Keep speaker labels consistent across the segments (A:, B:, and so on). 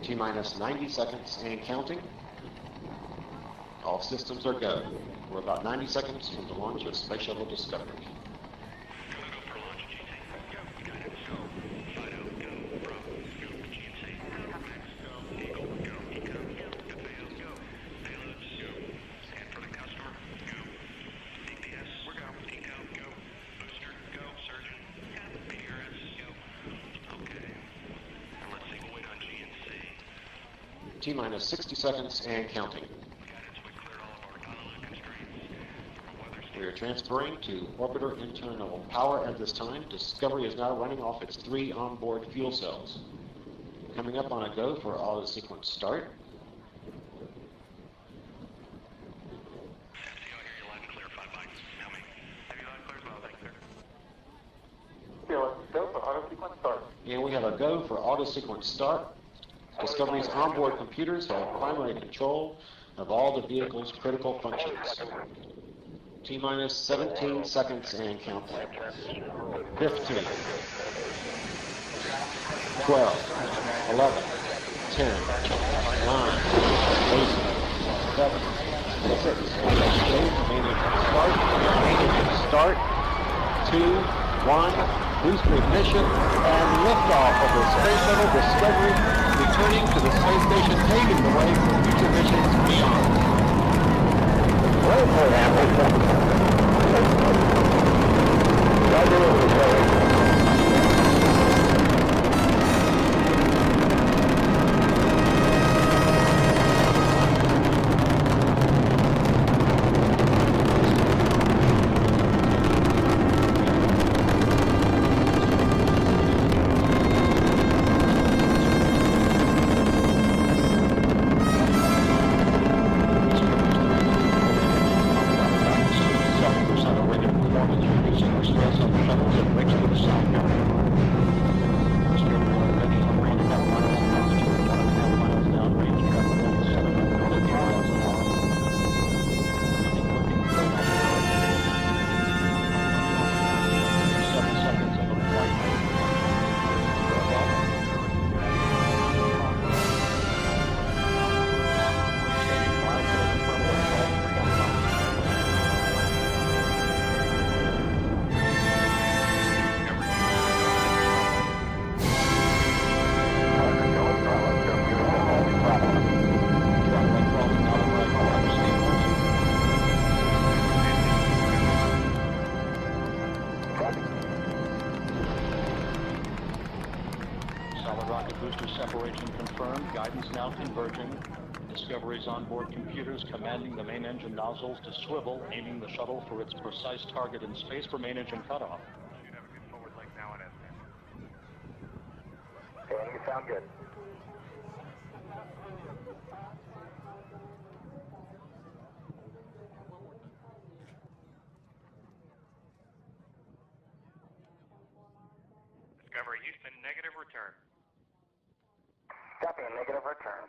A: T-minus 90 seconds and counting. All systems are go. We're about 90 seconds from the launch of Space Shuttle Discovery. T-minus 60 seconds and counting. We are transferring to orbiter internal power at this time. Discovery is now running off its 3 onboard fuel cells. Coming up on a go for auto sequence start. And we have a go for auto sequence start. Discovery's onboard computers have primary control of all the vehicle's critical functions. T-minus 17 seconds and counting. 15, 12, 11, 10, 9, 8, 7, 6, start, 2, 1, booster ignition, and liftoff of the Space Shuttle Discovery, returning to the space station, paving the way for future missions beyond.
B: Separation confirmed. Guidance now converging. Discovery's onboard computers commanding the main engine nozzles to swivel, aiming the shuttle for its precise target in space for main engine cutoff.
C: Should have a good forward link now and
D: Dan, you sound good.
C: Discovery Houston, negative return.
D: Copy, a negative return.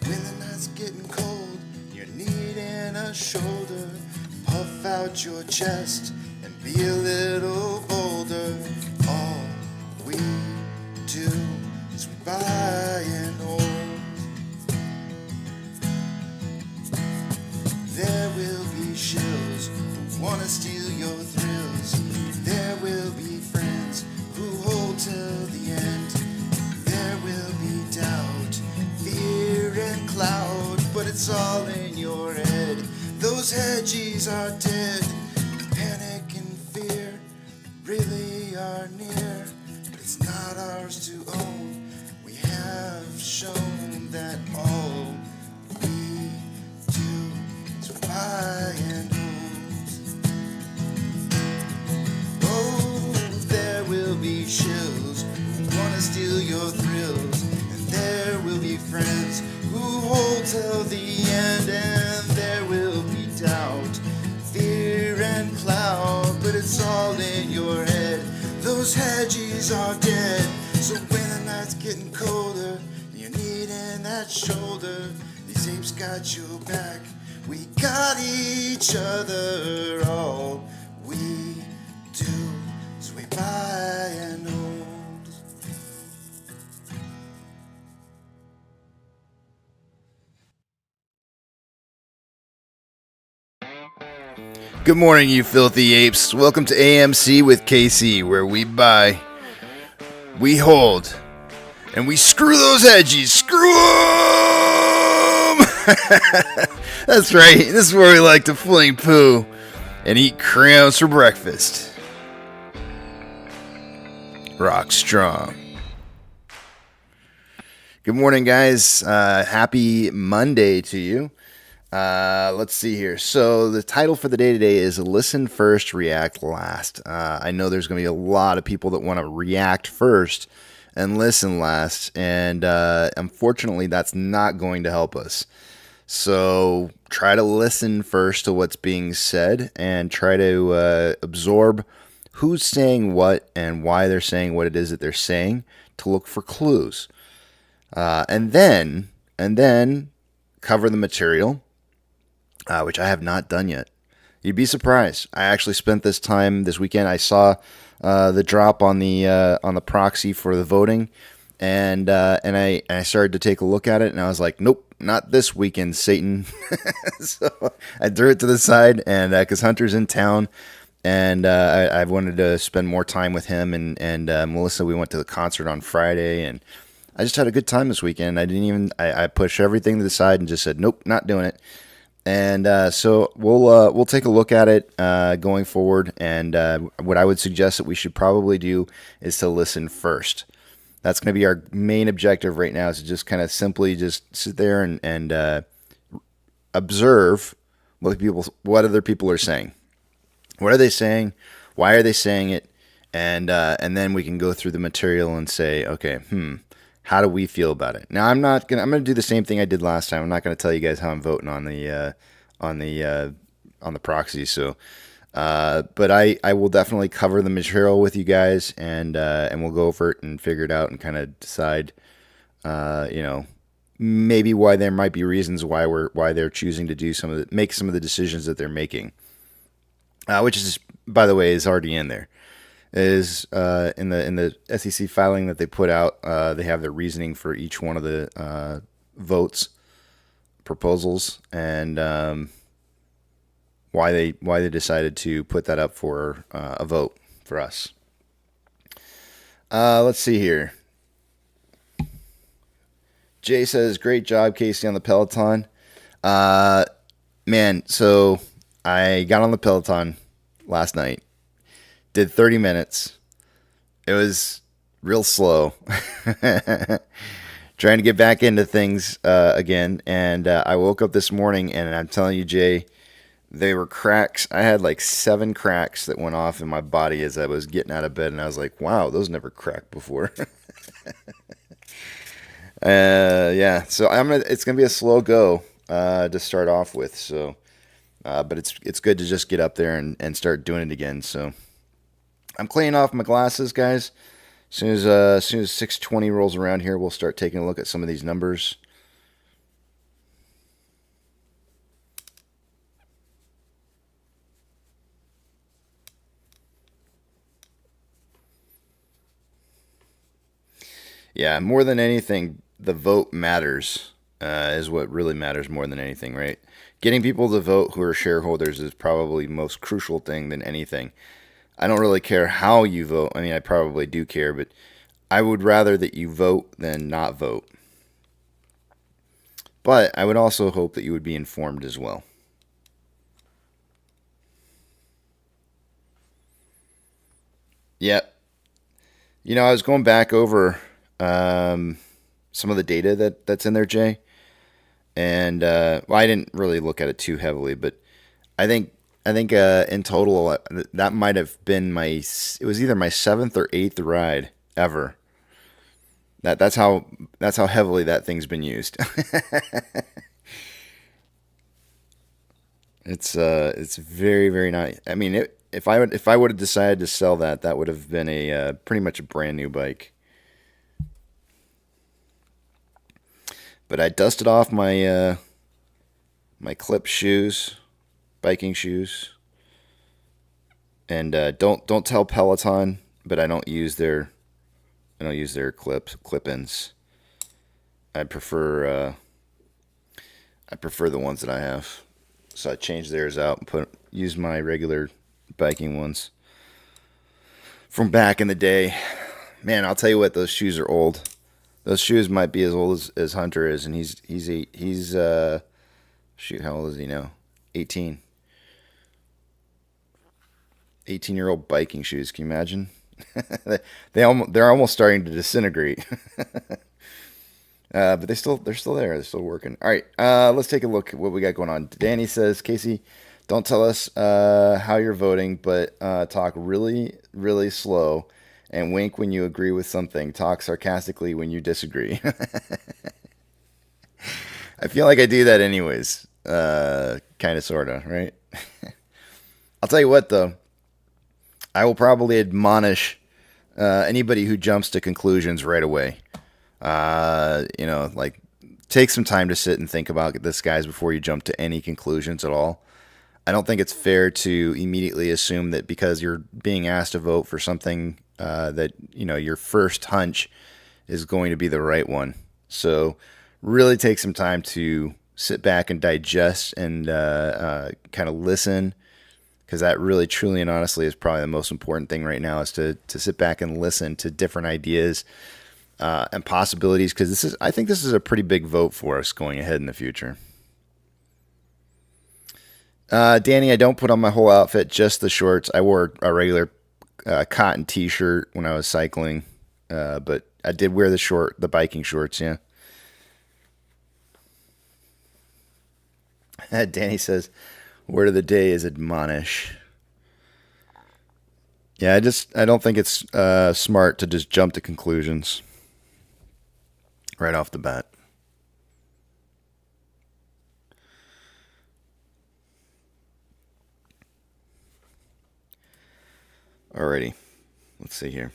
E: When the night's getting cold, you're needing a shoulder. Puff out your chest and be a little bolder. All we do is we buy and hold. There will be shills who wanna steal your thrills. There will be friends who hold till the end. There will be doubt, fear and cloud, but it's all in your head. Those hedgies are dead. Panic and fear really are near, but it's not ours to own. We have shown that all we do is buy and hold. Oh, there will be shills who wanna steal your thrills, and there will be friends who hold till the end, and there will be doubt, fear and cloud, but it's all in your head. Those hedgies are dead. So when the night's getting colder and you're needing that shoulder, these apes got your back, we got each other. All we do is we buy and hold. Good morning, you filthy apes. Welcome to AMC with KC, where we buy, we hold, and we screw those hedgies. Screw them! That's right. This is where we like to fling poo and eat crayons for breakfast. Rock strong. Good morning, guys. Happy Monday to you. Let's see here. So the title for the day today is Listen First, React Last. I know there's going to be a lot of people that want to react first and listen last, and unfortunately that's not going to help us. So try to listen first to what's being said and try to absorb who's saying what and why they're saying what it is that they're saying to look for clues. And then cover the material, which I have not done yet. You'd be surprised. I actually spent this time this weekend. I saw the drop on the proxy for the voting, and I started to take a look at it, and I was like, nope, not this weekend, Satan. So I threw it to the side, and because Hunter's in town, and I wanted to spend more time with him and Melissa. We went to the concert on Friday, and I just had a good time this weekend. I pushed everything to the side and just said, nope, not doing it. And so we'll take a look at it going forward. And what I would suggest that we should probably do is to listen first. That's going to be our main objective right now, is to just kind of simply just sit there and observe what other people are saying. What are they saying? Why are they saying it? And then we can go through the material and say, okay, how do we feel about it? Now I'm gonna do the same thing I did last time. I'm not gonna tell you guys how I'm voting on the proxy. So, but I will definitely cover the material with you guys, and we'll go over it and figure it out and kind of decide, maybe why there might be reasons why they're choosing to do make some of the decisions that they're making, which is, by the way, is already in there. Is in the SEC filing that they put out, they have the reasoning for each one of the proposals, and why they decided to put that up for a vote for us. Let's see here. Jay says, "Great job, Casey, on the Peloton." Man, so I got on the Peloton last night. Did 30 minutes. It was real slow. Trying to get back into things again. And I woke up this morning, and I'm telling you, Jay, they were cracks. I had like 7 cracks that went off in my body as I was getting out of bed. And I was like, wow, those never cracked before. Yeah, so it's going to be a slow go to start off with. So, but it's good to just get up there and start doing it again. So I'm cleaning off my glasses, guys. As soon as 6:20 rolls around here, we'll start taking a look at some of these numbers. Yeah, more than anything, the vote matters, is what really matters more than anything, right? Getting people to vote who are shareholders is probably the most crucial thing than anything. I don't really care how you vote. I mean, I probably do care, but I would rather that you vote than not vote. But I would also hope that you would be informed as well. Yep. I was going back over some of the data that's in there, Jay. And I didn't really look at it too heavily, but I think in total that might have been it was either my 7th or 8th ride ever. That's how heavily that thing's been used. It's very, very nice. I mean, if I would have decided to sell that would have been a pretty much a brand new bike. But I dusted off my my clip shoes, biking shoes, and don't tell Peloton, but I don't use their clip-ins. I prefer the ones that I have. So I changed theirs out and use my regular biking ones from back in the day. Man, I'll tell you what, those shoes are old. Those shoes might be as old as Hunter is, and he's shoot, how old is he now? 18. 18-year-old biking shoes. Can you imagine? They're almost starting to disintegrate. But they're still there. They're still working. All right, let's take a look at what we got going on. Danny says, Casey, don't tell us how you're voting, but talk really, really slow and wink when you agree with something. Talk sarcastically when you disagree. I feel like I do that anyways. Kind of, sort of, right? I'll tell you what, though. I will probably admonish anybody who jumps to conclusions right away. Like, take some time to sit and think about this, guys, before you jump to any conclusions at all. I don't think it's fair to immediately assume that because you're being asked to vote for something that, your first hunch is going to be the right one. So really take some time to sit back and digest and kind of listen, because that really, truly, and honestly is probably the most important thing right now, is to sit back and listen to different ideas and possibilities, because I think this is a pretty big vote for us going ahead in the future. Danny, I don't put on my whole outfit, just the shorts. I wore a regular cotton t-shirt when I was cycling, but I did wear the biking shorts, yeah. Danny says, word of the day is admonish. Yeah, I don't think it's smart to just jump to conclusions right off the bat. Alrighty, let's see here.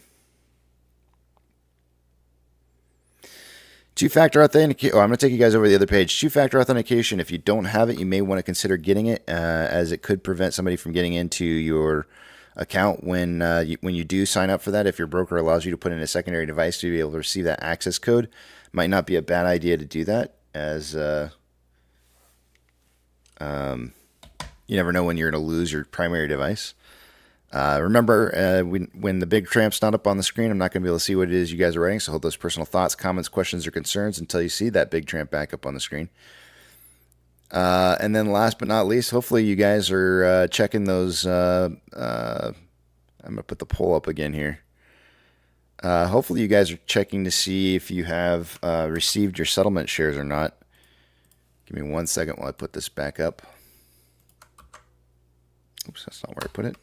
E: Two-factor authentication. I'm going to take you guys over the other page. Two-factor authentication. If you don't have it, you may want to consider getting it, as it could prevent somebody from getting into your account when you do sign up for that. If your broker allows you to put in a secondary device to be able to receive that access code, might not be a bad idea to do that, as you never know when you're going to lose your primary device. Remember, when the big tramp's not up on the screen, I'm not going to be able to see what it is you guys are writing, so hold those personal thoughts, comments, questions, or concerns until you see that big tramp back up on the screen. And then last but not least, hopefully you guys are checking those. I'm going to put the poll up again here. Hopefully you guys are checking to see if you have received your settlement shares or not. Give me 1 second while I put this back up. Oops, that's not where I put it.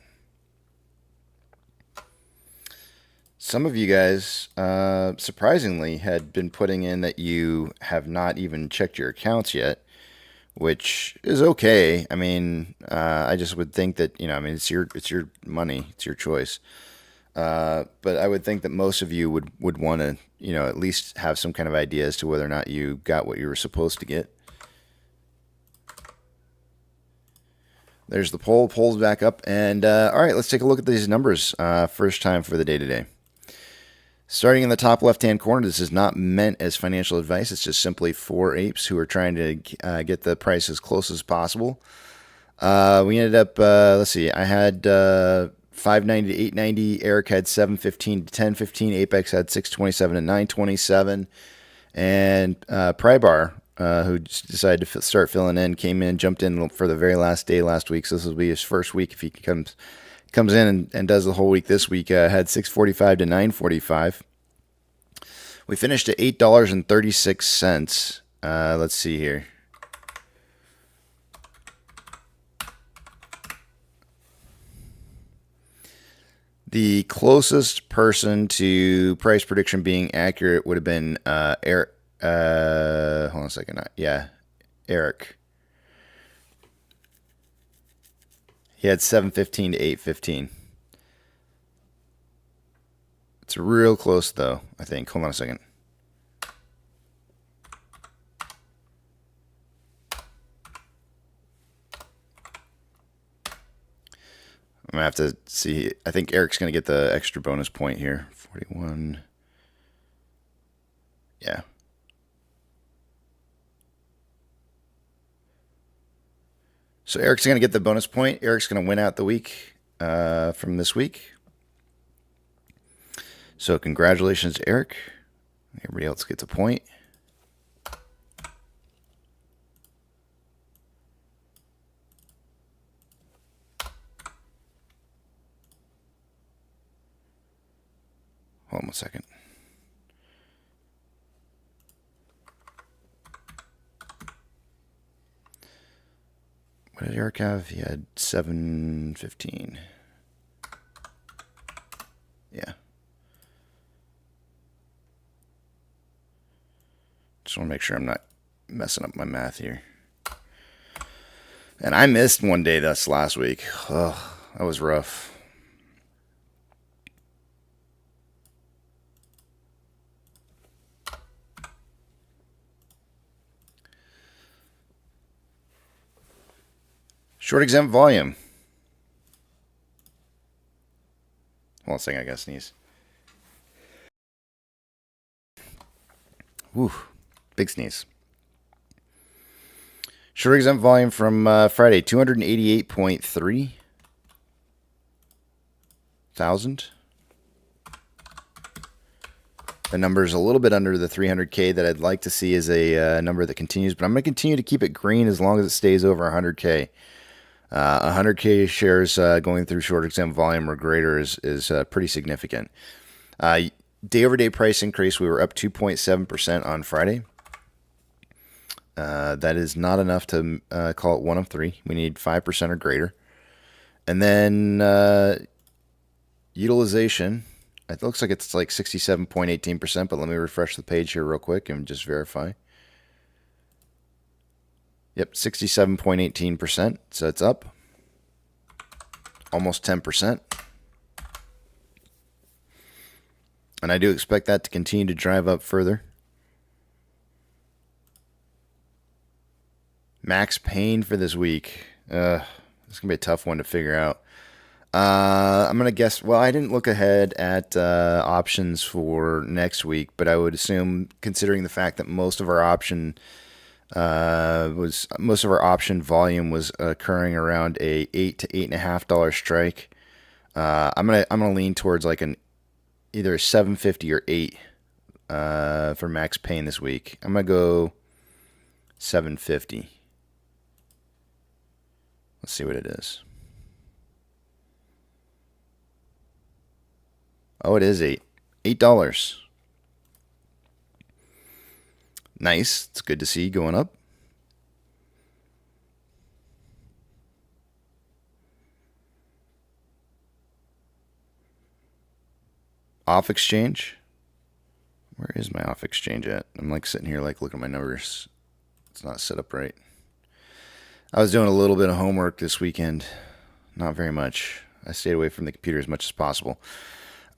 E: Some of you guys, surprisingly, had been putting in that you have not even checked your accounts yet, which is okay. I mean, I just would think that, I mean, it's your money, it's your choice. But I would think that most of you would want to, at least have some kind of idea as to whether or not you got what you were supposed to get. There's the poll. Poll's back up. And all right, let's take a look at these numbers first time for the day today. Starting in the top left-hand corner, this is not meant as financial advice. It's just simply for apes who are trying to get the price as close as possible. We ended up, let's see, I had 590 to 890. Eric had 715 to 1015. Apex had 627 to 927. And Prybar, who decided to start filling in, came in, jumped in for the very last day last week. So this will be his first week if he comes in and does the whole week this week. Had 645 to 945. We finished at $8.36. Let's see here. The closest person to price prediction being accurate would have been Eric. Hold on a second. Yeah, Eric. He had 715 to 815. It's real close, though, I think. Hold on a second. I'm going to have to see. I think Eric's going to get the extra bonus point here. 41. Yeah. So Eric's going to get the bonus point. Eric's going to win out the week from this week. So congratulations to Eric. Everybody else gets a point. Hold on 1 second. What did Eric have? He had 715. Yeah. Just want to make sure I'm not messing up my math here. And I missed one day this last week. Oh, that was rough. Short exempt volume. Hold on a second, I gotta sneeze. Woo, big sneeze. Short exempt volume from Friday, 288.3 thousand. The number is a little bit under the 300K that I'd like to see as a number that continues, but I'm going to continue to keep it green as long as it stays over 100K. 100K shares going through short exempt volume or greater is pretty significant. Day over day price increase, we were up 2.7% on Friday. That is not enough to call it one of three. We need 5% or greater. And then utilization, it looks like it's like 67.18%, but let me refresh the page here real quick and just verify. Yep, 67.18%, so it's up almost 10%. And I do expect that to continue to drive up further. Max pain for this week. It's going to be a tough one to figure out. I'm going to guess, well, I didn't look ahead at options for next week, but I would assume, considering the fact that most of our option volume was occurring around a $8 to $8.50 strike. I'm gonna lean towards like either a 750 or 8 for max pain this week. I'm gonna go 750. Let's see what it is. Oh, it is $8. Nice. It's good to see going up. Off exchange. Where is my off exchange at? I'm like sitting here like looking at my numbers. It's not set up right. I was doing a little bit of homework this weekend. Not very much. I stayed away from the computer as much as possible.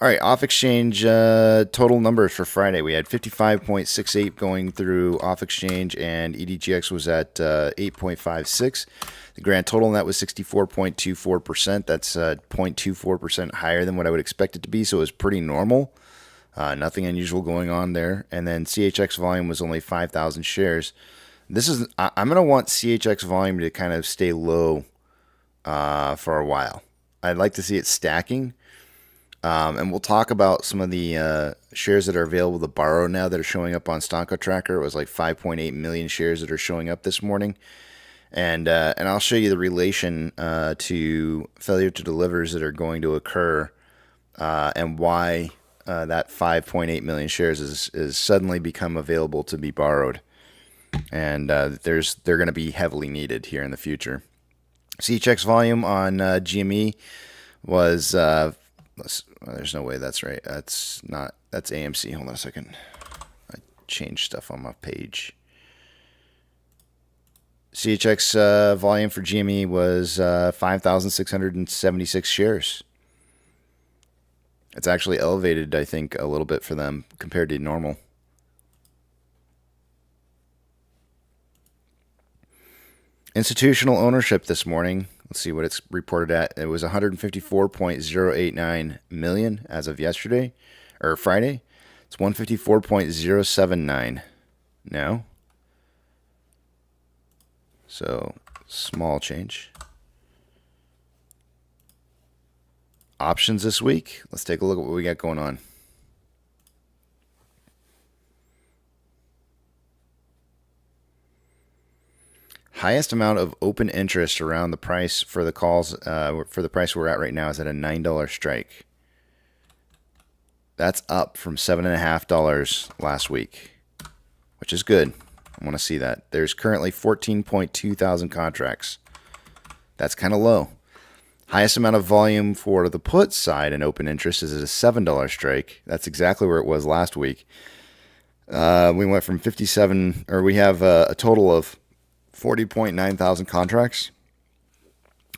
E: All right, off exchange total numbers for Friday. We had 55.68 going through off exchange, and EDGX was at 8.56. The grand total on that was 64.24%. That's 0.24% higher than what I would expect it to be, so it was pretty normal. Nothing unusual going on there. And then CHX volume was only 5,000 shares. I'm going to want CHX volume to kind of stay low for a while. I'd like to see it stacking. And we'll talk about some of the shares that are available to borrow now that are showing up on Stonko Tracker. It was like 5.8 million shares that are showing up this morning. And I'll show you the relation to failure to delivers that are going to occur and why that 5.8 million shares is suddenly become available to be borrowed. And they're going to be heavily needed here in the future. CHX volume on GME was... there's no way that's right. That's AMC. Hold on a second. I changed stuff on my page. CHX volume for GME was 5,676 shares. It's actually elevated, I think, a little bit for them compared to normal. Institutional ownership this morning. Let's see what it's reported at. It was 154.089 million as of yesterday, or Friday. It's 154.079 now. So, small change. Options this week. Let's take a look at what we got going on. Highest amount of open interest around the price for the calls, for the price we're at right now, is at a $9 strike. That's up from $7.50 last week, which is good. I want to see that. There's currently 14.2 thousand contracts. That's kind of low. Highest amount of volume for the put side in open interest is at a $7 strike. That's exactly where it was last week. We went from 57, or we have a total of 40.9 thousand contracts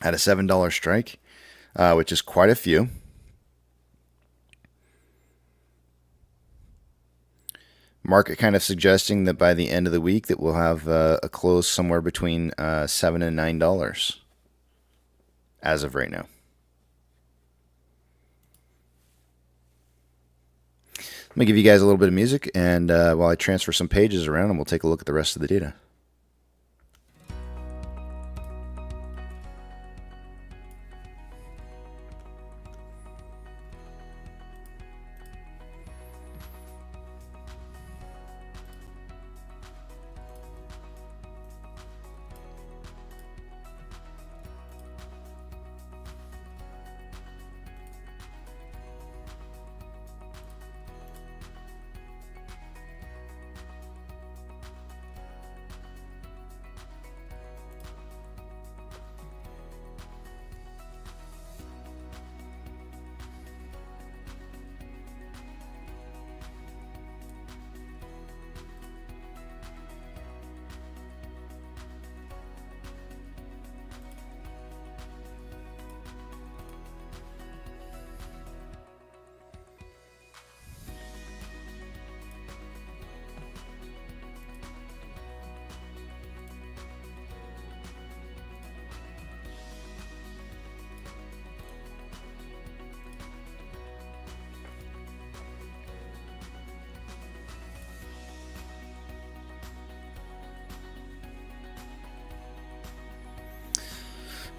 E: at a $7 strike, which is quite a few. Market kind of suggesting that by the end of the week that we'll have a close somewhere between $7 and $9 as of right now. Let me give you guys a little bit of music, and while I transfer some pages around, and we'll take a look at the rest of the data.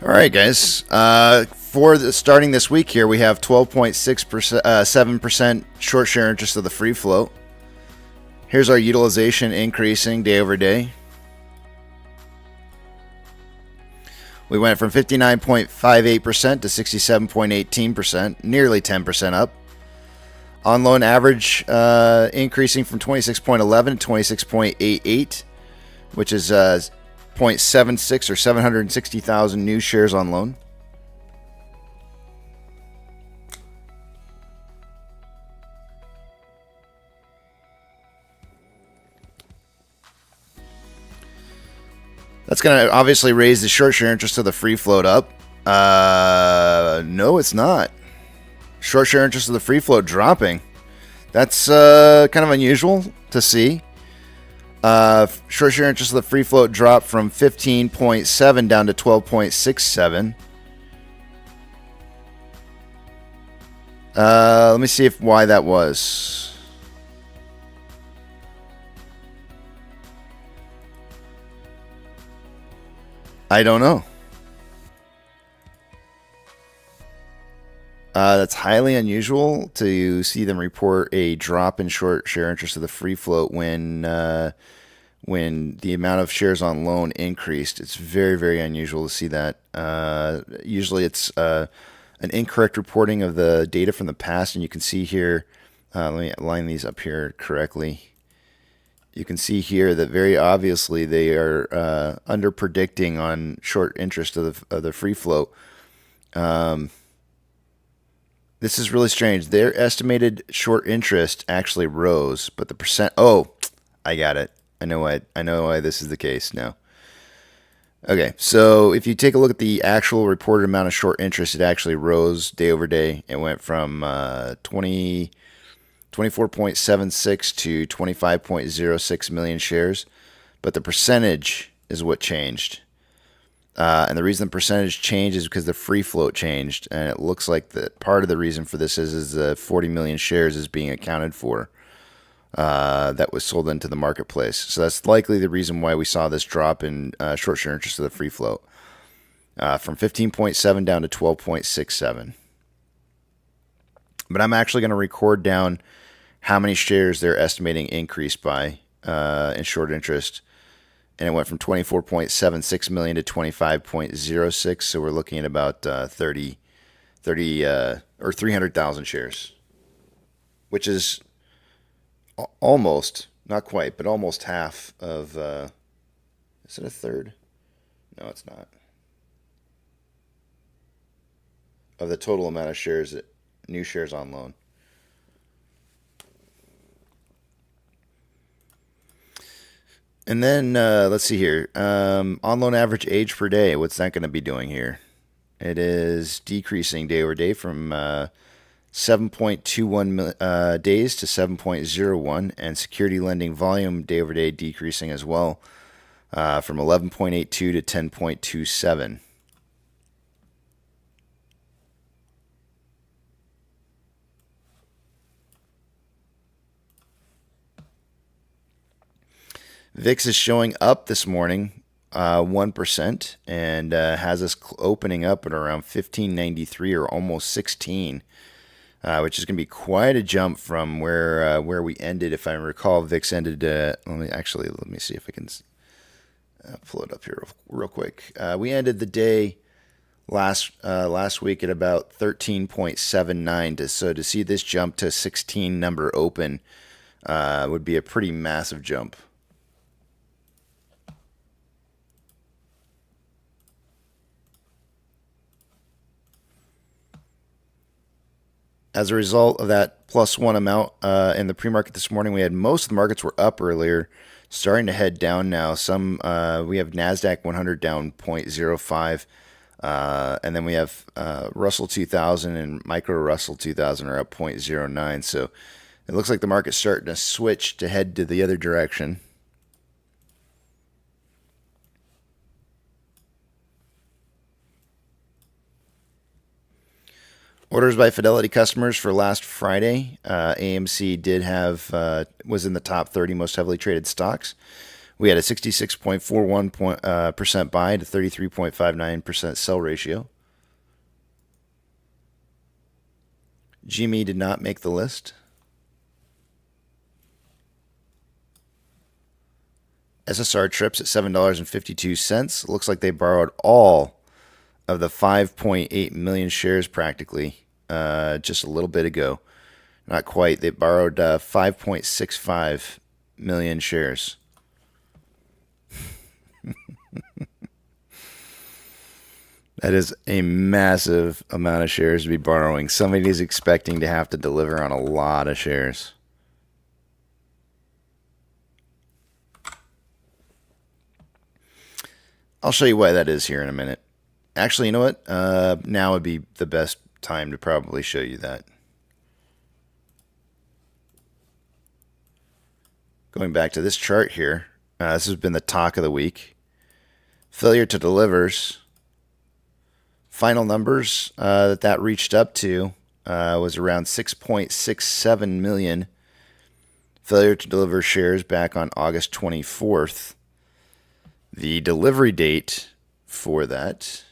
E: All right, guys. Starting this week here, we have 7% short share interest of the free float. Here's our utilization increasing day over day. We went from 59.58% to 67.18%, nearly 10% up. On loan average increasing from 26.11 to 26.88, which is 0.76 or 760,000 new shares on loan. That's going to obviously raise the short share interest of the free float up. No, it's not. Short share interest of the free float dropping. That's kind of unusual to see. Short share interest of the free float dropped from 15.7 down to 12.67. Let me see why that was. I don't know. That's highly unusual to see them report a drop in short share interest of the free float when the amount of shares on loan increased. It's very, very unusual to see that. Usually it's an incorrect reporting of the data from the past, and you can see here, let me line these up here correctly. You can see here that very obviously they are under predicting on short interest of the free float. This is really strange. Their estimated short interest actually rose, but the percent. Oh, I got it. I know why this is the case now. Okay, so if you take a look at the actual reported amount of short interest, it actually rose day over day. It went from 24.76 to 25.06 million shares, but the percentage is what changed. And the reason the percentage changed is because the free float changed, and it looks like that part of the reason for this is the 40 million shares is being accounted for that was sold into the marketplace. So that's likely the reason why we saw this drop in short share interest of the free float from 15.7 down to 12.67. But I'm actually going to record down how many shares they're estimating increased by in short interest. And it went from 24.76 million to 25.06. So we're looking at about 30 or 300,000 shares, which is almost, not quite, but almost half of, is it a third? No, it's not. Of the total amount of shares, new shares on loan. And then let's see here. On loan average age per day, what's that going to be doing here? It is decreasing day over day from 7.21 days to 7.01, and security lending volume day over day decreasing as well from 11.82 to 10.27. VIX is showing up this morning 1% and has us opening up at around 1593 or almost 16, which is going to be quite a jump from where we ended. If I recall, VIX ended. Let me see if I can pull it up here real quick. We ended the day last week at about 13.79. So to see this jump to 16 number open would be a pretty massive jump. As a result of that +1 amount in the pre-market this morning, we had most of the markets were up earlier, starting to head down now. We have NASDAQ 100 down 0.05, and then we have Russell 2000 and Micro Russell 2000 are up 0.09. So it looks like the market's starting to switch to head to the other direction. Orders by Fidelity customers for last Friday. AMC was in the top 30 most heavily traded stocks, We had a 66.41% buy to 33.59% sell ratio. GME did not make the list. SSR trips at $7.52. Looks like they borrowed all of the 5.8 million shares practically just a little bit ago. Not quite. They borrowed 5.65 million shares. That is a massive amount of shares to be borrowing. Somebody's expecting to have to deliver on a lot of shares. I'll show you why that is here in a minute. Actually, you know what? Now would be the best time to probably show you that. Going back to this chart here, this has been the talk of the week. Failure to delivers. Final numbers that reached up to was around 6.67 million failure to deliver shares back on August 24th. The delivery date for that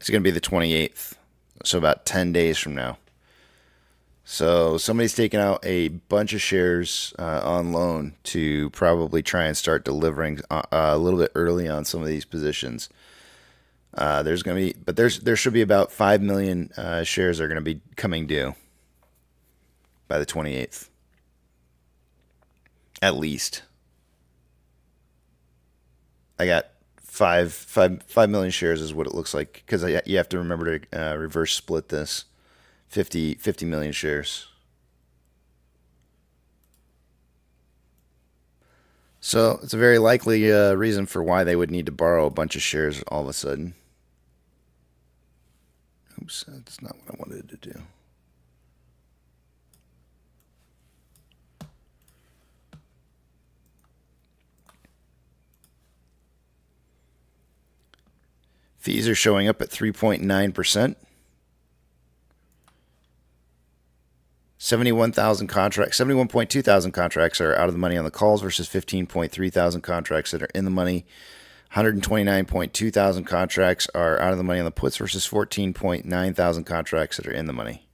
E: is going to be the 28th, so about 10 days from now. So somebody's taking out a bunch of shares on loan to probably try and start delivering a little bit early on some of these positions. There's going to be, but there should be about 5 million shares that are going to be coming due by the 28th, at least. I got 5 million shares is what it looks like, because you have to remember to reverse split this. 50 million shares. So it's a very likely reason for why they would need to borrow a bunch of shares all of a sudden. Oops, that's not what I wanted to do. Fees are showing up at 3.9%. 71.2 thousand contracts are out of the money on the calls versus 15.3 thousand contracts that are in the money. 129.2 thousand contracts are out of the money on the puts versus 14.9 thousand contracts that are in the money.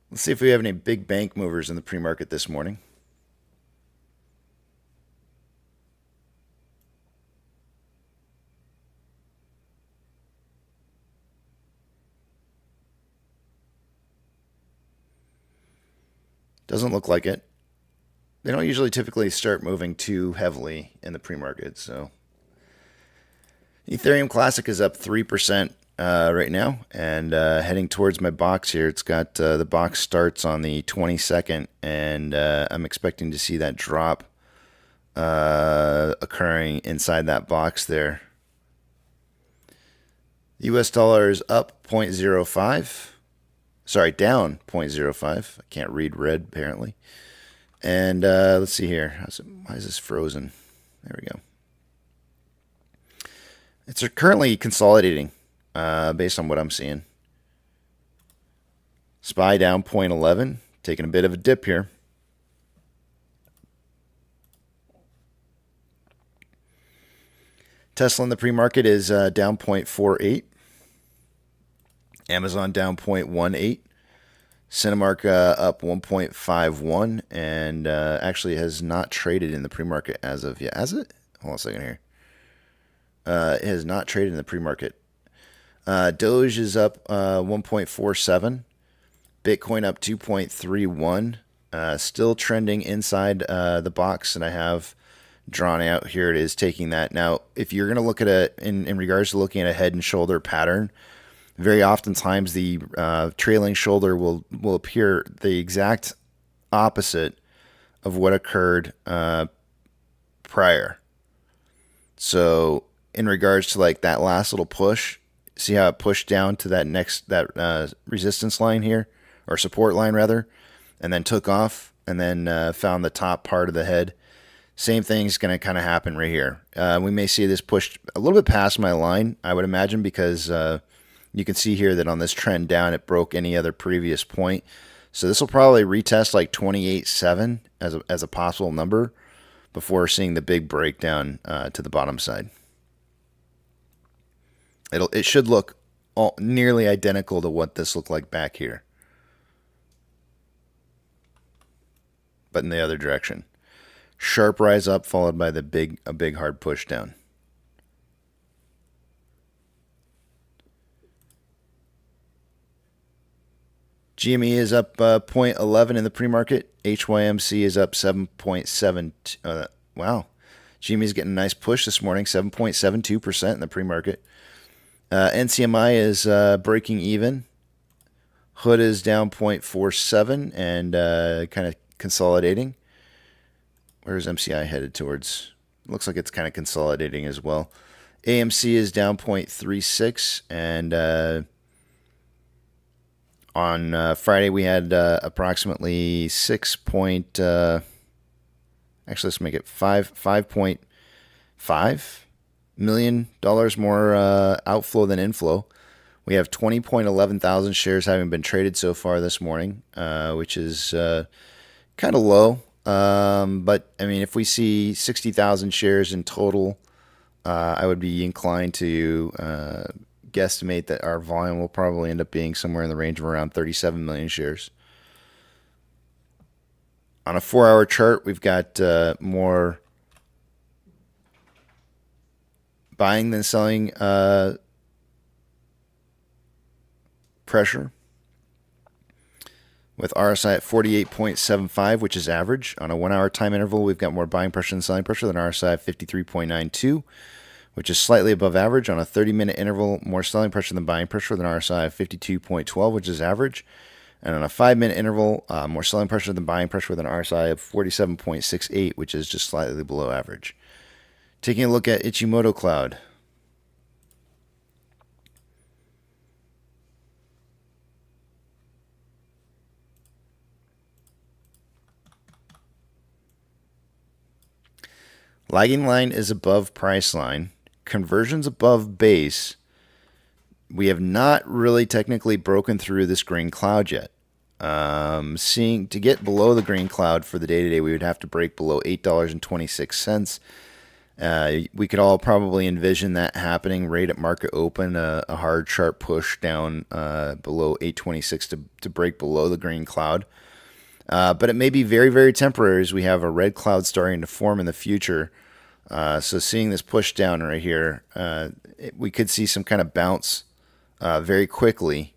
E: Let's see if we have any big bank movers in the pre-market this morning. Doesn't look like it. They don't usually typically start moving too heavily in the pre-market. So Ethereum Classic is up 3% right now, and heading towards my box here. It's got the box starts on the 22nd, and I'm expecting to see that drop occurring inside that box there. The US dollar is up 0.05. Sorry, down 0.05. I can't read red, apparently. And let's see here. Why is this frozen? There we go. It's currently consolidating based on what I'm seeing. SPY down 0.11, taking a bit of a dip here. Tesla in the pre-market is down 0.48. Amazon down 0.18. Cinemark up 1.51, and actually has not traded in the pre-market as of yet. Has it? Hold on a second here. It has not traded in the pre-market. Doge is up 1.47. Bitcoin up 2.31. Still trending inside the box that I have drawn out here. It is taking that. Now, if you're going to look at it in regards to looking at a head and shoulder pattern, very oftentimes the trailing shoulder will appear the exact opposite of what occurred prior. So in regards to like that last little push, see how it pushed down to that resistance line here, or support line rather, and then took off, and then found the top part of the head. Same thing's going to kind of happen right here. We may see this pushed a little bit past my line, I would imagine, because you can see here that on this trend down, it broke any other previous point. So this will probably retest like 28.7 as a possible number before seeing the big breakdown to the bottom side. It should look nearly identical to what this looked like back here, but in the other direction. Sharp rise up followed by a big hard push down. GME is up 0.11 in the pre-market. HYMC is up 7.7. Wow. GME is getting a nice push this morning, 7.72% in the pre-market. NCMI is breaking even. Hood is down 0.47 and kind of consolidating. Where's MCI headed towards? Looks like it's kind of consolidating as well. AMC is down 0.36, and on Friday we had approximately actually let's make it $5.5 million more outflow than inflow. We have 20.11 thousand shares having been traded so far this morning, which is kind of low. But I mean, if we see 60,000 shares in total, I would be inclined to guesstimate that our volume will probably end up being somewhere in the range of around 37 million shares. On a 4-hour chart, we've got more buying than selling pressure, with RSI at 48.75, which is average. On a 1-hour time interval, we've got more buying pressure than selling pressure, than RSI at 53.92, which is slightly above average. On a 30-minute interval, more selling pressure than buying pressure, than RSI at 52.12, which is average. And on a 5-minute interval, more selling pressure than buying pressure, with an RSI of 47.68, which is just slightly below average. Taking a look at Ichimoto Cloud. Lagging line is above price line. Conversions above base. We have not really technically broken through this green cloud yet. To get below the green cloud for the day-to-day, we would have to break below $8.26. We could all probably envision that happening right at market open, a hard, sharp push down below 826 to break below the green cloud. But it may be very, very temporary, as we have a red cloud starting to form in the future. So seeing this push down right here, we could see some kind of bounce very quickly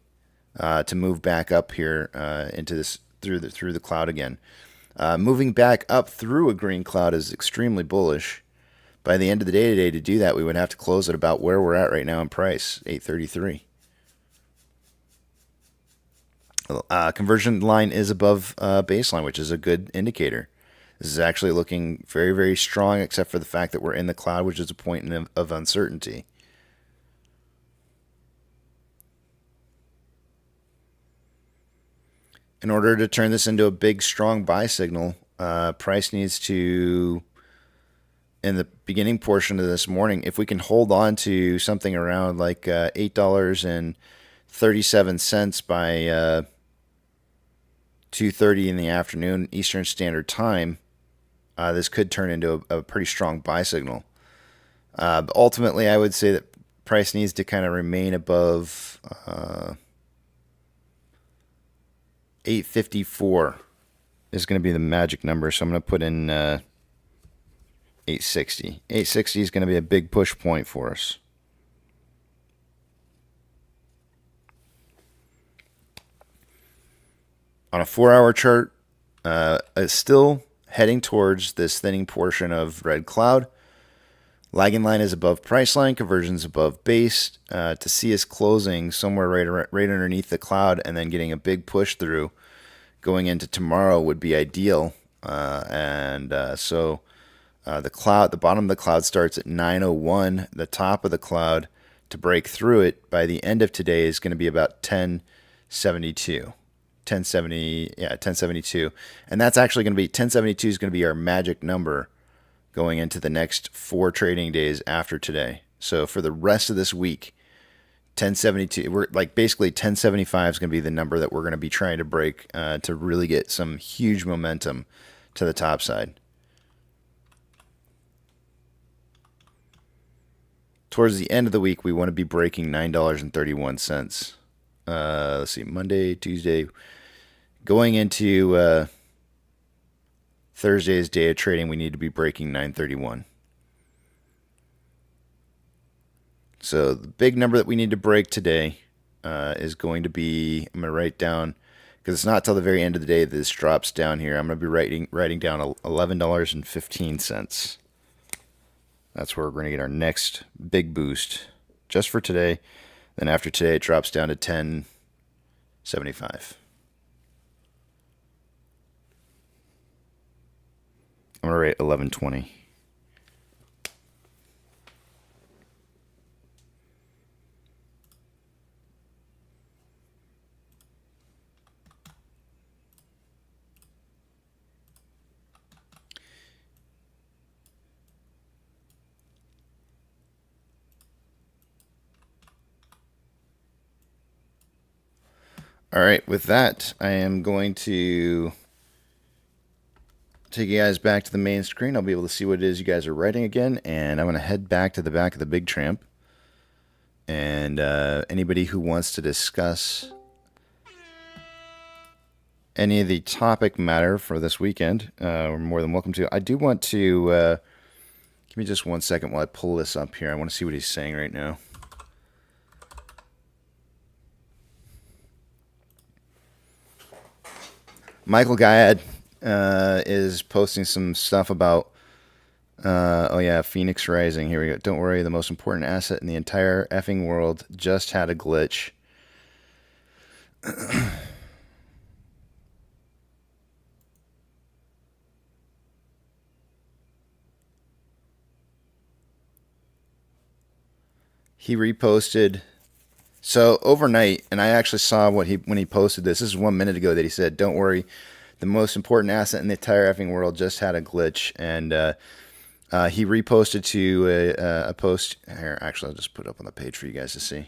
E: to move back up here into this through the cloud again. Moving back up through a green cloud is extremely bullish. By the end of the day today, to do that, we would have to close at about where we're at right now in price, 833. Conversion line is above baseline, which is a good indicator. This is actually looking very, very strong, except for the fact that we're in the cloud, which is a point of uncertainty. In order to turn this into a big, strong buy signal, price needs to, in the beginning portion of this morning, if we can hold on to something around like $8.37 by 2:30 in the afternoon Eastern Standard Time, this could turn into a pretty strong buy signal. But ultimately, I would say that price needs to kind of remain above 854 is going to be the magic number. So I'm going to put in 860. 860 is going to be a big push point for us. On a 4-hour chart, it's still heading towards this thinning portion of red cloud. Lagging line is above price line, conversions above base. To see us closing somewhere right underneath the cloud and then getting a big push through going into tomorrow would be ideal. So The bottom of the cloud starts at 9:01. The top of the cloud to break through it by the end of today is going to be about 1072. 1072. And that's actually going to be 1072 is going to be our magic number going into the next 4 trading days after today. So for the rest of this week, 1072, we're like basically 1075 is going to be the number that we're going to be trying to break to really get some huge momentum to the top side. Towards the end of the week, we want to be breaking $9.31. Let's see, Monday, Tuesday, going into Thursday's day of trading, we need to be breaking 931. So the big number that we need to break today is going to be, I'm going to write down, because it's not till the very end of the day that this drops down here. I'm going to be writing down $11.15. That's where we're going to get our next big boost just for today. Then after today, it drops down to 1075. I'm going to rate 1120. All right, with that, I am going to take you guys back to the main screen. I'll be able to see what it is you guys are writing again, and I'm going to head back to the back of the Big Tramp. And anybody who wants to discuss any of the topic matter for this weekend, are more than welcome to. I do want to, give me just 1 second while I pull this up here. I want to see what he's saying right now. Michael Guyad is posting some stuff about, Phoenix Rising. Here we go. Don't worry, the most important asset in the entire effing world just had a glitch. He reposted. So overnight, and I actually saw when he posted this. This is 1 minute ago that he said, "Don't worry, the most important asset in the entire effing world just had a glitch." And he reposted to a post here. Actually, I'll just put it up on the page for you guys to see.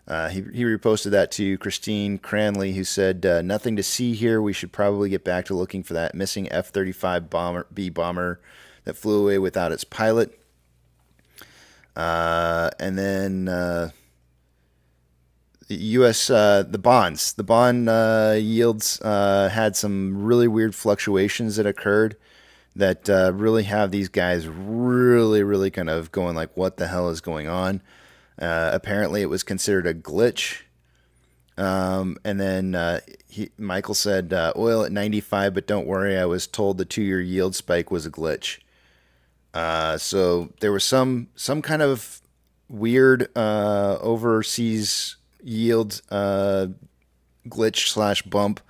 E: He reposted that to Christine Cranley, who said, "Nothing to see here. We should probably get back to looking for that missing F-35 bomber that flew away without its pilot." And then. U.S. The bonds. The bond yields had some really weird fluctuations that occurred that really have these guys really kind of going like, what the hell is going on? Apparently, it was considered a glitch. And then Michael said, oil at 95, but don't worry, I was told the 2-year yield spike was a glitch. So there was some kind of weird overseas yield glitch / bump,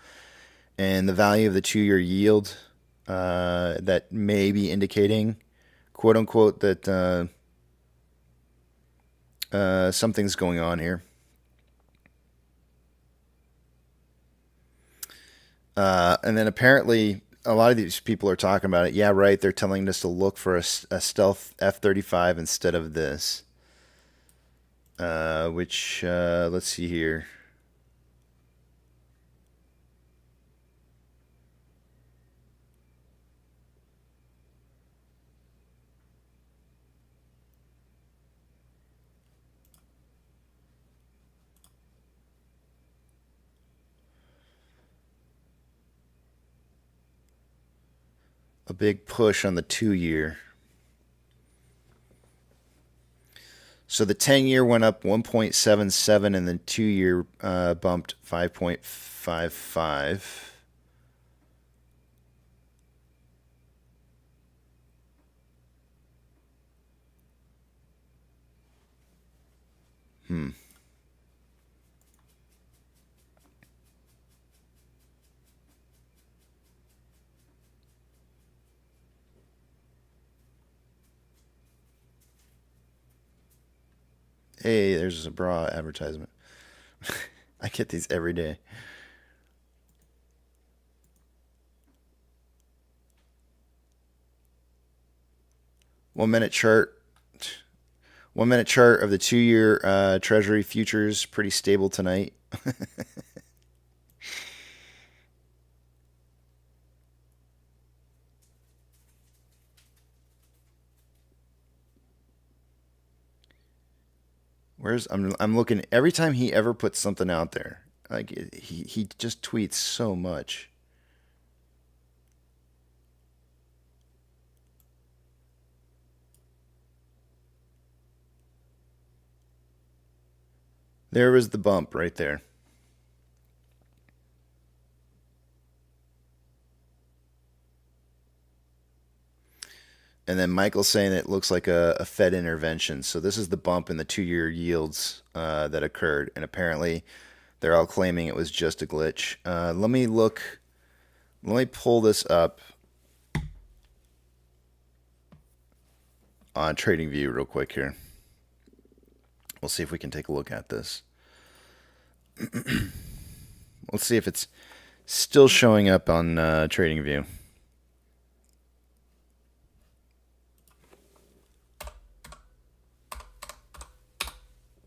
E: and the value of the 2-year yield that may be indicating, quote unquote, that something's going on here. And then apparently a lot of these people are talking about it. Yeah, right. They're telling us to look for a stealth F-35 instead of this. Which, let's see here. A big push on the 2-year. So the 10-year went up 1.77 and the 2-year bumped 5.55. Hey, there's a bra advertisement. I get these every day. One minute chart. 1 minute chart of the 2-year Treasury futures, pretty stable tonight. I'm looking every time he ever puts something out there. Like he just tweets so much. There was the bump right there. And then Michael's saying it looks like a Fed intervention. So this is the bump in the 2-year yields that occurred. And apparently they're all claiming it was just a glitch. Let me look. Let me pull this up on TradingView real quick here. We'll see if we can take a look at this. Let's see if it's still showing up on TradingView.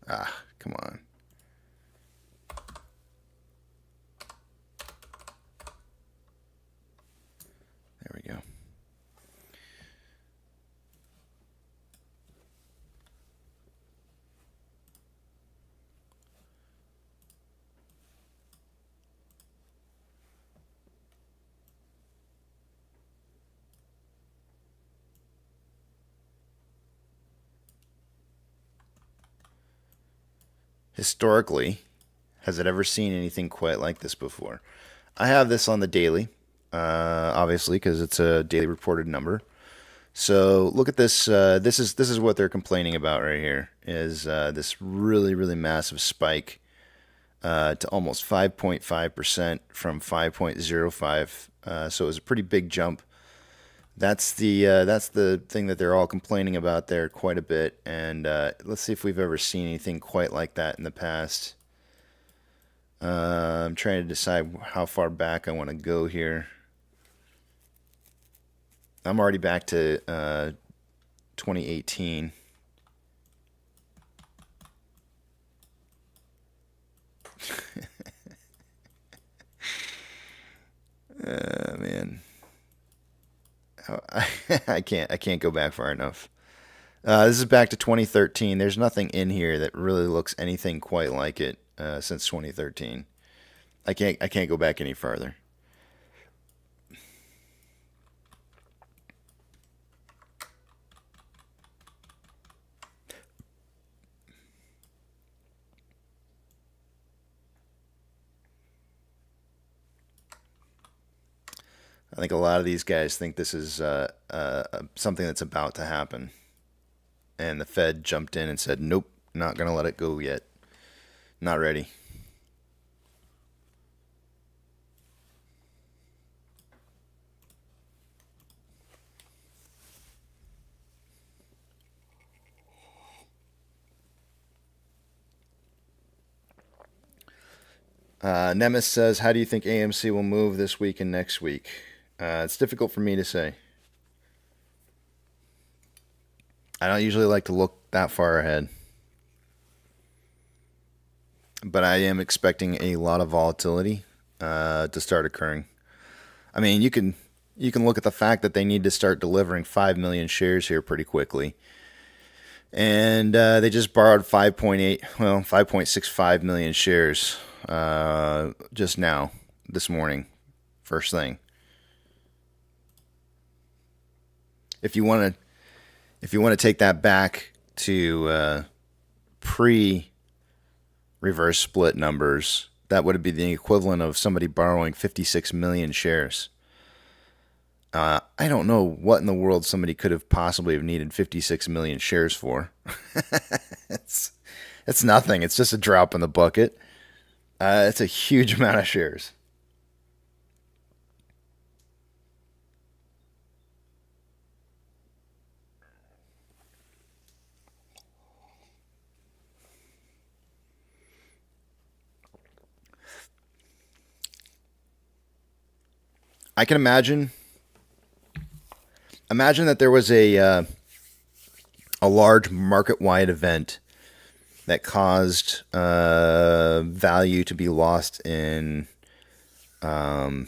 E: Ah, come on. There we go. Historically, has it ever seen anything quite like this before? I have this on the daily, obviously, because it's a daily reported number. So look at this. This is what they're complaining about right here. Is this really massive spike to almost 5.5% from 5.05. So it was a pretty big jump. That's the thing that they're all complaining about there quite a bit. And let's see if we've ever seen anything quite like that in the past. I'm trying to decide how far back I want to go here. I'm already back to 2018. Man. I can't go back far enough. This is back to 2013. There's nothing in here that really looks anything quite like it since 2013. I can't go back any farther. I think a lot of these guys think this is something that's about to happen. And the Fed jumped in and said, nope, not going to let it go yet. Not ready. Nemes says, how do you think AMC will move this week and next week? It's difficult for me to say. I don't usually like to look that far ahead. But I am expecting a lot of volatility to start occurring. I mean, you can look at the fact that they need to start delivering 5 million shares here pretty quickly. And they just borrowed 5.65 million shares just now, this morning, first thing. If you want to take that back to pre-reverse split numbers, that would be the equivalent of somebody borrowing 56 million shares. I don't know what in the world somebody could have possibly have needed 56 million shares for. It's nothing. It's just a drop in the bucket. It's a huge amount of shares. I can imagine that there was a large market-wide event that caused value to be lost in, I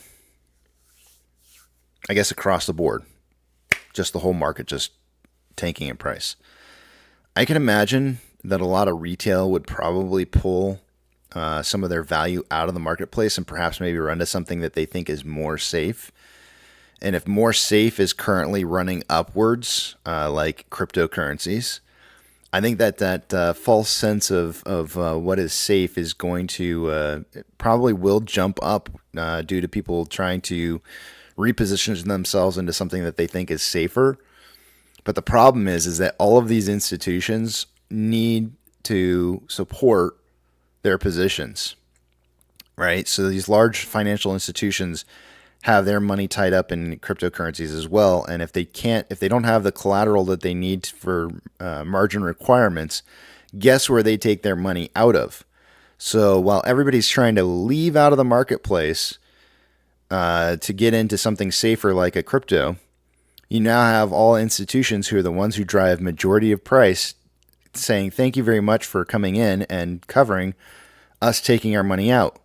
E: guess, across the board. Just the whole market just tanking in price. I can imagine that a lot of retail would probably pull some of their value out of the marketplace and perhaps maybe run to something that they think is more safe. And if more safe is currently running upwards, like cryptocurrencies, I think that false sense of what is safe is going to probably will jump up due to people trying to reposition themselves into something that they think is safer. But the problem is that all of these institutions need to support their positions, right? So these large financial institutions have their money tied up in cryptocurrencies as well, and if they don't have the collateral that they need for margin requirements, guess where they take their money out of? So while everybody's trying to leave out of the marketplace to get into something safer like a crypto, you now have all institutions who are the ones who drive majority of price saying thank you very much for coming in and covering us taking our money out,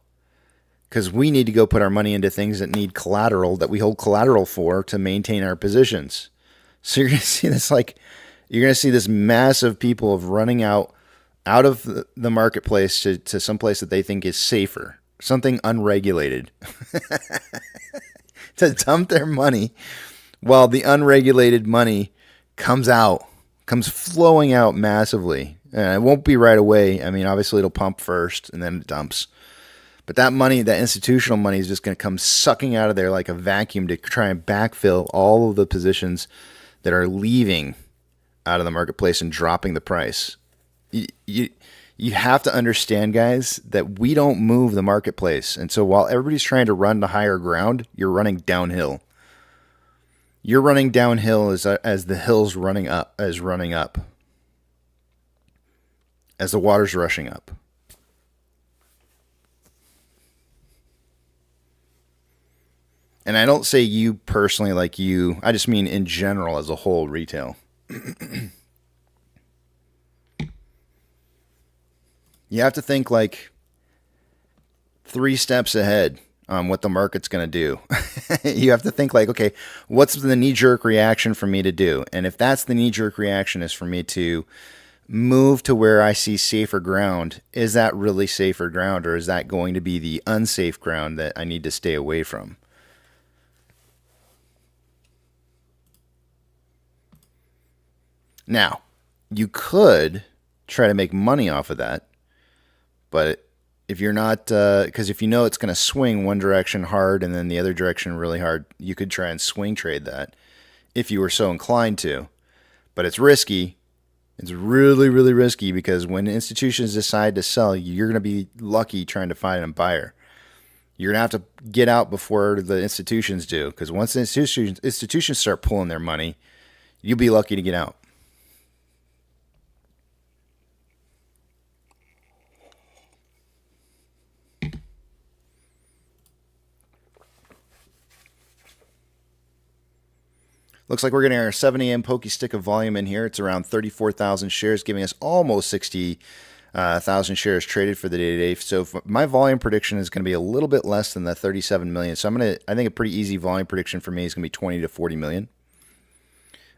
E: because we need to go put our money into things that need collateral, that we hold collateral for to maintain our positions. So you're going to see this, you're going to see this massive people of running out of the marketplace to some place that they think is safer, something unregulated, to dump their money while the unregulated money comes flowing out massively. And it won't be right away. I mean, obviously it'll pump first and then it dumps. But that money, that institutional money, is just going to come sucking out of there like a vacuum to try and backfill all of the positions that are leaving out of the marketplace and dropping the price. You have to understand, guys, that we don't move the marketplace. And so while everybody's trying to run to higher ground, you're running downhill. You're running downhill as the hill's running up, as the water's rushing up. And I don't say you personally, like you. I just mean in general as a whole, retail. You have to think like 3 steps ahead on what the market's going to do. You have to think like, okay, what's the knee-jerk reaction for me to do? And if that's the knee-jerk reaction is for me to move to where I see safer ground, is that really safer ground, or is that going to be the unsafe ground that I need to stay away from? Now, you could try to make money off of that, but if you're not, because if you know it's going to swing one direction hard and then the other direction really hard, you could try and swing trade that if you were so inclined to. But it's risky. It's really, really risky, because when institutions decide to sell, you're going to be lucky trying to find a buyer. You're going to have to get out before the institutions do, because once the institutions start pulling their money, you'll be lucky to get out. Looks like we're getting our 7 a.m. pokey stick of volume in here. It's around 34,000 shares, giving us almost 60,000 shares traded for the day today. So my volume prediction is going to be a little bit less than the 37 million. So I think a pretty easy volume prediction for me is going to be 20 to 40 million.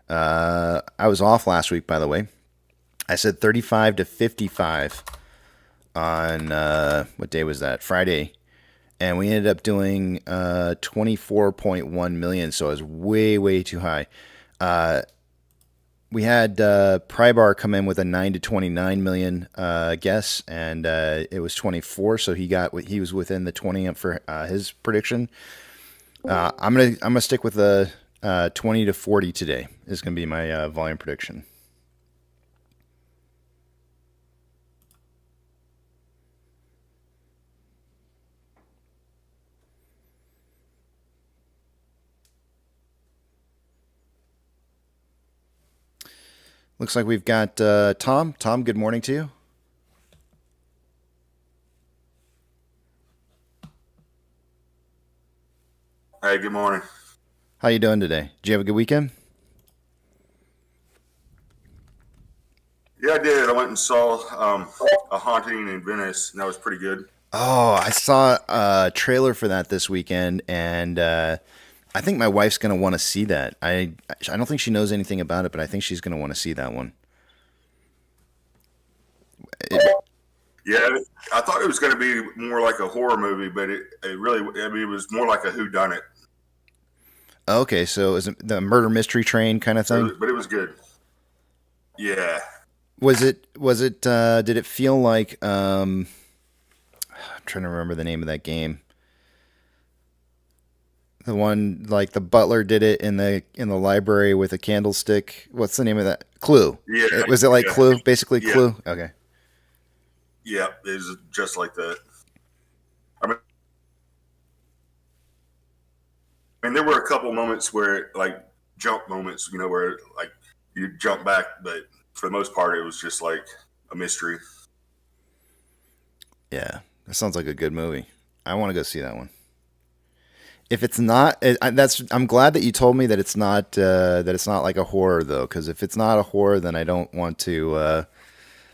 E: I was off last week, by the way. I said 35 to 55 on, what day was that? Friday. And we ended up doing 24.1 million, so it was way, way too high. We had Prybar come in with a 9 to 29 million guess, and it was 24, so he was within the 20 for his prediction. I'm gonna stick with the 20 to 40 today. Is gonna be my volume prediction. Looks like we've got Tom. Tom, good morning to you.
F: Hey, good morning.
E: How you doing today? Did you have a good weekend?
F: Yeah, I did. I went and saw a haunting in Venice, and that was pretty good.
E: Oh, I saw a trailer for that this weekend, and I think my wife's gonna want to see that. I don't think she knows anything about it, but I think she's gonna want to see that one. It,
F: Yeah, I thought it was going to be more like a horror movie, but it really, I mean, it was more like a whodunit.
E: okay, so is it the murder mystery train kind of thing?
F: So, but it was good. Yeah,
E: Was it? Was it? Did it feel like? I'm trying to remember the name of that game. The one like the butler did it in the library with a candlestick. What's the name of that? Clue.
F: yeah,
E: Was it like
F: yeah,
E: Clue? Basically
F: yeah,
E: Clue. Okay.
F: yeah. It was just like that. I mean, there were a couple moments where, like, jump moments, where like you jump back, but for the most part, it was just like a mystery.
E: Yeah, that sounds like a good movie. I want to go see that one. If it's not, that's. I'm glad that you told me that it's not like a horror though, because if it's not a horror, then I don't want to.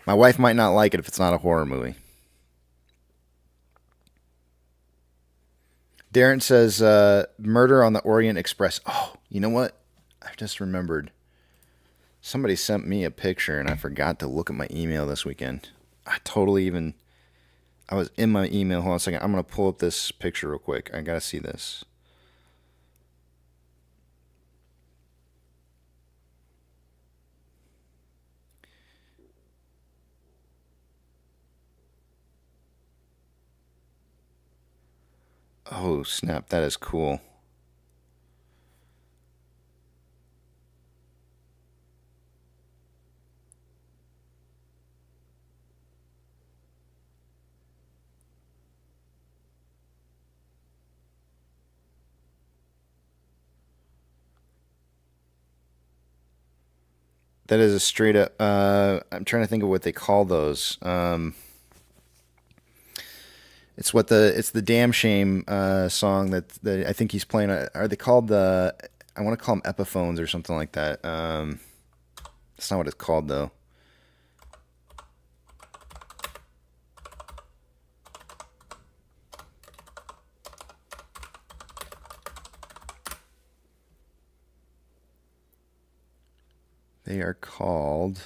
E: My wife might not like it if it's not a horror movie. Darren says, "Murder on the Orient Express." Oh, you know what? I just remembered. Somebody sent me a picture, and I forgot to look at my email this weekend. I totally even. I was in my email. Hold on a second. I'm gonna pull up this picture real quick. I gotta see this. Oh snap! That is cool. That is a straight up. I'm trying to think of what they call those. It's the damn shame song that I think he's playing. Are they called the? I want to call them Epiphones or something like that. That's not what it's called though. They are called.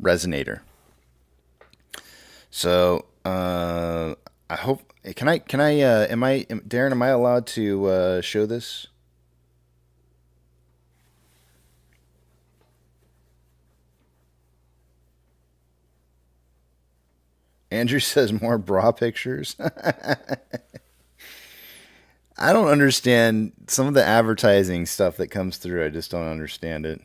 E: Resonator. So I hope. Can I? Darren? Am I allowed to show this? Andrew says more bra pictures. I don't understand some of the advertising stuff that comes through. I just don't understand it.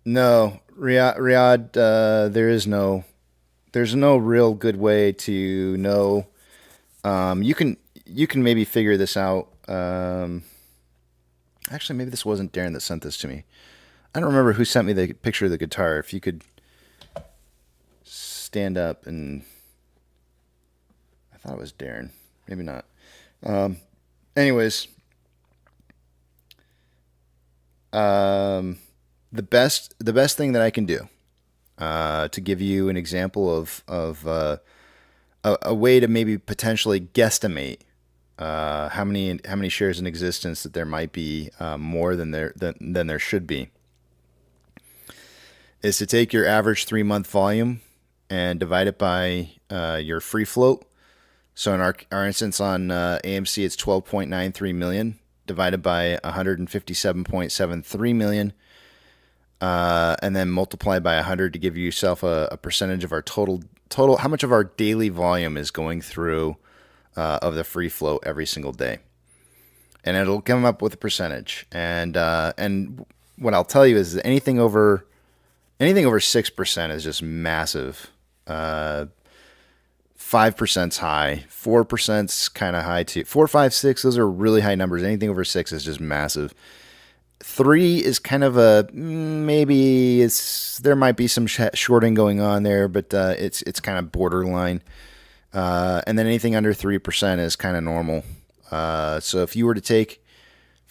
E: No, Riyadh, there's no real good way to know. You can maybe figure this out. Actually, maybe this wasn't Darren that sent this to me. I don't remember who sent me the picture of the guitar. If you could stand up and I thought it was Darren. Maybe not. Anyways, um, the best thing that I can do to give you an example of a way to maybe potentially guesstimate how many shares in existence that there might be more than there should be is to take your average 3 month volume and divide it by your free float. So in our instance on AMC, it's 12.93 million divided by 157.73 million, and then multiply by 100 to give yourself a percentage of our total. How much of our daily volume is going through of the free float every single day? and it'll come up with a percentage. And what I'll tell you is that anything over 6% is just massive. 5%'s high. 4%'s kind of high too. 4, 5, 6, those are really high numbers. Anything over 6 is just massive. 3 is kind of a maybe there might be some shorting going on there, but it's kind of borderline. And then anything under 3% is kind of normal. So if you were to take,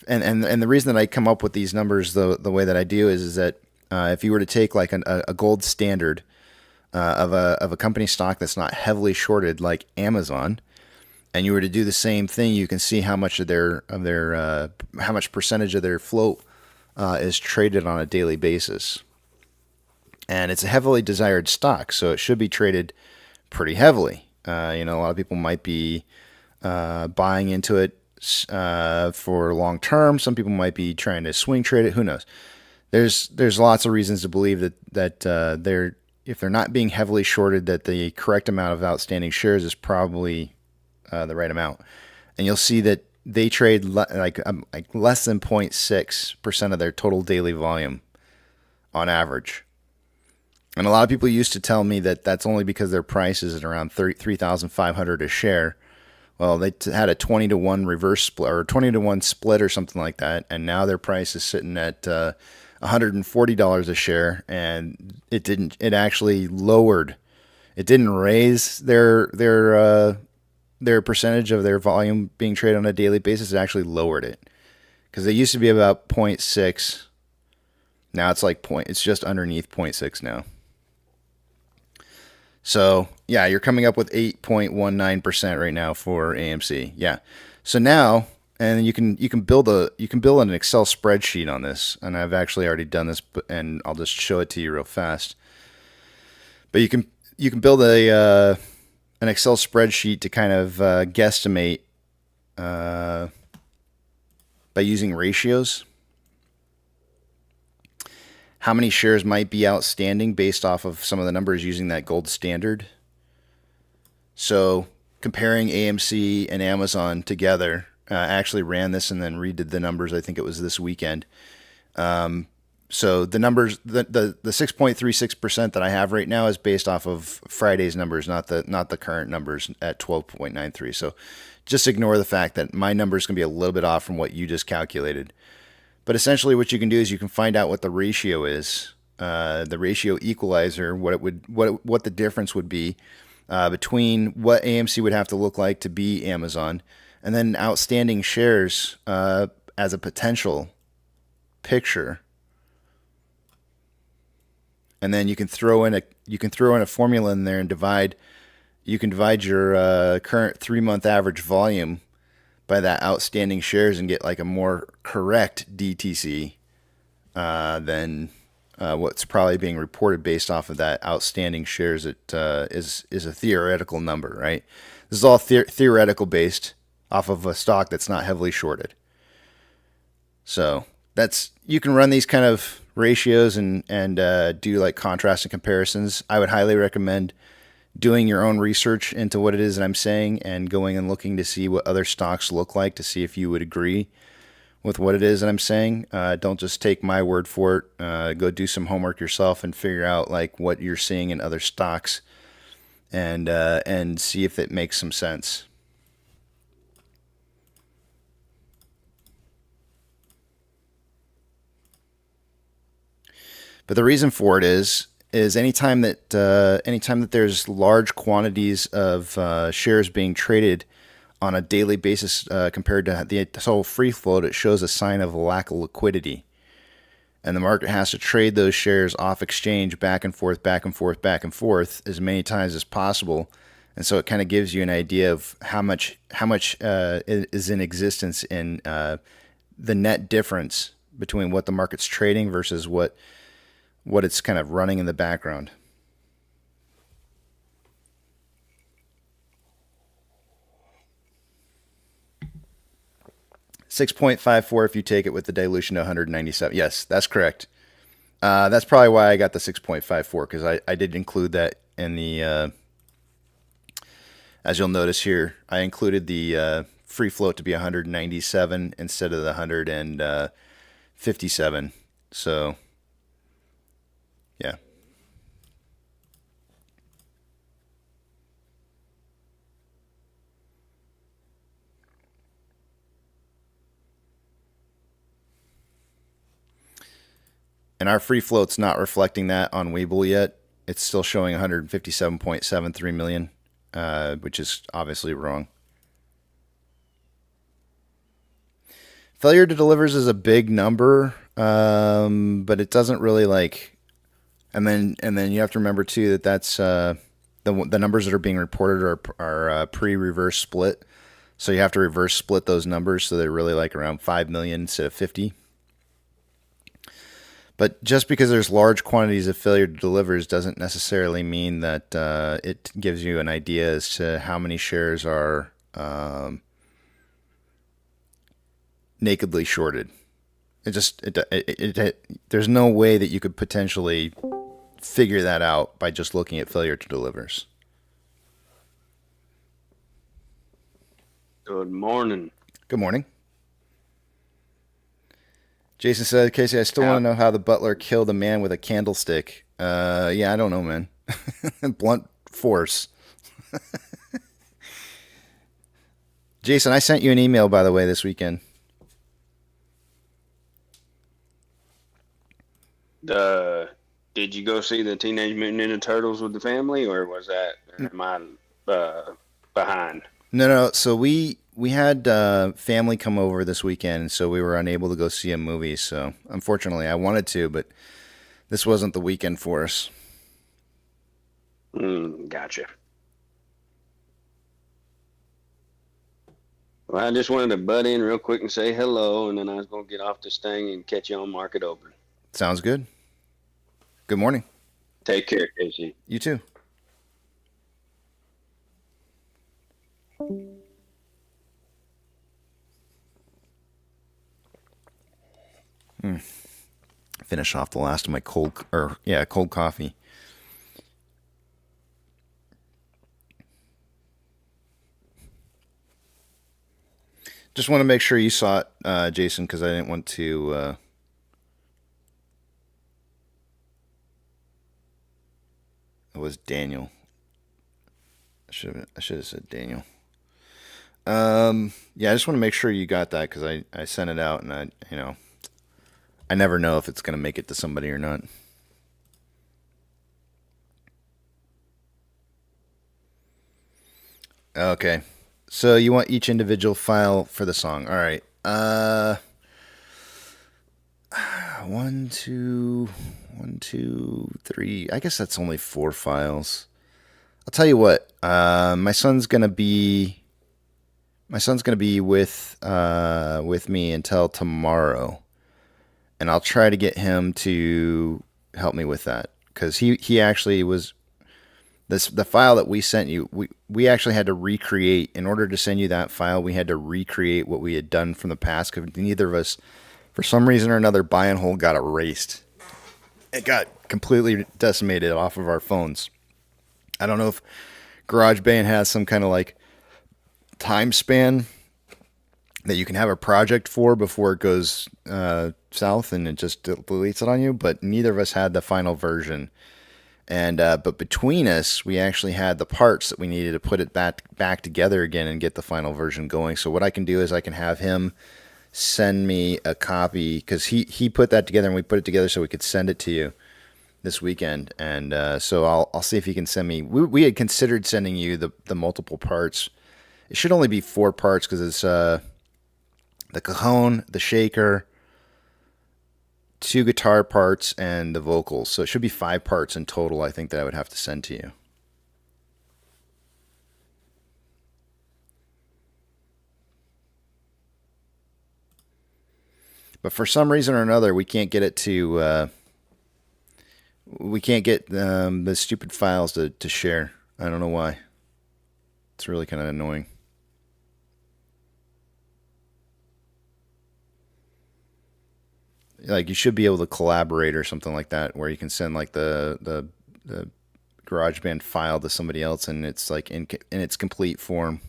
E: and the reason that I come up with these numbers the way that I do is that if you were to take like a gold standard of a company stock that's not heavily shorted like Amazon, and you were to do the same thing, you can see how much of their how much percentage of their float is traded on a daily basis. And it's a heavily desired stock, so it should be traded pretty heavily. A lot of people might be buying into it for long term. Some people might be trying to swing trade it. Who knows? There's lots of reasons to believe that if they're not being heavily shorted, that the correct amount of outstanding shares is probably the right amount. And you'll see that they trade like less than 0.6% of their total daily volume on average. And a lot of people used to tell me that that's only because their price is at around 3,500 a share. Well, they had a 20-to-1 reverse split or 20-to-1 split or something like that, and now their price is sitting at $140 a share, and it actually lowered. It didn't raise their percentage of their volume being traded on a daily basis. It actually lowered it, because they used to be about 0.6. Now it's it's just underneath 0.6 now. So yeah, you're coming up with 8.19% right now for AMC. Yeah. So now, and you can build an Excel spreadsheet on this, and I've actually already done this, and I'll just show it to you real fast. But you can build an Excel spreadsheet to kind of guesstimate by using ratios how many shares might be outstanding based off of some of the numbers using that gold standard. So comparing AMC and Amazon together, I actually ran this and then redid the numbers. I think it was this weekend. So the numbers, the 6.36% that I have right now is based off of Friday's numbers, not the current numbers at 12.93. So just ignore the fact that my number is going to be a little bit off from what you just calculated. But essentially what you can do is you can find out what the ratio is, the ratio equalizer, what the difference would be between what AMC would have to look like to be Amazon, and then outstanding shares as a potential picture. And then you can throw in a formula in there and divide your current 3-month average volume by that outstanding shares and get like a more correct DTC than what's probably being reported based off of that outstanding shares. It is a theoretical number, right? This is all theoretical based off of a stock that's not heavily shorted. So you can run these kind of ratios and do like contrast and comparisons. I would highly recommend doing your own research into what it is that I'm saying and going and looking to see what other stocks look like to see if you would agree with what it is that I'm saying. Don't just take my word for it. Go do some homework yourself and figure out like what you're seeing in other stocks and see if it makes some sense. But the reason for it is anytime that there's large quantities of shares being traded on a daily basis compared to the total free float, it shows a sign of a lack of liquidity. And the market has to trade those shares off exchange back and forth, back and forth, back and forth as many times as possible. And so it kind of gives you an idea of how much is in existence in the net difference between what the market's trading versus what it's kind of running in the background. $6.54 if you take it with the dilution to 197. Yes, that's correct. That's probably why I got the 6.54, because I did include that in the, as you'll notice here, I included the free float to be 197 instead of the 157. So, yeah. And our free float's not reflecting that on Webull yet. It's still showing 157.73 million, which is obviously wrong. Failure to delivers is a big number, but it doesn't really like. And then you have to remember too that that's the numbers that are being reported are pre-reverse split, so you have to reverse split those numbers so they're really like around 5 million instead of 50. But just because there's large quantities of failure to delivers doesn't necessarily mean that it gives you an idea as to how many shares are nakedly shorted. There's no way that you could potentially figure that out by just looking at failure to delivers.
G: Good morning.
E: Good morning. Jason said, Casey, I still want to know how the butler killed a man with a candlestick. Yeah, I don't know, man. Blunt force. Jason, I sent you an email, by the way, this weekend.
G: Did you go see the Teenage Mutant Ninja Turtles with the family, or was that am I behind?
E: No. So we had family come over this weekend, so we were unable to go see a movie. So unfortunately, I wanted to, but this wasn't the weekend for us.
G: Gotcha. Well, I just wanted to butt in real quick and say hello, and then I was going to get off this thing and catch you on Market Open.
E: Sounds good. Good morning.
G: Take care, Casey.
E: You too. Finish off the last of my cold coffee. Just want to make sure you saw it, Jason, because I didn't want to. It was Daniel. I should have said Daniel. Yeah, I just want to make sure you got that because I sent it out and I never know if it's going to make it to somebody or not. Okay. So you want each individual file for the song. All right. 1, 2, 3. I guess that's only 4 files. I'll tell you what. My son's gonna be with me until tomorrow, and I'll try to get him to help me with that because he actually was. The file that we sent you, we actually had to recreate. In order to send you that file, we had to recreate what we had done from the past because neither of us, for some reason or another, buy and hold got erased. It got completely decimated off of our phones. I don't know if GarageBand has some kind of like time span that you can have a project for before it goes south and it just deletes it on you, but neither of us had the final version. And but between us, we actually had the parts that we needed to put it back together again and get the final version going. So what I can do is I can have him send me a copy because he put that together and we put it together so we could send it to you this weekend. And so I'll see if he can send me. We had considered sending you the multiple parts. It should only be 4 parts because it's the cajon, the shaker, 2 guitar parts, and the vocals. So it should be 5 parts in total, I think, that I would have to send to you. But for some reason or another, we can't get it to... we can't get the stupid files to share. I don't know why. It's really kind of annoying. Like you should be able to collaborate or something like that, where you can send like the GarageBand file to somebody else, and it's like in its complete form.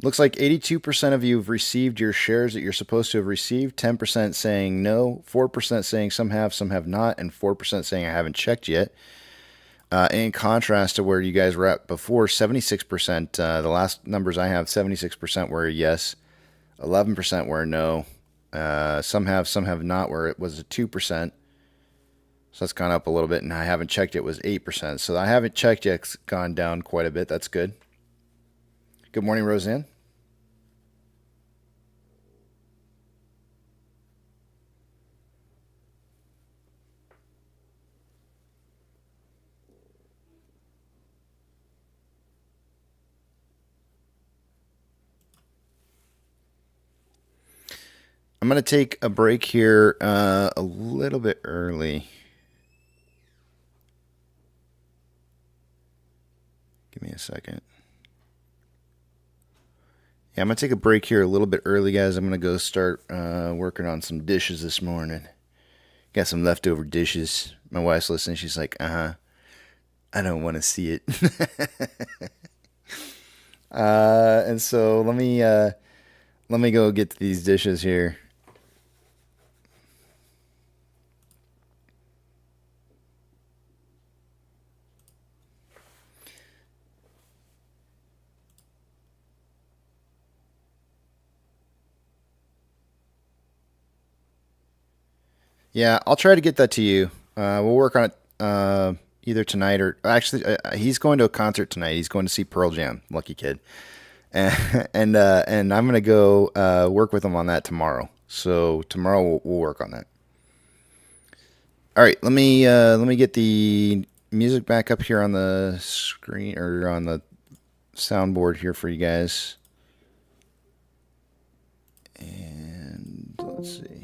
E: Looks like 82% of you have received your shares that you're supposed to have received, 10% saying no, 4% saying some have not, and 4% saying I haven't checked yet. In contrast to where you guys were at before, 76%, the last numbers I have, 76% were yes, 11% were no, some have not, where it was a 2%. So that's gone up a little bit, and I haven't checked it was 8%. So I haven't checked yet, it's gone down quite a bit. That's good. Good morning, Roseanne. I'm going to take a break here a little bit early. Give me a second. Yeah, I'm going to take a break here a little bit early, guys. I'm going to go start working on some dishes this morning. Got some leftover dishes. My wife's listening. She's like, I don't want to see it. And so let me go get to these dishes here. Yeah, I'll try to get that to you. We'll work on it either tonight or actually, he's going to a concert tonight. He's going to see Pearl Jam. Lucky kid. And I'm gonna go work with him on that tomorrow. So tomorrow we'll work on that. All right, let me get the music back up here on the screen or on the soundboard here for you guys. And let's see.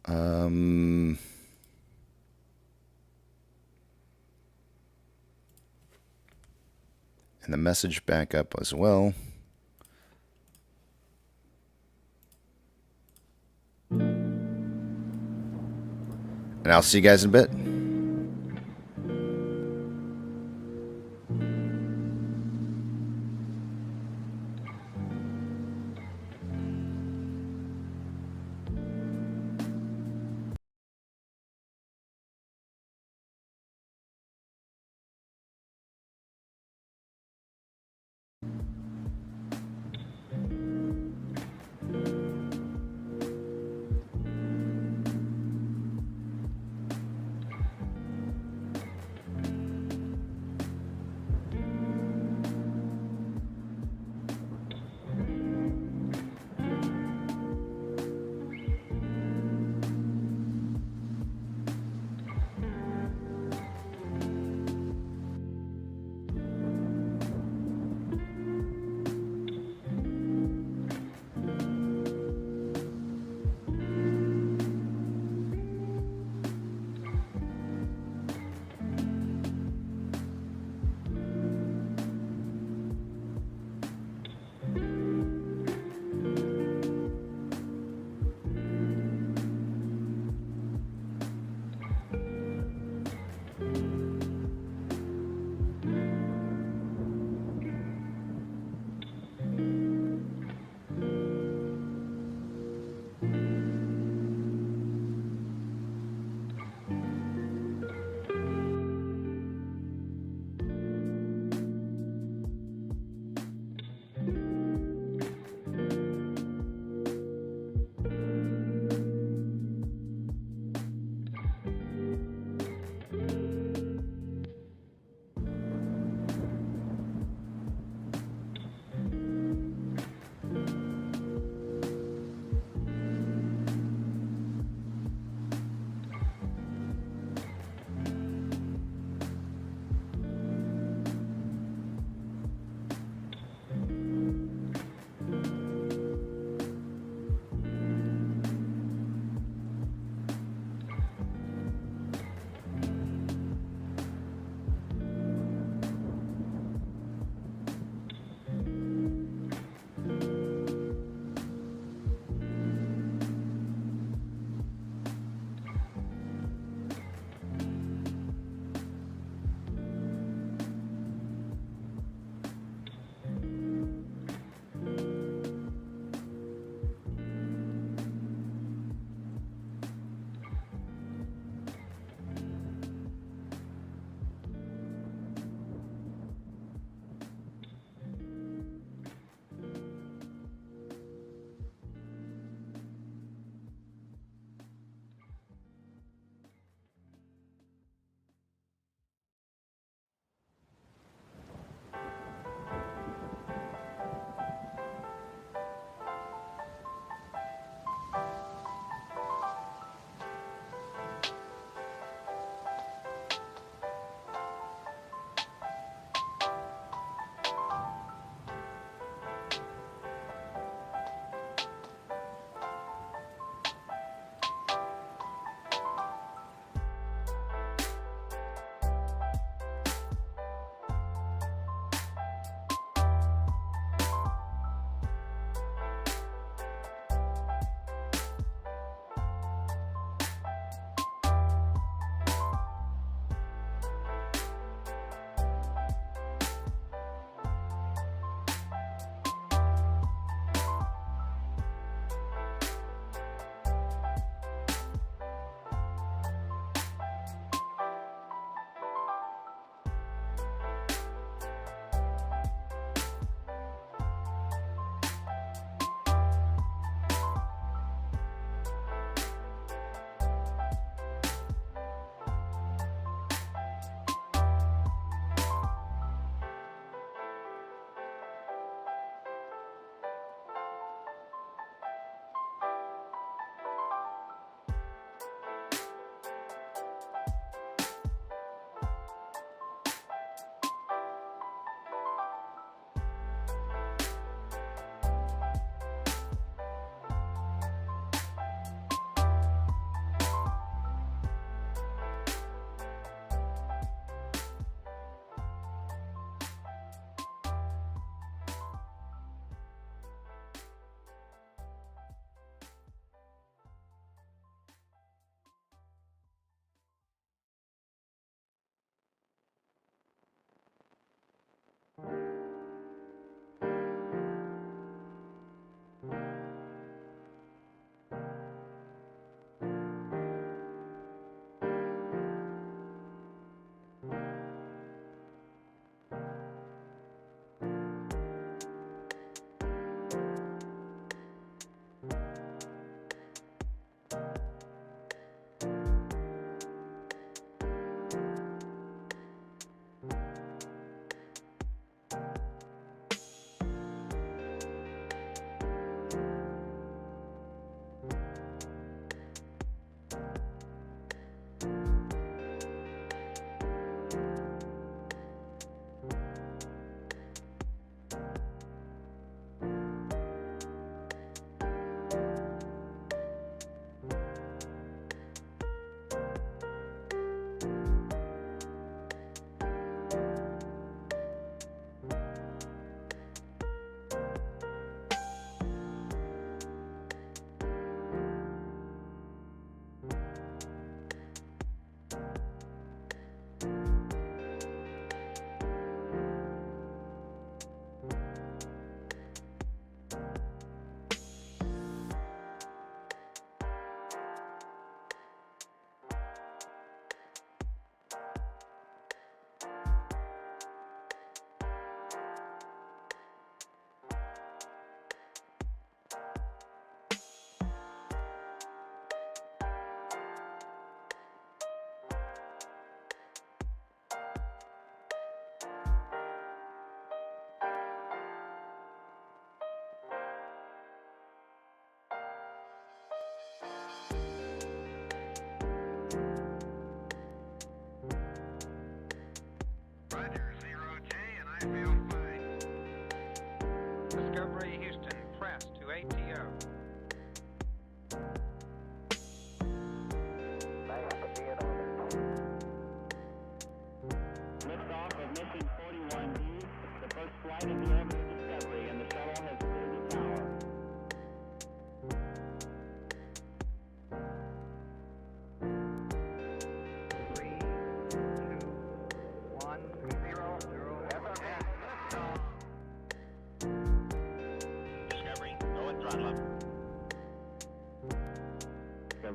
E: And the message back up as well. And I'll see you guys in a bit.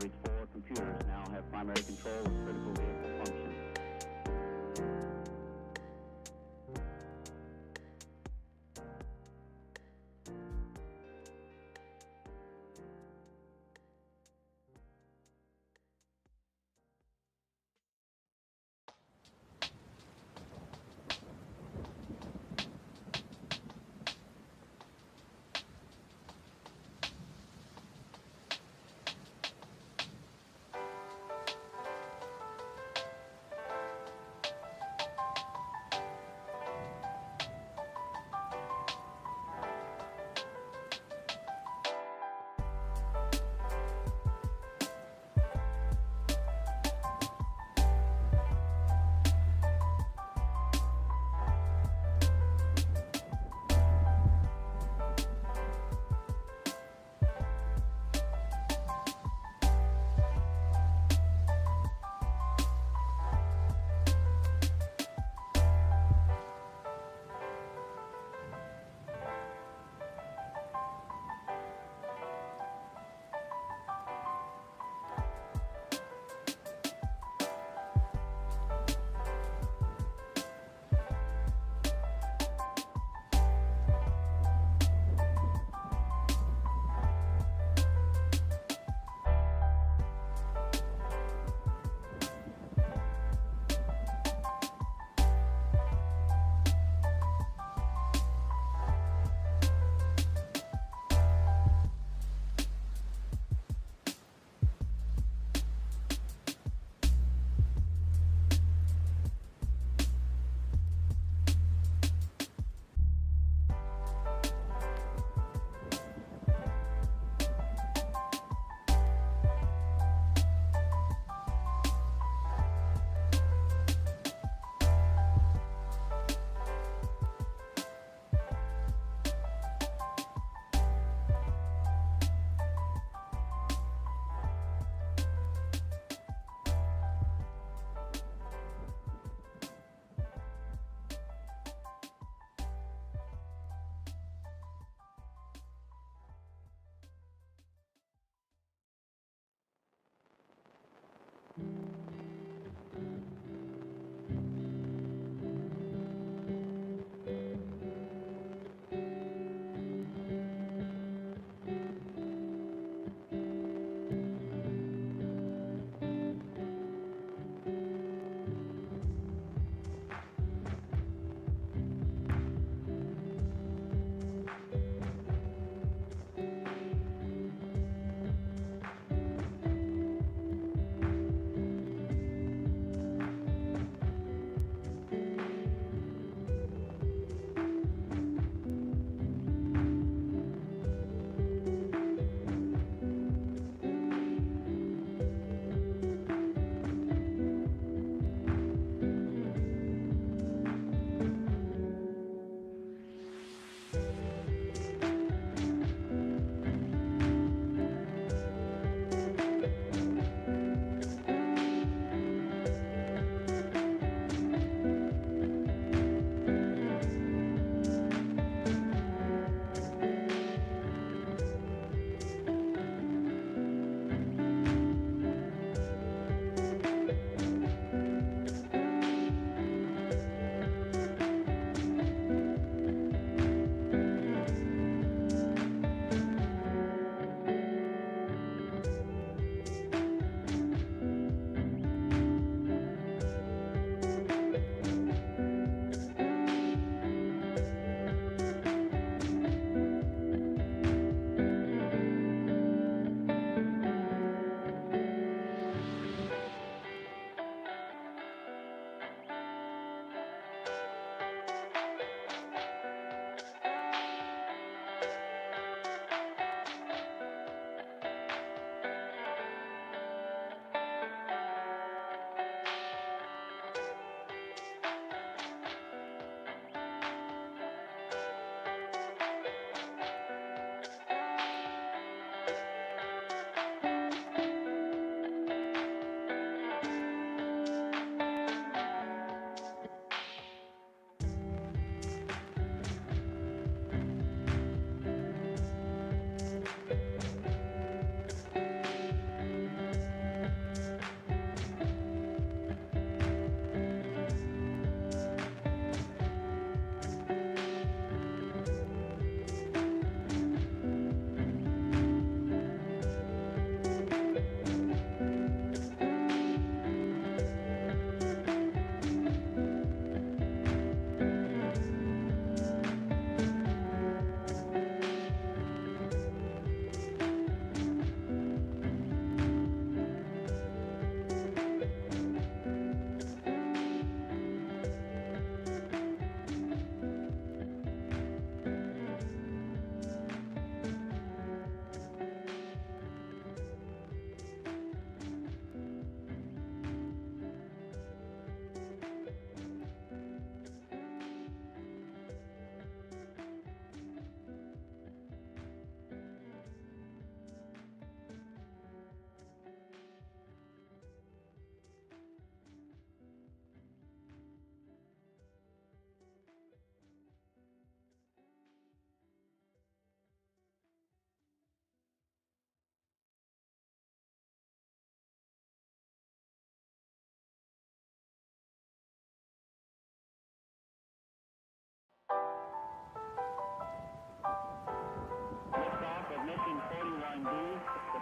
H: Discovery's 4 computers now have primary control of critical vehicle functions.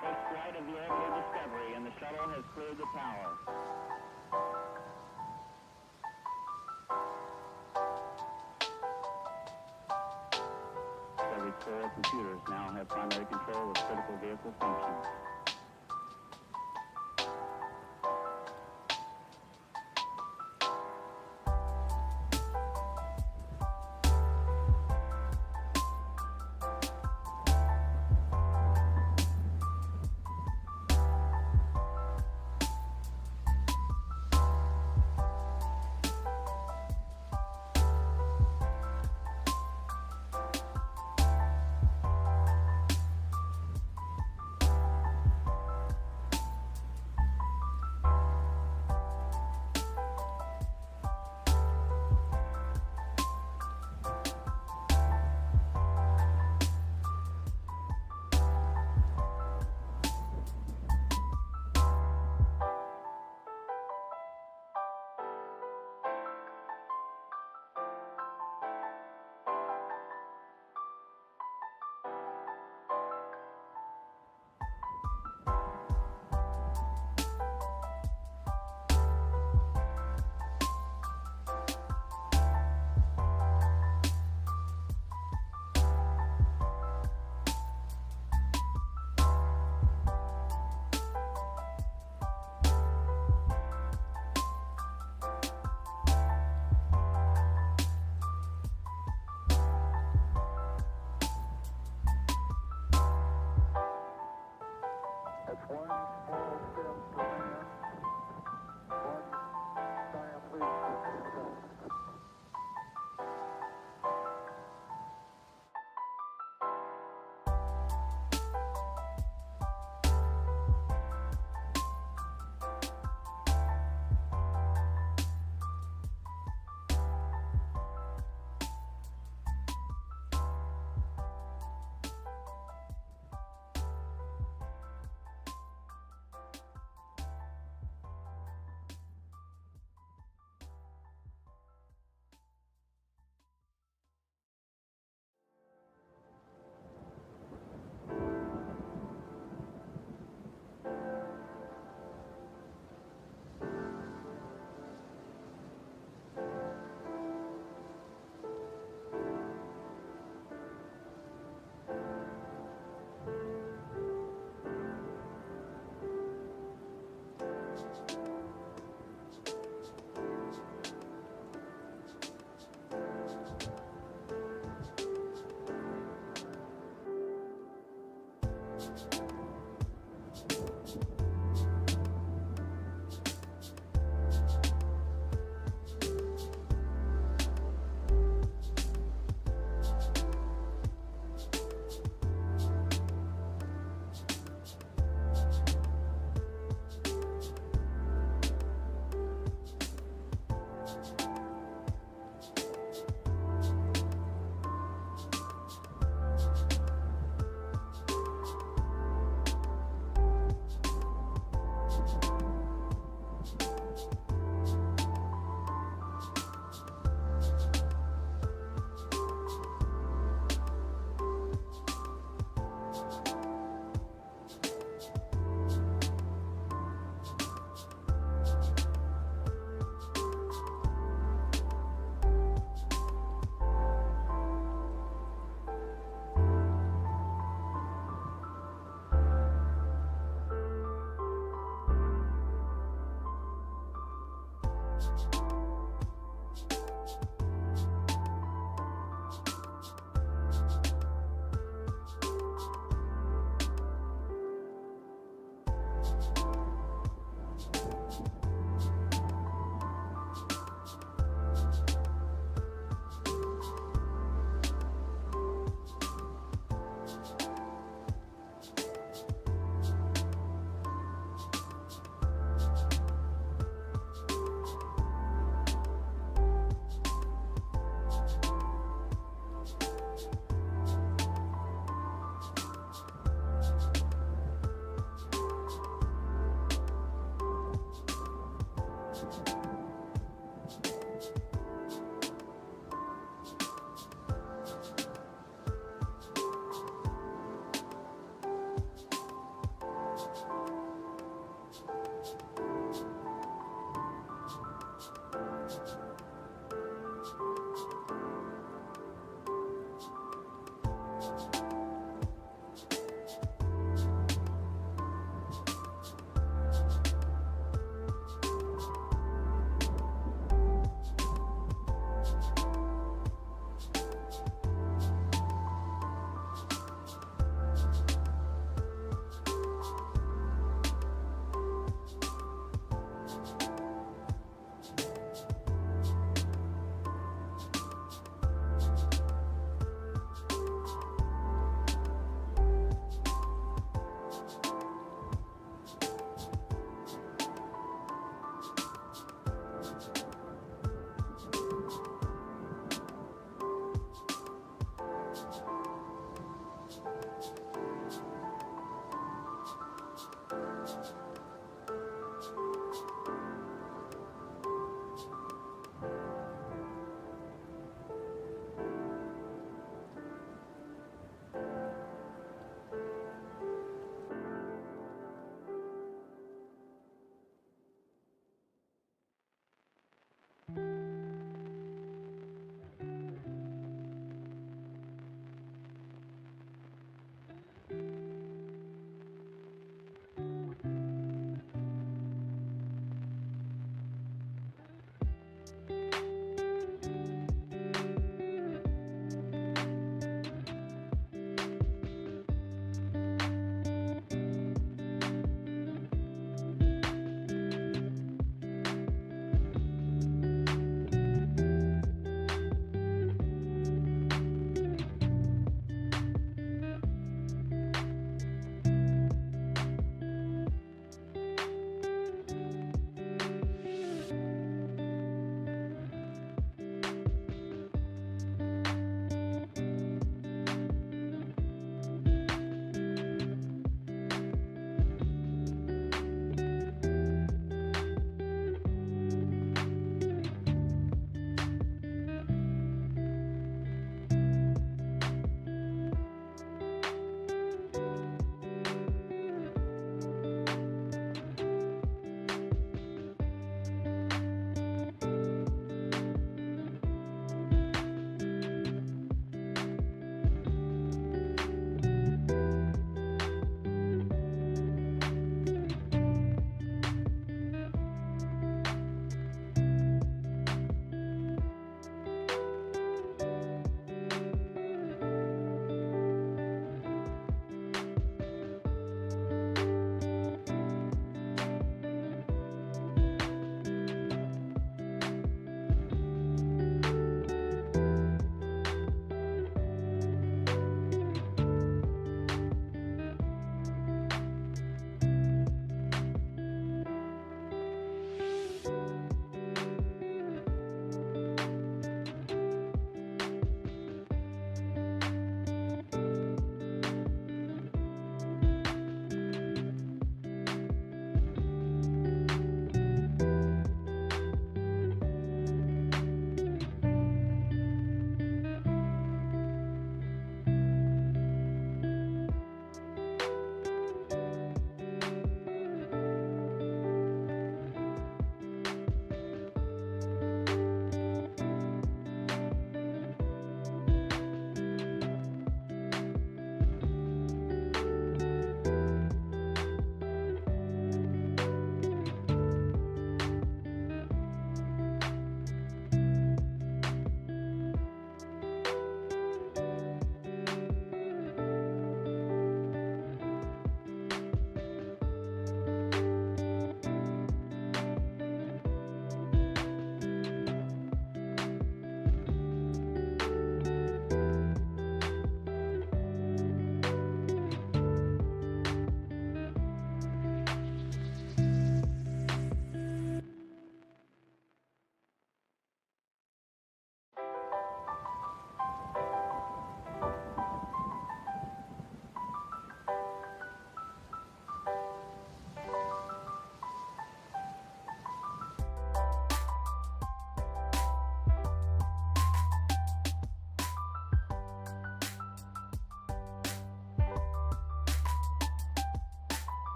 H: First flight of the orbital Discovery, and the shuttle has cleared the tower. Discovery's core computers now have primary control of critical vehicle functions.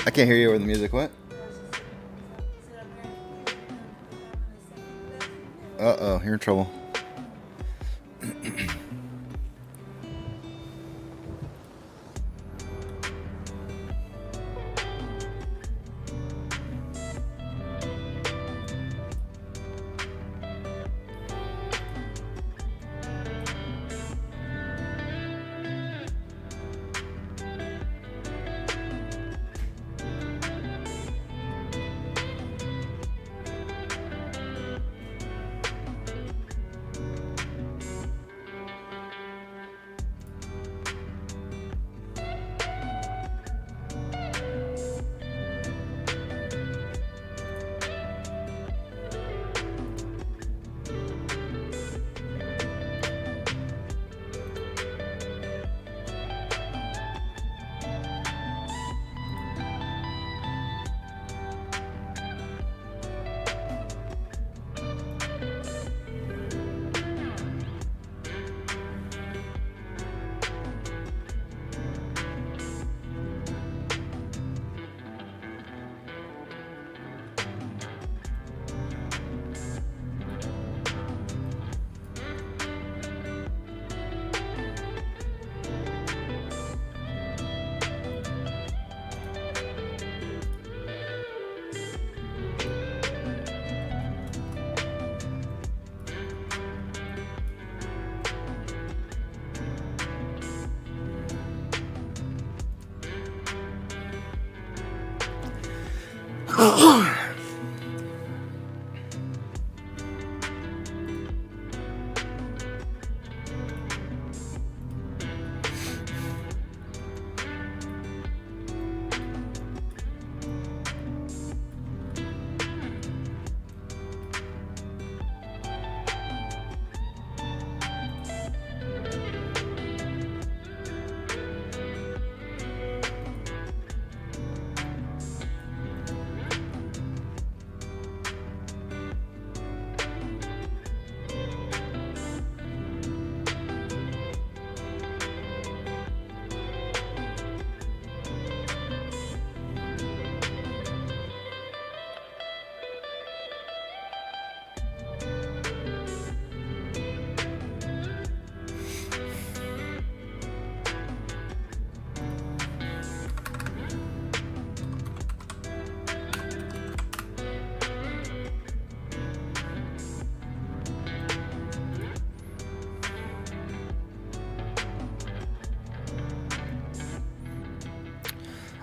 E: I can't hear you over the music. What? Uh-oh, you're in trouble.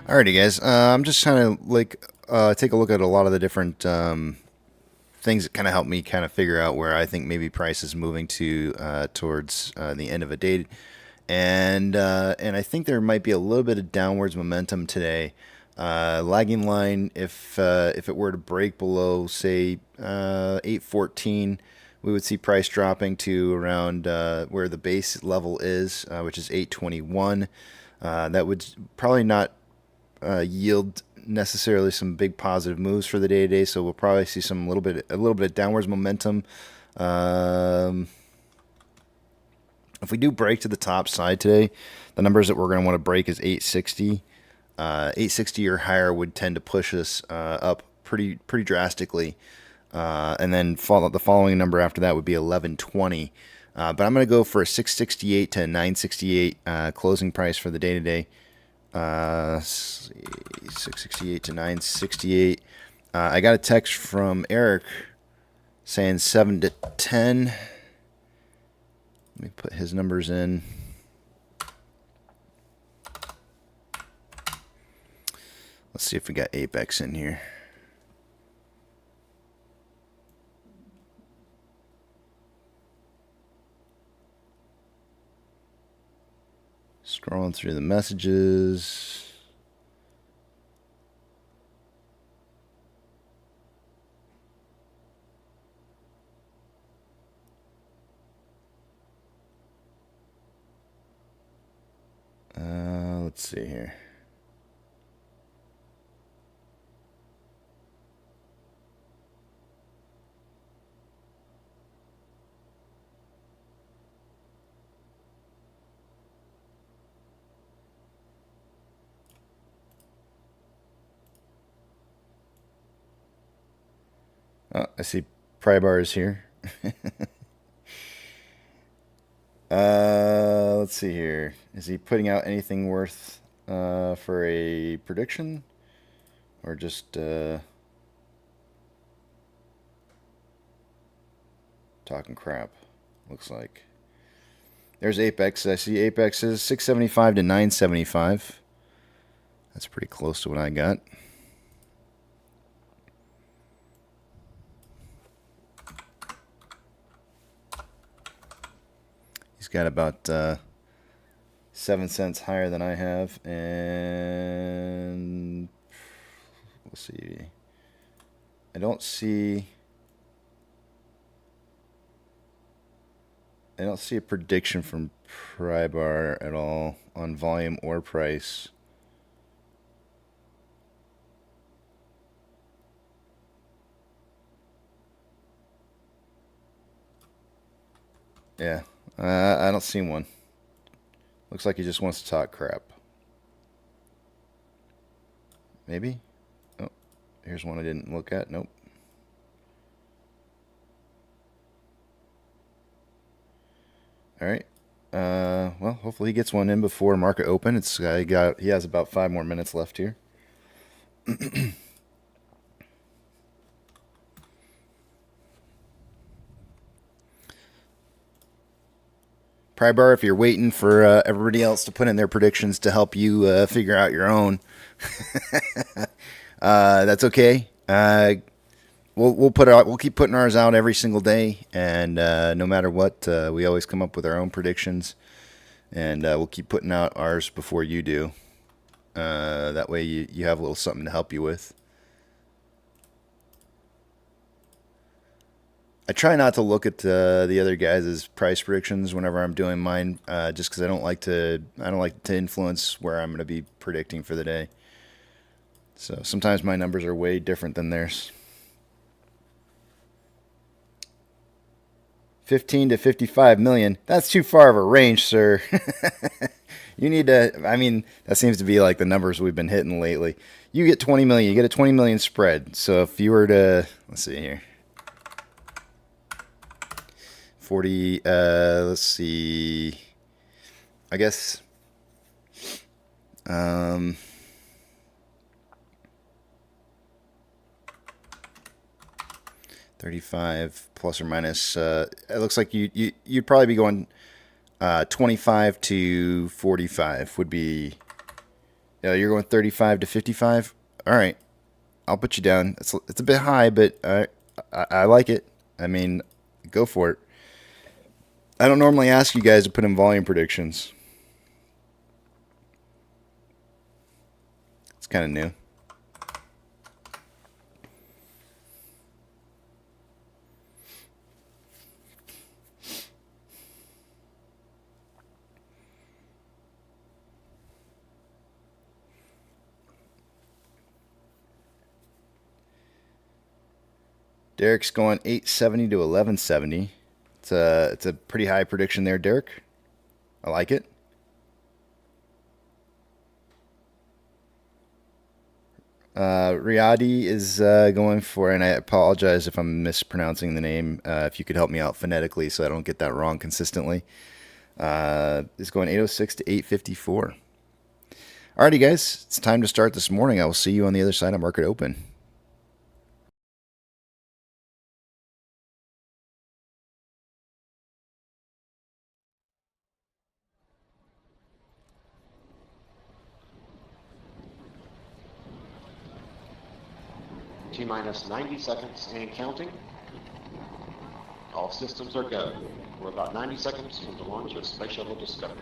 E: Alrighty, guys. I'm just trying to take a look at a lot of the different things that kind of help me kind of figure out where I think maybe price is moving to towards the end of a day, and I think there might be a little bit of downwards momentum today. Lagging line, if it were to break below, say 814, we would see price dropping to around where the base level is, which is 821. That would probably not yield necessarily some big positive moves for the day to day, so we'll probably see a little bit of downwards momentum. If we do break to the top side today, the numbers that we're going to want to break is 860. 860 or higher would tend to push us up pretty drastically, and then the following number after that would be 1120. But I'm going to go for a 668 to 968 closing price for the day to day. 668 to 968. I got a text from Eric saying 7 to 10. Let me put his numbers in. Let's see if we got Apex in here. Scrolling through the messages. Let's see here. Oh, I see pry bars here. Let's see here. Is he putting out anything worth for a prediction? Or just talking crap, looks like. There's Apex. I see Apex is 675 to 975. That's pretty close to what I got. He's got about 7 cents higher than I have, and we'll see. I don't see a prediction from Prybar at all on volume or price. Yeah, I don't see one. Looks like he just wants to talk crap. Maybe? Oh, here's one I didn't look at. Nope. All right. Well, hopefully he gets one in before market open. He has about 5 more minutes left here. Prybar, if you're waiting for everybody else to put in their predictions to help you figure out your own, that's okay. We'll keep putting ours out every single day, and no matter what, we always come up with our own predictions, and we'll keep putting out ours before you do. That way you have a little something to help you with. I try not to look at the other guys' price predictions whenever I'm doing mine, just because I don't like to influence where I'm going to be predicting for the day. So sometimes my numbers are way different than theirs. 15 to 55 million. That's too far of a range, sir. You need to, I mean, that seems to be like the numbers we've been hitting lately. You get 20 million, you get a 20 million spread. So if you were to, let's see here. 40, let's see. I guess 35 plus or minus. It looks like you'd probably be going 25 to 45 would be. You're going 35 to 55. All right, I'll put you down. It's a bit high, but I like it. I mean, go for it. I don't normally ask you guys to put in volume predictions. It's kind of new. Derek's going 870 to 1170. It's a pretty high prediction there, Derek. I like it. Riyadi is going for, and I apologize if I'm mispronouncing the name. If you could help me out phonetically so I don't get that wrong consistently. Is going 806 to 854. Alrighty, guys, it's time to start this morning. I will see you on the other side of market open.
A: T-minus 90 seconds and counting. All systems are go. We're about 90 seconds from the launch of Space Shuttle Discovery.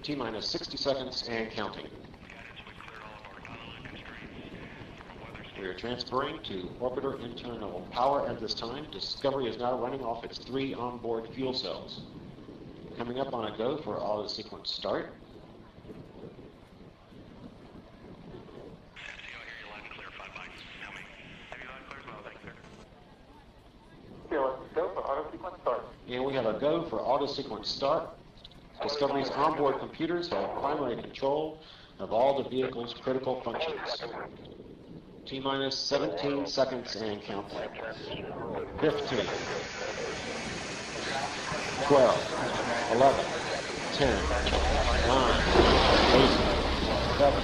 A: T-minus 60 seconds and counting. We are transferring to orbiter internal power at this time. Discovery is now running off its 3 onboard fuel cells. Coming up on a go for auto sequence start. And we have a go for auto sequence start. Discovery's onboard computers have primary control of all the vehicle's critical functions. T-minus 17 seconds and counting. 15, 12, 11, 10, 9, 8, 7,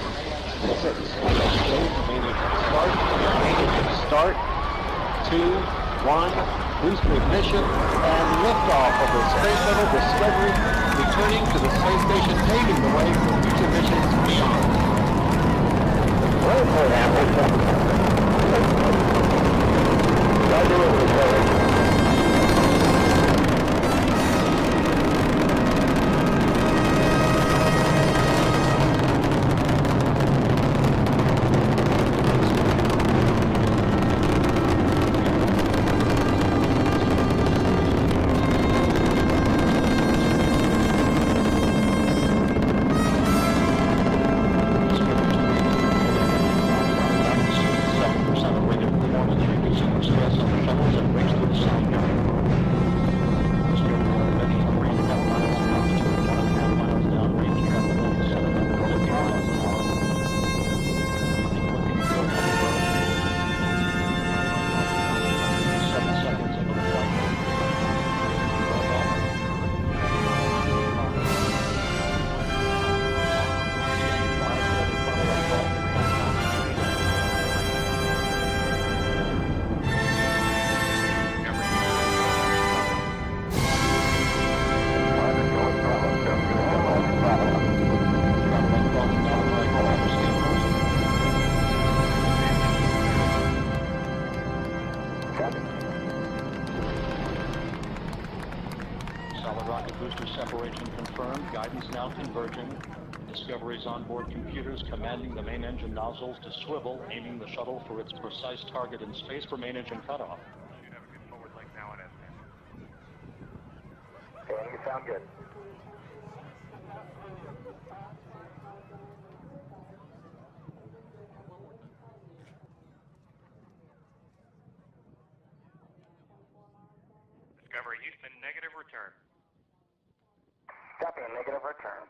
A: 6, start, 2, 1, booster ignition, and liftoff of the Space Shuttle Discovery, returning to the space station, paving the way for future missions beyond. Solid rocket booster separation confirmed. Guidance now converging. Discovery's onboard computers commanding the main engine nozzles to swivel, aiming the shuttle for its precise target in space for main engine cutoff.
C: Should have a good forward link now at estimate.
D: Okay, you sound good.
C: Discovery Houston, negative return.
D: Copy, negative return.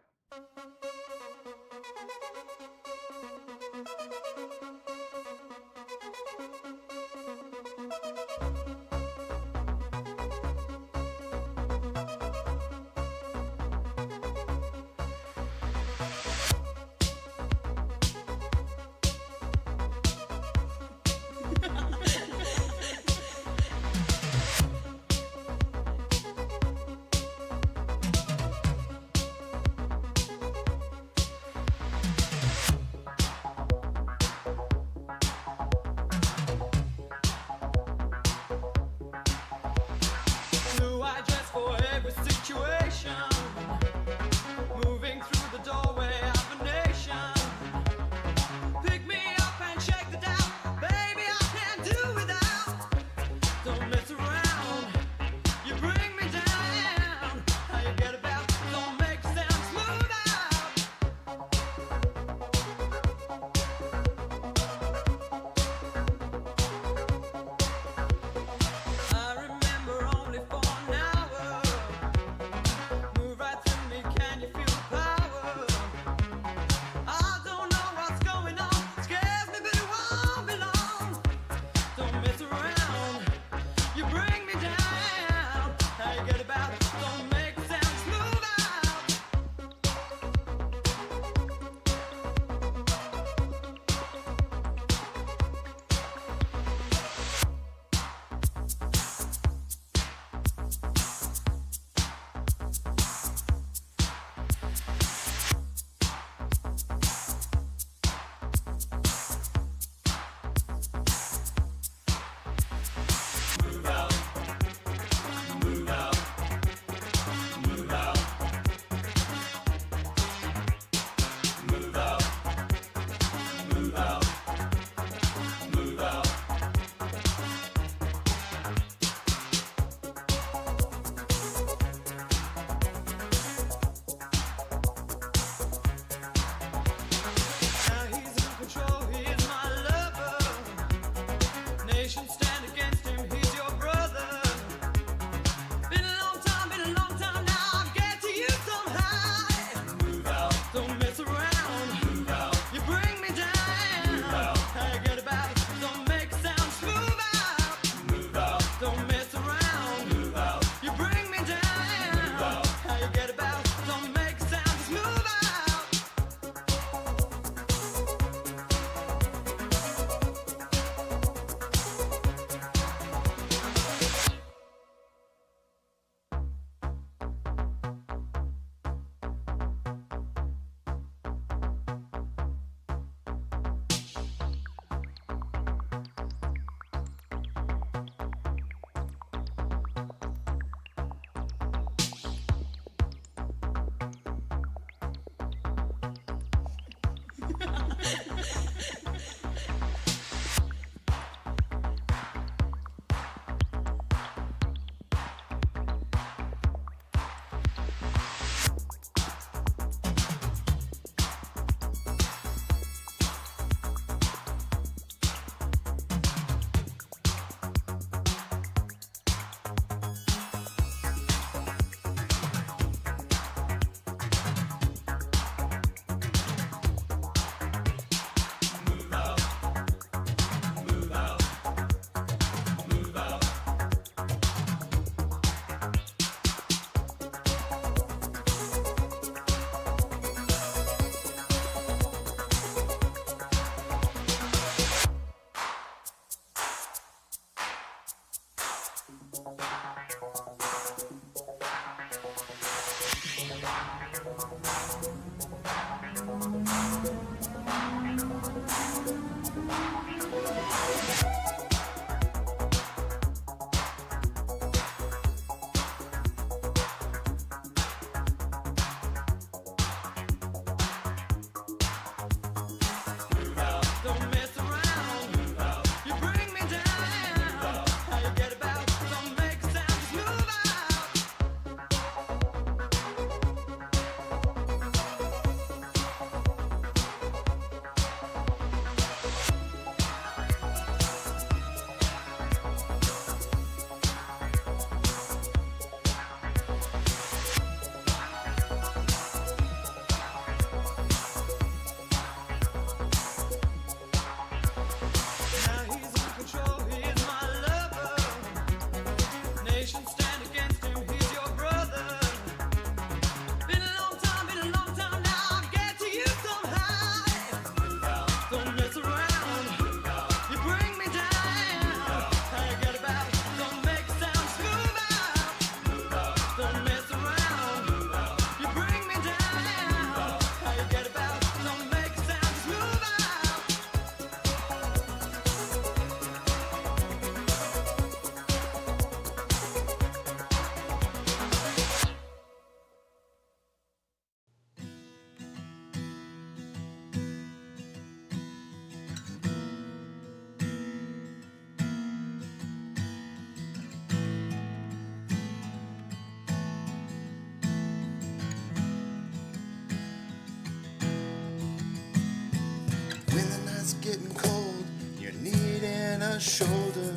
E: getting cold, you're needing a shoulder.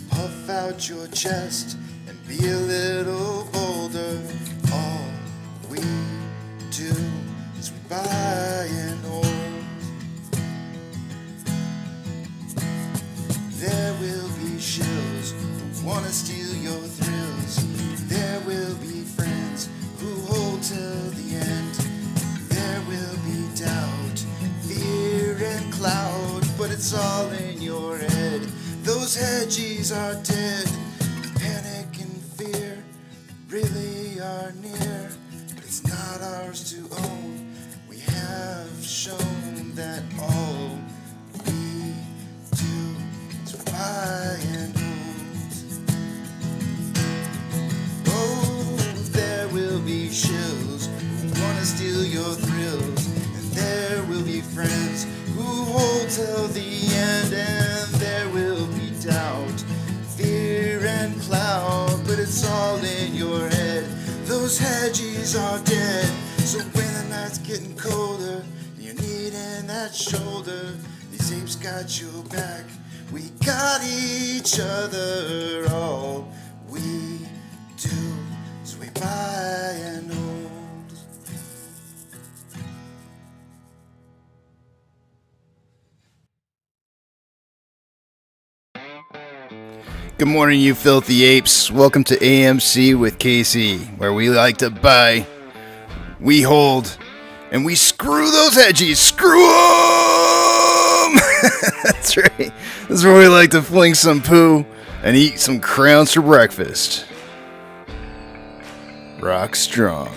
E: Puff out your chest and be a little bolder. All we do is we buy and hold. There will be shills who wanna steal your thrills. There will be friends who hold till the end. There will be doubt, fear and cloud, but it's all in your head. Those hedgies are dead. Panic and fear really are near, but it's not ours to own. We have shown that all we do is buy and hold. Oh, there will be shills who wanna steal your thrills, and there will be friends who hold till the end, and there will be doubt, fear and cloud, but it's all in your head. Those hedgies are dead. So when the night's getting colder and you're needing that shoulder, these apes got your back. We got each other. All we do is we buy and hold. Good morning, you filthy apes. Welcome to AMC with KC, where we like to buy, we hold, and we screw those hedgies. Screw them! That's right. This is where we like to fling some poo and eat some crowns for breakfast. Rock strong.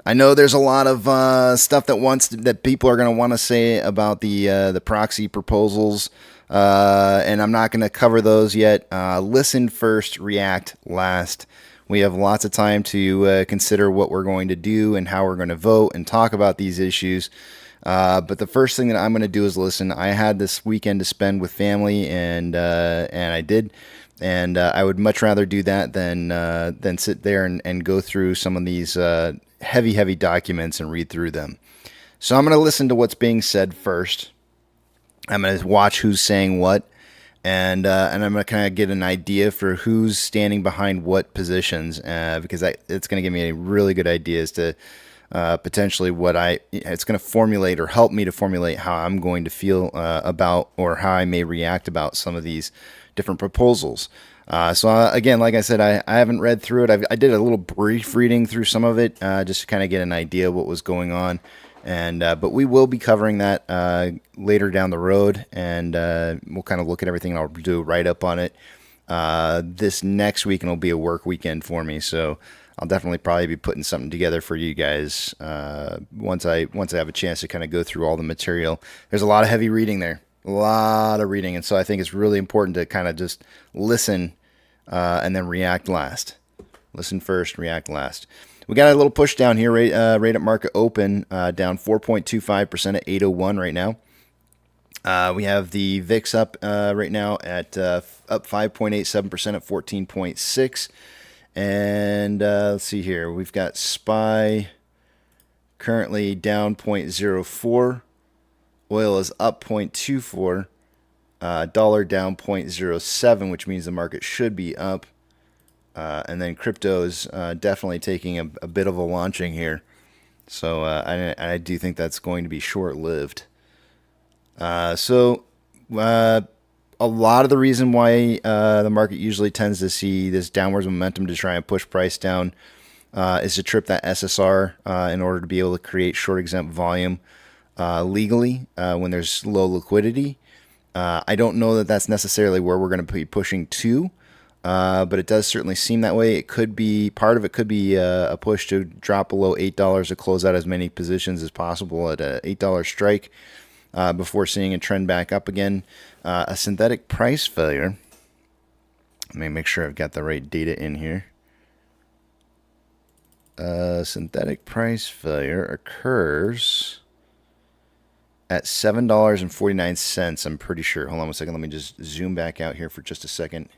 E: I know there's a lot of stuff that people are going to want to say about the proxy proposals. And I'm not going to cover those yet. Listen first, react last. We have lots of time to consider what we're going to do and how we're going to vote and talk about these issues. But the first thing that I'm going to do is listen. I had this weekend to spend with family, and I did. And I would much rather do that than sit there and go through some of these heavy documents and read through them. So I'm going to listen to what's being said first. I'm going to watch who's saying what, and I'm going to kind of get an idea for who's standing behind what positions, because it's going to give me a really good idea as to potentially it's going to formulate or help me to formulate how I'm going to feel about, or how I may react about some of these different proposals. So again, like I said, I haven't read through it. I did a little brief reading through some of it, just to kind of get an idea of what was going on. And but we will be covering that later down the road, and we'll kind of look at everything, and I'll do a write-up on it this next week, and it'll be a work weekend for me. So I'll definitely probably be putting something together for you guys once I have a chance to kind of go through all the material. There's a lot of heavy reading there, a lot of reading, and so I think it's really important to kind of just listen and then react last. Listen first, react last. We got a little push down here, right at market open, down 4.25% at 801 right now. We have the VIX up right now at up 5.87% at 14.6. And let's see here. We've got SPY currently down 0.04. Oil is up 0.24. Dollar down 0.07, which means the market should be up. And then crypto is definitely taking a bit of a launching here. So I do think that's going to be short-lived. So a lot of the reason why the market usually tends to see this downwards momentum to try and push price down is to trip that SSR in order to be able to create short exempt volume legally when there's low liquidity. I don't know that that's necessarily where we're going to be pushing to. But it does certainly seem that way. It could be, part of it could be a push to drop below $8 to close out as many positions as possible at a $8 strike before seeing a trend back up again. A synthetic price failure. Let me make sure I've got the right data in here. Synthetic price failure occurs at $7.49. I'm pretty sure. Hold on one second. Let me just zoom back out here for just a second.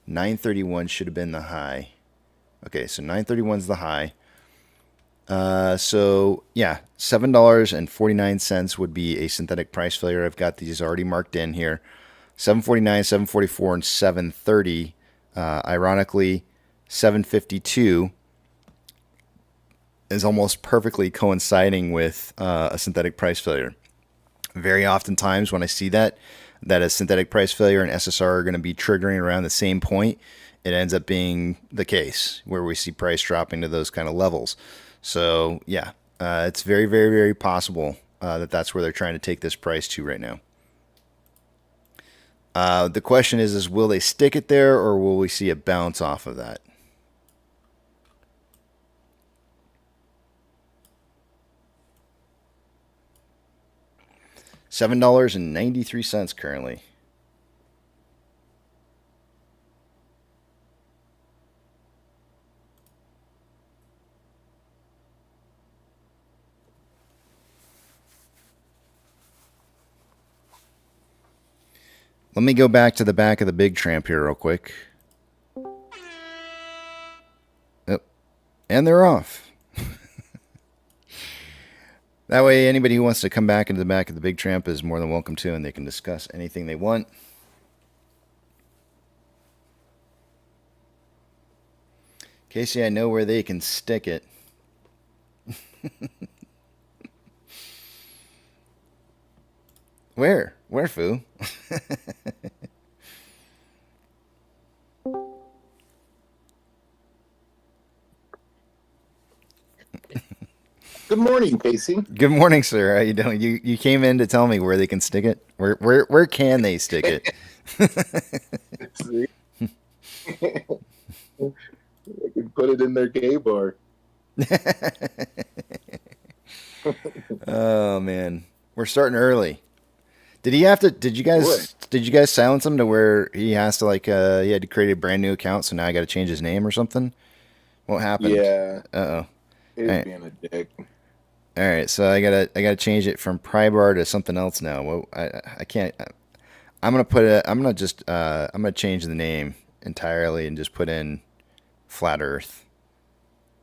E: 931 should have been the high. Okay, so 931 is the high. So yeah, $7.49 would be a synthetic price failure. I've got these already marked in here. 749, 744, and 730. Ironically, 752 is almost perfectly coinciding with a synthetic price failure. Very oftentimes when I see that a synthetic price failure and SSR are going to be triggering around the same point, it ends up being the case where we see price dropping to those kind of levels. So yeah, it's very, very, very possible that that's where they're trying to take this price to right now. The question is will they stick it there or will we see a bounce off of that? $7.93 currently. Let me go back to the back of the big tramp here real quick. Yep. And they're off. That way, anybody who wants to come back into the back of the big tramp is more than welcome to, and they can discuss anything they want. Casey, I know where they can stick it. Where? Where, Foo?
I: Good morning, Casey.
E: Good morning, sir. How you doing? You came in to tell me where they can stick it. Where can they stick it?
I: They can put it in their gay bar.
E: Oh man, we're starting early. Did he have to? Did you guys silence him to where he has to he had to create a brand new account? So now I got to change his name or something. What happened?
I: Yeah.
E: Uh-oh.
I: He's
E: Right.
I: being a dick.
E: All right, so I gotta change it from Prybar to something else now. Well, I can't. I'm gonna change the name entirely and just put in Flat Earth.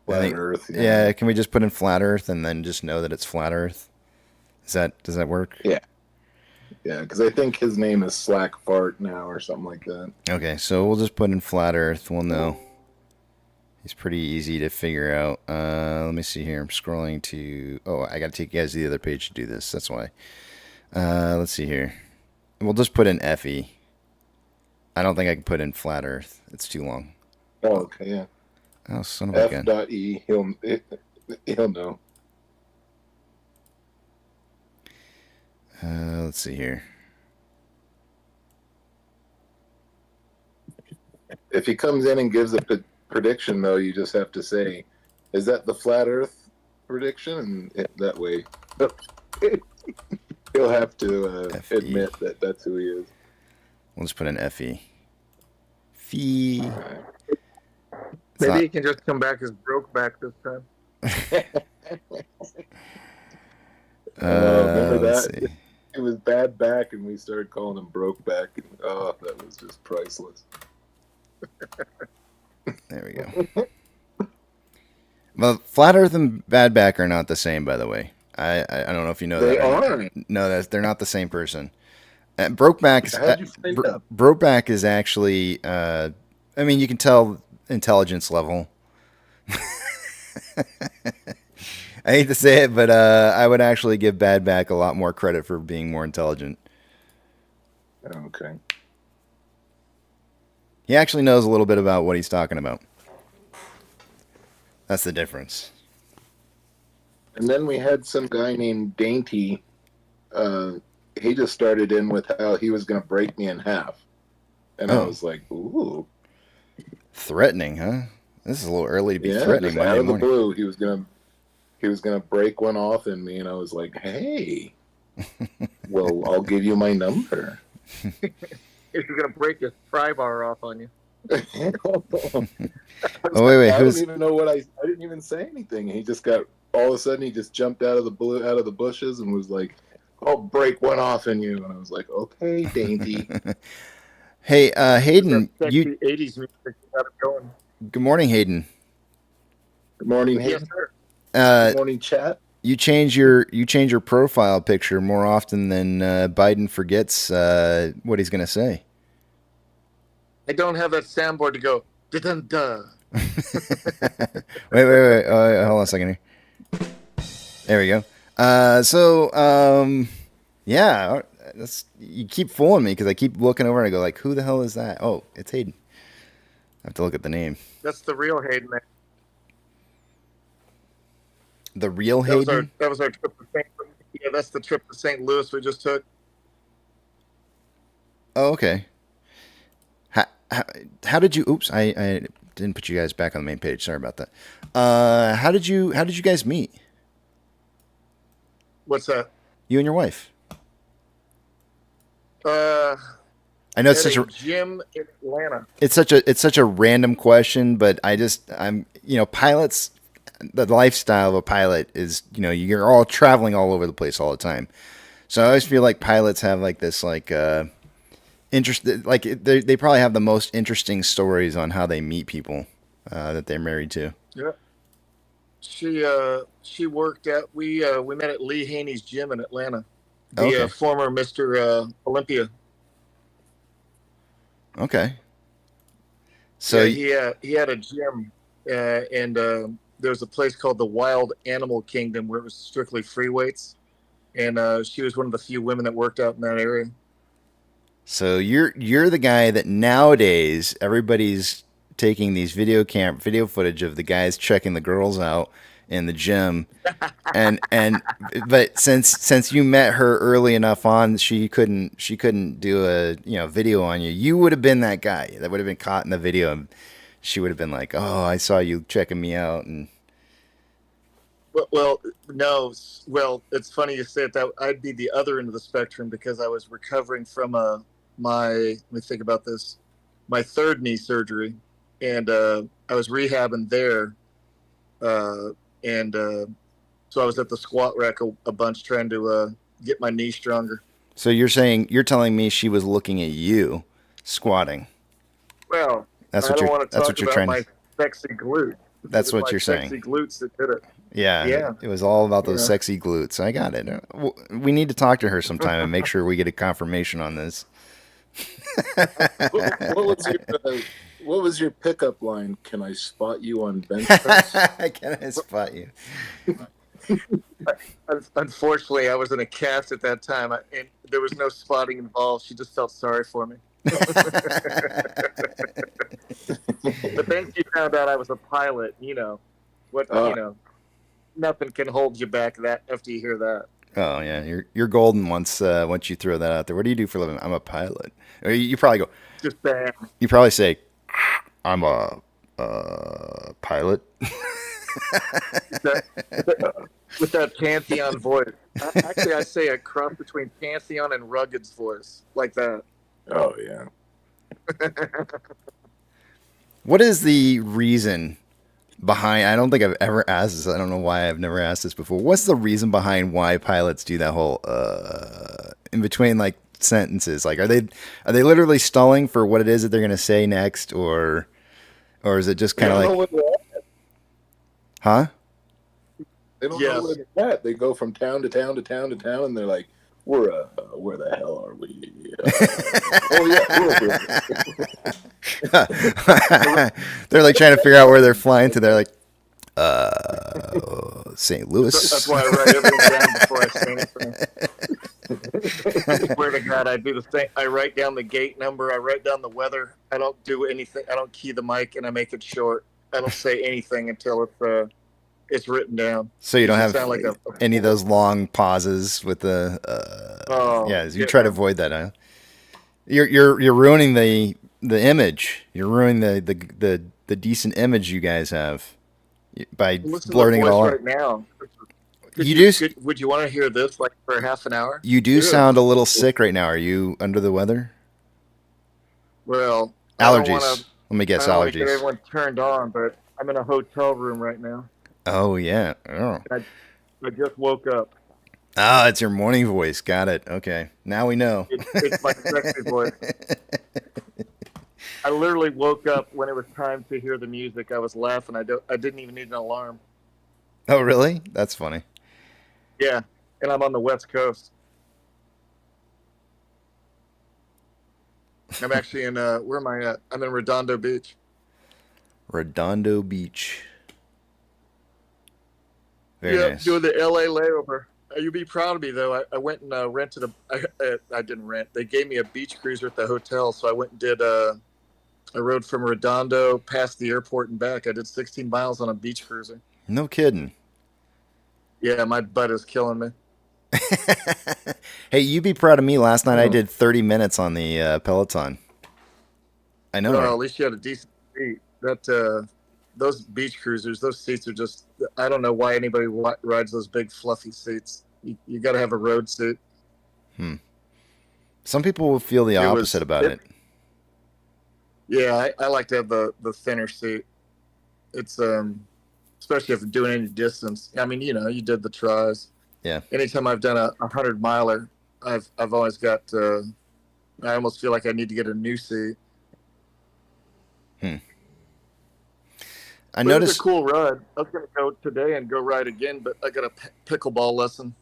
I: Flat Earth.
E: Yeah, can we just put in Flat Earth and then just know that it's Flat Earth? Does that work?
I: Yeah. Yeah, because I think his name is Slack Fart now or something like that.
E: Okay, so we'll just put in Flat Earth. We'll know. He's pretty easy to figure out. Let me see here. I'm scrolling to... Oh, I got to take you guys to the other page to do this. That's why. Let's see here. We'll just put in FE. I don't think I can put in Flat Earth. It's too long.
I: Oh, okay, yeah.
E: Oh, son of a gun.
I: F.E. He'll know.
E: Let's see here.
I: If he comes in and gives a prediction, though, you just have to say, is that the Flat Earth prediction? And that way, he'll have to admit that that's who he is.
E: We'll just put in FE. Fee.
I: Right.
J: Maybe he can just come back as Brokeback this time.
I: Remember that? It was bad back, and we started calling him Brokeback. And, oh, that was just priceless.
E: There we go. Well, Flat Earth and Bad Back are not the same, by the way. I don't know if you know
I: they
E: that.
I: Are.
E: No, they're not the same person. Brokeback.
I: How'd you find out?
E: Brokeback is actually. I mean, you can tell intelligence level. I hate to say it, but I would actually give Bad Back a lot more credit for being more intelligent.
I: Okay.
E: He actually knows a little bit about what he's talking about. That's the difference.
I: And then we had some guy named Dainty. He just started in with how he was going to break me in half. And I was like, ooh.
E: Threatening, huh? This is a little early to be threatening.
I: Just out of the blue, he was gonna break one off in me, and I was like, hey, well, I'll give you my number.
J: He's gonna break his pry bar off on you.
E: Oh wait,
I: I don't even know what I didn't even say anything. He just got all of a sudden he just jumped out of the bushes and was like, I'll break one off in you, and I was like, okay, Dainty.
E: Hey, Hayden,
J: you 80s music got it going.
E: Good morning, Hayden.
I: Good morning,
J: Yes,
I: Hayden. Morning chat.
E: You change your profile picture more often than Biden forgets what he's going to say.
J: I don't have that soundboard to go. Da-dun-da.
E: Wait. Hold on a second here. There we go. Yeah, you keep fooling me because I keep looking over and I go like, who the hell is that? Oh, it's Hayden. I have to look at the name.
J: That's the real Hayden.
E: The real Hayden?
J: That was our trip to St. Louis. Yeah, that's the trip to St. Louis we just took.
E: Oh, okay. How did you? Oops, I didn't put you guys back on the main page. Sorry about that. How did you guys meet?
J: What's that?
E: You and your wife.
J: I
E: know it's such
J: a gym in Atlanta.
E: It's such a random question, but I'm pilots. The lifestyle of a pilot is you're all traveling all over the place all the time. So I always feel like pilots have like this interest, like they probably have the most interesting stories on how they meet people that they're married to.
J: Yeah. She worked at we met at Lee Haney's gym in Atlanta. The former Mr. Olympia.
E: Okay. So
J: yeah, he had a gym and there was a place called the Wild Animal Kingdom where it was strictly free weights, and she was one of the few women that worked out in that area.
E: So you're the guy that nowadays everybody's taking these video footage of the guys checking the girls out in the gym, but since you met her early enough on, she couldn't do a video on you. You would have been that guy that would have been caught in the video, and she would have been like, "Oh, I saw you checking me out." And
J: well, no, it's funny you say it that I'd be the other end of the spectrum because I was recovering from let me think about this, my third knee surgery, and I was rehabbing there, and so I was at the squat rack a bunch trying to get my knee stronger.
E: So you're telling me she was looking at you squatting?
J: Well,
E: that's what you're trying.
J: My sexy glutes.
E: That's what you're saying.
J: Sexy glutes that did it.
E: Yeah. It was all about those sexy glutes. I got it. We need to talk to her sometime and make sure we get a confirmation on this.
I: What was your pickup line? Can I spot you on bench press?
E: Can I spot you?
J: Unfortunately, I was in a cast at that time, and there was no spotting involved. She just felt sorry for me. But then she found out I was a pilot. Nothing can hold you back that after you hear that.
E: Oh yeah, you're golden once you throw that out there. What do you do for a living? I'm a pilot. Or you probably go.
J: Just bam.
E: You probably say, I'm a pilot.
J: With that Pantheon voice. Actually, I say a cross between Pantheon and Rugged's voice, like that.
I: Oh yeah.
E: What is the reason behind? I don't think I've ever asked this. I don't know why I've never asked this before. What's the reason behind why pilots do that whole in between like sentences? Like, are they literally stalling for what it is that they're going to say next, or is it just kind of like, huh?
I: They don't know where they're at. They go from town to town to town to town, and they're like, where the hell are we?
E: They're like trying to figure out where they're flying to. They're like, St. Louis.
J: That's why I write everything down before I say anything. I swear to God, I do the same. I write down the gate number. I write down the weather. I don't do anything. I don't key the mic, and I make it short. I don't say anything until it's written down.
E: So you don't have like any of those long pauses with the. You try to avoid that. Huh? You're ruining the image. You're ruining the decent image you guys have by blurting it all out.
J: Right now. Would you want to hear this like for half an hour?
E: You do sound a little sick right now. Are you under the weather?
J: Well,
E: allergies. Let me guess,
J: allergies.
E: I don't
J: get everyone turned on, but I'm in a hotel room right now.
E: Oh yeah. Oh.
J: I just woke up.
E: Ah, it's your morning voice. Got it. Okay, now we know.
J: It's my sexy voice. I literally woke up when it was time to hear the music. I was laughing. I didn't even need an alarm.
E: Oh, really? That's funny.
J: Yeah, and I'm on the West Coast. I'm actually in where am I at? I'm in Redondo Beach.
E: Redondo Beach. Very
J: Yeah,
E: nice.
J: doing the LA layover. You'd be proud of me though. I went and rented I didn't rent. They gave me a beach cruiser at the hotel, so I went and did I rode from Redondo past the airport and back. I did 16 miles on a beach cruiser.
E: No kidding.
J: Yeah, my butt is killing me.
E: Hey, you be proud of me. Last night I did 30 minutes on the Peloton. I know.
J: Well,
E: Right?
J: at least you had a decent seat. That those beach cruisers, those seats are just. I don't know why anybody rides those big fluffy seats. You got to have a road seat.
E: Some people will feel the opposite about it.
J: Yeah, I like to have the thinner seat. It's especially if you're doing any distance. I mean, you did the tries.
E: Yeah.
J: Anytime I've done a 100-miler, I've always got. I almost feel like I need to get a new seat.
E: I noticed.
J: It was a cool ride. I was going to go today and go ride again, but I got a pickleball lesson.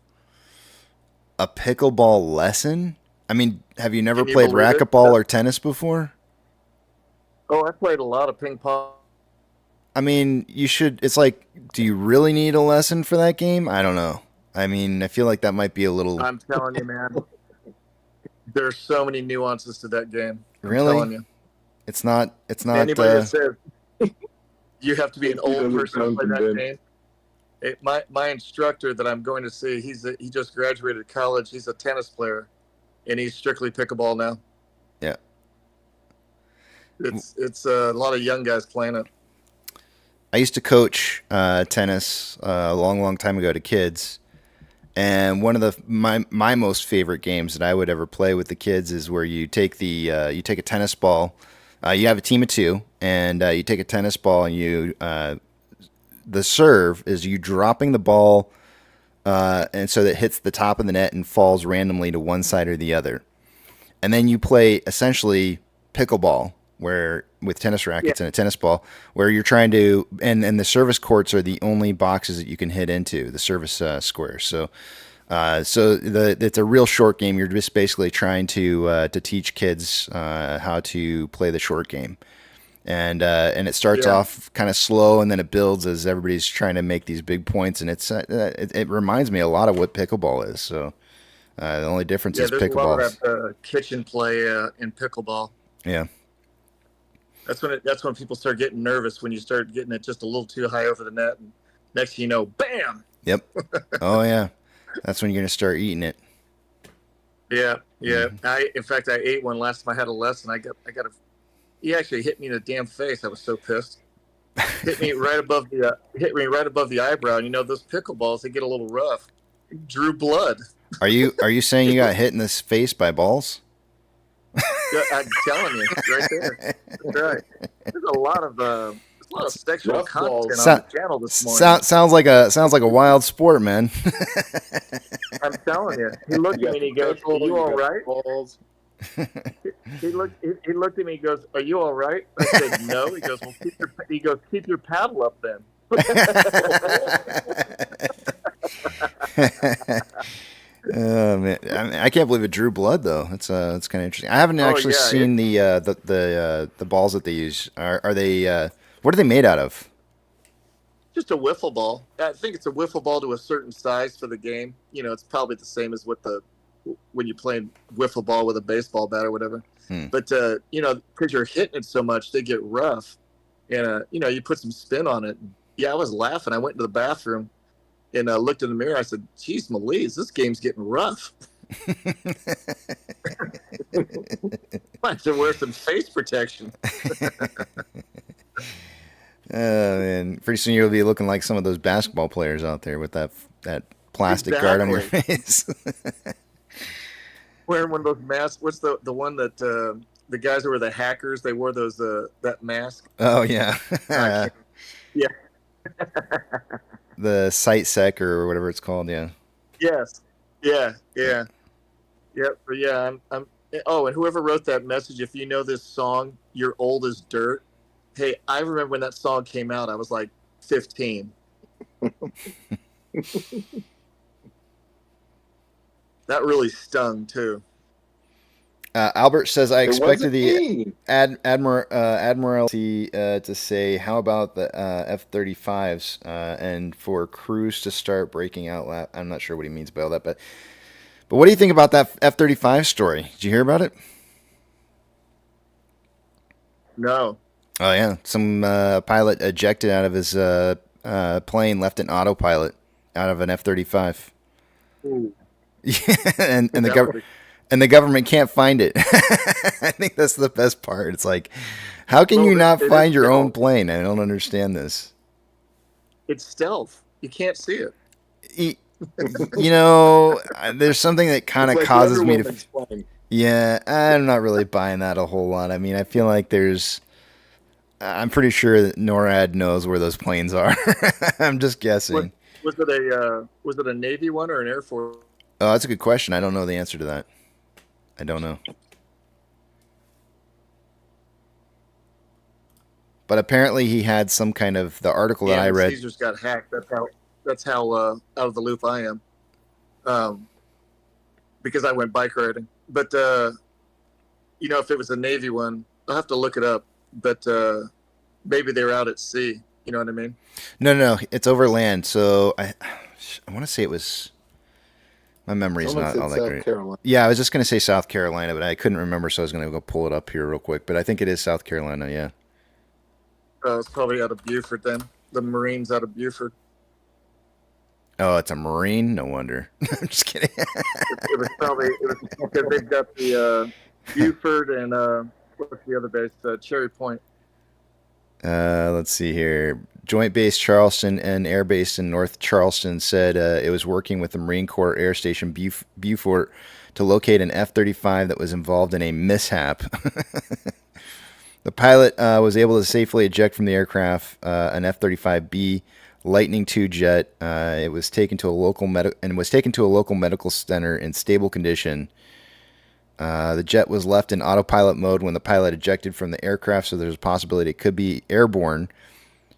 E: A pickleball lesson? I mean, have you never
J: Can you
E: played
J: believe it?
E: racquetball or tennis before?
J: Oh, I played a lot of ping pong.
E: I mean, you should. It's like, do you really need a lesson for that game? I don't know. I mean, I feel like that might be a little.
J: I'm telling you, man. There's so many nuances to that game. I'm
E: Really?
J: telling you.
E: It's not.
J: Anybody that says you have to be an old person to play that game. My instructor that I'm going to see, he just graduated college. He's a tennis player, and he's strictly pickleball now.
E: Yeah.
J: It's a lot of young guys playing it.
E: I used to coach tennis a long time ago to kids, and one of my most favorite games that I would ever play with the kids is where you take a tennis ball. You have a team of two, and you take a tennis ball, and the serve is you dropping the ball, and so that it hits the top of the net and falls randomly to one side or the other, and then you play essentially pickleball, where with tennis rackets and a tennis ball, where you're trying to, and the service courts are the only boxes that you can hit into, the service squares. So it's a real short game. You're just basically trying to teach kids how to play the short game, and it starts off kind of slow, and then it builds as everybody's trying to make these big points, and it reminds me a lot of what pickleball is. So the only difference is
J: there's
E: pickleball.
J: a lot of that kitchen play in pickleball.
E: Yeah.
J: That's when people start getting nervous, when you start getting it just a little too high over the net, and next thing you know, bam.
E: Yep. Oh yeah, that's when you're gonna start eating it.
J: Yeah. In fact, I ate one last time I had a lesson. He actually hit me in the damn face. I was so pissed. Hit me right above the eyebrow. And those pickleballs, they get a little rough. It drew blood.
E: Are you saying you got hit in the face by balls?
J: I'm telling you, right there. That's right. There's a lot of sexual content on the channel this morning.
E: Sounds like a wild sport, man.
J: I'm telling you. He looked at me and he goes, "Are you all right?" He looked at me. He goes, "Are you all right?" I said, "No." He goes, "Well, keep your paddle up then."
E: Oh man, I can't believe it drew blood though. It's kind of interesting. I haven't actually seen the balls that they use. Are they what are they made out of?
J: Just a wiffle ball. I think it's a wiffle ball to a certain size for the game. It's probably the same as when you're playing wiffle ball with a baseball bat or whatever. But because you're hitting it so much, they get rough, and you put some spin on it. Yeah, I was laughing. I went to the bathroom and looked in the mirror. I said, "Geez, Melise, this game's getting rough." I have to wear some face protection.
E: Oh man, pretty soon you'll be looking like some of those basketball players out there with that plastic guard on your face.
J: Wearing one of those masks. What's the one that the guys who were the hackers? They wore those that mask.
E: Oh yeah.
J: Yeah.
E: The sight sec or whatever it's called. Yeah.
J: Yes. Yeah. Yep. But yeah. I'm. Oh, and whoever wrote that message, if you know this song, "You're Old as Dirt." Hey, I remember when that song came out. I was like 15. That really stung too.
E: Albert says, I expected
I: me.
E: the Admiralty to say, how about the F-35s and for crews to start breaking out. I'm not sure what he means by all that, but what do you think about that F-35 story? Did you hear about it?
J: No.
E: Oh, yeah. Some pilot ejected out of his plane, left an autopilot out of an F-35.
J: Ooh.
E: and the government can't find it. I think that's the best part. It's like, how can you not find your own plane? I don't understand this.
J: It's stealth. You can't see it.
E: You know, there's something that kind of causes me to. Yeah, I'm not really buying that a whole lot. I mean, I feel like I'm pretty sure that NORAD knows where those planes are. I'm just guessing.
J: Was it a Navy one or an Air Force?
E: Oh, that's a good question. I don't know the answer to that. I don't know. But apparently he had some kind of the article that I read.
J: Caesars got hacked. That's how out of the loop I am. Because I went bike riding. But if it was a Navy one, I'll have to look it up. But maybe they were out at sea. You know what I mean?
E: No, it's over land. So I want to say it was. My memory's not all that great. Carolina. Yeah, I was just going to say South Carolina, but I couldn't remember, so I was going to go pull it up here real quick. But I think it is South Carolina, yeah.
J: It's probably out of Beaufort then. The Marines out of Beaufort.
E: Oh, it's a Marine? No wonder. I'm just kidding.
J: it was because they've got the Beaufort and what's the other base? Cherry Point.
E: Let's see here. Joint Base Charleston and Air Base in North Charleston said it was working with the Marine Corps Air Station Beaufort to locate an F-35 that was involved in a mishap. The pilot was able to safely eject from the aircraft an F-35B Lightning II jet. It was taken to a local medical center in stable condition. The jet was left in autopilot mode when the pilot ejected from the aircraft, so there's a possibility it could be airborne.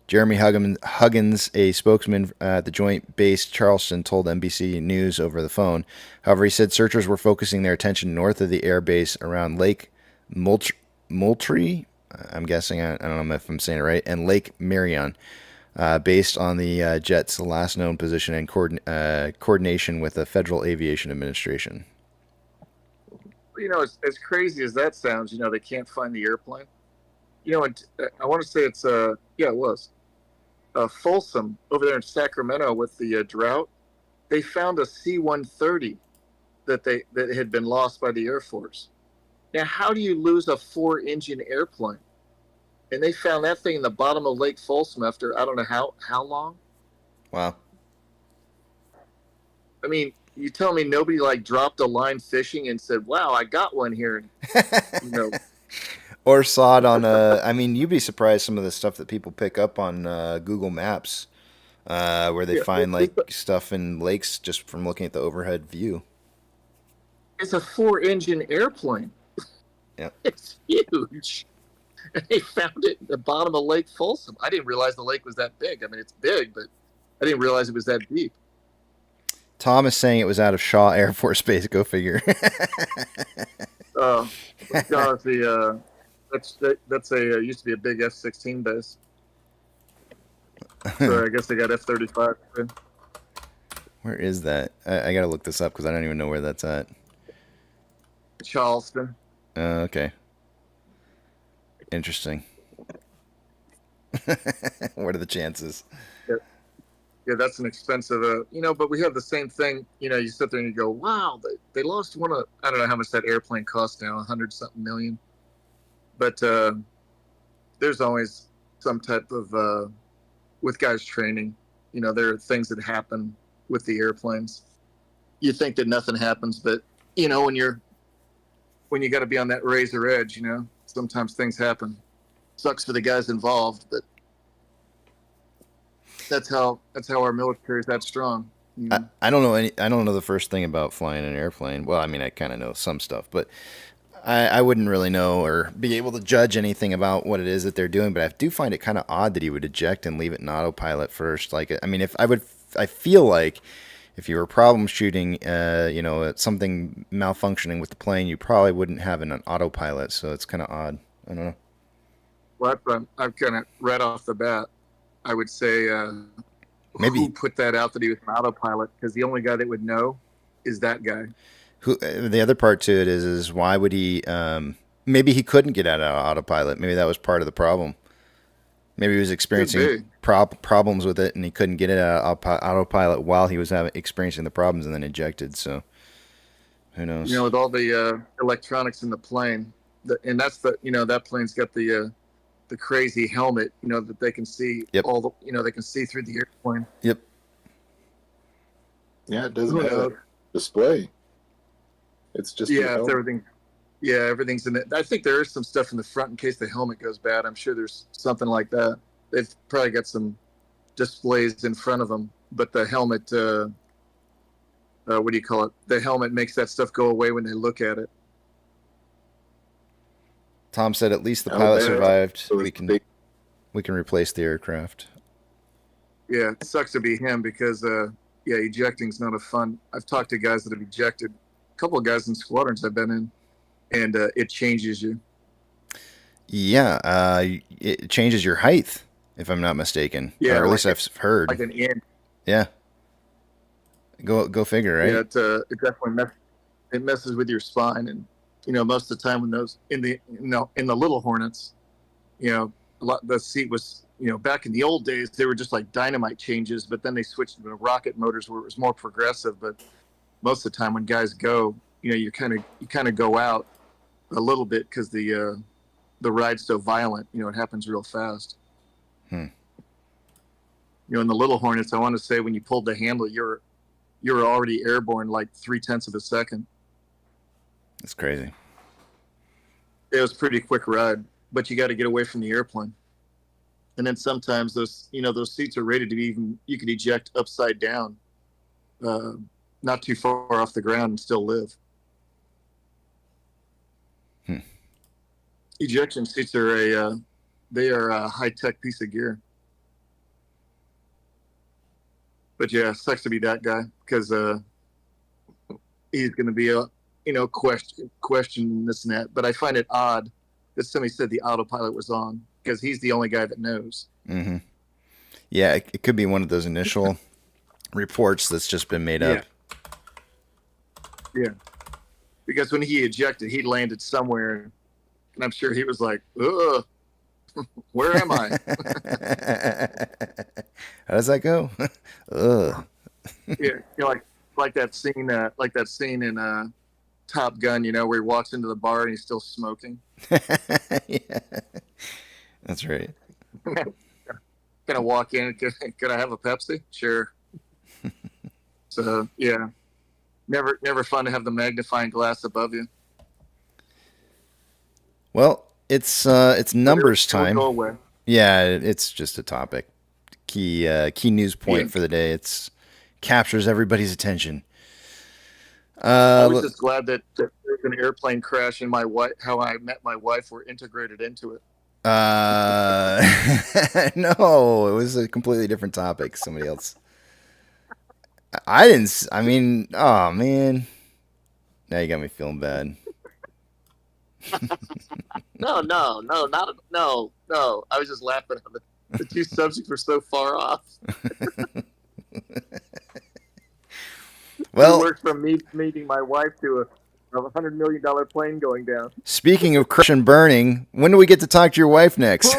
E: Jeremy Huggins, a spokesman at the Joint Base Charleston, told NBC News over the phone. However, he said searchers were focusing their attention north of the air base around Lake Moultrie, I'm guessing, I don't know if I'm saying it right, and Lake Marion, based on the jet's last known position and coordination with the Federal Aviation Administration.
J: As crazy as that sounds, they can't find the airplane. And I want to say it was. Folsom over there in Sacramento with the drought, they found a C-130 that had been lost by the Air Force. Now, how do you lose a 4-engine airplane? And they found that thing in the bottom of Lake Folsom after I don't know how long.
E: Wow.
J: I mean, you tell me nobody dropped a line fishing and said, "Wow, I got one here."
E: Or saw it on I mean, you'd be surprised some of the stuff that people pick up on Google Maps, where they find stuff in lakes just from looking at the overhead view.
J: It's a 4-engine airplane.
E: Yeah,
J: it's huge. And they found it in the bottom of Lake Folsom. I didn't realize the lake was that big. I mean, it's big, but I didn't realize it was that deep.
E: Tom is saying it was out of Shaw Air Force Base. Go figure.
J: Oh, God, that's a used to be a big F-16 base. So I guess they got F-35.
E: Where is that? I got to look this up because I don't even know where that's at.
J: Charleston.
E: Okay. Interesting. What are the chances?
J: Yeah, that's an expensive, but we have the same thing. You sit there and you go, wow, they lost one of, I don't know how much that airplane costs now, 100-something million. But there's always some type of, with guys training, there are things that happen with the airplanes. You think that nothing happens, but, when you got to be on that razor edge, sometimes things happen. Sucks for the guys involved, but that's how our military is that strong.
E: I don't know the first thing about flying an airplane. Well, I mean, I kind of know some stuff, but I wouldn't really know or be able to judge anything about what it is that they're doing, but I do find it kind of odd that he would eject and leave it in autopilot first. Like, I mean, I feel like if you were problem shooting, something malfunctioning with the plane, you probably wouldn't have it on autopilot. So it's kind of odd. I don't know.
J: Well, I'm kind of right off the bat, I would say
E: Maybe
J: who put that out that he was an autopilot, because the only guy that would know is that guy.
E: Who the other part to it is why would he? Maybe he couldn't get out of autopilot. Maybe that was part of the problem. Maybe he was experiencing problems with it, and he couldn't get it out of autopilot while he was experiencing the problems, and then ejected. So who knows?
J: With all the electronics in the plane, and that's that plane's got the crazy helmet, that they can see all the, they can see through the airplane.
E: Yep.
I: Yeah, it doesn't have a display. It's just
J: everything's in it. I think there is some stuff in the front in case the helmet goes bad. I'm sure there's something like that. They've probably got some displays in front of them, but the helmet, what do you call it? The helmet makes that stuff go away when they look at it.
E: Tom said at least the pilot survived. So we can replace the aircraft.
J: Yeah, it sucks to be him because ejecting's not a fun. I've talked to guys that have ejected. A couple of guys in squadrons I've been in, and it changes you.
E: Yeah, it changes your height, if I'm not mistaken.
J: Yeah,
E: or at least I've heard.
J: Like an inch.
E: Yeah. Go figure, right?
J: Yeah, it definitely messes with your spine, and most of the time when those in the little Hornets, the seat was back in the old days they were just like dynamite changes, but then they switched to rocket motors where it was more progressive. But most of the time when guys go, you kind of go out a little bit because the ride's so violent. It happens real fast. In the little Hornets, I want to say when you pulled the handle, you're already airborne like 0.3 of a second.
E: That's crazy.
J: It was a pretty quick ride, but you got to get away from the airplane. And then sometimes those seats are rated to be you could eject upside down, not too far off the ground and still live. Ejection seats are a high-tech piece of gear. But yeah, it sucks to be that guy because he's going to be question this and that. But I find it odd that somebody said the autopilot was on because he's the only guy that knows.
E: Mm-hmm. Yeah, it could be one of those initial reports that's just been made up.
J: Yeah. Because when he ejected, he landed somewhere, and I'm sure he was like, ugh, where am I?
E: How does that go? Ugh.
J: Yeah, like that scene in Top Gun, where he walks into the bar and he's still smoking.
E: Yeah, that's right.
J: Gonna walk in. Could I have a Pepsi? Sure. So yeah, never fun to have the magnifying glass above you.
E: Well, it's numbers time.
J: Go away.
E: Yeah, it's just a topic. Key news point for the day. It's captures everybody's attention.
J: I was just glad that there's an airplane crash and how I met my wife were integrated into it.
E: No, it was a completely different topic. Somebody else. I mean, oh man. Now you got me feeling bad.
J: No. I was just laughing at it. The two subjects were so far off.
E: Well,
J: it worked from me meeting my wife to a $100 million plane going down.
E: Speaking of crush and burning, when do we get to talk to your wife next?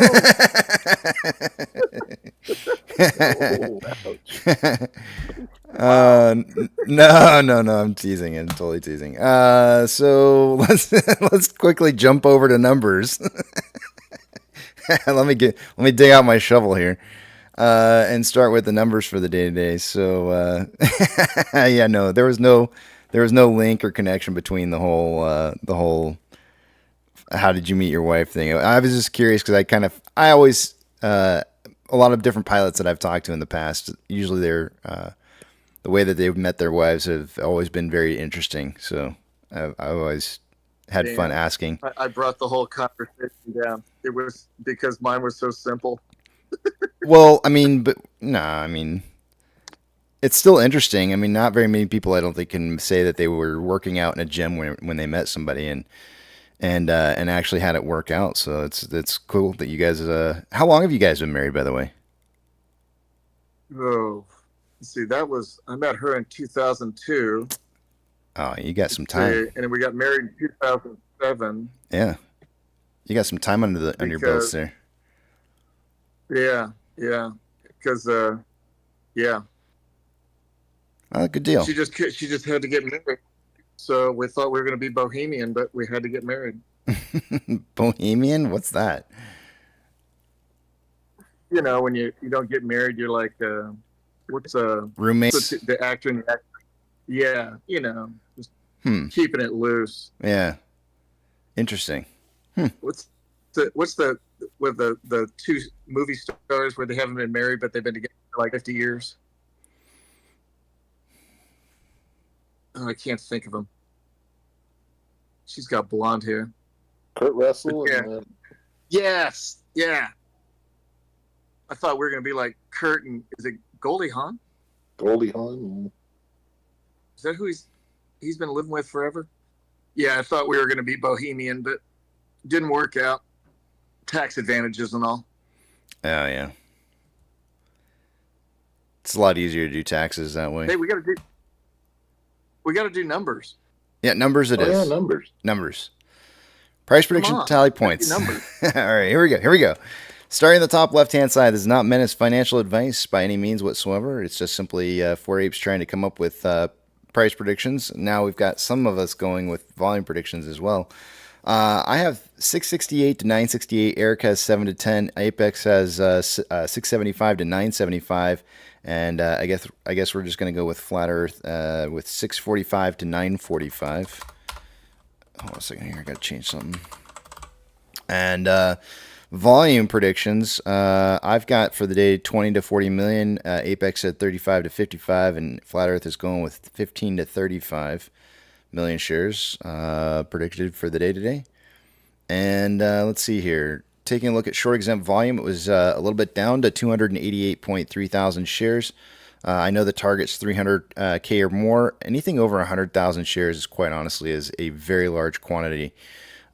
E: No, I'm teasing. I'm totally teasing. So let's quickly jump over to numbers. Let me dig out my shovel here. And start with the numbers for the day today. So, there was no link or connection between the whole how did you meet your wife thing. I was just curious because I always a lot of different pilots that I've talked to in the past. Usually they're the way that they've met their wives have always been very interesting. So I always had fun
J: Damn.
E: asking.
J: I brought the whole conversation down. It was because mine was so simple.
E: Well, I mean, but no, I mean, it's still interesting. I mean, not very many people, I don't think, can say that they were working out in a gym when they met somebody and actually had it work out. So it's cool that you guys. How long have you guys been married, by the way?
J: Oh, see, I met her in 2002.
E: Oh, you got some time.
J: And then we got married in 2007.
E: Yeah, you got some time under your belts there.
J: Yeah, because yeah.
E: Oh, good deal.
J: She just had to get married, so we thought we were going to be bohemian, but we had to get married.
E: Bohemian? What's that?
J: You know, when you don't get married, you're like, what's
E: roommates?
J: The actor and the actor. Yeah, you know, just keeping it loose.
E: Yeah, interesting.
J: What's the with the two movie stars where they haven't been married but they've been together for like 50 years? Oh, I can't think of them. She's got blonde hair.
I: Kurt Russell.
J: Yeah. Yes. Yeah. I thought we were going to be like Kurt and is it Goldie Hawn?
I: Goldie Hawn.
J: Is that who he's been living with forever? Yeah, I thought we were going to be bohemian, but didn't work out. Tax advantages and all.
E: Oh yeah. It's a lot easier to do taxes that way.
J: Hey, we got to do numbers.
E: Yeah, numbers it is.
I: Yeah,
E: Numbers. Price prediction, tally points. All right, here we go. Starting at the top left-hand side, this is not meant as financial advice by any means whatsoever. It's just simply four apes trying to come up with price predictions. Now we've got some of us going with volume predictions as well. I have 668 to 968. Eric has 7 to 10. Apex has 675 to 975. And I guess we're just going to go with Flat Earth with 645 to 945. Hold on a second here. I got to change something. And volume predictions, I've got for the day 20 to 40 million. Apex at 35 to 55. And Flat Earth is going with 15 to 35 million shares predicted for the day today. And let's see here. Taking a look at short exempt volume, it was a little bit down to 288.3 thousand shares. I know the target's 300K or more. Anything over 100,000 shares is quite honestly is a very large quantity.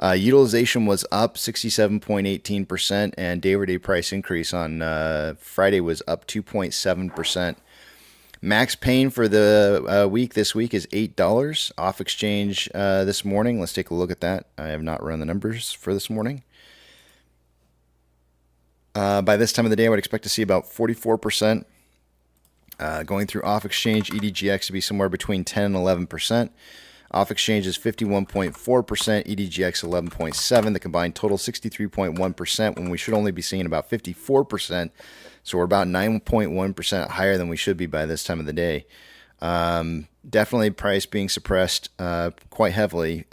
E: Utilization was up 67.18%, and day-over-day price increase on Friday was up 2.7%. Max pain for the week this week is $8 off exchange this morning. Let's take a look at that. I have not run the numbers for this morning. By this time of the day, I would expect to see about 44%. Going through off exchange, EDGX to be somewhere between 10 and 11%. Off exchange is 51.4%, EDGX 11.7%. The combined total 63.1% when we should only be seeing about 54%. So we're about 9.1% higher than we should be by this time of the day. Definitely price being suppressed quite heavily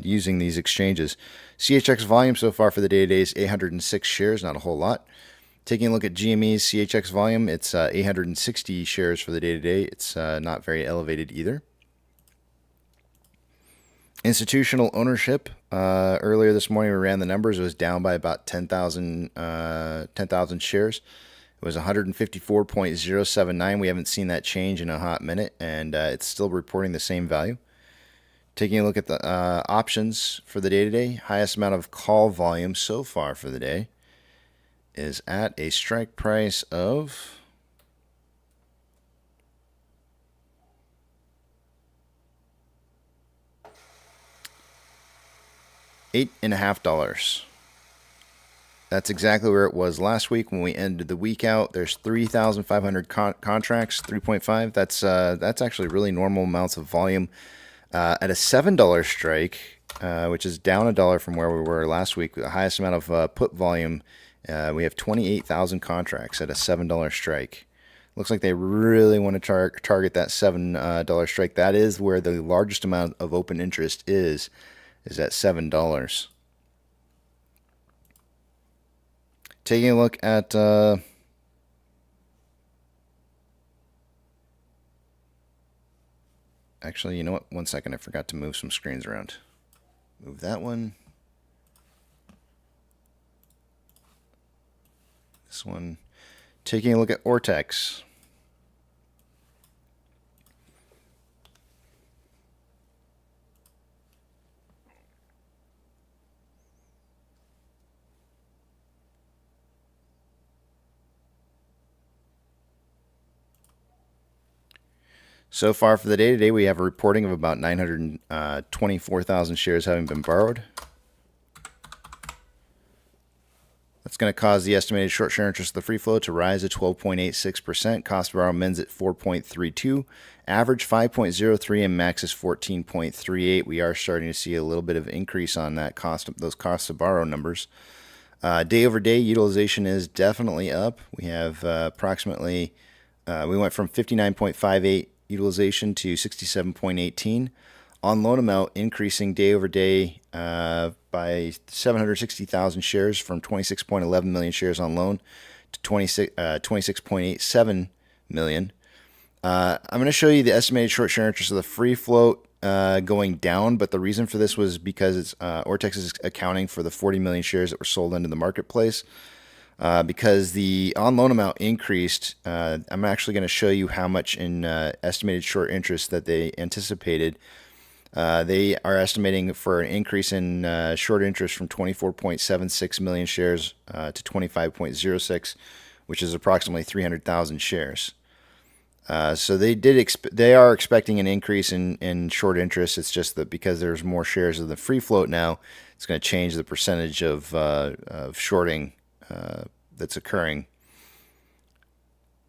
E: using these exchanges. CHX volume so far for the day today is 806 shares, not a whole lot. Taking a look at GME's CHX volume, it's 860 shares for the day today. It's not very elevated either. Institutional ownership, earlier this morning we ran the numbers, it was down by about 10,000 shares. It was 154.079. We haven't seen that change in a hot minute, and it's still reporting the same value. Taking a look at the options for the day today, highest amount of call volume so far for the day is at a strike price of $8.50. That's exactly where it was last week when we ended the week out. There's 3,500 contracts, 3.5. That's actually really normal amounts of volume. At a $7 strike, which is down $1 from where we were last week, the highest amount of put volume, we have 28,000 contracts at a $7 strike. Looks like they really want to target that $7 strike. That is where the largest amount of open interest is at $7. Taking a look at actually, you know what? 1 second, I forgot to move some screens around. Move that one. This one. Taking a look at Ortex. So far for the day today, we have a reporting of about 924,000 shares having been borrowed. That's going to cause the estimated short share interest of the free float to rise to 12.86%. Cost to borrow mins at 4.32, average 5.03, and max is 14.38. We are starting to see a little bit of increase on that those cost to borrow numbers. Day over day, utilization is definitely up. We have approximately, we went from 59.58 utilization to 67.18. On loan amount increasing day over day by 760,000 shares from 26.11 million shares on loan to 26.87 million. I'm going to show you the estimated short share interest of the free float going down, but the reason for this was because it's Ortex is accounting for the 40 million shares that were sold into the marketplace. Because the on loan amount increased, I'm actually going to show you how much in estimated short interest that they anticipated. They are estimating for an increase in short interest from 24.76 million shares to 25.06, which is approximately 300,000 shares. So they are expecting an increase in short interest. It's just that because there's more shares of the free float now, it's going to change the percentage of shorting that's occurring.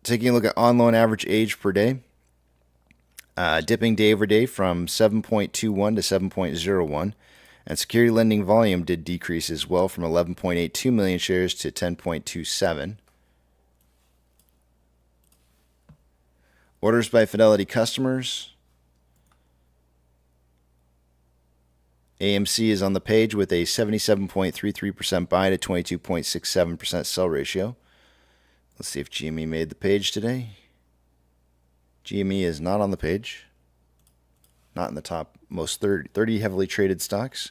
E: Taking a look at on loan average age per day, dipping day over day from 7.21 to 7.01, and security lending volume did decrease as well from 11.82 million shares to 10.27. Orders by Fidelity customers. AMC is on the page with a 77.33% buy to 22.67% sell ratio. Let's see if GME made the page today. GME is not on the page. Not in the top most 30 heavily traded stocks.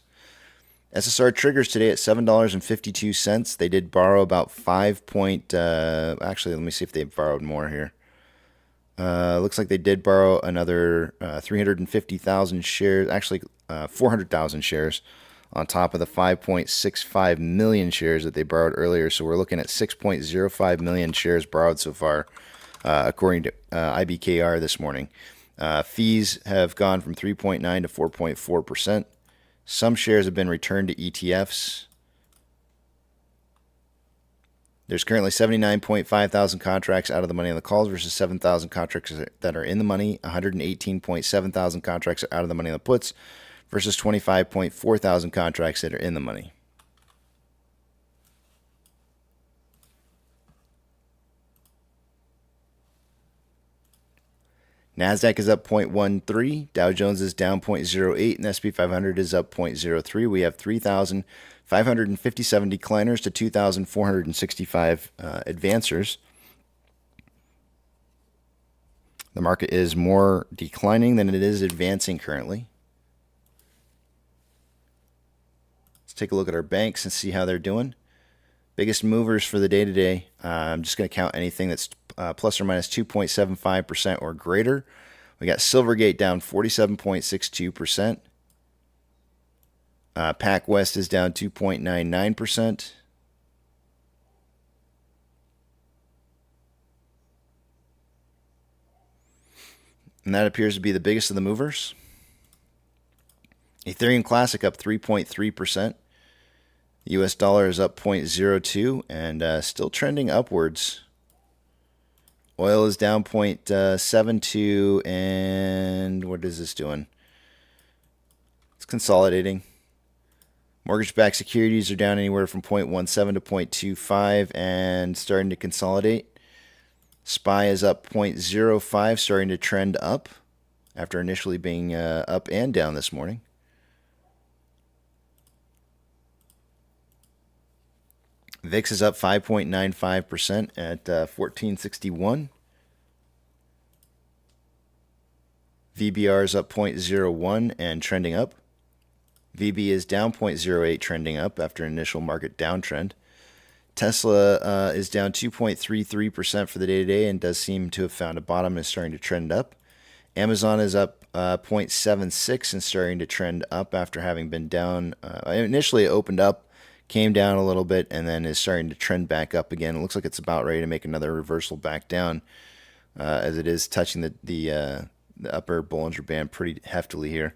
E: SSR triggers today at $7.52. They did borrow about actually, let me see if they borrowed more here. Looks like they did borrow another 350,000 shares, actually 400,000 shares on top of the 5.65 million shares that they borrowed earlier. So we're looking at 6.05 million shares borrowed so far, according to IBKR this morning. Fees have gone from 3.9 to 4.4%. Some shares have been returned to ETFs. There's currently 79.5 thousand contracts out of the money on the calls versus 7,000 contracts that are in the money. 118.7 thousand contracts are out of the money on the puts versus 25.4 thousand contracts that are in the money. NASDAQ is up 0.13, Dow Jones is down 0.08, and SP 500 is up 0.03. We have 3,557 decliners to 2,465 advancers. The market is more declining than it is advancing currently. Let's take a look at our banks and see how they're doing. Biggest movers for the day today. I'm just going to count anything that's plus or minus 2.75% or greater. We got Silvergate down 47.62%. Pac West is down 2.99%. And that appears to be the biggest of the movers. Ethereum Classic up 3.3%. The US dollar is up 0.02 and still trending upwards. Oil is down 0.72, and what is this doing? It's consolidating. Mortgage-backed securities are down anywhere from 0.17 to 0.25 and starting to consolidate. SPY is up 0.05, starting to trend up after initially being up and down this morning. VIX is up 5.95% at 1461. VBR is up 0.01 and trending up. VB is down 0.08, trending up after an initial market downtrend. Tesla is down 2.33% for the day today and does seem to have found a bottom and is starting to trend up. Amazon is up 0.76 and starting to trend up after having been down. Initially, it opened up, came down a little bit, and then is starting to trend back up again. It looks like it's about ready to make another reversal back down, as it is touching the upper Bollinger Band pretty heftily here.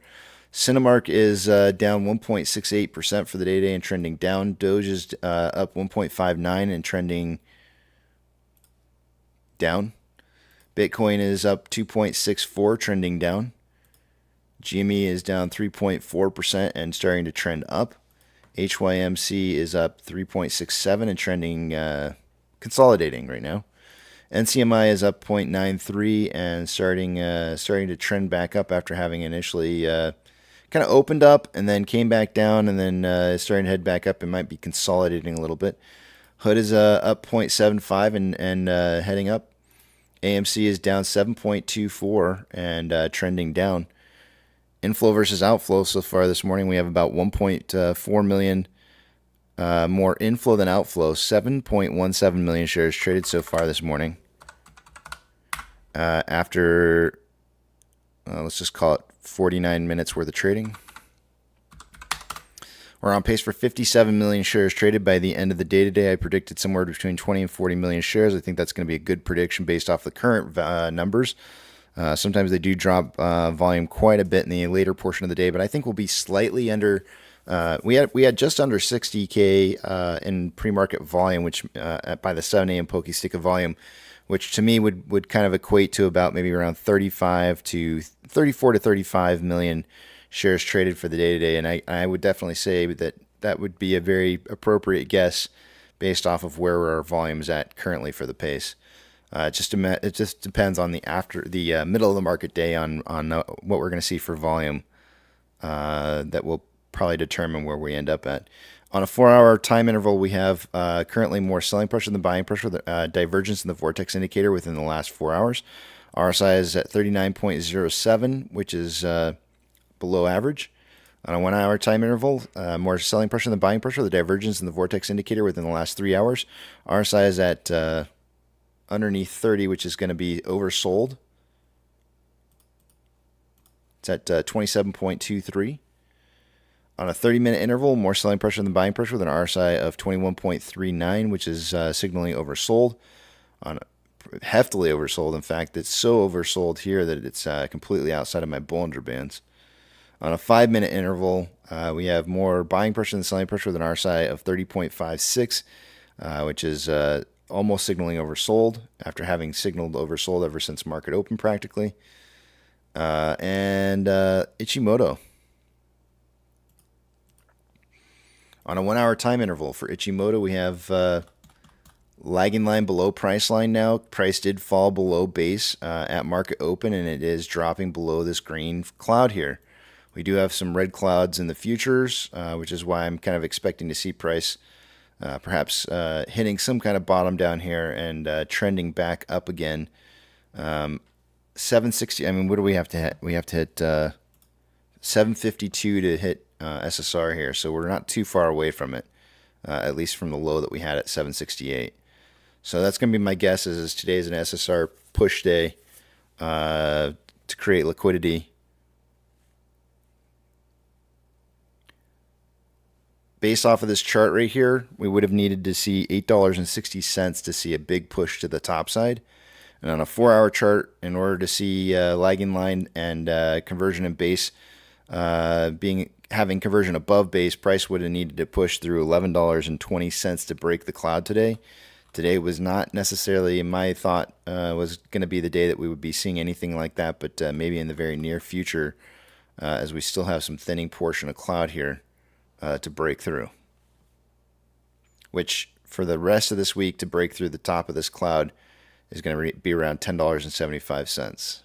E: Cinemark is down 1.68% for the day today and trending down. Doge is up 1.59 and trending down. Bitcoin is up 2.64, trending down. GME is down 3.4% and starting to trend up. HYMC is up 3.67 and trending, consolidating right now. NCMI is up 0.93 and starting to trend back up after having initially kind of opened up and then came back down and then is starting to head back up and might be consolidating a little bit. Hood is up 0.75 and heading up. AMC is down 7.24 and trending down. Inflow versus outflow so far this morning, we have about 1.4 million more inflow than outflow. 7.17 million shares traded so far this morning. After, let's just call it 49 minutes worth of trading. We're on pace for 57 million shares traded by the end of the day today. I predicted somewhere between 20 and 40 million shares. I think that's going to be a good prediction based off the current numbers. Sometimes they do drop volume quite a bit in the later portion of the day, but I think we'll be slightly under. We had just under 60K in pre-market volume, which by the 7 a.m. pokey stick of volume, which to me would kind of equate to about maybe around 34 to 35 million shares traded for the day today, and I would definitely say that would be a very appropriate guess based off of where our volume is at currently for the pace. It just depends on the middle of the market day on what we're going to see for volume. That will probably determine where we end up at. On a 4-hour time interval, we have currently more selling pressure than buying pressure. Divergence in the Vortex indicator within the last 4 hours. RSI is at 39.07, which is below average. On a 1-hour time interval, more selling pressure than buying pressure. The divergence in the Vortex indicator within the last 3 hours. RSI is at underneath 30, which is going to be oversold. It's at 27.23. On a 30-minute interval, more selling pressure than buying pressure with an RSI of 21.39, which is signaling oversold. Heftily oversold. In fact, it's so oversold here that it's completely outside of my Bollinger Bands. On a 5-minute interval, we have more buying pressure than selling pressure with an RSI of 30.56, which is almost signaling oversold after having signaled oversold ever since market open practically. And Ichimoto. On a 1-hour time interval for Ichimoto, we have lagging line below price line now. Price did fall below base at market open, and it is dropping below this green cloud here. We do have some red clouds in the futures, which is why I'm kind of expecting to see price perhaps hitting some kind of bottom down here and trending back up again. 760. I mean, what do we have to hit? We have to hit 752 to hit SSR here, so we're not too far away from it, at least from the low that we had at 768. So that's going to be my guess. Is today's an SSR push day to create liquidity. Based off of this chart right here, we would have needed to see $8.60 to see a big push to the top side. And on a 4-hour chart, in order to see lagging line and conversion in base having conversion above base, price would have needed to push through $11.20 to break the cloud today. Today was not necessarily, my thought, was going to be the day that we would be seeing anything like that, but maybe in the very near future, as we still have some thinning portion of cloud here to break through. Which, for the rest of this week, to break through the top of this cloud is going to be around $10.75.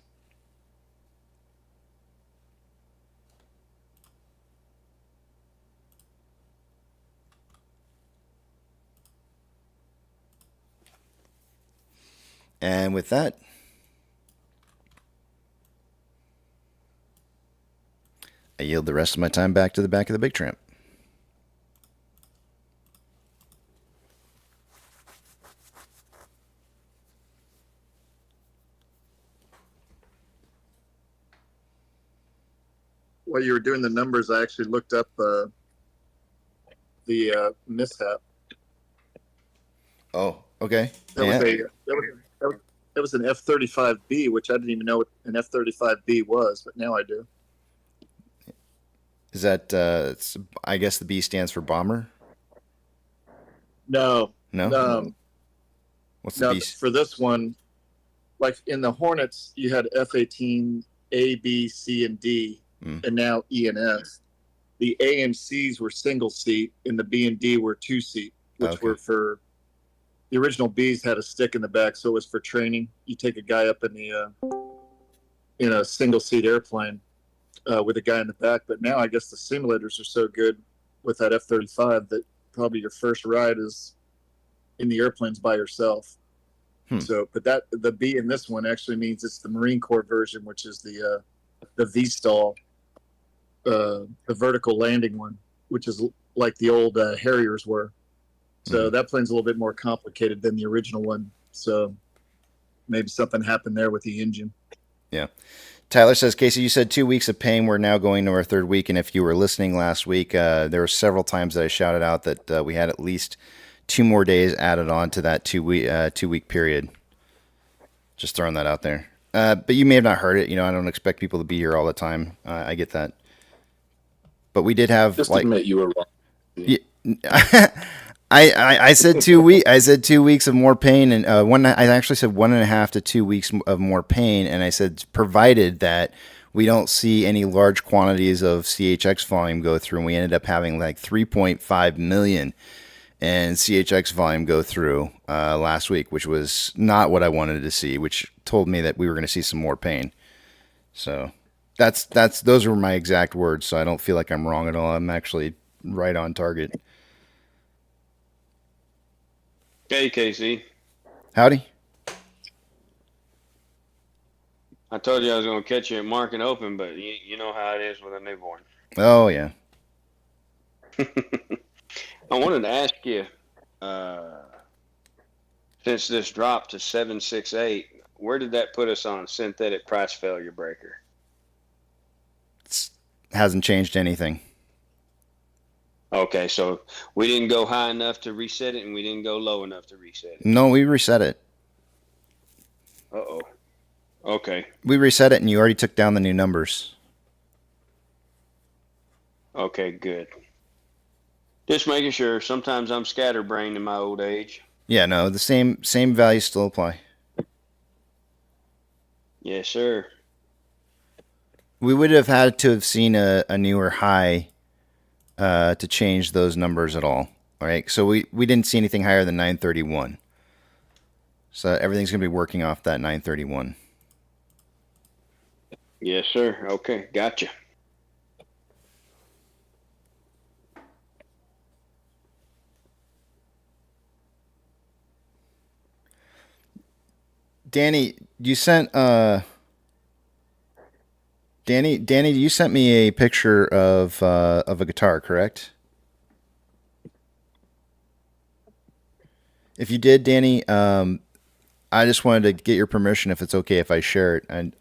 E: And with that, I yield the rest of my time back to the back of the big tramp.
J: While you were doing the numbers, I actually looked up the mishap.
E: Oh, okay.
J: That was an F-35B, which I didn't even know what an F-35B was, but now I do.
E: Is that, I guess the B stands for bomber?
J: No.
E: What's the B?
J: For this one, like in the Hornets, you had F-18 A, B, C, and D, and now E and S. The AMCs were single seat, and the B and D were 2-seat, which were for the original Bs had a stick in the back, so it was for training. You take a guy up in a single seat airplane with a guy in the back. But now I guess the simulators are so good with that F-35 that probably your first ride is in the airplanes by yourself. So, but the B in this one actually means it's the Marine Corps version, which is the V-stall, the vertical landing one, which is like the old Harriers were. So that plane's a little bit more complicated than the original one. So maybe something happened there with the engine.
E: Yeah. Tyler says, Casey, you said 2 weeks of pain. We're now going to our third week. And if you were listening last week, there were several times that I shouted out that we had at least 2 more days added on to that 2 week period. Just throwing that out there. But you may have not heard it. I don't expect people to be here all the time. I get that. But we did have
I: just admit you were wrong.
E: Yeah, I said 2 weeks. I said 2 weeks of more pain, and I actually said 1.5 to 2 weeks of more pain, and I said provided that we don't see any large quantities of CHX volume go through, and we ended up having like 3.5 million in CHX volume go through last week, which was not what I wanted to see, which told me that we were going to see some more pain. So those were my exact words. So I don't feel like I'm wrong at all. I'm actually right on target.
G: Hey, Casey.
E: Howdy.
G: I told you I was going to catch you at Mark and Open, but you know how it is with a newborn.
E: Oh, yeah.
G: I wanted to ask you, since this dropped to 768, where did that put us on synthetic price failure breaker?
E: It hasn't changed anything.
G: Okay, so we didn't go high enough to reset it, and we didn't go low enough to reset it.
E: No, we reset it.
G: Uh-oh. Okay.
E: We reset it, and you already took down the new numbers.
G: Okay, good. Just making sure. Sometimes I'm scatterbrained in my old age.
E: Yeah, no, the same values still apply.
G: Yes, sir.
E: We would have had to have seen a newer high to change those numbers at all. All right, so we didn't see anything higher than 931. So everything's going to be working off that 931.
G: Yes, sir. Okay, gotcha.
E: Danny, you sent Danny, you sent me a picture of a guitar, correct? If you did, Danny, I just wanted to get your permission if it's okay if I share it. And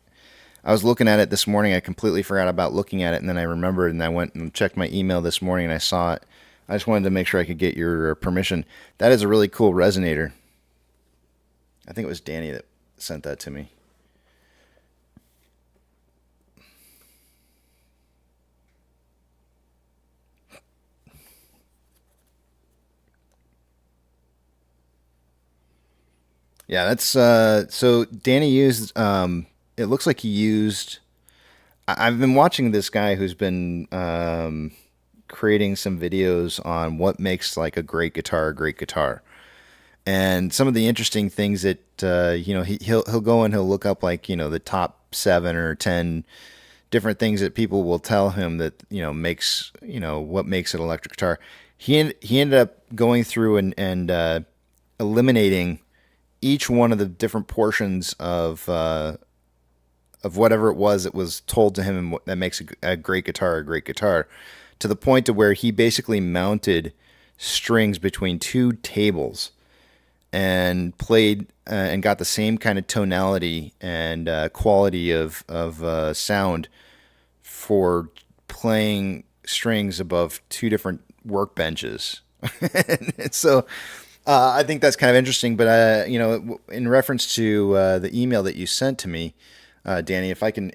E: I was looking at it this morning. I completely forgot about looking at it, and then I remembered, and I went and checked my email this morning, and I saw it. I just wanted to make sure I could get your permission. That is a really cool resonator. I think it was Danny that sent that to me. Yeah, that's so Danny used it looks like he used I've been watching this guy who's been creating some videos on what makes like a great guitar. And some of the interesting things that he'll go and he'll look up like, the top 7 or 10 different things that people will tell him that, makes, what makes an electric guitar. He ended up going through and eliminating each one of the different portions of whatever it was that was told to him and that makes a great guitar, to the point to where he basically mounted strings between two tables and played and got the same kind of tonality and quality of sound for playing strings above two different workbenches. And so I think that's kind of interesting. But in reference to the email that you sent to me, Danny, if I can,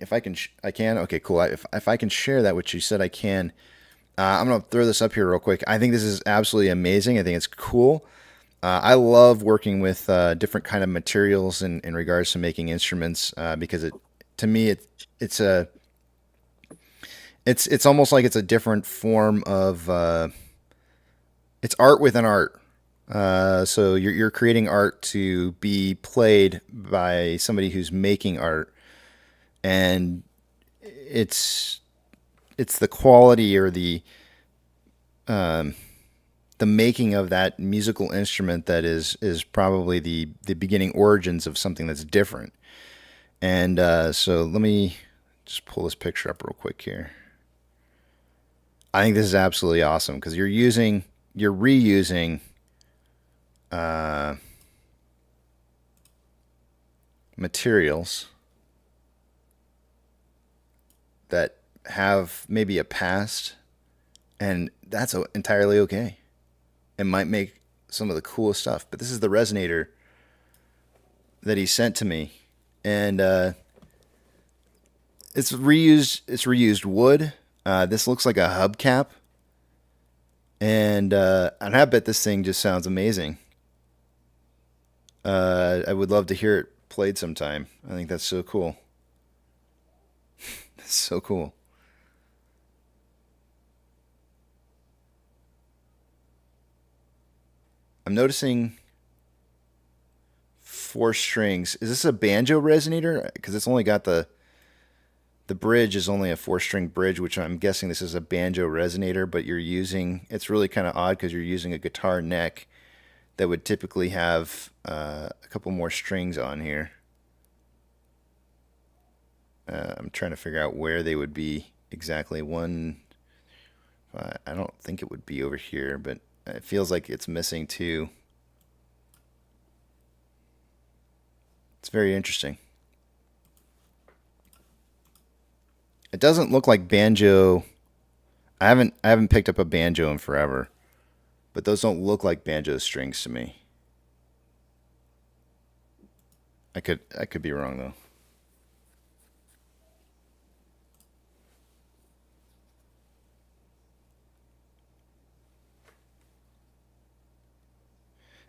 E: I can. Okay, cool. If I can share that, which you said I can, I'm gonna throw this up here real quick. I think this is absolutely amazing. I think it's cool. I love working with different kind of materials in regards to making instruments because to me, it's almost like it's a different form of it's art within art. So you're creating art to be played by somebody who's making art, and it's the quality or the making of that musical instrument that is probably the beginning origins of something that's different. And so let me just pull this picture up real quick here. I think this is absolutely awesome because you're reusing materials that have maybe a past, and that's entirely okay. It might make some of the coolest stuff, but this is the resonator that he sent to me, and it's reused wood. This looks like a hubcap, and I bet this thing just sounds amazing. I would love to hear it played sometime. I think that's so cool. That's so cool. I'm noticing 4 strings. Is this a banjo resonator? Because it's only got the bridge is only a 4-string bridge, which I'm guessing this is a banjo resonator, but it's really kind of odd because you're using a guitar neck that would typically have a couple more strings on here. I'm trying to figure out where they would be exactly. I don't think it would be over here, but it feels like it's missing 2. It's very interesting. It doesn't look like banjo. I haven't picked up a banjo in forever, but those don't look like banjo strings to me. I could be wrong though.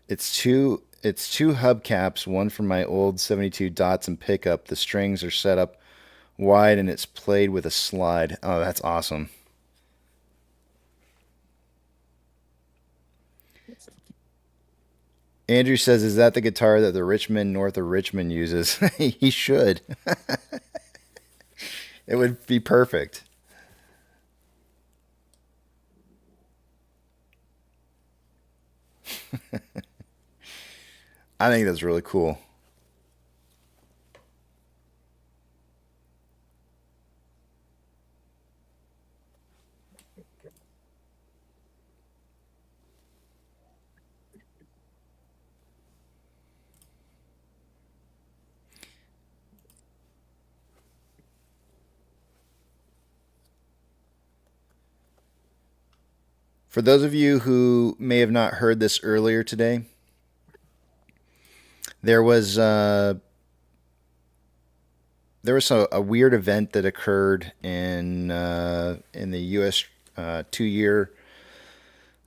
E: It's two hubcaps, one from my old 72 Datsun pickup. The strings are set up wide and it's played with a slide. Oh, that's awesome. Andrew says, is that the guitar that the Richmond north of Richmond uses? He should. It would be perfect. I think that's really cool. For those of you who may have not heard this earlier today, there was a weird event that occurred in the U.S. 2-year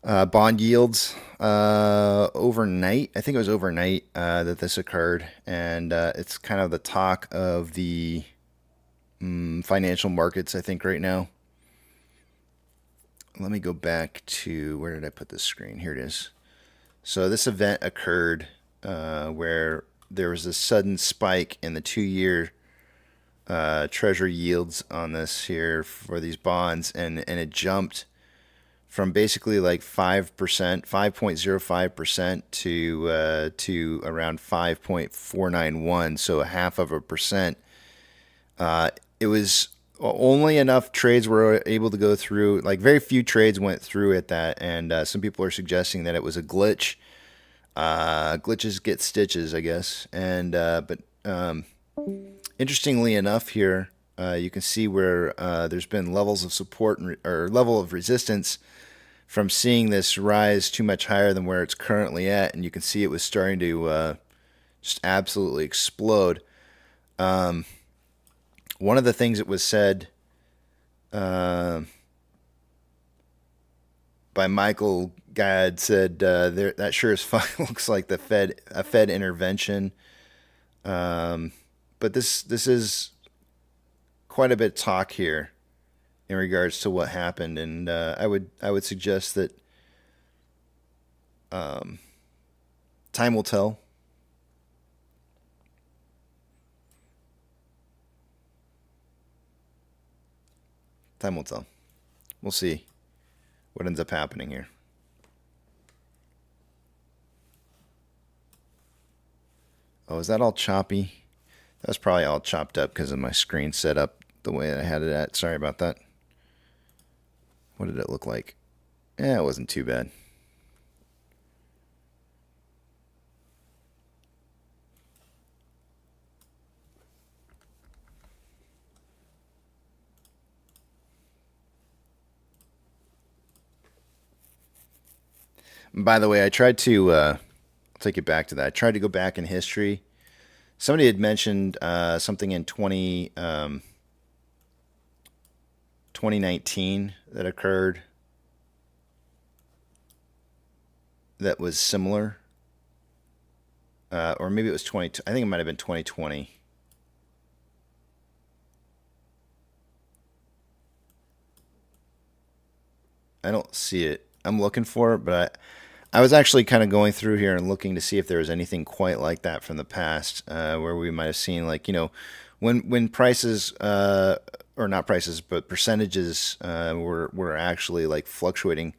E: bond yields overnight. I think it was overnight that this occurred, and it's kind of the talk of the financial markets, I think, right now. Let me go back to, where did I put this screen? Here it is. So this event occurred where there was a sudden spike in the 2-year treasury yields on this here for these bonds, and it jumped from basically like 5%, 5.05% to around 5.491, so 0.5%. It was only enough trades were able to go through. Like very few trades went through at that, and some people are suggesting that it was a glitch. Glitches get stitches, I guess. And but interestingly enough, here you can see where there's been levels of support or level of resistance from seeing this rise too much higher than where it's currently at, and you can see it was starting to just absolutely explode. One of the things that was said by Michael Gadd said that sure as fuck looks like a Fed intervention. But this is quite a bit of talk here in regards to what happened, and I would suggest that time will tell. Time will tell. We'll see what ends up happening here. Oh, is that all choppy? That's probably all chopped up because of my screen set up the way I had it at. Sorry about that. What did it look like? Yeah, it wasn't too bad. By the way, I tried to I'll take it back to that. I tried to go back in history. Somebody had mentioned something in 2019 that occurred that was similar. Or maybe it was 20. I think it might have been 2020. I don't see it. I'm looking for it, but I was actually kind of going through here and looking to see if there was anything quite like that from the past, where we might have seen, like, when prices, or not prices, but percentages were actually like fluctuating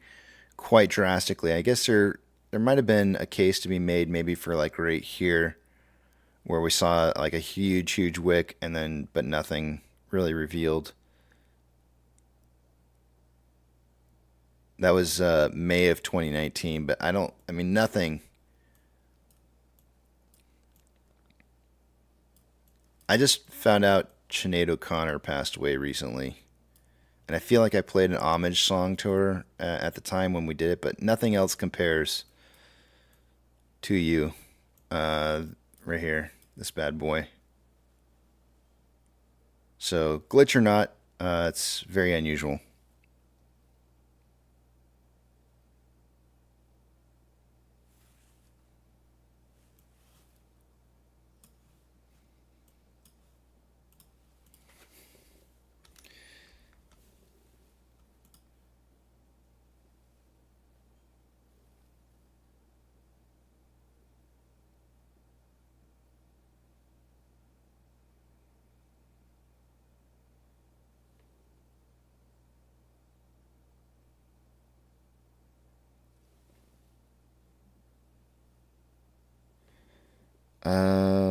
E: quite drastically. I guess there might have been a case to be made maybe for like right here, where we saw like a huge wick and then but nothing really revealed. That was May of 2019, but nothing. I just found out Sinead O'Connor passed away recently, and I feel like I played an homage song to her at the time when we did it, but nothing else compares to you. Right here, this bad boy. So, glitch or not, it's very unusual.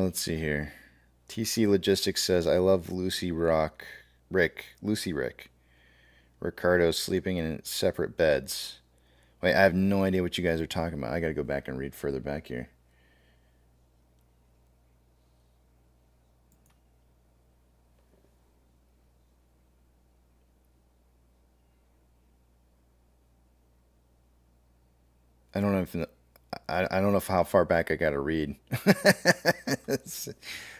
E: Let's see here. TC Logistics says, I love Lucy Rick. Ricardo sleeping in separate beds. Wait, I have no idea what you guys are talking about. I gotta go back and read further back here. I don't know if I don't know how far back I gotta read.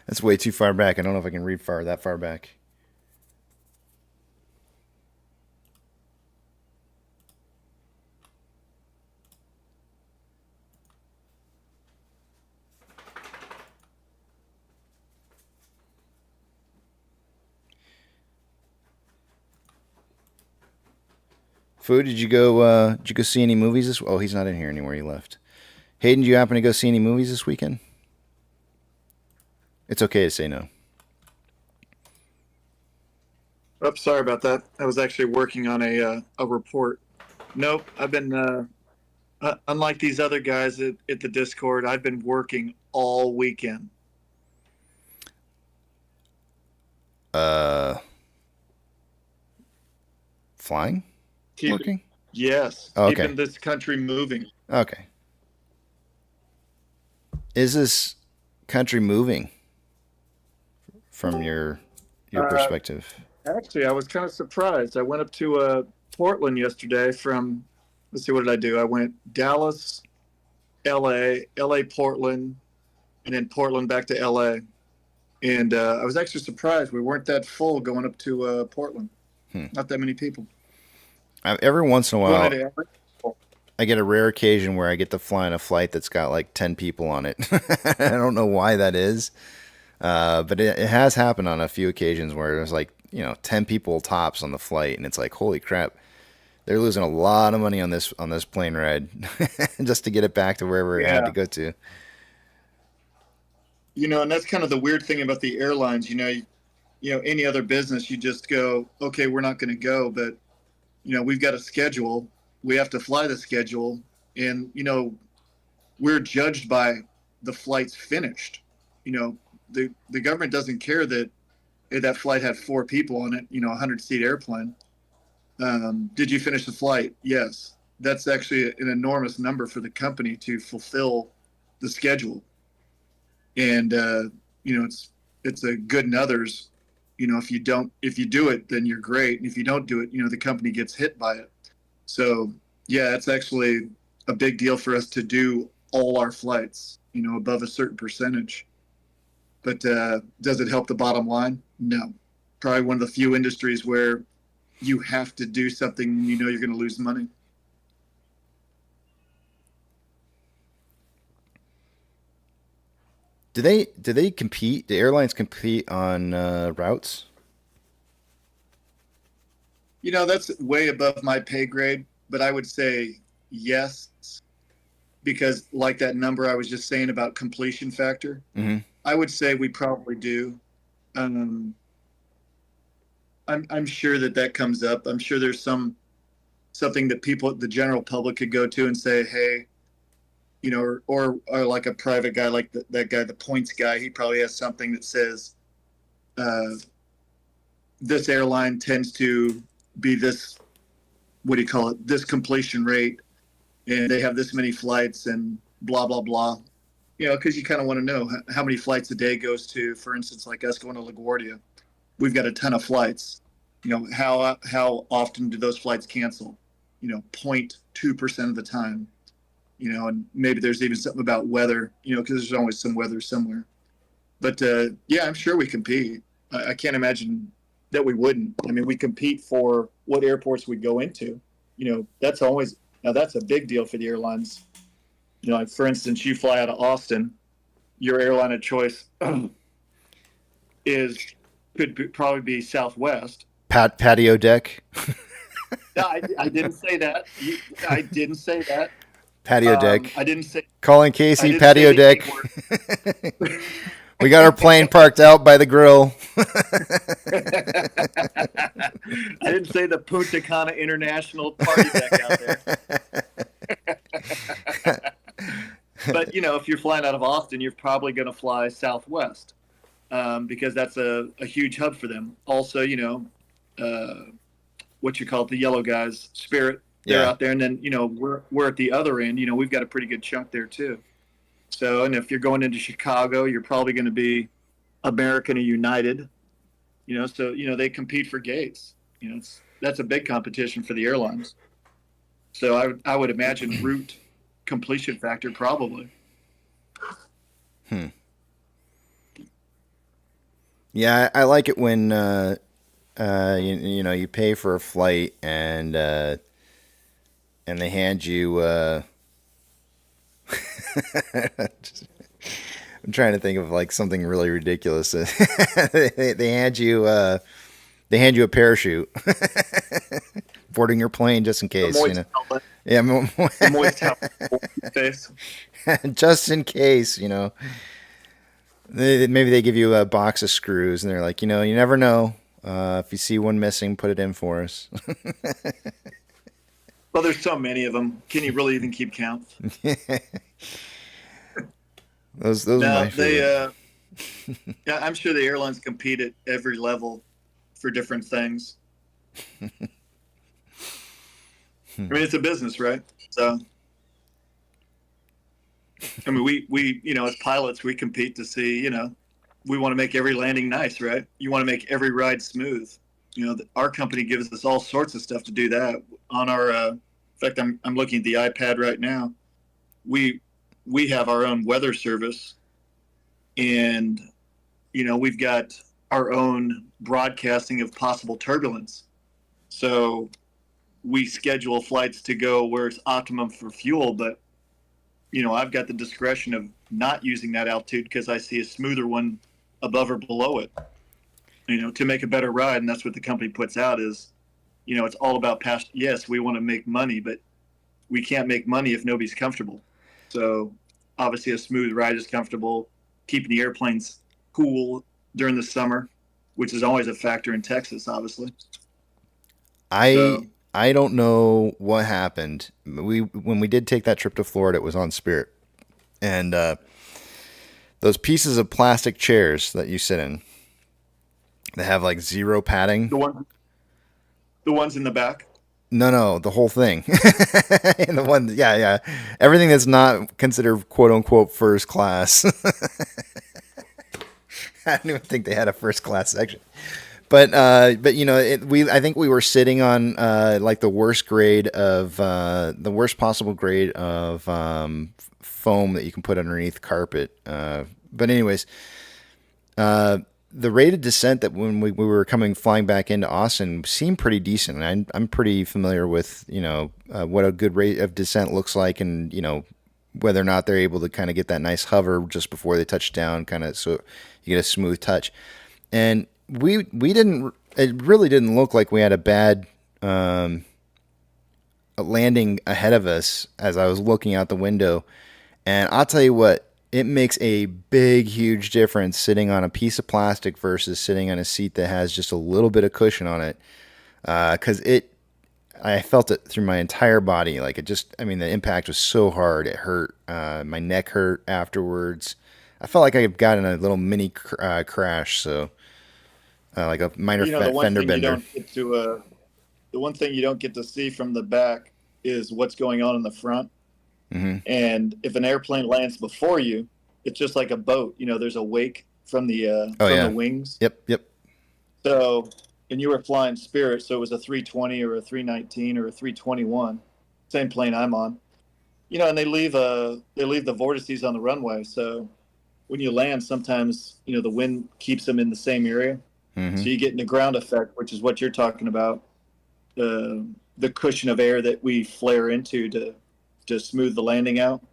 E: that's way too far back. I don't know if I can read that far back. Food, did you go see any movies this? Oh, he's not in here anymore. He left. Hayden, did you happen to go see any movies this weekend? It's okay to say no.
J: Oh, sorry about that. I was actually working on a report. Nope, I've been unlike these other guys at the Discord. I've been working all weekend.
E: Flying? Working?
J: Yes.
E: Oh, okay.
J: Keeping this country moving.
E: Okay. Is this country moving from your perspective?
J: Actually, I was kind of surprised. I went up to Portland yesterday from, let's see, what did I do? I went Dallas, LA, Portland, and then Portland back to LA. And I was actually surprised. We weren't that full going up to Portland. Not that many people.
E: Every once in a while, I get a rare occasion where I get to fly on a flight that's got like 10 people on it. I don't know why that is. But it has happened on a few occasions where there's like, 10 people tops on the flight, and it's like, holy crap, they're losing a lot of money on this plane ride just to get it back to wherever it had to go to.
J: And that's kind of the weird thing about the airlines. Any other business, you just go, okay, we're not going to go, but we've got a schedule. We have to fly the schedule, and we're judged by the flights finished. The government doesn't care that that flight had 4 people on it, 100-seat airplane. Did you finish the flight? Yes. That's actually an enormous number for the company to fulfill the schedule. And, it's a good and others. If you do it, then you're great. And if you don't do it, the company gets hit by it. So yeah, it's actually a big deal for us to do all our flights, above a certain percentage. But does it help the bottom line? No. Probably one of the few industries where you have to do something and you're going to lose money.
E: Do they compete? Do airlines compete on routes?
J: That's way above my pay grade, but I would say yes, because like that number I was just saying about completion factor, I would say we probably do. I'm sure that comes up. I'm sure there's something that the general public could go to and say, hey, or like a private guy, like that guy, the points guy, he probably has something that says, this airline tends to be this, what do you call it, this completion rate, and they have this many flights and blah, blah, blah. Because you kind of want to know how many flights a day goes to, for instance, like us going to LaGuardia. We've got a ton of flights. How often do those flights cancel? 0.2% of the time. And maybe there's even something about weather, because there's always some weather somewhere. But yeah, I'm sure we compete. I can't imagine that we wouldn't. I mean, we compete for what airports we go into. That's a big deal for the airlines. Like for instance, you fly out of Austin, your airline of choice could probably be Southwest.
E: Patio deck.
J: No, I didn't say that. I didn't say that.
E: Patio deck.
J: I didn't say.
E: Calling Casey, patio deck. We got our plane parked out by the grill.
J: I didn't say the Punta Cana International party deck out there. But, if you're flying out of Austin, you're probably going to fly Southwest because that's a huge hub for them. Also, what you call it, the yellow guys, Spirit, they're out there. And then, we're at the other end. We've got a pretty good chunk there, too. So, and if you're going into Chicago, you're probably going to be American or United. So, they compete for gates. That's a big competition for the airlines. So I would imagine route completion factor probably.
E: Yeah, I like it when you pay for a flight and they hand you I'm trying to think of like something really ridiculous. they hand you a parachute, boarding your plane just in case. Yeah, just in case. Maybe they give you a box of screws, and they're like, you never know. If you see one missing, put it in for us.
J: Well, there's so many of them. Can you really even keep count?
E: Those are my favorite.
J: Yeah, I'm sure the airlines compete at every level for different things. I mean, it's a business, right? So, I mean, we as pilots, we compete to see, we want to make every landing nice, right? You want to make every ride smooth. Our company gives us all sorts of stuff to do that. On our, in fact, I'm looking at the iPad right now. We have our own weather service, and we've got our own broadcasting of possible turbulence. So we schedule flights to go where it's optimum for fuel, but I've got the discretion of not using that altitude because I see a smoother one above or below it, to make a better ride. And that's what the company puts out is, it's all about past. Yes, we want to make money, but we can't make money if nobody's comfortable. So obviously a smooth ride is comfortable, keeping the airplanes cool during the summer, which is always a factor in Texas, obviously.
E: I don't know what happened. When we did take that trip to Florida, it was on Spirit, and those pieces of plastic chairs that you sit in, they have like zero padding.
J: The ones in the back.
E: No, the whole thing. And the one, yeah, everything that's not considered quote unquote first class. I don't even think they had a first class section. But I think we were sitting on like the worst possible grade of foam that you can put underneath carpet. But anyways, the rate of descent that when we were flying back into Austin seemed pretty decent. I'm pretty familiar with what a good rate of descent looks like, and whether or not they're able to kind of get that nice hover just before they touch down, kind of so you get a smooth touch. And we didn't. It really didn't look like we had a bad landing ahead of us as I was looking out the window. And I'll tell you what, it makes a big, huge difference sitting on a piece of plastic versus sitting on a seat that has just a little bit of cushion on it. Because I felt it through my entire body. Like the impact was so hard. It hurt. My neck hurt afterwards. I felt like I had gotten a little mini crash. So. Like a minor fender bender.
J: The one thing you don't get to see from the back is what's going on in the front.
E: Mm-hmm.
J: And if an airplane lands before you, it's just like a boat. There's a wake from the the wings.
E: Yep.
J: So, and you were flying Spirit, so it was a 320 or a 319 or a 321, same plane I'm on. And they leave the vortices on the runway. So when you land, sometimes the wind keeps them in the same area.
E: Mm-hmm.
J: So you get the ground effect, which is what you're talking about, the cushion of air that we flare into to smooth the landing out.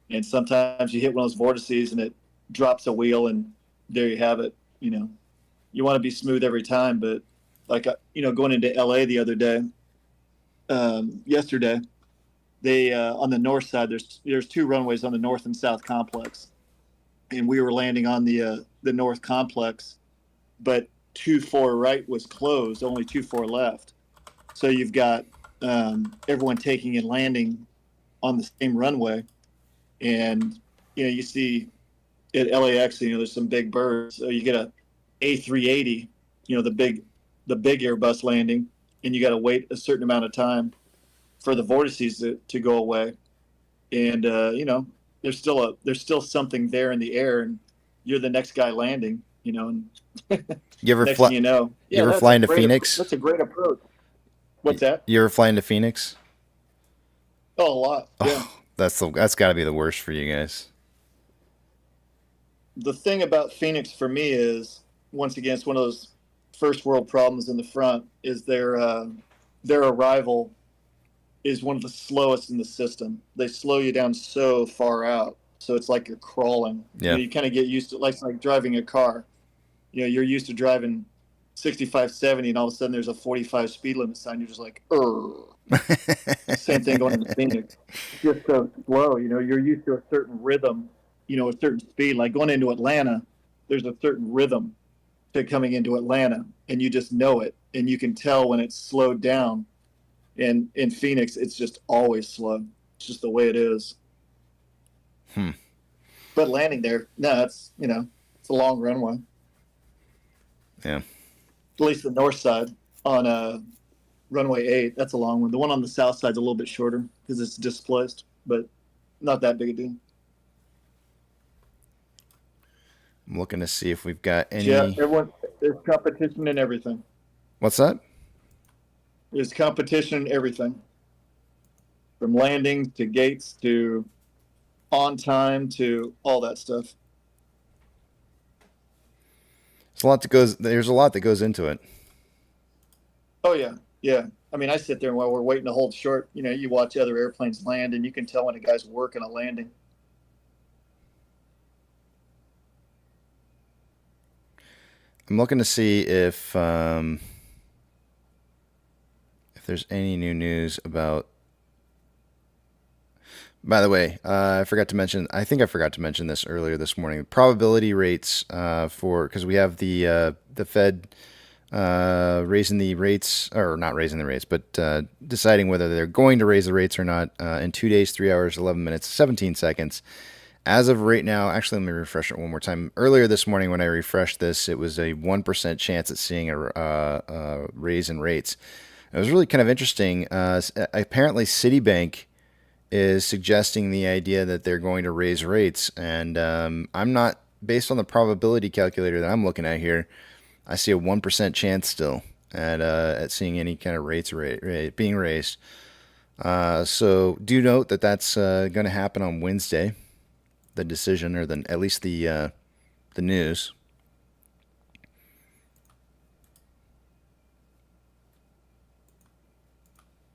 J: And sometimes you hit one of those vortices and it drops a wheel, and there you have it. You want to be smooth every time, but like going into LA the other day, yesterday, they on the north side there's two runways on the north and south complex, and we were landing on the north complex. But 2-4 right was closed, only 2-4 left. So you've got everyone taking and landing on the same runway. And, you see at LAX, there's some big birds. So you get a A380, the big Airbus landing, and you got to wait a certain amount of time for the vortices to go away. And, there's still something there in the air, and you're the next guy landing, and
E: you ever
J: next thing you know,
E: you ever fly into Phoenix?
J: That's a great approach. What's that?
E: You ever fly into Phoenix?
J: Oh, a lot. Yeah.
E: Oh, that's got to be the worst for you guys.
J: The thing about Phoenix for me is, once again, it's one of those first world problems in the front. Is their arrival is one of the slowest in the system. They slow you down so far out, so it's like you're crawling.
E: Yeah.
J: You kind of get used to like driving a car. You're used to driving 65, 70, and all of a sudden there's a 45 speed limit sign. You're just like, Same thing going into Phoenix. It's just so slow. You're used to a certain rhythm, a certain speed. Like going into Atlanta, there's a certain rhythm to coming into Atlanta, and you just know it, and you can tell when it's slowed down. And in Phoenix, it's just always slow. It's just the way it is. But landing there, no, it's It's a long runway.
E: Yeah.
J: At least the north side on runway 8. That's a long one. The one on the south side's a little bit shorter because it's displaced, but not that big a deal.
E: I'm looking to see if we've got any.
J: Yeah, there's competition in everything.
E: What's that?
J: There's competition in everything. From landings to gates to on time to all that stuff.
E: There's a lot that goes into it.
J: Oh yeah, yeah. I mean, I sit there while we're waiting to hold short. You know, you watch other airplanes land, and you can tell when a guy's working a landing.
E: I'm looking to see if there's any new news about. By the way, I forgot to mention. I think I forgot to mention this earlier this morning. Probability rates because we have the Fed raising the rates, or not raising the rates, but deciding whether they're going to raise the rates or not in 2 days, 3 hours, 11 minutes, 17 seconds. As of right now, actually, let me refresh it one more time. Earlier this morning, when I refreshed this, it was a 1% chance at seeing a raise in rates. It was really kind of interesting. Apparently, Citibank is suggesting the idea that they're going to raise rates, and I'm not, based on the probability calculator that I'm looking at here, I see a 1% chance still at seeing any kind of rates being raised. So do note that that's going to happen on Wednesday. The decision, or at least the news.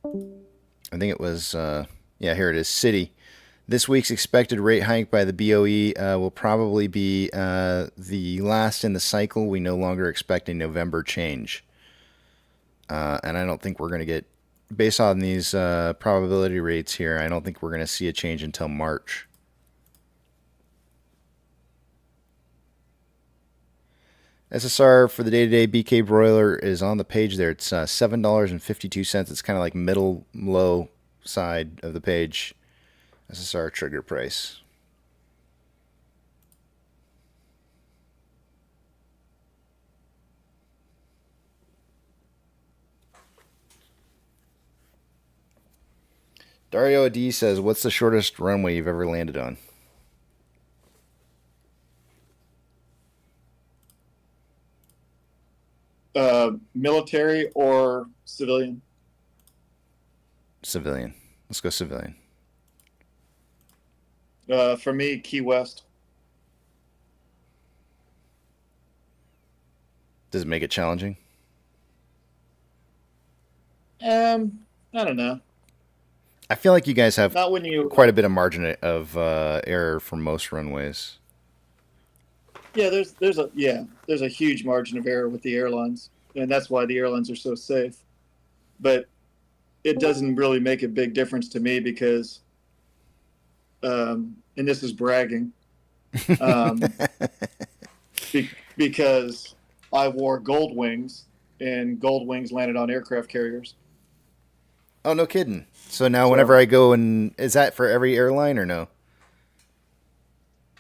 E: I think it was here it is. Citi. This week's expected rate hike by the BOE will probably be the last in the cycle. We no longer expect a November change, and I don't think we're going to get, based on these probability rates here, I don't think we're going to see a change until March. SSR for the day-to-day BK broiler is on the page there. It's $7.52. It's kind of like middle low side of the page. SSR trigger price. Dario D says, "What's the shortest runway you've ever landed on?"
J: Military or civilian?
E: Civilian. Let's go civilian.
J: For me, Key West.
E: Does it make it challenging?
J: I don't know.
E: I feel like you guys have
J: Not when you
E: quite a bit of margin of error for most runways.
J: Yeah, there's a huge margin of error with the airlines, and that's why the airlines are so safe. But it doesn't really make a big difference to me because, and this is bragging, because I wore gold wings, and gold wings landed on aircraft carriers.
E: Oh, no kidding. So now whenever I go, and is that for every airline or no?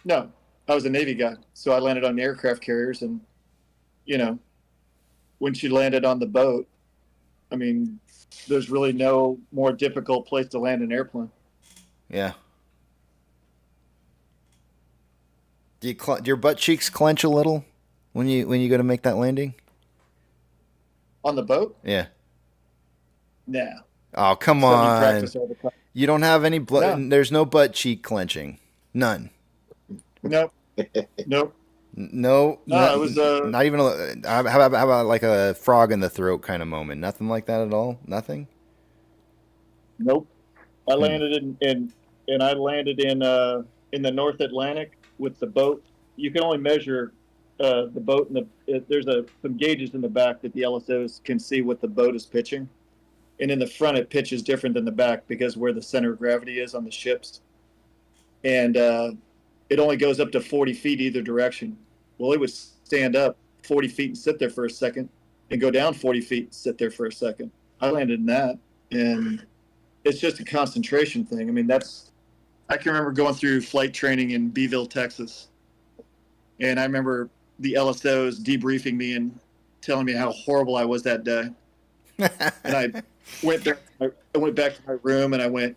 J: No. I was a Navy guy, so I landed on aircraft carriers, and when she landed on the boat, I mean, there's really no more difficult place to land an airplane.
E: Yeah. Do your butt cheeks clench a little when you go to make that landing?
J: On the boat?
E: Yeah.
J: Nah.
E: Oh, come on! You don't have any blood. No. There's no butt cheek clenching. None.
J: Nope. Nope.
E: No,
J: it was
E: not even. How about like a frog in the throat kind of moment? Nothing like that at all. Nothing.
J: Nope. I landed in I landed in the North Atlantic with the boat. You can only measure the boat, and there's some gauges in the back that the LSOs can see what the boat is pitching, and in the front it pitches different than the back because where the center of gravity is on the ships, and it only goes up to 40 feet either direction. Well, it would stand up 40 feet and sit there for a second, and go down 40 feet and sit there for a second. I landed in that, and it's just a concentration thing. I mean, I can remember going through flight training in Beeville, Texas, And I remember the LSOs debriefing me and telling me how horrible I was that day. And I went back to my room and I went,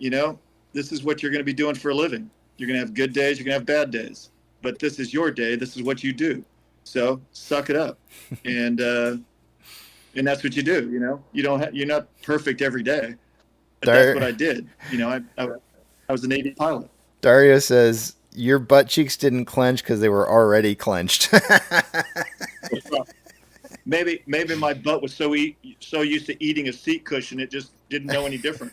J: this is what you're going to be doing for a living. You're going to have good days, you're going to have bad days, but this is your day. This is what you do. So suck it up. And that's what you do. You're not perfect every day, but that's what I did. I was a Navy pilot.
E: Dario says your butt cheeks didn't clench because they were already clenched.
J: Maybe my butt was so used to eating a seat cushion it just didn't know any different.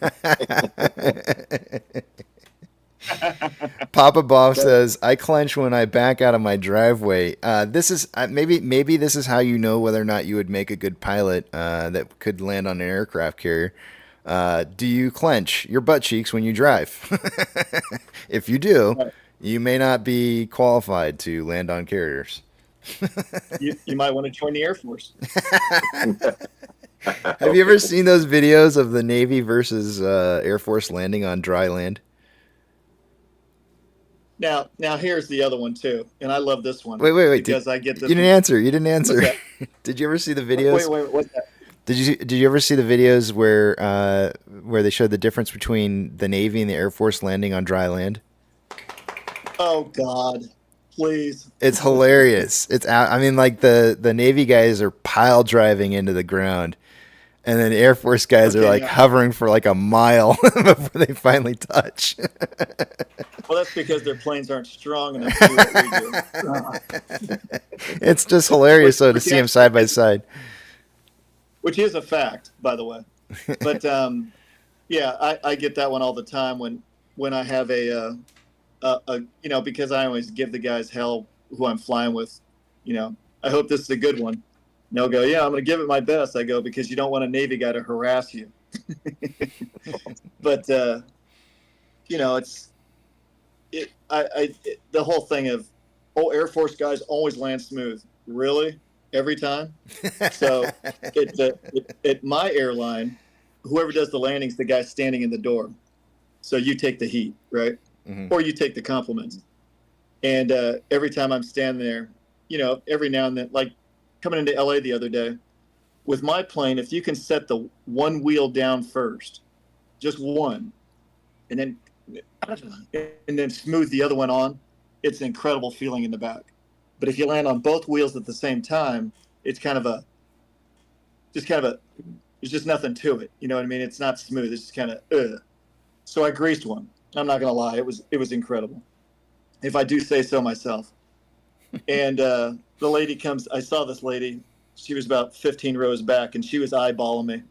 E: Papa Boff says I clench when I back out of my driveway. This is maybe this is how you know whether or not you would make a good pilot that could land on an aircraft carrier. Do you clench your butt cheeks when you drive? If you do, you may not be qualified to land on carriers.
J: You might want to join the Air Force.
E: Have you ever seen those videos of the Navy versus Air Force landing on dry land?
J: Now here's the other one too, and I love this one.
E: Wait.
J: Because I get this.
E: You didn't answer. Did you ever see the videos?
J: Wait. What's that?
E: Did you ever see the videos where they showed the difference between the Navy and the Air Force landing on dry land?
J: Oh God, please!
E: It's hilarious. The Navy guys are pile driving into the ground, and then Air Force guys are hovering for like a mile before they finally touch.
J: Well, that's because their planes aren't strong enough to do what we do.
E: It's just hilarious to see them side by side.
J: Which is a fact, by the way. But I get that one all the time when I have a because I always give the guys hell who I'm flying with. I hope this is a good one. And they'll go, yeah, I'm going to give it my best. I go, because you don't want a Navy guy to harass you. But the whole thing of Air Force guys always land smooth. Really? Every time? So at my airline, whoever does the landings, the guy's standing in the door. So you take the heat, right? Mm-hmm. Or you take the compliments. And every time I'm standing there, every now and then, like coming into LA the other day, with my plane, if you can set the one wheel down first, just one, and then smooth the other one on, it's an incredible feeling in the back. But if you land on both wheels at the same time, it's there's just nothing to it. You know what I mean? It's not smooth. It's just kind of, So I greased one. I'm not going to lie. It was incredible, if I do say so myself. And the lady comes, I saw this lady. She was about 15 rows back, and she was eyeballing me.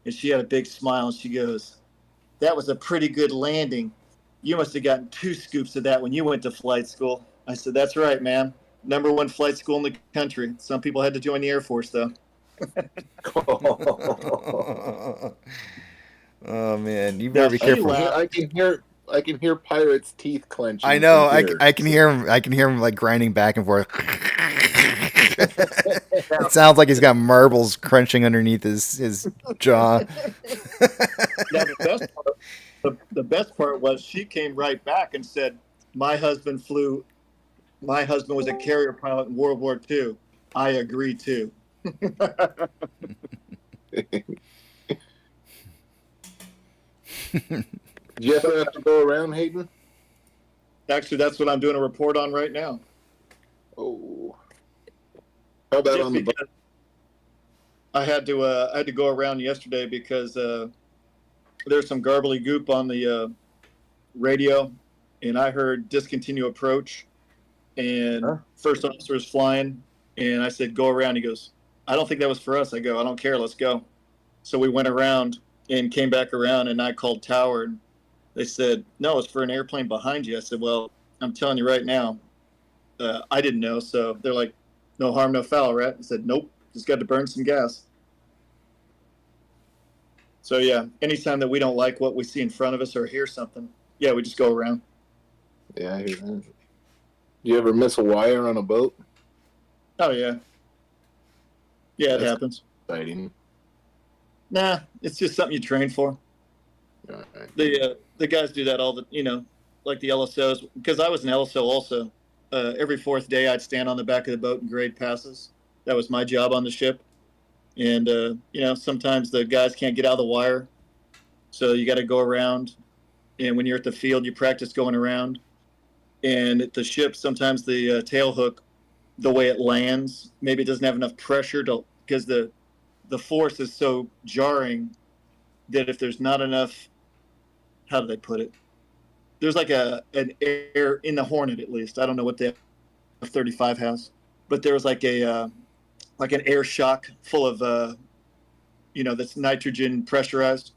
J: And she had a big smile, and she goes, "That was a pretty good landing. You must have gotten 2 scoops of that when you went to flight school." I said, "That's right, ma'am. #1 flight school in the country. Some people had to join the Air Force, though."
E: Oh man, you better be careful.
I: I can hear Pirate's teeth clenching.
E: I know. I can hear him. I can hear him like grinding back and forth. It sounds like he's got marbles crunching underneath his jaw.
J: Now, the best part was she came right back and said, my husband was a carrier pilot in World War II. I agree too.
I: Do you ever have to go around, Hayden?
J: Actually, that's what I'm doing a report on right now.
I: Oh. How about
J: Just
I: on the boat?
J: I had to go around yesterday because there's some garbly goop on the radio, and I heard discontinue approach, and first officer was flying, and I said, go around. He goes, I don't think that was for us. I go, I don't care. Let's go. So we went around and came back around, and I called tower, and they said, no, it's for an airplane behind you. I said, well, I'm telling you right now, I didn't know. So they're like, no harm, no foul, right? I said, nope, just got to burn some gas. So yeah, anytime that we don't like what we see in front of us or hear something, yeah, we just go around.
I: Yeah, I hear that. Do you ever miss a wire on a boat?
J: Oh yeah. Yeah, it happens.
I: Exciting.
J: Nah, it's just something you train for.
I: All right.
J: The guys do that all the, like the LSOs, because I was an LSO also, every fourth day I'd stand on the back of the boat and grade passes. That was my job on the ship. And, sometimes the guys can't get out of the wire. So you got to go around. And when you're at the field, you practice going around. And at the ship, sometimes the tail hook, the way it lands, maybe it doesn't have enough pressure because the force is so jarring that if there's not enough, how do they put it? There's like an air in the Hornet, at least. I don't know what the F-35 has, but there was like an air shock full of, that's nitrogen pressurized.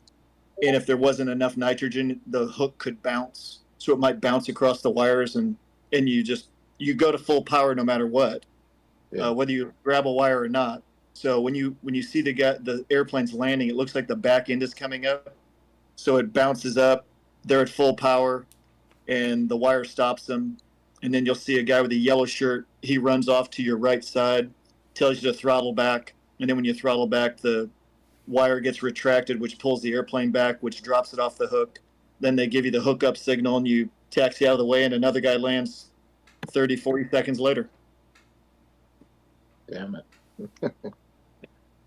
J: And if there wasn't enough nitrogen, the hook could bounce. So it might bounce across the wires, and you go to full power no matter what, whether you grab a wire or not. So when you see the airplane's landing, it looks like the back end is coming up. So it bounces up. They're at full power, and the wire stops them. And then you'll see a guy with a yellow shirt. He runs off to your right side, tells you to throttle back. And then when you throttle back, the wire gets retracted, which pulls the airplane back, which drops it off the hook. Then they give you the hookup signal, and you taxi out of the way, and another guy lands 30, 40 seconds later.
I: Damn it.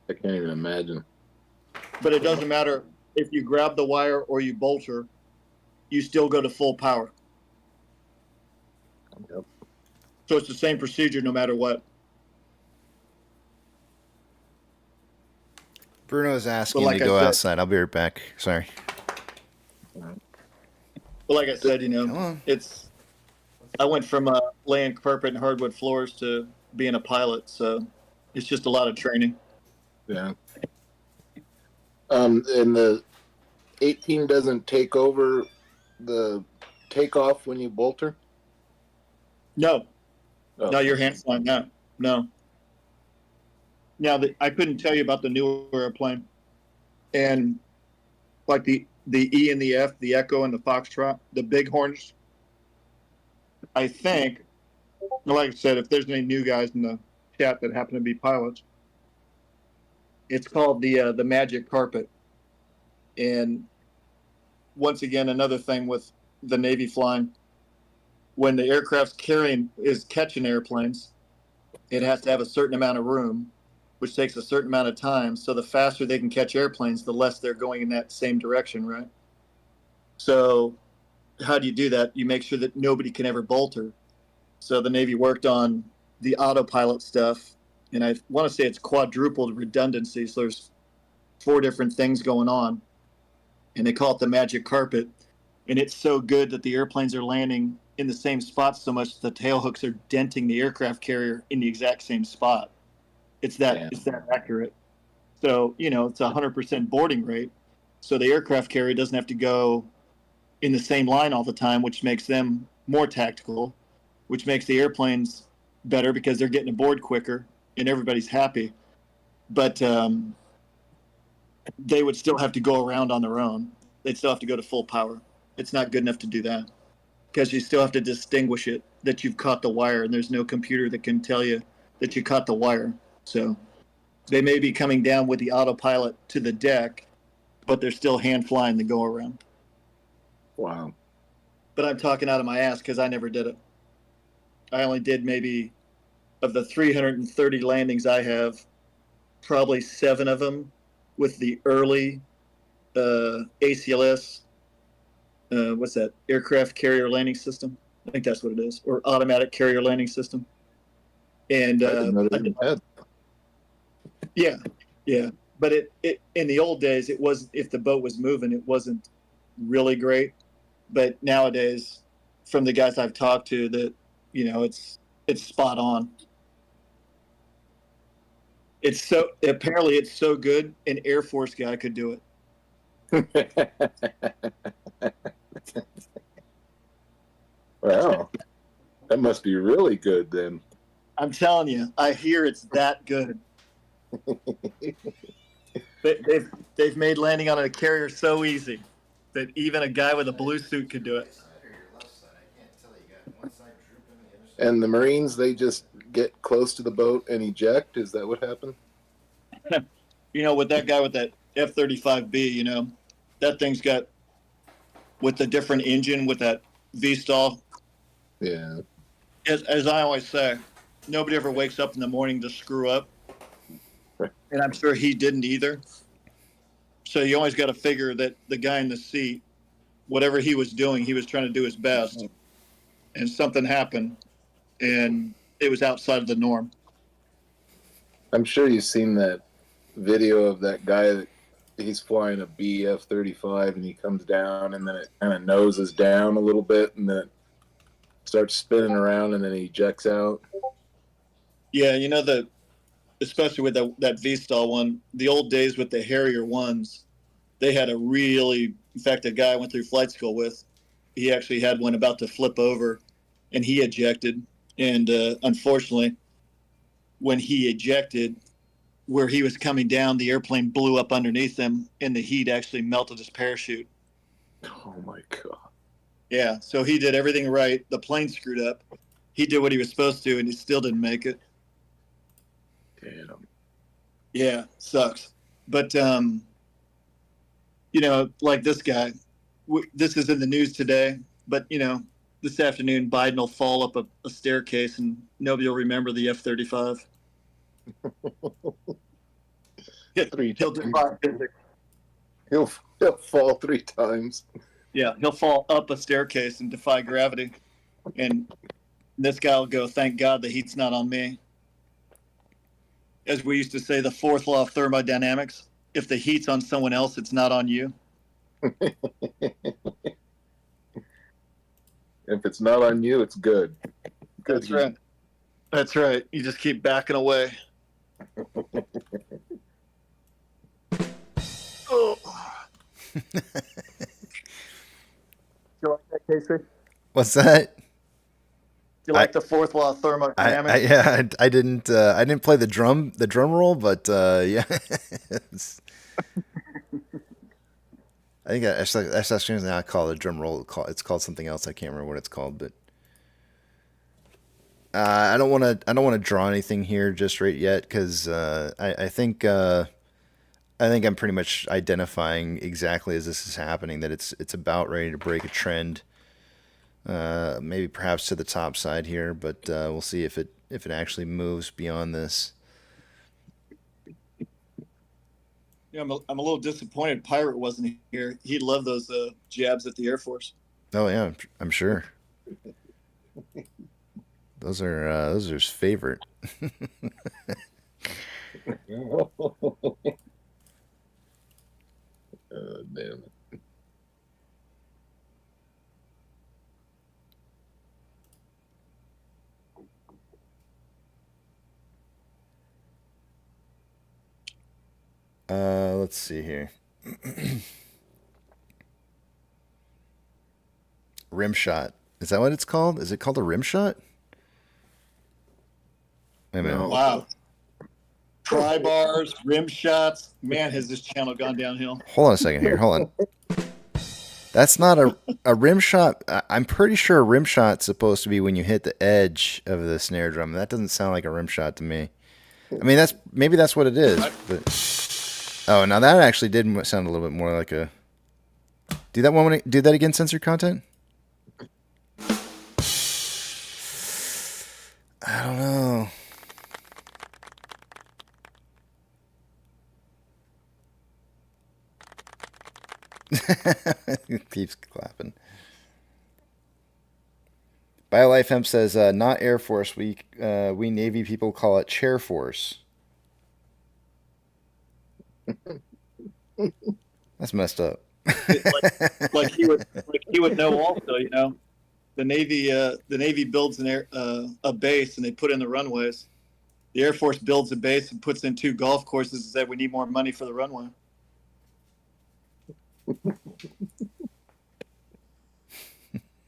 I: I can't even imagine.
J: But it doesn't matter if you grab the wire or you bolt her, you still go to full power.
I: Yep.
J: So it's the same procedure no matter what.
E: Bruno's asking to go outside. I'll be right back. Sorry.
J: But like I said, I went from laying carpet and hardwood floors to being a pilot, so it's just a lot of training.
I: Yeah. And the 18 doesn't take over the takeoff when you bolt her?
J: No.
I: Oh.
J: No, your hand's flying now. No. Now, I couldn't tell you about the newer airplane. And like the E and the F, the Echo and the Foxtrot, the Bighorns, I think, like I said, if there's any new guys in the chat that happen to be pilots, it's called the Magic Carpet. And once again, another thing with the Navy flying, when the aircraft's catching airplanes, it has to have a certain amount of room, which takes a certain amount of time. So the faster they can catch airplanes, the less they're going in that same direction, right? So how do you do that? You make sure that nobody can ever bolt her. So the Navy worked on the autopilot stuff, and I want to say it's quadrupled redundancy. So there's 4 different things going on, and they call it the Magic Carpet. And it's so good that the airplanes are landing in the same spot so much that the tail hooks are denting the aircraft carrier in the exact same spot. It's that accurate. So, it's 100% boarding rate. So the aircraft carrier doesn't have to go in the same line all the time, which makes them more tactical, which makes the airplanes better because they're getting aboard quicker and everybody's happy. But they would still have to go around on their own. They'd still have to go to full power. It's not good enough to do that because you still have to distinguish it that you've caught the wire, and there's no computer that can tell you that you caught the wire. So they may be coming down with the autopilot to the deck, but they're still hand flying the go around.
I: Wow.
J: But I'm talking out of my ass because I never did it. I only did maybe, of the 330 landings I have, probably 7 of them with the early ACLS, what's that, aircraft carrier landing system? I think that's what it is, or automatic carrier landing system. And yeah. But it in the old days, it was, if the boat was moving, it wasn't really great. But nowadays, from the guys I've talked to, that it's spot on. Apparently it's so good, an Air Force guy could do it.
I: Wow, that must be really good then.
J: I'm telling you, I hear it's that good. They've made landing on a carrier so easy that even a guy with a blue suit could do it.
I: And the Marines, they just get close to the boat and eject? Is that what happened?
J: With that guy with that F-35B, that thing's got, with the different engine with that V-stall.
I: Yeah.
J: as I always say, nobody ever wakes up in the morning to screw up. And I'm sure he didn't either. So you always got to figure that the guy in the seat, whatever he was doing, he was trying to do his best. And something happened, and it was outside of the norm.
I: I'm sure you've seen that video of that guy that he's flying a BF-35 and he comes down and then it kind of noses down a little bit and then it starts spinning around and then he ejects out.
J: Yeah, you know, especially with that V-Stall one, the old days with the Harrier ones, they had a really, in fact, a guy I went through flight school with, he actually had one about to flip over and he ejected. And unfortunately, when he ejected, where he was coming down, the airplane blew up underneath him and the heat actually melted his parachute.
I: Oh my God.
J: Yeah, so he did everything right. The plane screwed up. He did what he was supposed to and he still didn't make it.
I: Damn.
J: Yeah, sucks. But, you know, like this guy, this is in the news today, but, you know, this afternoon, Biden will fall up a staircase and nobody will remember the F-35. He'll defy physics.
I: He'll fall 3 times.
J: Yeah, he'll fall up a staircase and defy gravity. And this guy will go, thank God the heat's not on me. As we used to say, the 4th law of thermodynamics, if the heat's on someone else, it's not on you.
I: If it's not on you, it's good.
J: That's right. That's right. You just keep backing away. Oh. You like that, Casey?
E: What's that?
J: You like the 4th law of thermodynamics?
E: I didn't play the drum roll, but yeah. I think that's actually not called a drum roll. It's called something else. I can't remember what it's called, but I don't want to draw anything here just right yet because I think I'm pretty much identifying exactly as this is happening that it's about ready to break a trend. Maybe perhaps to the top side here, but we'll see if it actually moves beyond this.
J: Yeah, I'm a little disappointed Pirate wasn't here. He'd love those jabs at the Air Force.
E: Oh yeah, I'm sure. Those are his favorite.
I: Damn it.
E: Let's see here. Rim shot. Is that what it's called? Is it called a rim shot? Wait a minute.
J: No. Wow. Try bars, rim shots. Man, has this channel gone downhill.
E: Hold on a second here. Hold on. That's not a rim shot. I'm pretty sure a rim shot's supposed to be when you hit the edge of the snare drum. That doesn't sound like a rim shot to me. I mean, maybe that's what it is. But oh, now that actually did sound a little bit more like a. Do that again, censored content? I don't know. It keeps clapping. BioLife Hemp says, not Air Force. We Navy people call it Chair Force. That's messed up.
J: like he would know also, you know. The Navy builds a base and they put in the runways. The Air Force builds a base and puts in 2 golf courses and said we need more money for the runway.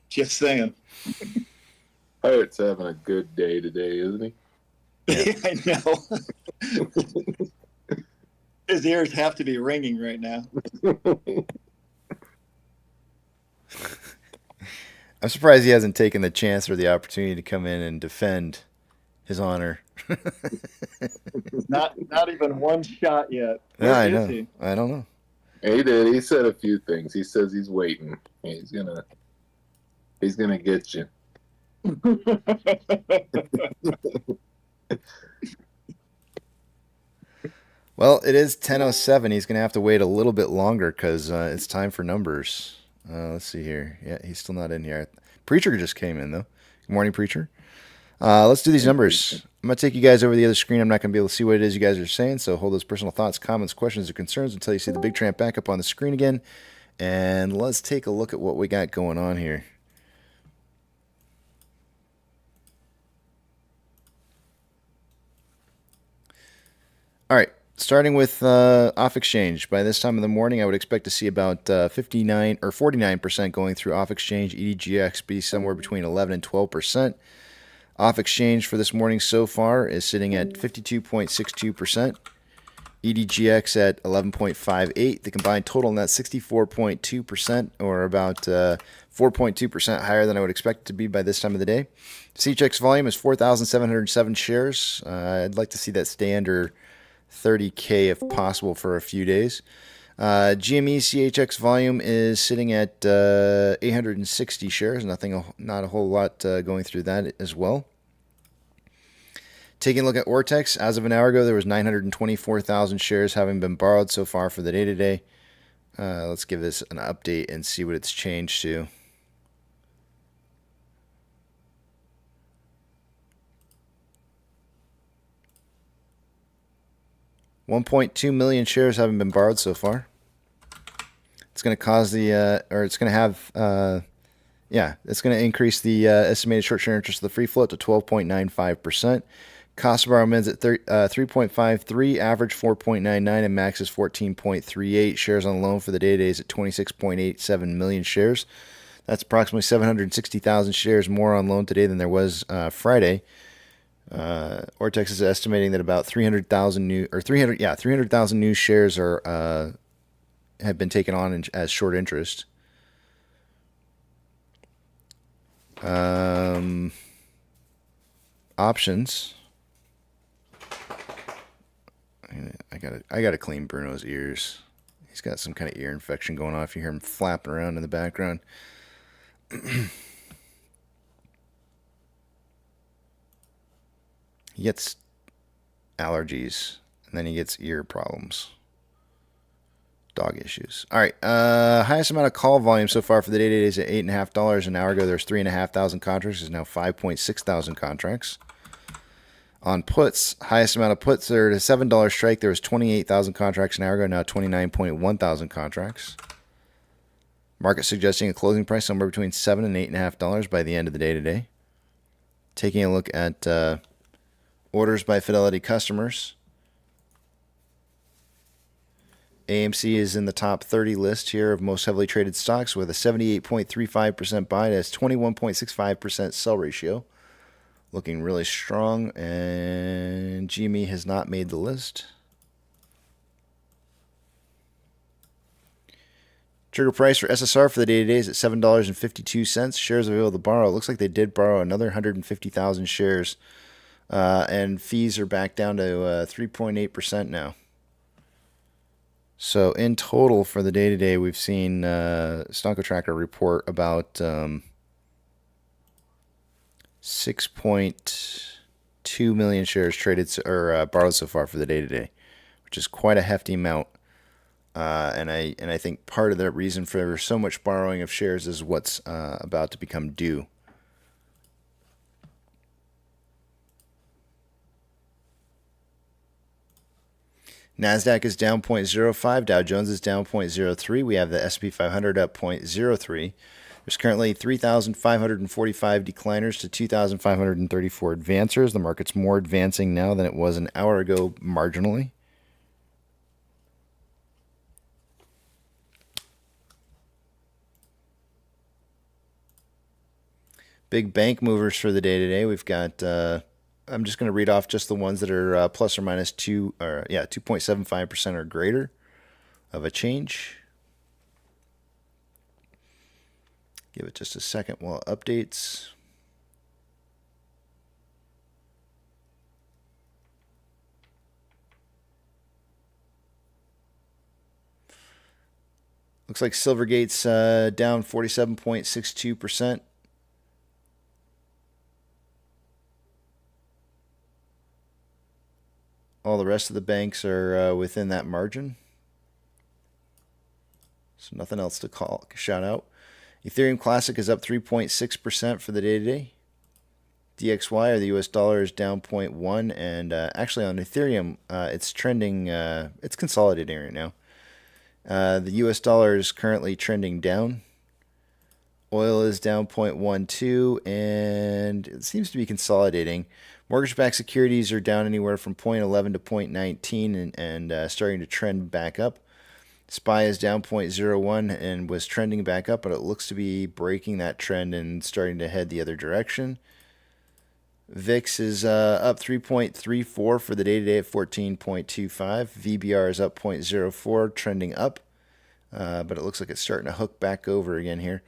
J: Just saying.
I: Pirate's having a good day today, isn't he?
J: I know. His ears have to be ringing right now.
E: I'm surprised he hasn't taken the chance or the opportunity to come in and defend his honor.
J: Not even one shot yet.
E: Yeah, I know. He? I don't know.
I: He did. He said a few things. He says he's waiting. He's gonna get you.
E: Well, it is 10:07. He's going to have to wait a little bit longer because it's time for numbers. Let's see here. Yeah, he's still not in here. Preacher just came in, though. Good morning, Preacher. Let's do these numbers. I'm going to take you guys over the other screen. I'm not going to be able to see what it is you guys are saying, so hold those personal thoughts, comments, questions, or concerns until you see the big tramp back up on the screen again. And let's take a look at what we got going on here. All right. Starting with off exchange. By this time in the morning, I would expect to see about 59 or 49% going through off exchange. EDGX be somewhere between 11 and 12%. Off exchange for this morning so far is sitting at 52.62%. EDGX at 11.58. The combined total in that 64.2%, or about 4.2% higher than I would expect it to be by this time of the day. CHX volume is 4,707 shares. I'd like to see that stay under 30K if possible for a few days. GME CHX volume is sitting at 860 shares. Not a whole lot going through that as well. Taking a look at Ortex, as of an hour ago, there was 924,000 shares having been borrowed so far for the day today. Let's give this an update and see what it's changed to. $1.2 million shares haven't been borrowed so far. It's going to cause the, it's going to have, it's going to increase the estimated short-term interest of the free float to 12.95%. Cost of borrow mins at 3.53, average 4.99, and max is 14.38. Shares on loan for the day today is at 26.87 million shares. That's approximately 760,000 shares more on loan today than there was Friday. Ortex is estimating that about 300,000 new shares are have been taken on as short interest. Options. I gotta clean Bruno's ears. He's got some kind of ear infection going on. If you hear him flapping around in the background. He gets allergies, and then he gets ear problems. Dog issues. All right. Highest amount of call volume so far for the day today is at $8.50. An hour ago, there's 3,500 contracts. There's now 5.6 thousand contracts. On puts, highest amount of puts there at a $7 strike. There was 28,000 contracts an hour ago. Now 29.1 thousand contracts. Market suggesting a closing price somewhere between $7 and $8.50 by the end of the day today. Taking a look at orders by Fidelity customers. AMC is in the top 30 list here of most heavily traded stocks with a 78.35% buy. That's 21.65% sell ratio. Looking really strong. And GME has not made the list. Trigger price for SSR for the day today is at $7.52. Shares available to borrow. It looks like they did borrow another 150,000 shares. And fees are back down to 3.8% now. So in total for the day today, we've seen Stonko Tracker report about 6.2 million shares traded or borrowed so far for the day today, which is quite a hefty amount. And I think part of the reason for so much borrowing of shares is what's about to become due. NASDAQ is down 0.05. Dow Jones is down 0.03. We have the S&P 500 up 0.03. There's currently 3,545 decliners to 2,534 advancers. The market's more advancing now than it was an hour ago marginally. Big bank movers for the day today. We've got... I'm just going to read off just the ones that are plus or minus 2.75% or greater of a change. Give it just a second while it updates. Looks like Silvergate's down 47.62%. All the rest of the banks are within that margin. So nothing else to shout out. Ethereum Classic is up 3.6% for the day today. DXY, or the US dollar, is down 0.1, and actually on Ethereum, it's trending, it's consolidating right now. The US dollar is currently trending down. Oil is down 0.12, and it seems to be consolidating. Mortgage-backed securities are down anywhere from 0.11 to 0.19 and starting to trend back up. SPY is down 0.01 and was trending back up, but it looks to be breaking that trend and starting to head the other direction. VIX is up 3.34 for the day today at 14.25. VBR is up 0.04, trending up, but it looks like it's starting to hook back over again here.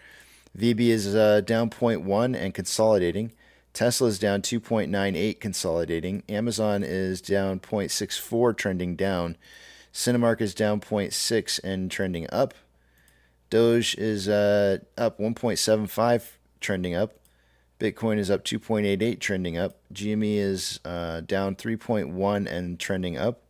E: VB is down 0.1 and consolidating. Tesla is down 2.98, consolidating. Amazon is down 0.64, trending down. Cinemark is down 0.6 and trending up. Doge is up 1.75, trending up. Bitcoin is up 2.88, trending up. GME is down 3.1 and trending up.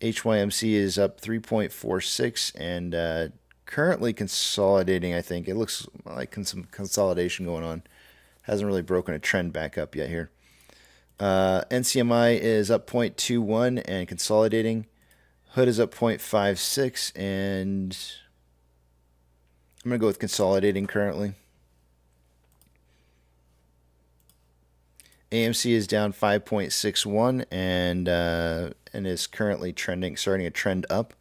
E: HYMC is up 3.46 and currently consolidating, I think. It looks like some consolidation going on. Hasn't really broken a trend back up yet here. NCMI is up 0.21 and consolidating. Hood is up 0.56, and I'm going to go with consolidating currently. AMC is down 5.61 and is currently trending, starting to trend up.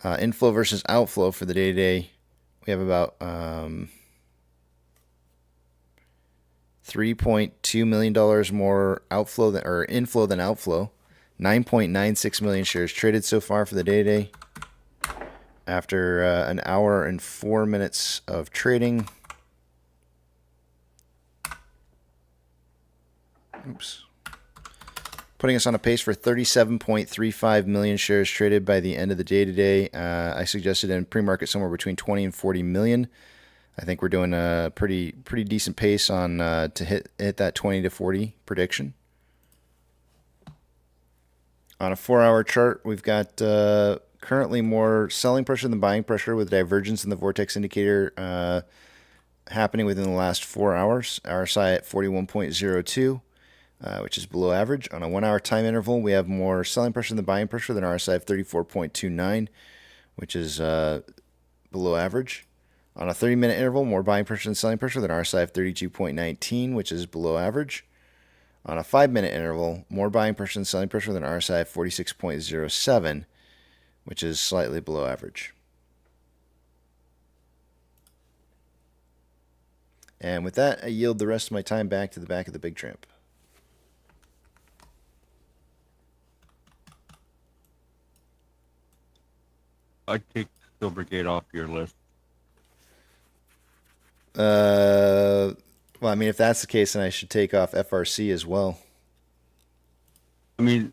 E: Inflow versus outflow for the day today, we have about $3.2 million more outflow or inflow than outflow. 9.96 million shares traded so far for the day today. After an hour and 4 minutes of trading. Oops. Putting us on a pace for 37.35 million shares traded by the end of the day today. I suggested in pre-market somewhere between 20 and 40 million. I think we're doing a pretty decent pace on to hit that 20 to 40 prediction. On a 4-hour chart, we've got currently more selling pressure than buying pressure, with divergence in the Vortex indicator happening within the last 4 hours. RSI at 41.02, which is below average. On a 1-hour time interval, we have more selling pressure than buying pressure than RSI of 34.29, which is below average. On a 30-minute interval, more buying pressure than selling pressure than RSI of 32.19, which is below average. On a 5-minute interval, more buying pressure than selling pressure than RSI of 46.07, which is slightly below average. And with that, I yield the rest of my time back to the back of the big tramp.
K: I'd take Silvergate off your list.
E: Well, I mean, if that's the case, then I should take off FRC as well.
K: I mean,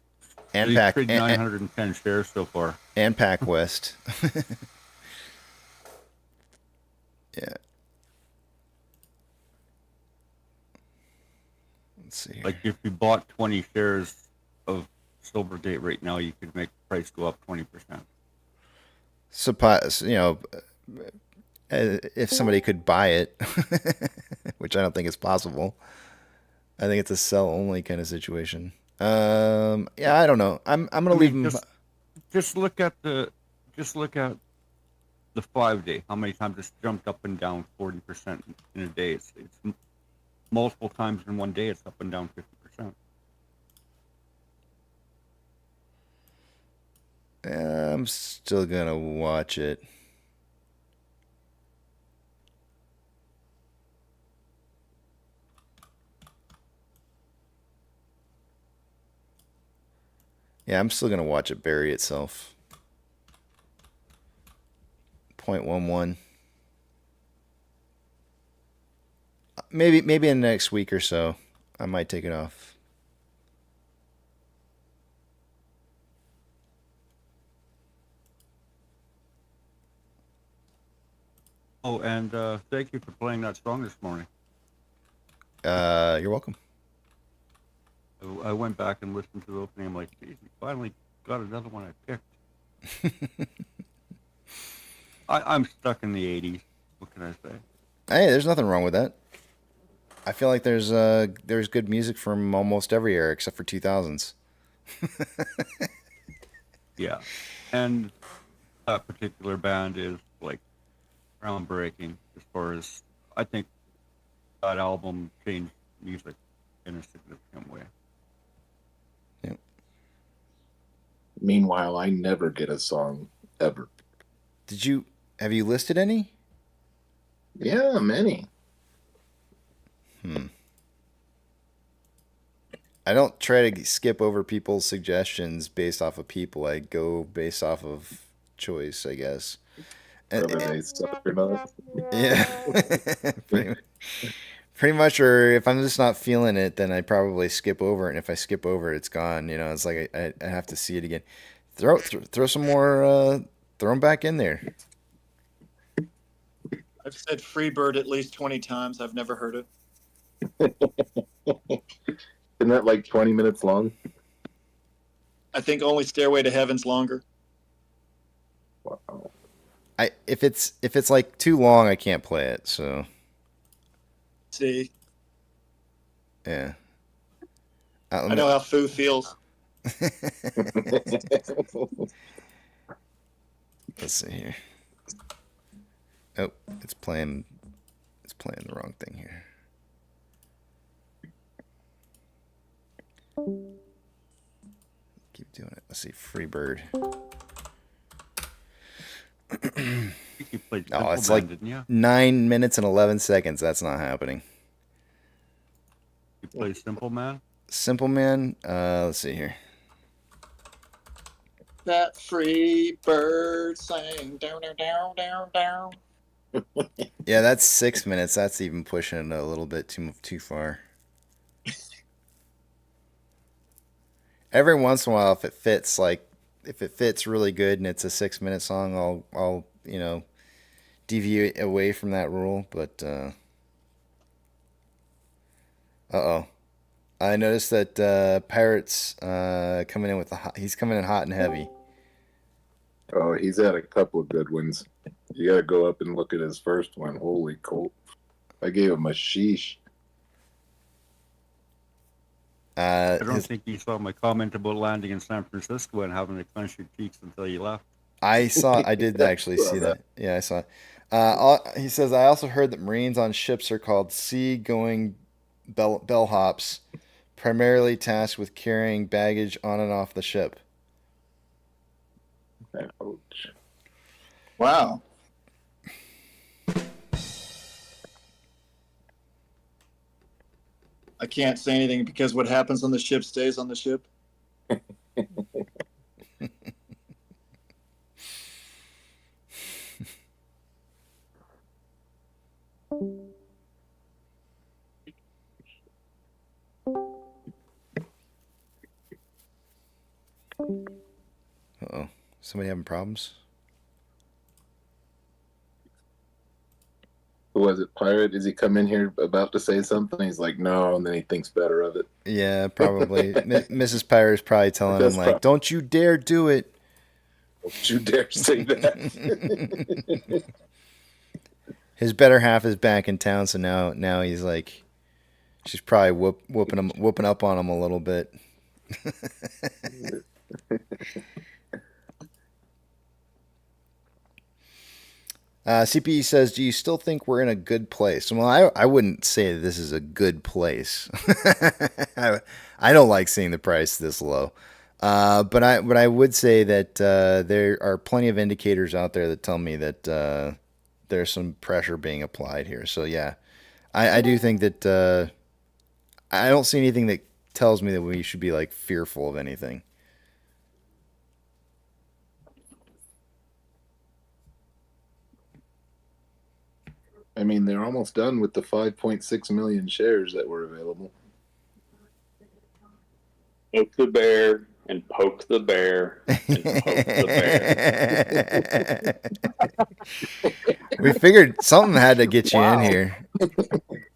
E: and
K: Pac 910 shares so far.
E: And Pac West. Yeah. Let's see here.
K: Like if you bought 20 shares of Silvergate right now, you could make the price go up 20%.
E: Suppose, you know, if somebody could buy it, which I don't think is possible. I think it's a sell only kind of situation. Yeah, I don't know. I'm gonna leave them.
K: Just look at the 5-day. How many times it's jumped up and down 40% in a day? It's multiple times in one day. It's up and down 50%.
E: I'm still gonna watch it. Yeah, I'm still gonna watch it bury itself. 0.11. Maybe in the next week or so, I might take it off.
K: Oh, and thank you for playing that song this morning.
E: You're welcome.
K: I went back and listened to the opening. I'm like, geez, we finally got another one I picked. I'm stuck in the 80s. What can I say?
E: Hey, there's nothing wrong with that. I feel like there's good music from almost every era except for 2000s.
K: Yeah, and that particular band is like groundbreaking as far as I think that album changed music in a significant way.
E: Yep.
I: Meanwhile, I never get a song ever.
E: Have you listed any?
I: Yeah, many.
E: I don't try to skip over people's suggestions based off of people. I go based off of choice, I guess.
I: Whether they suck or not.
E: Yeah. Pretty much, or if I'm just not feeling it, then I probably skip over it. And if I skip over it, it's gone. You know, it's like I have to see it again. Throw some more, throw them back in there.
J: I've said Freebird at least 20 times. I've never heard it.
I: Isn't that like 20 minutes long?
J: I think only Stairway to Heaven's longer.
I: Wow.
E: If it's like too long, I can't play it. So.
J: See.
E: Yeah.
J: I know how Foo feels.
E: Let's see here. Oh, it's playing the wrong thing here. Keep doing it. Let's see, Freebird. No, it's like 9 minutes and 11 seconds. That's not happening.
K: You play Simple Man?
E: Simple Man. Let's see here.
J: That free bird sang down, down, down, down.
E: Yeah, that's 6 minutes. That's even pushing it a little bit too far. Every once in a while, if it fits really good and it's a 6 minute song, I'll deviate away from that rule. But uh-oh. I noticed that Pirate's coming in he's coming in hot and heavy.
I: Oh, he's had a couple of good ones. You got to go up and look at his first one. Holy colt. I gave him a sheesh.
K: I don't think you saw my comment about landing in San Francisco and having to clench your cheeks until you left.
E: I did actually see that. Yeah, I saw it. He says, I also heard that Marines on ships are called sea-going bellhops, primarily tasked with carrying baggage on and off the ship.
I: Ouch.
J: Wow. I can't say anything because what happens on the ship stays on the ship.
E: Uh-oh. Somebody having problems?
I: Who was it, Pirate? Is he come in here about to say something? He's like, no, and then he thinks better of it.
E: Yeah, probably. Mrs. Pirate is probably telling him, like, don't you dare do it.
I: Don't you dare say that.
E: His better half is back in town, so now he's like, she's probably whooping up on him a little bit. CPE says, do you still think we're in a good place? Well, I wouldn't say this is a good place. I don't like seeing the price this low. But I would say that there are plenty of indicators out there that tell me that there's some pressure being applied here. So yeah, I do think that I don't see anything that tells me that we should be like fearful of anything.
I: I mean, they're almost done with the 5.6 million shares that were available.
G: Poke the bear and poke the bear and poke the bear.
E: We figured something had to get you in here.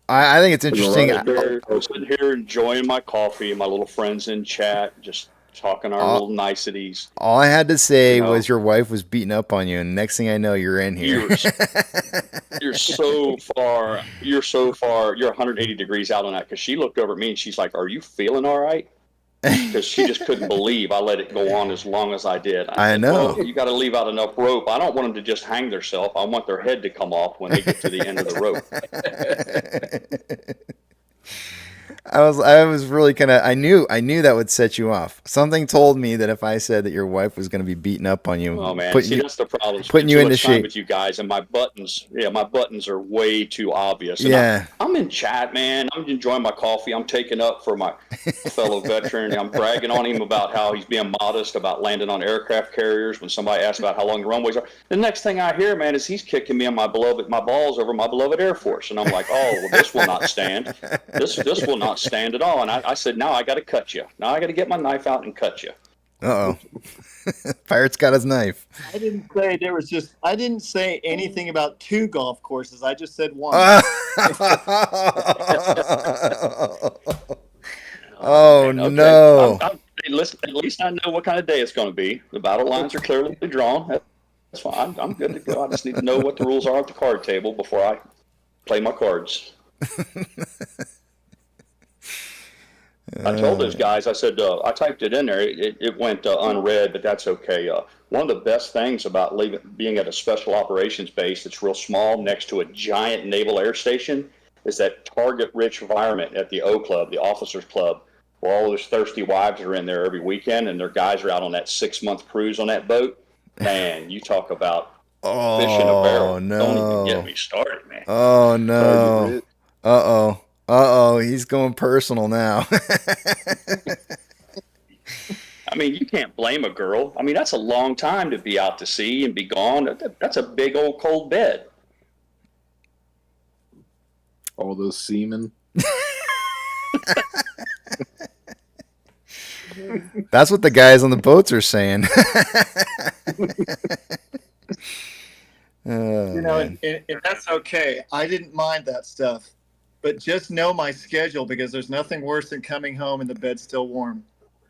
E: I think it's
I: There's a
E: interesting.
I: lot of-
G: I'm sitting here enjoying my coffee, my little friends in chat, just talking our little niceties.
E: All I had to say
G: You know.
E: was your wife was beating up on you, and next thing I know, you're in here.
G: You're so far, you're 180 degrees out on that, because she looked over at me and she's like, "Are you feeling all right?" Because she just couldn't believe I let it go on as long as I did.
E: I
G: said,
E: know.
G: Well, you got to leave out enough rope. I don't want them to just hang themselves. I want their head to come off when they get to the end of the rope.
E: I was really kind of I knew that would set you off. Something told me that if I said that your wife was going to be beating up on you,
G: Oh man,
E: putting
G: that's the problem.
E: putting
G: Spend
E: you
G: too
E: into
G: much time
E: shape.
G: with you guys, and my buttons are way too obvious. And
E: Yeah.
G: I'm in chat, man. I'm enjoying my coffee. I'm taking up for my fellow veteran. I'm bragging on him about how he's being modest about landing on aircraft carriers when somebody asks about how long the runways are. The next thing I hear, man, is he's kicking me on my balls over my beloved Air Force, and I'm like, oh, well, this will not stand. This will not stand at all. And I said, now I got to cut you. Now I got to get my knife out and cut you.
E: Uh-oh. Pirate's got his knife.
J: I didn't say anything about 2 golf courses. I just said 1.
E: Oh,
G: man, okay.
E: no.
G: Hey, listen, at least I know what kind of day it's going to be. The battle lines are clearly drawn. That's fine. I'm good to go. I just need to know what the rules are at the card table before I play my cards. I told those guys, I said, I typed it in there. It went unread, but that's okay. One of the best things about being at a special operations base that's real small next to a giant naval air station is that target-rich environment at the O Club, the officers club, where all those thirsty wives are in there every weekend and their guys are out on that 6-month cruise on that boat. Man, you talk about fish in a barrel.
E: No.
G: Don't even get me started, man.
E: Oh, no. Uh-oh. Uh-oh, he's going personal now.
G: I mean, you can't blame a girl. I mean, that's a long time to be out to sea and be gone. That's a big old cold bed.
I: All those seamen.
E: That's what the guys on the boats are saying.
J: And that's okay. I didn't mind that stuff. But just know my schedule, because there's nothing worse than coming home and the bed's still warm.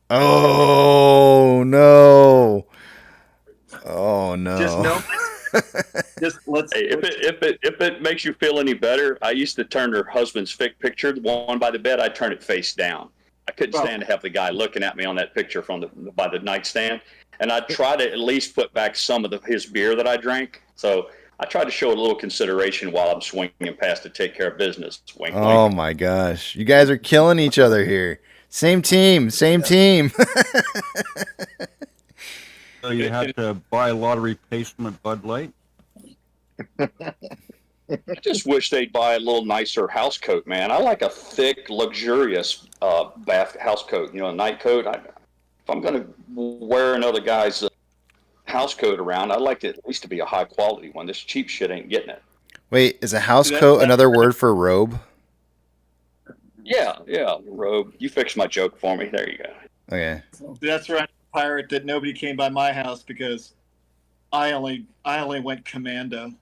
E: Oh, no. Oh, no.
J: Just know.
G: If it makes you feel any better, I used to turn her husband's picture, the one by the bed, I'd turn it face down. I couldn't stand to have the guy looking at me on that picture by the nightstand, and I'd try to at least put back some of his beer that I drank. So I tried to show a little consideration while I'm swinging past to take care of business. Wink,
E: Oh
G: wink.
E: my gosh, you guys are killing each other here. Same team.
K: So you had to buy a lot of replacement Bud Light?
G: I just wish they'd buy a little nicer house coat, man. I like a thick, luxurious bath house coat. You know, a night coat. If I'm going to wear another guy's house coat around, I'd like it at least to be a high quality one. This cheap shit ain't getting it.
E: Wait, is a house coat another word for robe?
G: Yeah, robe. You fixed my joke for me. There you go.
E: Okay.
J: That's right, pirate. That nobody came by my house because I only went commando.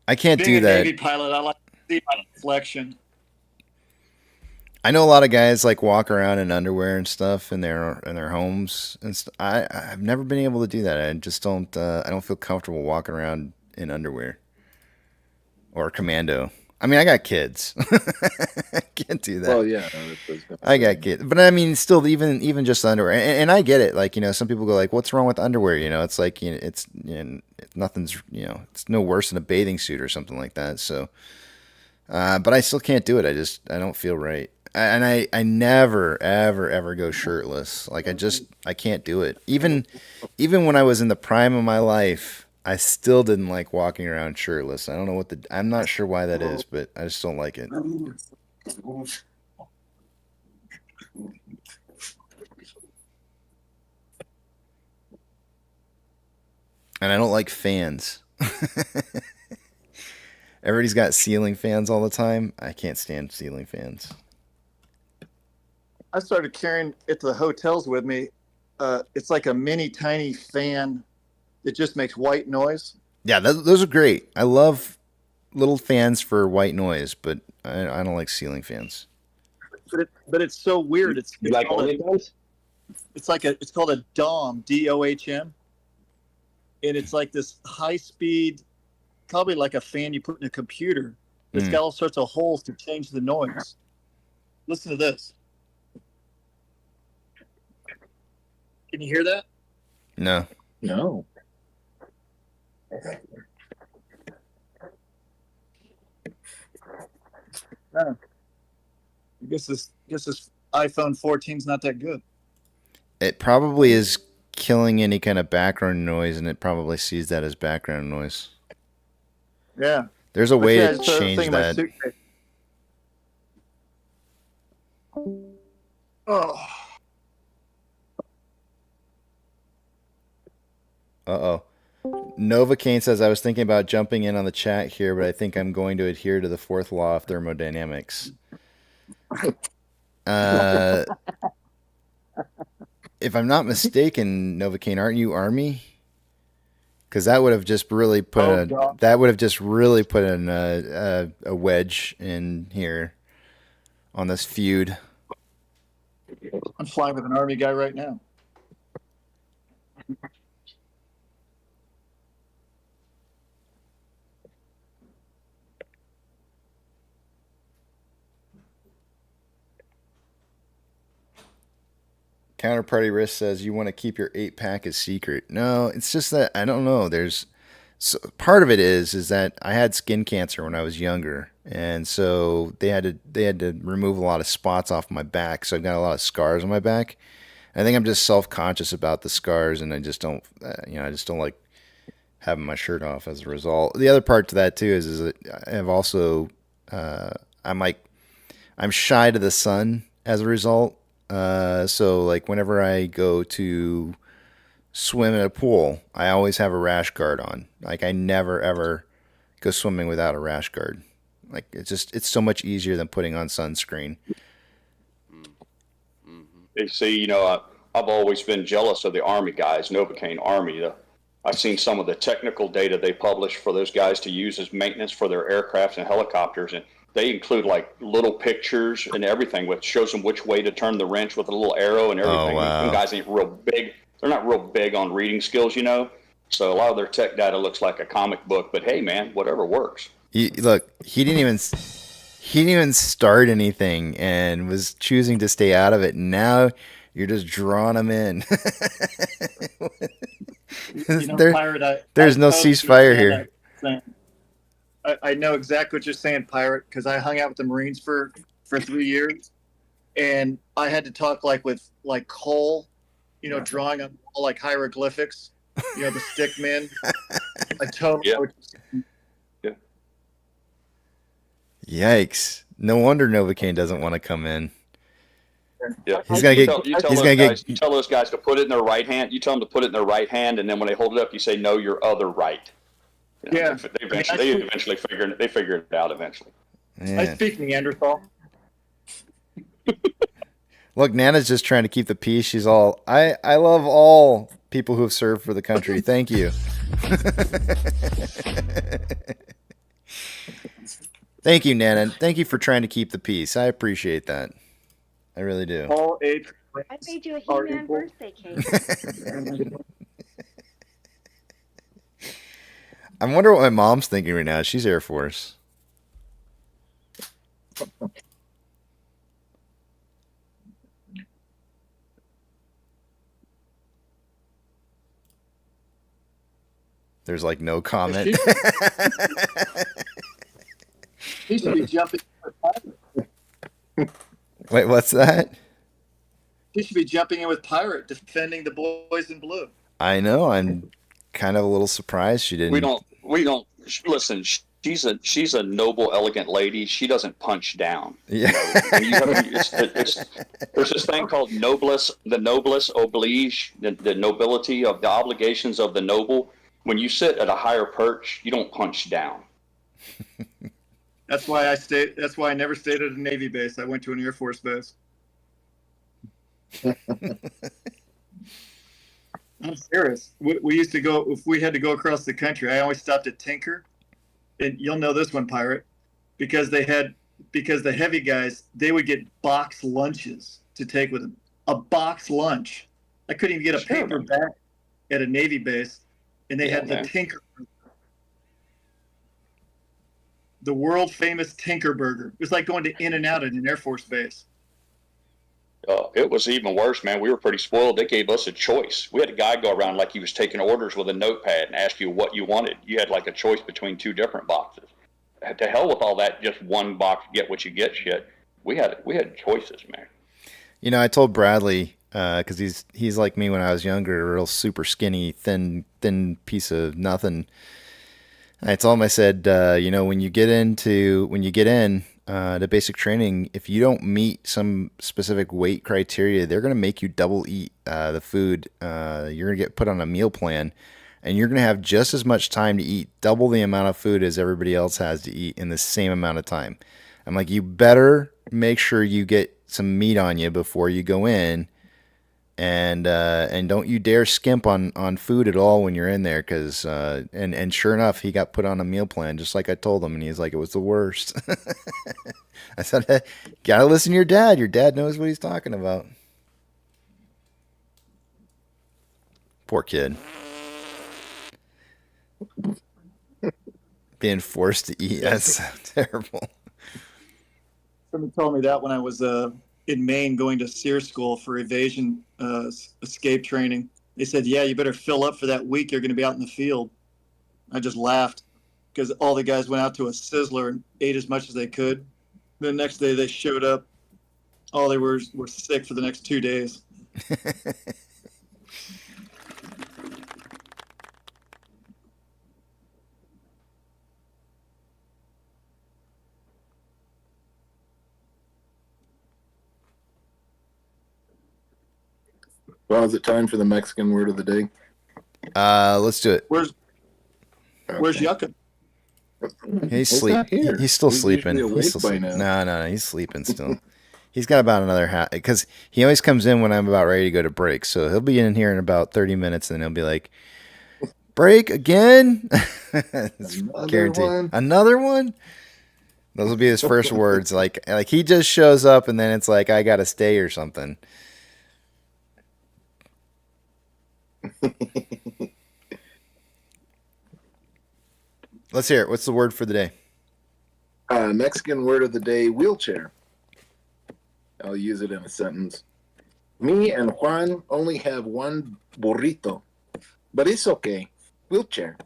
E: I can't
J: Being
E: do that.
J: a Navy pilot, I like to see my reflection.
E: I know a lot of guys like walk around in underwear and stuff in their homes, and I've never been able to do that. I just don't. I don't feel comfortable walking around in underwear or commando. I mean, I got kids. I can't do that.
I: Well, yeah,
E: I got kids, but I mean, still, even just underwear, and I get it. Like, you know, some people go like, "What's wrong with underwear?" You know, it's like, you know, it's nothing's, you know, it's no worse than a bathing suit or something like that. So, but I still can't do it. I don't feel right, and I never ever go shirtless. Like I can't do it. Even when I was in the prime of my life, I still didn't like walking around shirtless. I don't know I'm not sure why that is, but I just don't like it. And I don't like fans. Everybody's got ceiling fans all the time. I can't stand ceiling fans.
J: I started carrying it to the hotels with me. It's like a mini tiny fan that just makes white noise.
E: Yeah, those are great. I love little fans for white noise, but I don't like ceiling fans.
J: But it's so weird. It's
L: like
J: called
L: OnlyFans?
J: it's called a DOM, DOHM, and it's like this high speed, probably like a fan you put in a computer. It's got all sorts of holes to change the noise. Listen to this. Can you hear that?
E: No.
I: No.
J: I guess this iPhone 14 is not that good.
E: It probably is killing any kind of background noise, and it probably sees that as background noise.
J: Yeah.
E: There's a way to change that.
J: Oh.
E: Uh-oh. Novocaine says, I was thinking about jumping in on the chat here, but I think I'm going to adhere to the fourth law of thermodynamics. If I'm not mistaken, Novocaine, aren't you Army? Because that would have just really put a wedge in here on this feud.
J: I'm flying with an Army guy right now.
E: Counterparty Risk says you want to keep your 8-pack as secret. No, it's just that I don't know. Part of it is that I had skin cancer when I was younger, and so they had to remove a lot of spots off my back. So I've got a lot of scars on my back. I think I'm just self-conscious about the scars, and I just don't like having my shirt off as a result. The other part to that too is that I have also I'm shy to the sun as a result. So like whenever I go to swim in a pool, I always have a rash guard on. Like I never ever go swimming without a rash guard. Like it's so much easier than putting on sunscreen.
G: You see, I've always been jealous of the Army guys, Novocaine Army. I've seen some of the technical data they publish for those guys to use as maintenance for their aircraft and helicopters, and they include like little pictures and everything, which shows them which way to turn the wrench with a little arrow and everything.
E: Oh, wow.
G: Them guys ain't real big. They're not real big on reading skills, So a lot of their tech data looks like a comic book. But hey, man, whatever works.
E: Look, he didn't even start anything and was choosing to stay out of it. And now you're just drawing him in. There's no ceasefire here.
J: I know exactly what you're saying, Pirate, because I hung out with the Marines for 3 years, and I had to talk like Cole, drawing on like hieroglyphics, the stick men. I totally know what you're saying.
E: Yikes! No wonder Novocaine doesn't want to come in.
G: Yeah,
E: he's gonna get.
G: You tell those guys to put it in their right hand. You tell them to put it in their right hand, and then when they hold it up, you say, "No, your other right."
J: Yeah,
G: they eventually figure it out eventually.
E: Yeah.
J: I speak Neanderthal.
E: Look, Nana's just trying to keep the peace. She's all, I love all people who have served for the country. Thank you. Thank you, Nana. Thank you for trying to keep the peace. I appreciate that. I really do.
J: All Ape.
M: I made you a He-Man birthday cake.
E: I wonder what my mom's thinking right now. She's Air Force. There's like no comment.
J: He should be jumping with Pirate.
E: Wait, what's that?
J: He should be jumping in with Pirate, defending the boys in blue.
E: I know. I'm kind of a little surprised she didn't.
G: We don't listen. She's a noble, elegant lady. She doesn't punch down.
E: Yeah.
G: There's this thing called the noblesse oblige, the nobility of the obligations of the noble. When you sit at a higher perch, you don't punch down.
J: That's why I never stayed at a Navy base. I went to an Air Force base. I'm serious. We used to go, if we had to go across the country, I always stopped at Tinker. And you'll know this one, Pirate, because the heavy guys, they would get box lunches to take with them. A box lunch. I couldn't even get a paper bag at a Navy base, and they had the Tinker, the world famous Tinker Burger. It was like going to In-N-Out at an Air Force base.
G: It was even worse, man. We were pretty spoiled. They gave us a choice. We had a guy go around like he was taking orders with a notepad and ask you what you wanted. You had like a choice between 2 different boxes. To hell with all that, just one box, get what you get shit. We had choices, man.
E: You know, I told Bradley, because he's like me when I was younger, a real super skinny, thin piece of nothing. I told him, I said, you know, when you get in to basic training, if you don't meet some specific weight criteria, they're going to make you double eat the food. You're going to get put on a meal plan, and you're going to have just as much time to eat double the amount of food as everybody else has to eat in the same amount of time. I'm like, you better make sure you get some meat on you before you go in, and don't you dare skimp on food at all when you're in there, because and sure enough, he got put on a meal plan just like I told him, and he's like, it was the worst. I said, hey, gotta listen to your dad. Your dad knows what he's talking about. Poor kid. Being forced to eat. That's terrible.
J: Somebody told me that when I was in Maine going to SEER school for evasion escape training. They said, yeah, you better fill up for that week you're going to be out in the field. I just laughed because all the guys went out to a Sizzler and ate as much as they could. The next day they showed up. All they were sick for the next 2 days.
I: Well, is it time for the Mexican word of the day?
E: Let's do it.
J: Where's Yucca?
E: He's sleeping. He's still sleeping. No, he's sleeping still. He's got about another half, because he always comes in when I'm about ready to go to break. So he'll be in here in about 30 minutes, and he'll be like, break again? Guaranteed. Another one? Those will be his first words. Like he just shows up, and then it's like, I got to stay or something. Let's hear it. What's the word for the day?
I: Mexican word of the day, wheelchair. I'll use it in a sentence. Me and Juan only have one burrito, but it's okay. Wheelchair.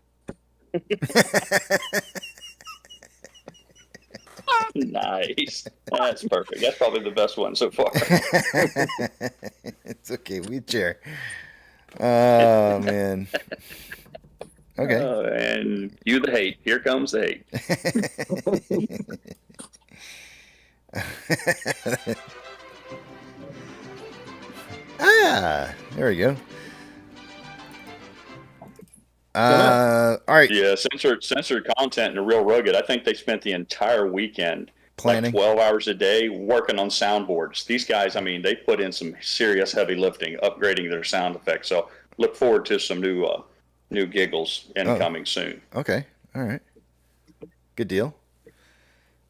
G: Nice. That's perfect. That's probably the best one so far.
E: It's okay. Wheelchair. Oh, man. Okay.
G: And you the hate. Here comes the hate.
E: There we go. All right.
G: Yeah, censored content and Real Rugged. I think they spent the entire weekend
E: planning,
G: like 12 hours a day, working on soundboards. These guys, I mean, they put in some serious heavy lifting, upgrading their sound effects. So look forward to some new giggles incoming soon.
E: Okay. All right. Good deal.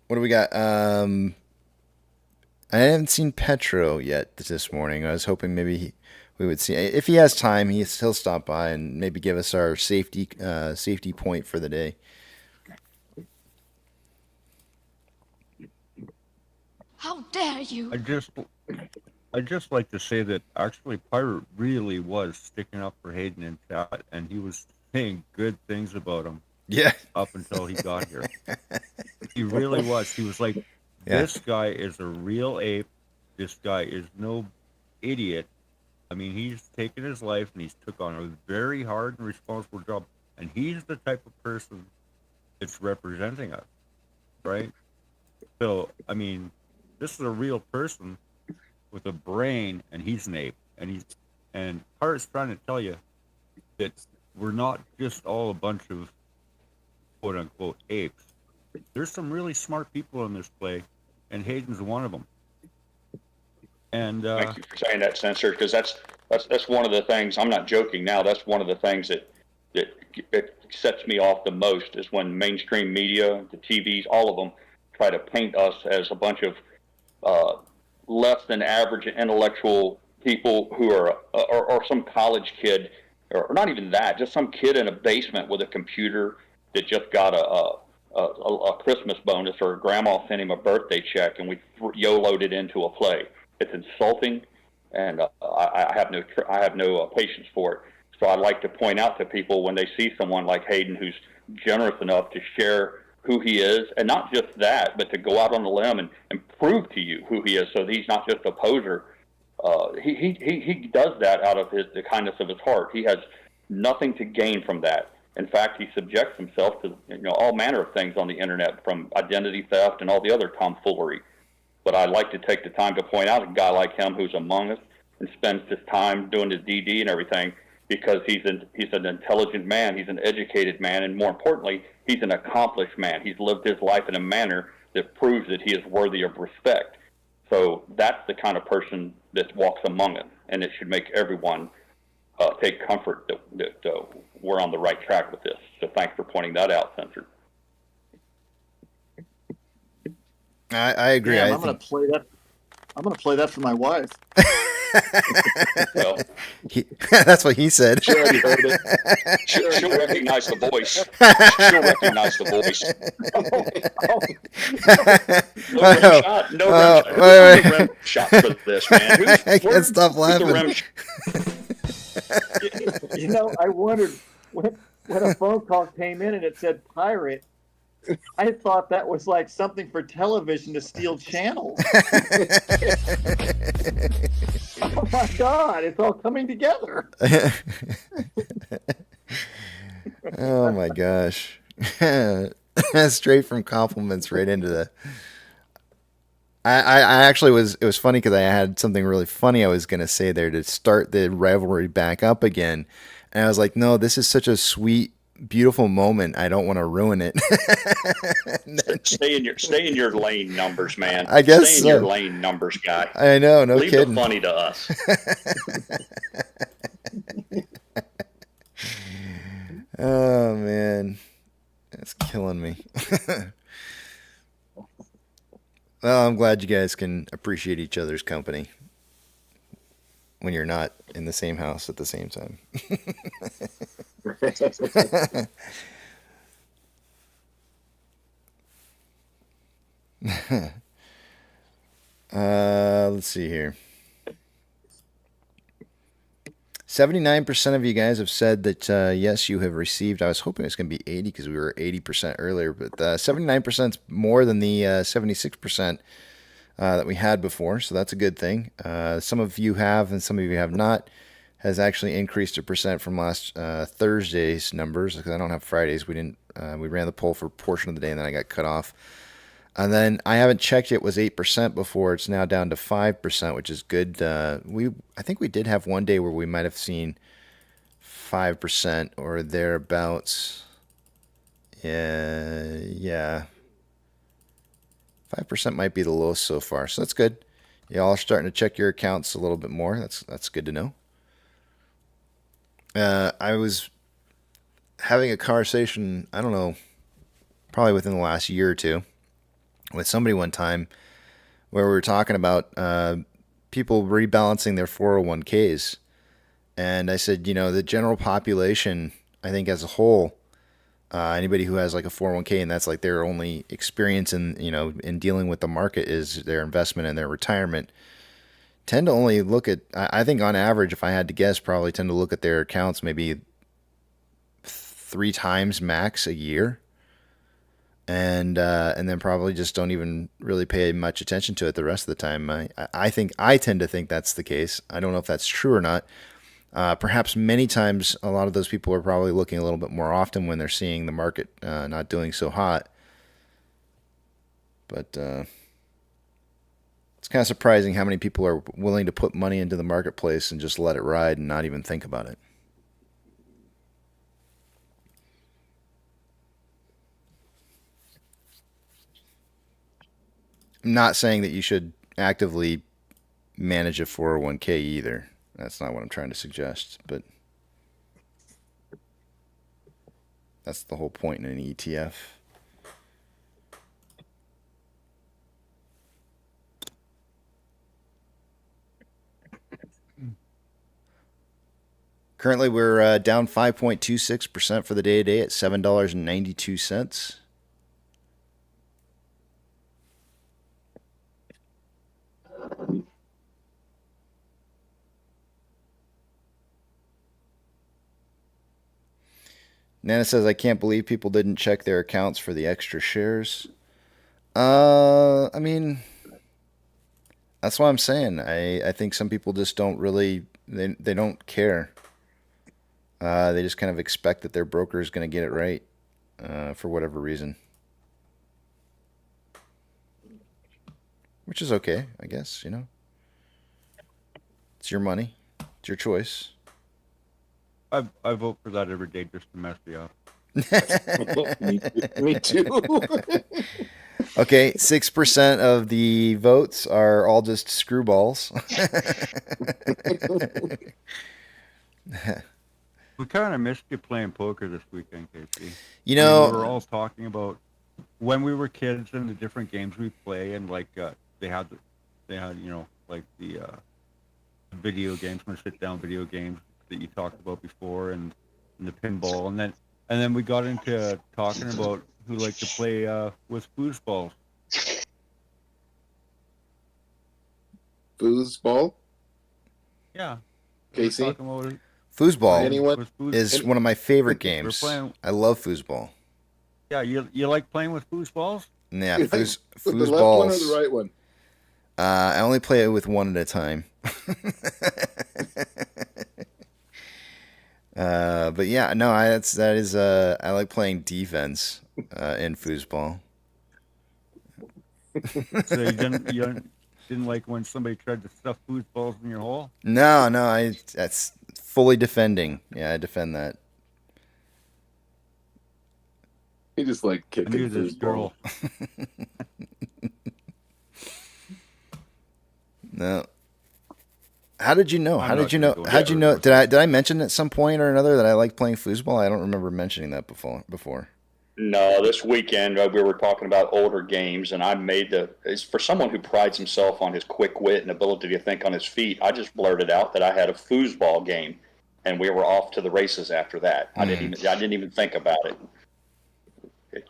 E: What do we got? I haven't seen Petro yet this morning. I was hoping maybe we would see, if he has time, he'll stop by and maybe give us our safety point for the day.
L: How dare you?
K: I just like to say that actually Pirate really was sticking up for Hayden in chat, and he was saying good things about him.
E: Yeah.
K: Up until he got here. He really was. He was like, this guy is a real ape. This guy is no idiot. I mean, he's taken his life and he's took on a very hard and responsible job. And he's the type of person that's representing us, right? So, I mean, this is a real person with a brain, and he's an ape. And Pirate's trying to tell you that we're not just all a bunch of quote-unquote apes. There's some really smart people in this play, and Hayden's one of them. And
G: thank you for saying that, Censor, because That's one of the things. I'm not joking now. That's one of the things that sets me off the most is when mainstream media, the TVs, all of them try to paint us as a bunch of less than average intellectual people who are, or some college kid, or not even that, just some kid in a basement with a computer that just got a Christmas bonus, or grandma sent him a birthday check, and we YOLO'd it into a play. It's insulting, and I have no patience for it. So I like to point out to people when they see someone like Hayden who's generous enough to share who he is, and not just that, but to go out on the limb and prove to you who he is, so that he's not just a poser. He does that out of the kindness of his heart. He has nothing to gain from that. In fact, he subjects himself to all manner of things on the internet, from identity theft and all the other tomfoolery. But I like to take the time to point out a guy like him who's among us and spends his time doing his DD and everything, because he's an intelligent man, he's an educated man, and more importantly, he's an accomplished man. He's lived his life in a manner that proves that he is worthy of respect. So that's the kind of person that walks among us, and it should make everyone take comfort that we're on the right track with this. So thanks for pointing that out, Sensor.
E: I agree.
J: Yeah, I'm going to play that. I'm going to play that for my wife.
G: Well,
E: that's what he said.
G: She already heard it. She'll recognize the voice. She'll recognize the voice. No rim shot for this, man.
E: I can't stop laughing.
J: I wondered when a phone call came in and it said pirate, I thought that was like something for television to steal channels. Oh my God, it's all coming together.
E: Oh my gosh. Straight from compliments right into the... I actually it was funny because I had something really funny I was going to say there to start the rivalry back up again. And I was like, no, this is such a sweet, beautiful moment. I don't want to ruin it.
G: Stay in your lane, numbers, man.
E: I guess
G: stay in your lane, numbers guy.
E: I know, no
G: Leave
E: kidding.
G: the funny to us.
E: Oh man, that's killing me. Well, I'm glad you guys can appreciate each other's company when you're not in the same house at the same time. Let's see here. 79% of you guys have said that yes, you have received. I was hoping it was going to be 80 because we were 80% earlier, but 79% is more than the 76% that we had before, so that's a good thing. Some of you have, and some of you have not. Has actually increased a percent from last Thursday's numbers, because I don't have Fridays. We didn't. We ran the poll for a portion of the day, and then I got cut off. And then I haven't checked. It was 8% before. It's now down to 5%, which is good. I think we did have one day where we might have seen 5% or thereabouts. Yeah. 5% might be the lowest so far, so that's good. Y'all are starting to check your accounts a little bit more. That's good to know. I was having a conversation, I don't know, probably within the last year or two, with somebody one time where we were talking about people rebalancing their 401ks. And I said, the general population, I think as a whole, anybody who has like a 401k and that's like their only experience in dealing with the market is their investment and their retirement, tend to only look at, I think on average, if I had to guess, probably tend to look at their accounts maybe 3 times max a year. And then probably just don't even really pay much attention to it the rest of the time. I tend to think that's the case. I don't know if that's true or not. Perhaps many times a lot of those people are probably looking a little bit more often when they're seeing the market not doing so hot. But it's kind of surprising how many people are willing to put money into the marketplace and just let it ride and not even think about it. I'm not saying that you should actively manage a 401k either. That's not what I'm trying to suggest, but that's the whole point in an ETF. Currently, we're down 5.26% for the day today at $7.92. Nana says, I can't believe people didn't check their accounts for the extra shares. I mean, that's what I'm saying. I think some people just don't really, they don't care. They just kind of expect that their broker is going to get it right for whatever reason. Which is okay, I guess, you know. It's your money. It's your choice.
K: I vote for that every day just to mess you up.
I: Me too.
E: Okay, 6% of the votes are all just screwballs.
K: We kind of missed you playing poker this weekend, Casey.
E: You know,
K: we were all talking about when we were kids and the different games we play, and like they had you know, like the video games, when sit down video games that you talked about before, and the pinball, and then we got into talking about who liked to play with foosballs.
I: Foosball?
K: Yeah.
I: Casey?
E: Foosball is one of my favorite games. I love foosball.
K: Yeah, you like playing with foosballs?
E: Yeah,
I: The
E: foosballs.
I: left one or the right one?
E: I only play it with one at a time. But yeah, no, I like playing defense in foosball.
K: So you didn't like when somebody tried to stuff foosballs in your hole?
E: No, that's fully defending. Yeah, I defend that.
I: He just like kicking
K: this girl.
E: No. How did you know? How did you know? Did I mention at some point or another that I like playing foosball? I don't remember mentioning that before.
G: No, this weekend we were talking about older games, and I made it's for someone who prides himself on his quick wit and ability to think on his feet. I just blurted out that I had a foosball game, and we were off to the races after that. I didn't even think about it.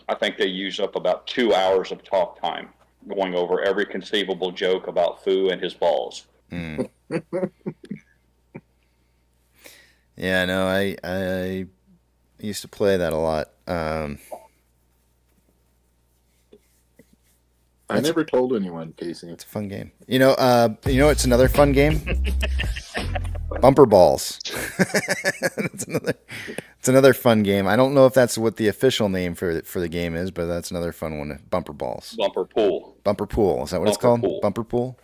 G: I think they use up about 2 hours of talk time going over every conceivable joke about Foo and his balls.
E: Mm. Yeah, no, I used to play that a lot.
I: I never told anyone, Casey.
E: It's a fun game. You know, it's another fun game. Bumper balls. It's another fun game. I don't know if that's what the official name for the game is, but that's another fun one. Bumper balls.
G: Bumper pool.
E: Bumper pool. Is that what it's called?
G: Pool.
E: Bumper pool.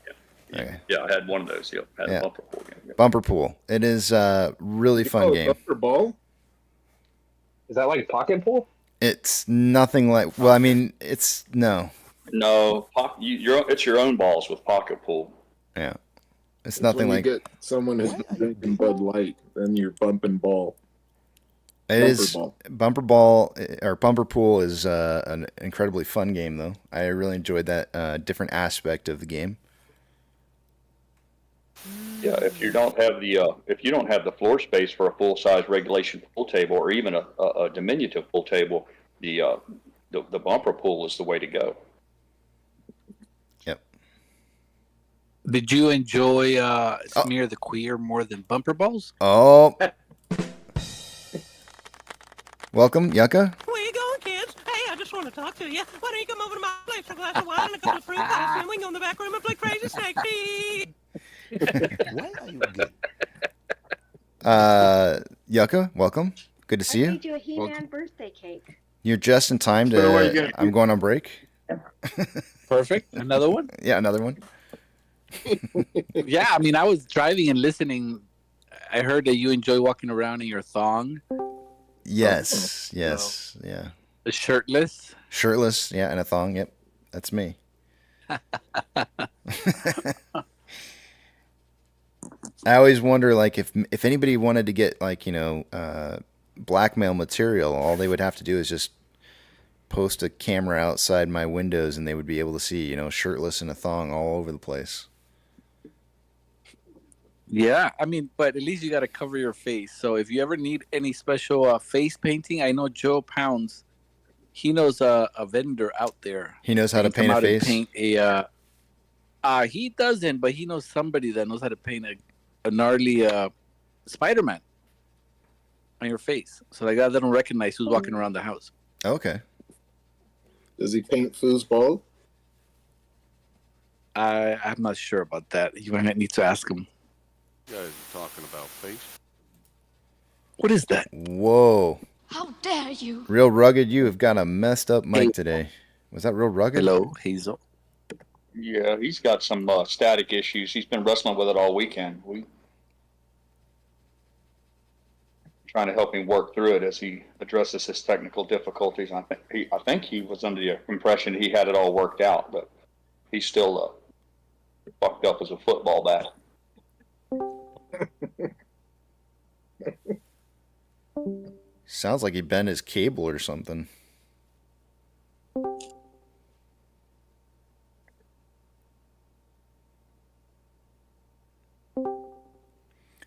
G: Yeah.
E: Okay.
G: Yeah, I had one of those. Yep, I had a bumper pool game. Yep.
E: Bumper pool. It is a really fun game.
I: Bumper ball?
N: Is that like a pocket pool?
E: It's nothing like. Well, I mean, it's no.
G: No, it's your own balls with pocket pool.
E: Yeah, it's nothing
I: when
E: like.
I: You get someone who's drinking Bud Light, then you're bumping ball.
E: Bumper ball or bumper pool is an incredibly fun game, though. I really enjoyed that different aspect of the game.
G: Yeah, if you don't have the floor space for a full size regulation pool table or even a diminutive pool table, the bumper pool is the way to go.
E: Yep.
O: Did you enjoy Smear the Queer more than bumper balls?
E: Oh. Welcome, Yucca.
P: Where you going, kids? Hey, I just want to talk to you. Why don't you come over to my place, a glass of wine and a couple of fruit pies, and we can go in the back room and play crazy snake.
E: Why are you Yucca, welcome. Good to see you.
M: I made you a He-Man birthday cake.
E: You're just in time to. I'm going on break.
O: Perfect. Another one?
E: Yeah, another one.
O: Yeah, I mean, I was driving and listening. I heard that you enjoy walking around in your thong.
E: Yes, yeah.
O: The shirtless?
E: Shirtless, yeah, and a thong, yep. That's me. I always wonder, like, if anybody wanted to get, like, blackmail material, all they would have to do is just post a camera outside my windows, and they would be able to see, shirtless in a thong all over the place.
O: Yeah, I mean, but at least you got to cover your face. So if you ever need any special face painting, I know Joe Pounds. He knows a vendor out there.
E: He knows how to paint a face.
O: He doesn't, but he knows somebody that knows how to paint a gnarly Spider-Man on your face, so like that they don't recognize who's walking around the house.
E: Okay.
I: Does he paint foosball?
O: I'm not sure about that. You might need to ask him.
Q: You guys are talking about face.
O: What is that?
E: Whoa.
L: How dare you?
E: Real Rugged, you have got a messed up mic today. Was that Real Rugged?
O: Hello, Hazel.
G: Yeah, he's got some static issues. He's been wrestling with it all weekend. We trying to help him work through it as he addresses his technical difficulties. I think he was under the impression he had it all worked out, but he's still fucked up as a football bat.
E: Sounds like he bent his cable or something.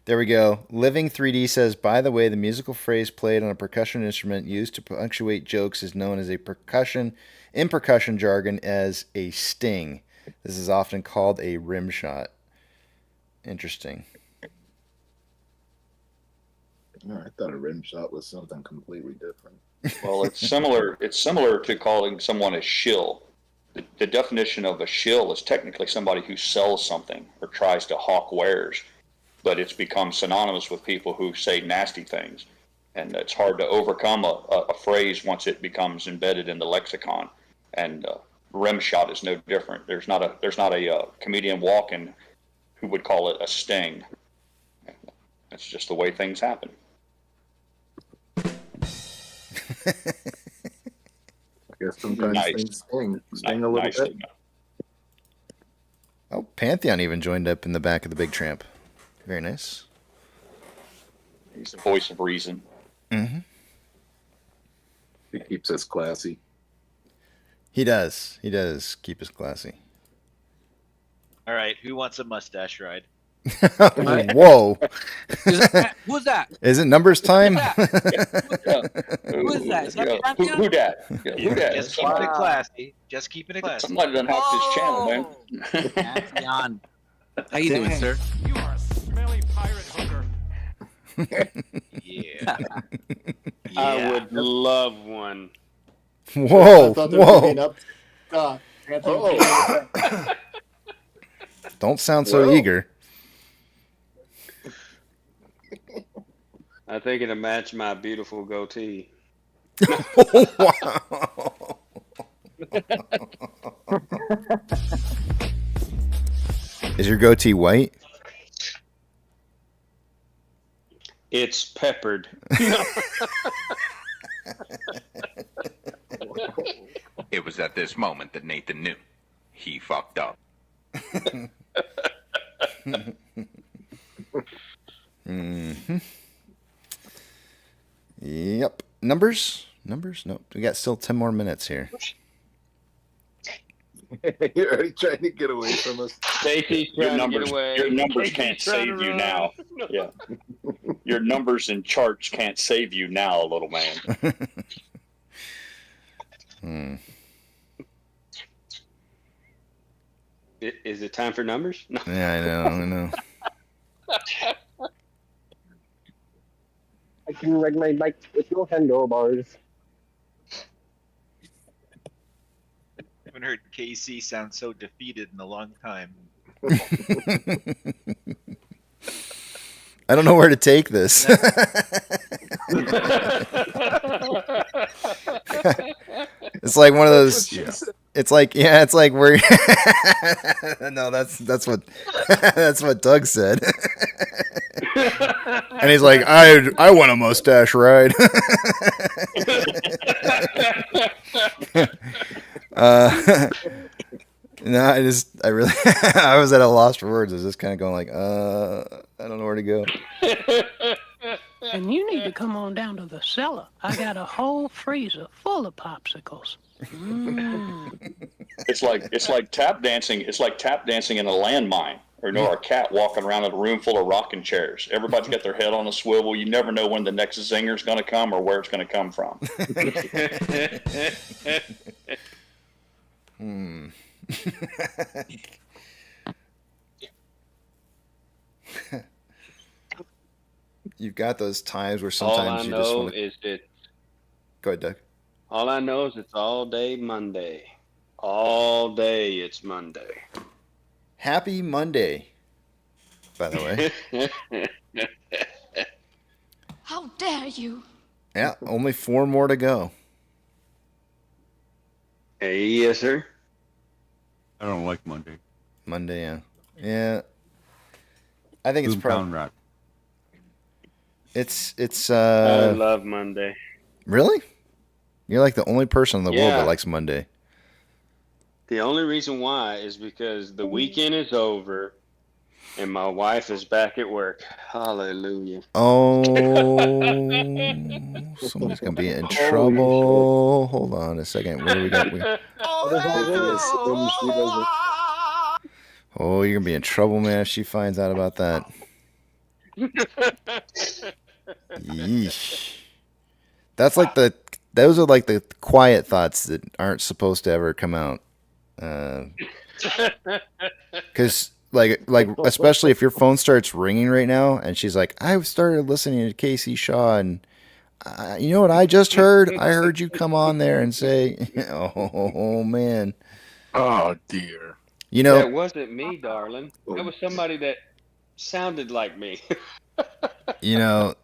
E: There we go. Living 3D says, by the way, the musical phrase played on a percussion instrument used to punctuate jokes is known as in percussion jargon as a sting. This is often called a rim shot. Interesting.
I: Oh, I thought a rim shot was something completely different.
G: Well, it's similar. It's similar to calling someone a shill. The definition of a shill is technically somebody who sells something or tries to hawk wares, but it's become synonymous with people who say nasty things, and it's hard to overcome a phrase once it becomes embedded in the lexicon. And rim shot is no different. There's not a comedian walking who would call it a sting. That's just the way things happen.
I: I guess sometimes things sting a little bit.
E: Oh, Pantheon even joined up in the back of the Big Tramp. Very nice.
G: He's the voice of reason.
E: Mm-hmm.
I: He keeps us classy.
E: He does. He does keep us classy.
R: All right, who wants a mustache ride?
E: Whoa.
O: Who's that?
E: Is it numbers time?
O: Who is that? Is that
G: Who dat? Who dat?
R: Just keeping it classy. Just keeping it classy.
G: Somebody done hacked his channel, man.
O: Pantheon. How you doing, sir?
C: You are a smelly pirate hooker.
R: Yeah.
Q: I would love one.
E: Whoa. Don't sound so eager.
Q: I think it'll match my beautiful goatee.
E: Wow. Is your goatee white?
Q: It's peppered.
S: It was at this moment that Nathan knew he fucked up.
E: Mm-hmm. Yep. Numbers? Nope. We got still 10 more minutes here.
I: You're already trying to get away from us.
Q: Stacey's trying to get away.
G: Your numbers can't save you now. Yeah. Your numbers and charts can't save you now, little man.
Q: Is it time for numbers? No.
E: Yeah, I know.
N: I can ride my bike with no handlebars.
R: I haven't heard KC sound so defeated in a long time.
E: I don't know where to take this. It's like one of those. It's like where. No, that's what Doug said. And he's like, I want a mustache ride. No, I really, I was at a loss for words. I was just kind of going like, I don't know where to go.
P: And you need to come on down to the cellar. I got a whole freezer full of popsicles.
G: It's like tap dancing. It's like tap dancing in a landmine, or a cat walking around in a room full of rocking chairs. Everybody's got their head on a swivel. You never know when the next zinger's going to come or where it's going to come from.
E: You've got those times where sometimes you just want to.
Q: Is that
E: Go ahead, Doug.
Q: all I know is it's all day Monday. All day it's Monday.
E: Happy Monday, by the way.
L: How dare you?
E: Yeah, only 4 more to go.
Q: Hey, yes, sir.
K: I don't like Monday.
E: Monday, yeah. Yeah. I think it's probably
K: rat.
E: It's
Q: I love Monday.
E: Really? You're like the only person in the world that likes Monday.
Q: The only reason why is because the weekend is over and my wife is back at work. Hallelujah.
E: Oh, somebody's gonna be in trouble. Hold on a second. What do we got? Oh, you're gonna be in trouble, man, if she finds out about that. Yeesh. Those are like the quiet thoughts that aren't supposed to ever come out. Because like especially if your phone starts ringing right now and she's like, I started listening to Casey Shaw and you know what I just heard? I heard you come on there and say, oh man.
I: Oh dear.
E: You know,
Q: that wasn't me, darling. That was somebody that sounded like me.
E: You know,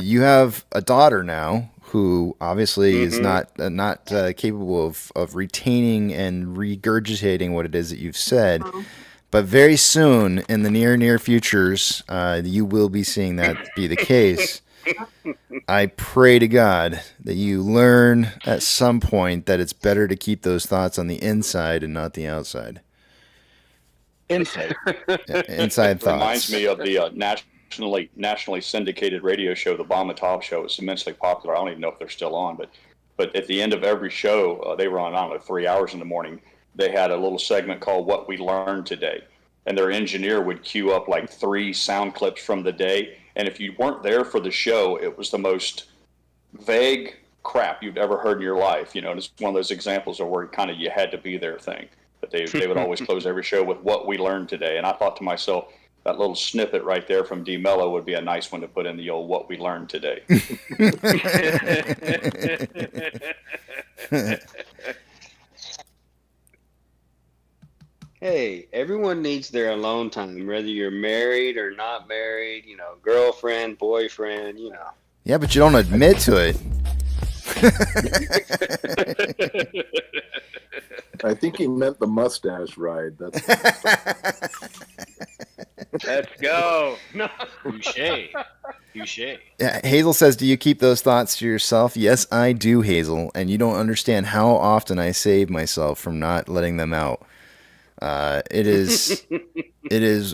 E: you have a daughter now who obviously is not capable of retaining and regurgitating what it is that you've said. But very soon, in the near futures, you will be seeing that be the case. I pray to God that you learn at some point that it's better to keep those thoughts on the inside and not the outside.
I: Inside.
E: Inside thoughts.
G: Reminds me of the nationally syndicated radio show, the Bomb and Top Show. It's immensely popular. I don't even know if they're still on, but at the end of every show, they were on, I don't know, 3 hours in the morning. They had a little segment called What We Learned Today. And their engineer would cue up like 3 sound clips from the day. And if you weren't there for the show, it was the most vague crap you've ever heard in your life. You know, and it's one of those examples of where kind of you had to be there thing. But they would always close every show with What We Learned Today. And I thought to myself, that little snippet right there from D Mello would be a nice one to put in the old What We Learned Today.
Q: Hey, everyone needs their alone time, whether you're married or not married, you know, girlfriend, boyfriend, you know.
E: Yeah, but you don't admit to it.
I: I think he meant the mustache ride.
Q: Let's go.
R: Touche.
E: Yeah, Hazel says, do you keep those thoughts to yourself? Yes, I do, Hazel. And you don't understand how often I save myself from not letting them out. It is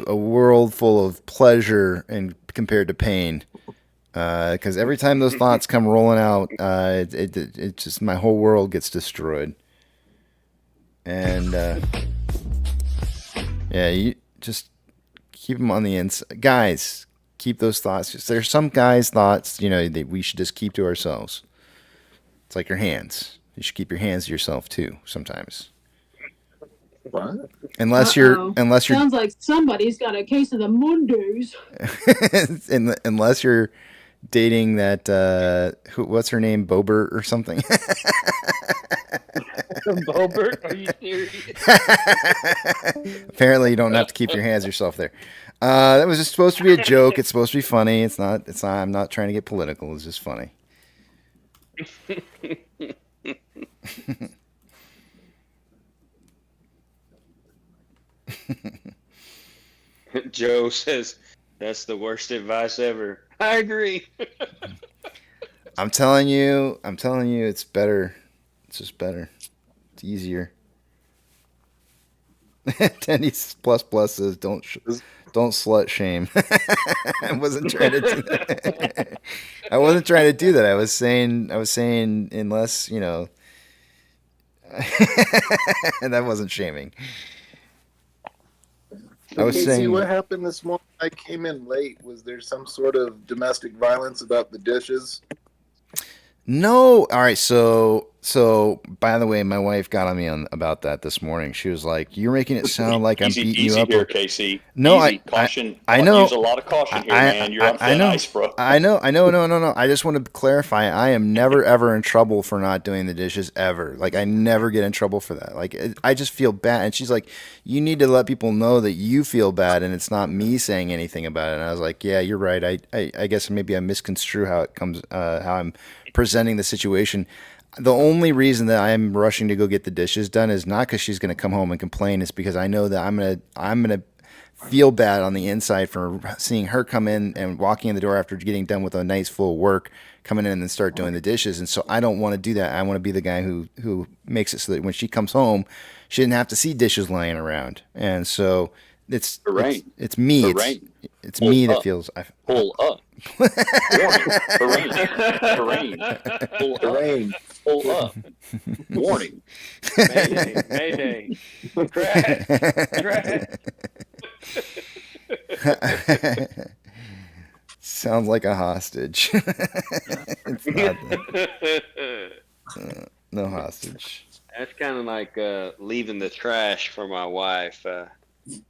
E: a world full of pleasure and compared to pain. Because every time those thoughts come rolling out, it just, my whole world gets destroyed. And yeah, you just keep them on the inside. Guys, keep those thoughts. There's some guys' thoughts, you know, that we should just keep to ourselves. It's like your hands. You should keep your hands to yourself too sometimes.
I: What?
E: Unless you're
T: sounds like somebody's got a case of the Mondays.
E: Unless you're dating that what's her name, Bobert or something.
Q: Bobert, are you serious?
E: Apparently, you don't have to keep your hands yourself there. That was just supposed to be a joke. It's supposed to be funny. It's not. I'm not trying to get political. It's just funny.
Q: Joe says that's the worst advice ever. I agree.
E: I'm telling you, it's better. It's just better. It's easier. Tennies plus plus says don't slut shame. I wasn't trying to do that. I wasn't trying to do that. I was saying unless and that wasn't shaming. I was
I: Casey,
E: saying
I: what happened this morning? I came in late. Was there some sort of domestic violence about the dishes?
E: no. All right, so by the way, my wife got on me about that this morning. She was like, "You're making it sound like I'm
G: Easy
E: beating you
G: peasy
E: up."
G: here, Casey.
E: No,
G: Easy. Caution.
E: I know.
G: Use a lot of caution here, man. You're on
E: I
G: thin
E: know.
G: ice, bro.
E: I know. No. I just want to clarify. I am never ever in trouble for not doing the dishes ever. Like I never get in trouble for that. Like I just feel bad. And she's like, "You need to let people know that you feel bad, and it's not me saying anything about it." And I was like, "Yeah, you're right. I guess maybe I misconstrue how it comes, how I'm presenting the situation." The only reason that I'm rushing to go get the dishes done is not because she's going to come home and complain. It's because I know that I'm gonna feel bad on the inside for seeing her come in and walking in the door after getting done with a night's full of work, coming in and then start doing the dishes. And so I don't want to do that. I want to be the guy who makes it so that when she comes home, she didn't have to see dishes laying around. And so it's me. It's me that feels.
G: Pull up. Warning. Terrain. Pull up. Pull up. Warning.
B: Mayday. Crash.
E: Sounds like a hostage. It's not that. No hostage.
Q: That's kind of like leaving the trash for my wife.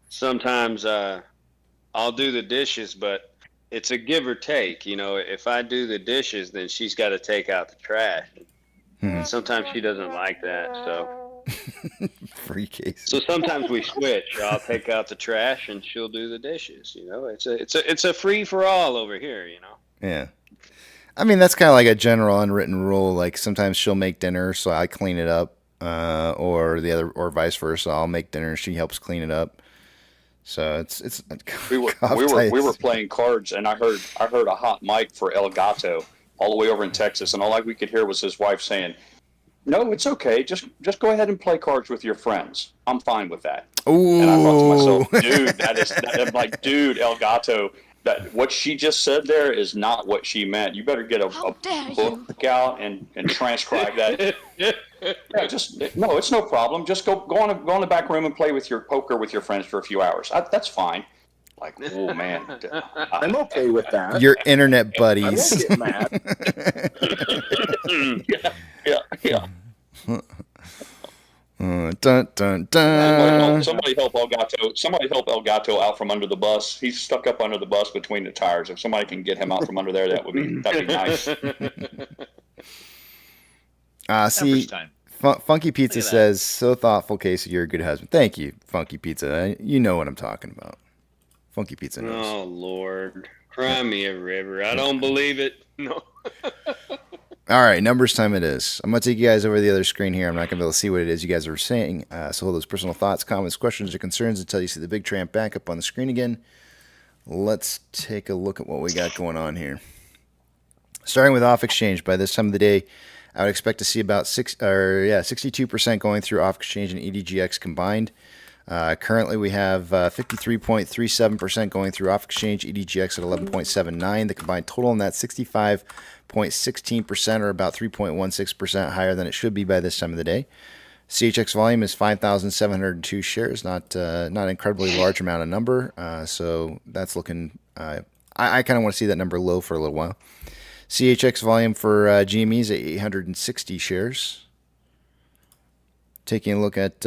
Q: Sometimes I'll do the dishes, but it's a give or take. If I do the dishes, then she's got to take out the trash. Sometimes she doesn't like that, so
E: free case.
Q: So sometimes we switch. I'll take out the trash and she'll do the dishes. It's a free for all over here.
E: Yeah. I mean, that's kind of like a general unwritten rule. Like sometimes she'll make dinner, so I clean it up, or vice versa. I'll make dinner, she helps clean it up. So it's
G: we were playing cards, and I heard a hot mic for El Gato all the way over in Texas, and all we could hear was his wife saying, "No, it's okay. Just go ahead and play cards with your friends. I'm fine with that."
E: Ooh.
G: And I thought to myself, dude, I'm like, dude, El Gato, that what she just said there is not what she meant. You better get a book out and transcribe that. Yeah, no, it's no problem. Just go in the back room and play with your poker with your friends for a few hours. That's fine. Like, oh man,
I: I'm okay with that.
E: Your internet buddies.
I: I won't get mad.
G: Yeah.
E: Dun dun dun.
G: Somebody help El Gato. Somebody help El Gato out from under the bus. He's stuck up under the bus between the tires. If somebody can get him out from under there, that'd be nice.
E: See, Funky Pizza says, "So thoughtful, Casey. You're a good husband." Thank you, Funky Pizza. You know what I'm talking about. Funky Pizza knows.
Q: Oh Lord, cry me a river. I don't believe it. No.
E: All right, numbers time it is. I'm going to take you guys over to the other screen here. I'm not going to be able to see what it is you guys are saying. So hold those personal thoughts, comments, questions, or concerns until you see the big tramp back up on the screen again. Let's take a look at what we got going on here. Starting with off exchange, by this time of the day, I would expect to see about 62% going through off exchange and EDGX combined. Currently, we have 53.37% going through off exchange, EDGX at 11.79. The combined total on that 65.16%, or about 3.16% higher than it should be by this time of the day. CHX volume is 5,702 shares, not an incredibly large amount of number. So that's looking. I kind of want to see that number low for a little while. CHX volume for GME is at 860 shares. Taking a look at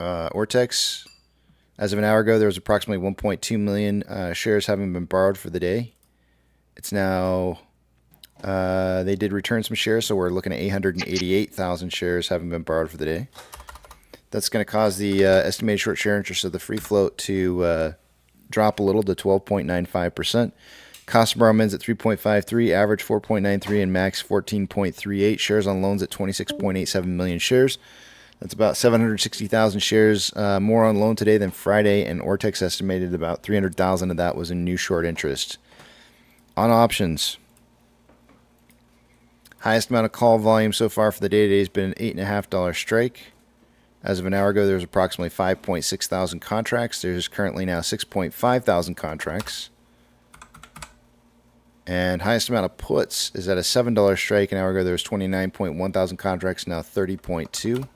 E: Ortex, as of an hour ago, there was approximately 1.2 million shares having been borrowed for the day. It's now, they did return some shares, so we're looking at 888,000 shares having been borrowed for the day. That's going to cause the estimated short share interest of the free float to drop a little to 12.95%. Cost of borrow mins at 3.53, average 4.93, and max 14.38. Shares on loans at 26.87 million shares. That's about 760,000 shares more on loan today than Friday, and Ortex estimated about 300,000 of that was in new short interest. On options, highest amount of call volume so far for the day today has been an $8.50 strike. As of an hour ago, there was approximately 5.6 thousand contracts. There's currently now 6.5 thousand contracts. And highest amount of puts is at a $7 strike. An hour ago, there was 29.1 thousand contracts, now 30.2.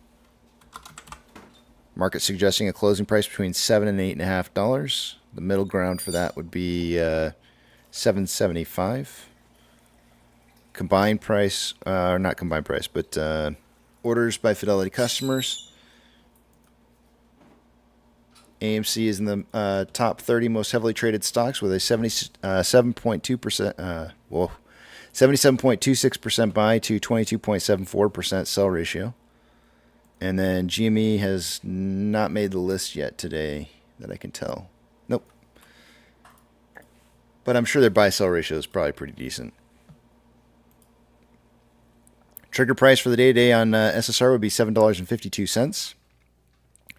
E: Market suggesting a closing price between $7 and $8.50. The middle ground for that would be $7.75. Combined price, or not combined price, but orders by Fidelity customers. AMC is in the top 30 most heavily traded stocks with a 77.26% buy to 22.74% sell ratio. And then GME has not made the list yet today that I can tell. Nope. But I'm sure their buy-sell ratio is probably pretty decent. Trigger price for the day-to-day on SSR would be $7.52.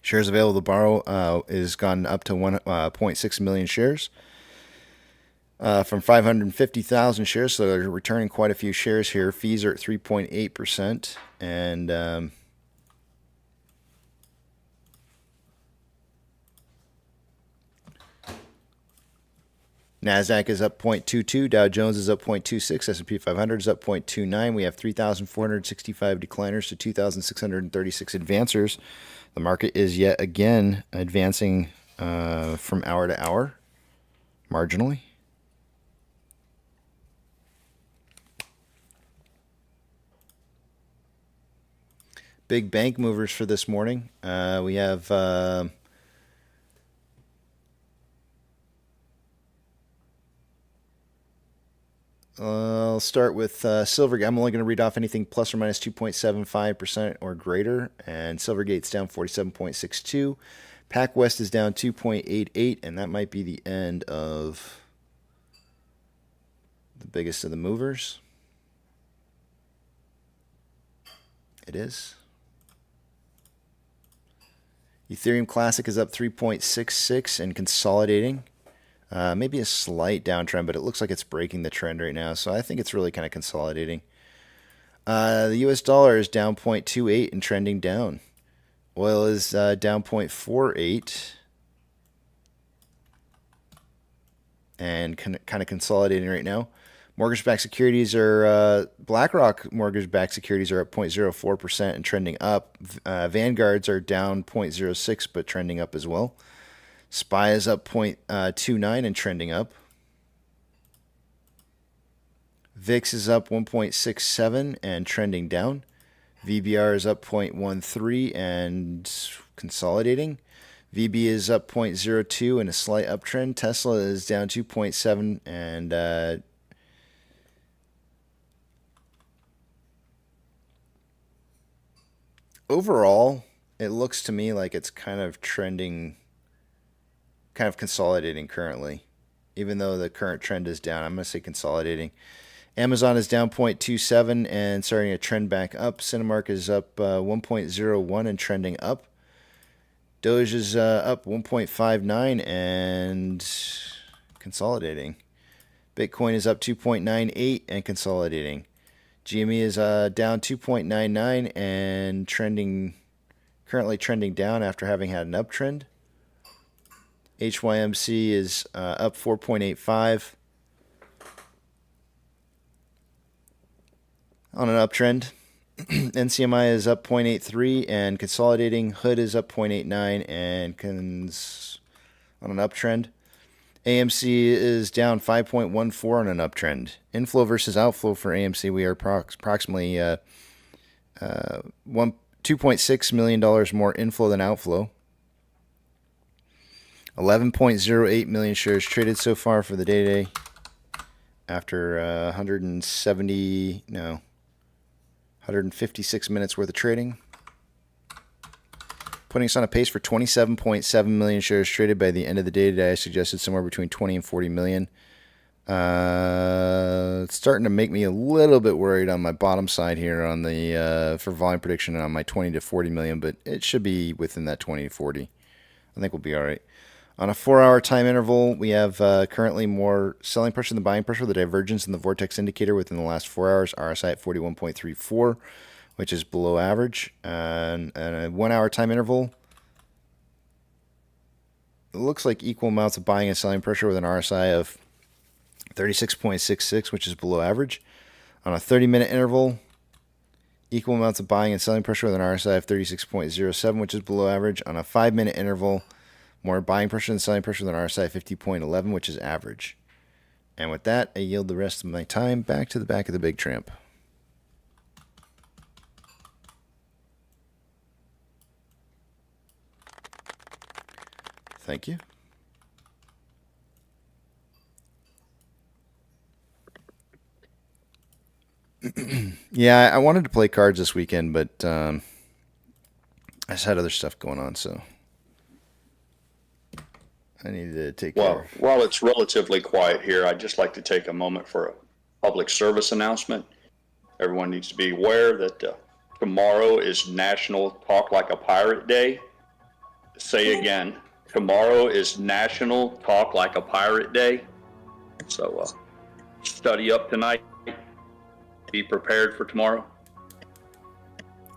E: Shares available to borrow is gone up to 1.6 million shares from 550,000 shares, so they're returning quite a few shares here. Fees are at 3.8%, and NASDAQ is up 0.22, Dow Jones is up 0.26, S&P 500 is up 0.29. We have 3,465 decliners to 2,636 advancers. The market is yet again advancing from hour to hour, marginally. Big bank movers for this morning. We have I'll start with Silvergate. I'm only going to read off anything plus or minus 2.75% or greater. And Silvergate's down 47.62. PacWest is down 2.88, and that might be the end of the biggest of the movers. It is. Ethereum Classic is up 3.66 and consolidating. Maybe a slight downtrend, but it looks like it's breaking the trend right now. So I think it's really kind of consolidating. The US dollar is down 0.28 and trending down. Oil is down 0.48 and kind of consolidating right now. Mortgage-backed securities are BlackRock mortgage-backed securities are up 0.04% and trending up. Vanguards are down 0.06 but trending up as well. SPY is up 0.29 and trending up. VIX is up 1.67 and trending down. VBR is up 0.13 and consolidating. VB is up 0.02 and a slight uptrend. Tesla is down 2.7 and overall, it looks to me like it's kind of trending, kind of consolidating currently. Even though the current trend is down, I'm going to say consolidating. Amazon is down 0.27 and starting to trend back up. Cinemark is up 1.01 and trending up. Doge is up 1.59 and consolidating. Bitcoin is up 2.98 and consolidating. GME is down 2.99 and currently trending down after having had an uptrend. HYMC is up 4.85 on an uptrend. NCMI is up 0.83 and consolidating. Hood is up 0.89 and on an uptrend. AMC is down 5.14 on an uptrend. Inflow versus outflow for AMC, we are approximately $2.6 million more inflow than outflow. 11.08 million shares traded so far for the day after 156 minutes worth of trading. Putting us on a pace for 27.7 million shares traded by the end of the day today. I suggested somewhere between 20 and 40 million. It's starting to make me a little bit worried on my bottom side here on the for volume prediction on my 20 to 40 million, but it should be within that 20 to 40. I think we'll be all right. On a 4-hour time interval, we have currently more selling pressure than buying pressure. The divergence in the Vortex indicator within the last 4 hours, RSI at 41.34, which is below average, and a 1 hour time interval. It looks like equal amounts of buying and selling pressure with an RSI of 36.66, which is below average. On a 30-minute interval, equal amounts of buying and selling pressure with an RSI of 36.07, which is below average. On a 5-minute interval, more buying pressure than selling pressure with an RSI of 50.11, which is average. And with that, I yield the rest of my time back to the back of the big tramp. Thank you. Yeah, I wanted to play cards this weekend, but I just had other stuff going on, so I needed to take care.
G: While it's relatively quiet here, I'd just like to take a moment for a public service announcement. Everyone needs to be aware that tomorrow is National Talk Like a Pirate Day. Say again, tomorrow is National Talk Like a Pirate Day. So study up tonight. Be prepared for tomorrow.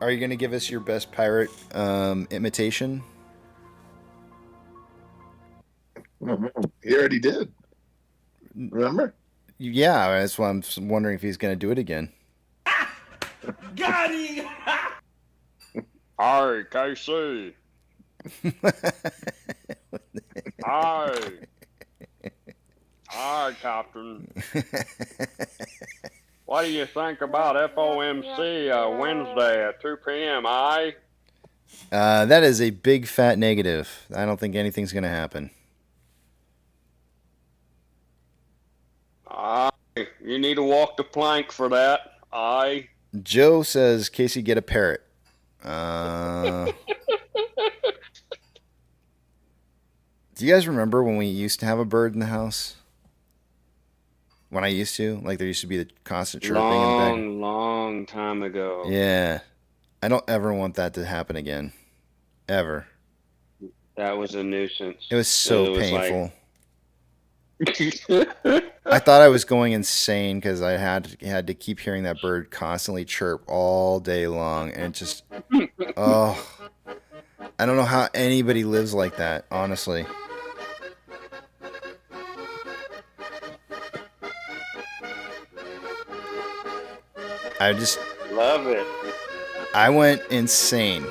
E: Are you going to give us your best pirate imitation?
I: He already did. Remember?
E: Yeah, that's why I'm wondering if he's going to do it again.
C: Got him!
Q: Hi, KC. Hi. Hi, Captain. What do you think about FOMC Wednesday at 2 p.m., aye?
E: That is a big fat negative. I don't think anything's going to happen.
Q: Aye. You need to walk the plank for that, aye?
E: Joe says, Casey, get a parrot. Do you guys remember when we used to have a bird in the house? When I used to? Like, there used to be the constant chirping in the back.
Q: Long time ago.
E: Yeah. I don't ever want that to happen again. Ever.
Q: That was a nuisance.
E: It was so painful.
Q: Like...
E: I thought I was going insane because I had to keep hearing that bird constantly chirp all day long. And it just... Oh. I don't know how anybody lives like that, honestly. I just
Q: love it.
E: I went insane.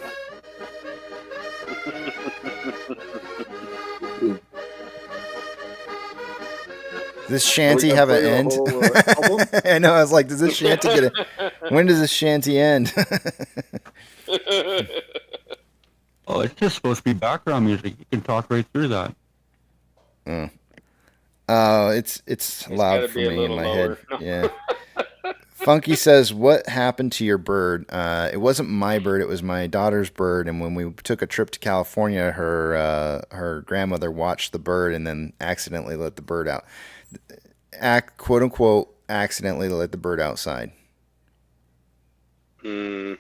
E: Does this shanty have an end? I know. I was like, does this shanty get a? When does this shanty end?
K: Oh, it's just supposed to be background music. You can talk right through that.
E: It's loud for me in my head. Yeah. Funky says, what happened to your bird? It wasn't my bird. It was my daughter's bird. And when we took a trip to California, her grandmother watched the bird and then accidentally let the bird out. Quote unquote, accidentally let the bird outside.
I: Darn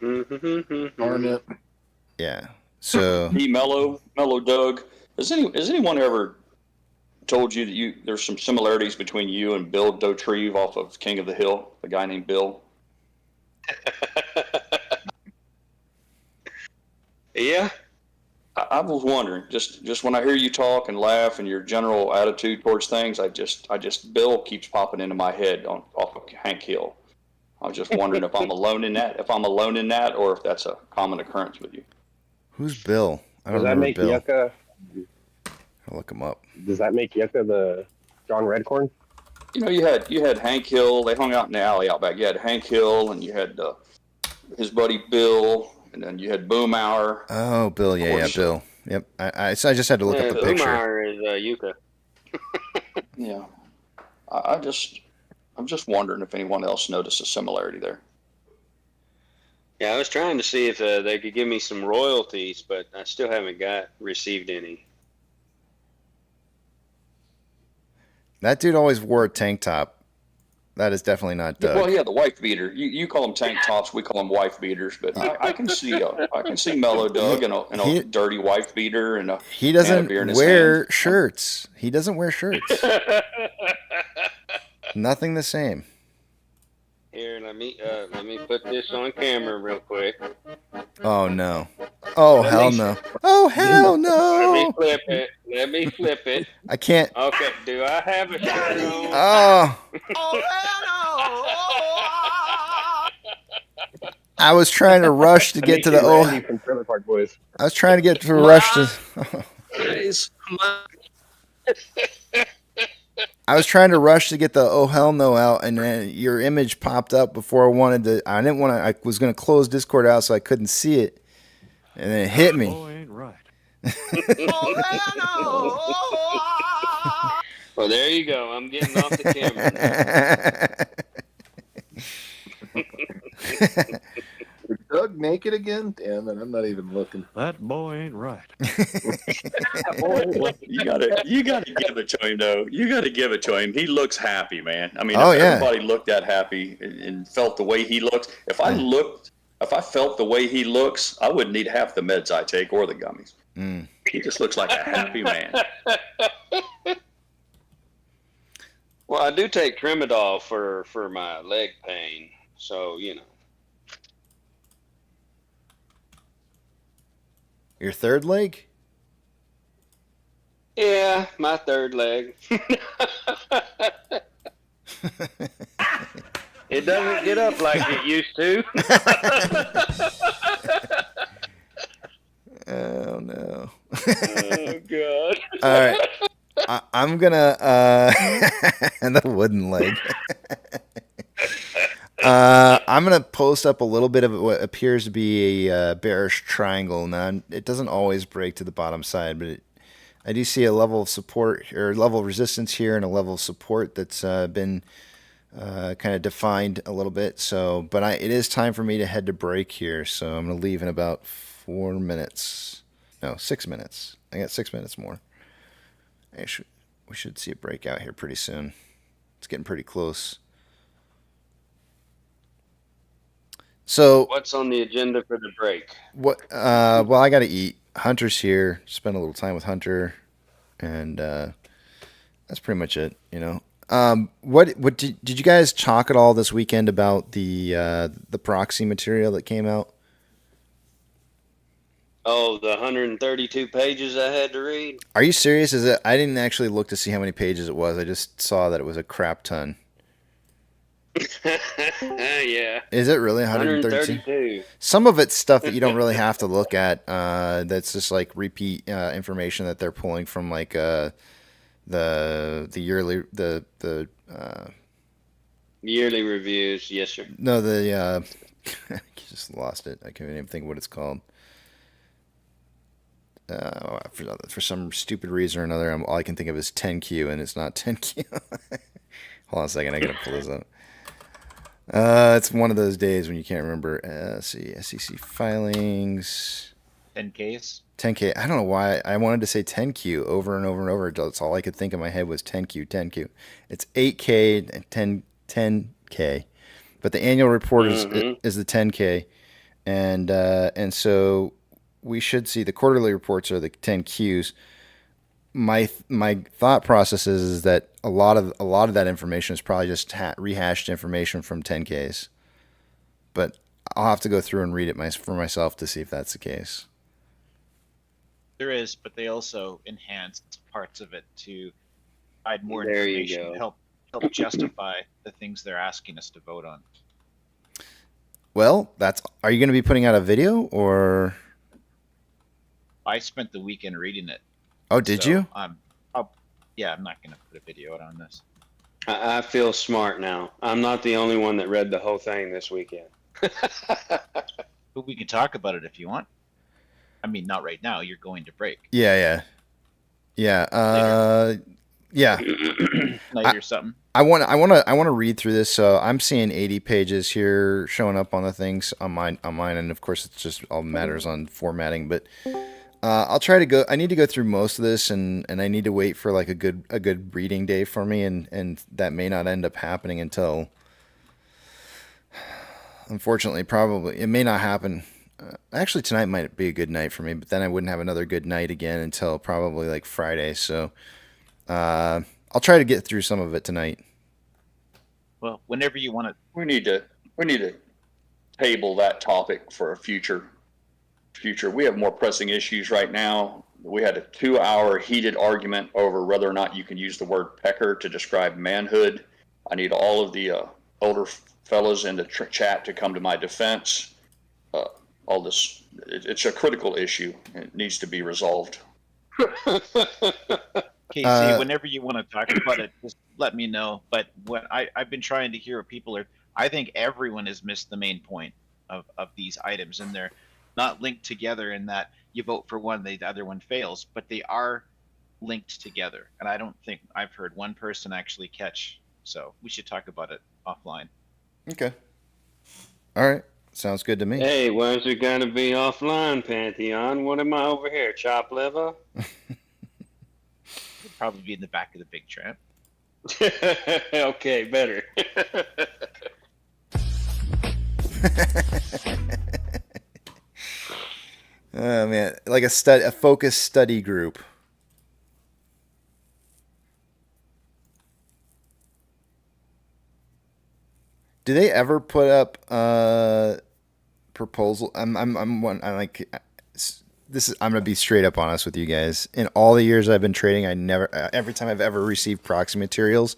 I: it.
E: Yeah. So.
G: Hey, Mellow Doug. Has anyone ever told you that there's some similarities between you and Bill Dauterive off of King of the Hill, the guy named Bill?
Q: Yeah.
G: I was wondering, just when I hear you talk and laugh and your general attitude towards things, I just Bill keeps popping into my head off of Hank Hill. I was just wondering if I'm alone in that, or if that's a common occurrence with you.
E: Who's Bill? I don't
N: Does that
E: remember
N: make
E: Bill.
N: Yucca?
E: I'll look him up.
N: Does that make Yucca the John Redcorn?
G: You know, you had Hank Hill. They hung out in the alley out back. You had Hank Hill, and you had his buddy Bill, and then you had Boomhauer.
E: Oh, Bill. Yeah, Bill. Yep. I just had to look up the picture.
Q: Boomhauer is Yucca.
G: Yeah. I'm just wondering if anyone else noticed a similarity there.
Q: Yeah, I was trying to see if they could give me some royalties, but I still haven't received any.
E: That dude always wore a tank top. That is definitely not Doug.
G: Well, yeah, the wife beater. You call them tank tops, we call them wife beaters. But I can see Mellow Doug in a dirty wife beater and
E: he doesn't
G: and a beer in his
E: wear
G: hand.
E: shirts. He doesn't wear shirts. Nothing the same.
Q: Here, let let me put this on camera real quick.
E: Oh no. Oh hell no. Oh hell
Q: Let me
E: no.
Q: flip it. Let me flip it.
E: I can't.
Q: Okay, do I have a shirt on?
E: Oh. I was trying to rush to get to the
N: Randy from Trailer Park Boys.
E: I was trying to get to rush to. I was trying to rush to get the oh hell no out, and then your image popped up before I wanted to. I didn't want to. I was going to close Discord out so I couldn't see it, and then it hit me.
C: Oh, ain't right.
Q: Well, there you go. I'm getting off the camera.
I: Is Doug naked again? Damn it, I'm not even looking.
C: That boy ain't right.
G: You gotta give it to him though. You gotta give it to him. He looks happy, man. I mean,
E: Oh,
G: if
E: yeah.
G: everybody looked that happy and felt the way he looks, if I felt the way he looks, I wouldn't need half the meds I take or the gummies.
E: Mm.
G: He just looks like a happy man.
Q: Well, I do take Tramadol for my leg pain, so you know.
E: Your third leg?
Q: Yeah, my third leg. It doesn't get up like it used to.
E: Oh no.
Q: Oh god.
E: All right. I'm gonna and the wooden leg. I'm gonna post up a little bit of what appears to be a bearish triangle. Now it doesn't always break to the bottom side, but I do see a level of support or level of resistance here and a level of support that's been kind of defined a little bit. So, but it is time for me to head to break here. So I'm gonna leave in about 4 minutes. No, 6 minutes. I got 6 minutes more. We should see a breakout here pretty soon. It's getting pretty close. So
Q: what's on the agenda for the break?
E: Well, I got to eat. Hunter's here. Spend a little time with Hunter, and that's pretty much it. You know. What did you guys talk at all this weekend about the proxy material that came out?
Q: Oh, the 132 pages I had to read?
E: Are you serious? Is it? I didn't actually look to see how many pages it was. I just saw that it was a crap ton.
Q: Yeah.
E: Is it really 132? Some of it's stuff that you don't really have to look at. That's just like repeat information that they're pulling from like the yearly
Q: yearly reviews. Yes, sir.
E: No, the I just lost it. I can't even think of what it's called. For some stupid reason or another, all I can think of is 10Q, and it's not 10Q. Hold on a second, I gotta pull this up. It's one of those days when you can't remember. Let's see, SEC filings.
R: 10Ks?
E: 10K. I don't know why I wanted to say 10Q over and over and over. That's all I could think in my head was 10Q, 10Q. It's 8K and 10K. But the annual report is the 10K. And so we should see the quarterly reports are the 10Qs. My thought process is that a lot of that information is probably just rehashed information from 10Ks, but I'll have to go through and read it for myself to see if that's the case.
R: There is, but they also enhanced parts of it to provide more
Q: There you
R: information
Q: go.
R: to help justify the things they're asking us to vote on.
E: Well, are you going to be putting out a video or?
R: I spent the weekend reading it.
E: Oh, did you?
R: I'm not going to put a video out on this.
Q: I feel smart now. I'm not the only one that read the whole thing this weekend.
R: But we can talk about it if you want. I mean, not right now. You're going to break.
E: Yeah. Yeah.
R: Night or something.
E: I want to read through this. So I'm seeing 80 pages here showing up on the things on mine, and of course it's just all matters on formatting. But I'll try to go. I need to go through most of this, and I need to wait for like a good reading day for me, and that may not end up happening until. Unfortunately, probably it may not happen. Actually, tonight might be a good night for me, but then I wouldn't have another good night again until probably like Friday. So I'll try to get through some of it tonight.
R: Well, whenever you want to.
G: We need to we need to table that topic for a future. We have more pressing issues right now. We had a 2-hour heated argument over whether or not you can use the word pecker to describe manhood. I need all of the older fellows in the chat to come to my defense. All this, it's a critical issue. It needs to be resolved.
R: Casey, whenever you want to talk about it, just let me know. But what I've been trying to hear what people are, I think everyone has missed the main point of these items, and they're not linked together in that you vote for one, the other one fails, but they are linked together. And I don't think I've heard one person actually catch. So we should talk about it offline.
E: Okay. All right. Sounds good to me.
Q: Hey, when's it gonna be offline, Pantheon? What am I over here, chop liver?
R: It'd probably be in the back of the big tramp.
Q: Okay, better.
E: Oh man, like a focus study group. Do they ever put up proposal? I'm like this is. I'm gonna be straight up honest with you guys. In all the years I've been trading, I never. Every time I've ever received proxy materials,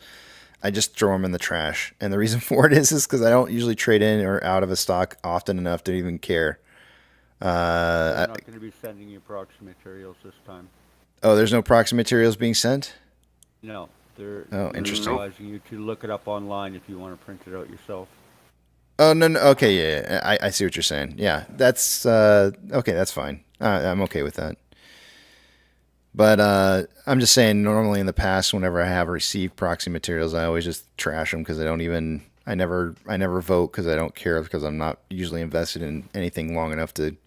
E: I just throw them in the trash. And the reason for it is because I don't usually trade in or out of a stock often enough to even care.
K: I'm not going to be sending you proxy materials this time.
E: Oh, there's no proxy materials being sent?
K: No, they're
E: interesting.
K: advising you to look it up online if you want to print it out yourself.
E: Oh no, okay, yeah. I see what you're saying. Yeah, that's okay. That's fine. I'm okay with that. But I'm just saying, normally in the past, whenever I have received proxy materials, I always just trash them because I never vote because I don't care, because I'm not usually invested in anything long enough to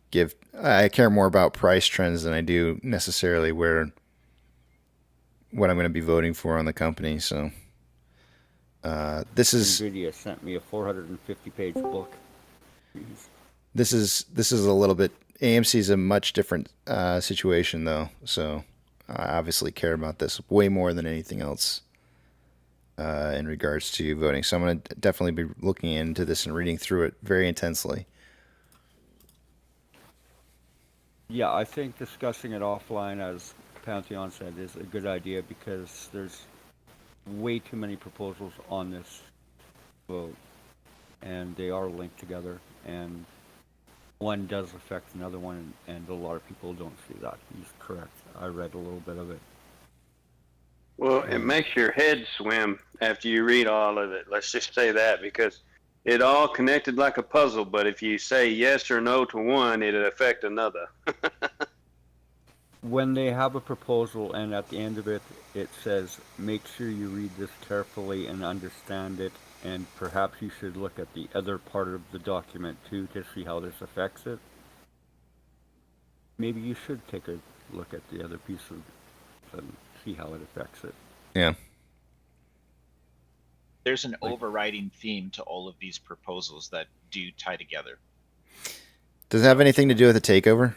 E: give. I care more about price trends than I do necessarily what I'm going to be voting for on the company. So this is
K: NVIDIA sent me a 450-page book. Jeez.
E: This is a little bit. AMC is a much different situation, though. So I obviously care about this way more than anything else in regards to voting. So I'm going to definitely be looking into this and reading through it very intensely.
K: Yeah, I think discussing it offline, as Pantheon said, is a good idea because there's way too many proposals on this vote, and they are linked together, and one does affect another one, and a lot of people don't see that. He's correct. I read a little bit of it.
Q: Well, it makes your head swim after you read all of it. Let's just say that, because it all connected like a puzzle, but if you say yes or no to one, it'll affect another.
K: When they have a proposal and at the end of it, it says, make sure you read this carefully and understand it, and perhaps you should look at the other part of the document too to see how this affects it. Maybe you should take a look at the other piece and see how it affects it.
E: Yeah.
R: There's an overriding theme to all of these proposals that do tie together.
E: Does it have anything to do with the takeover?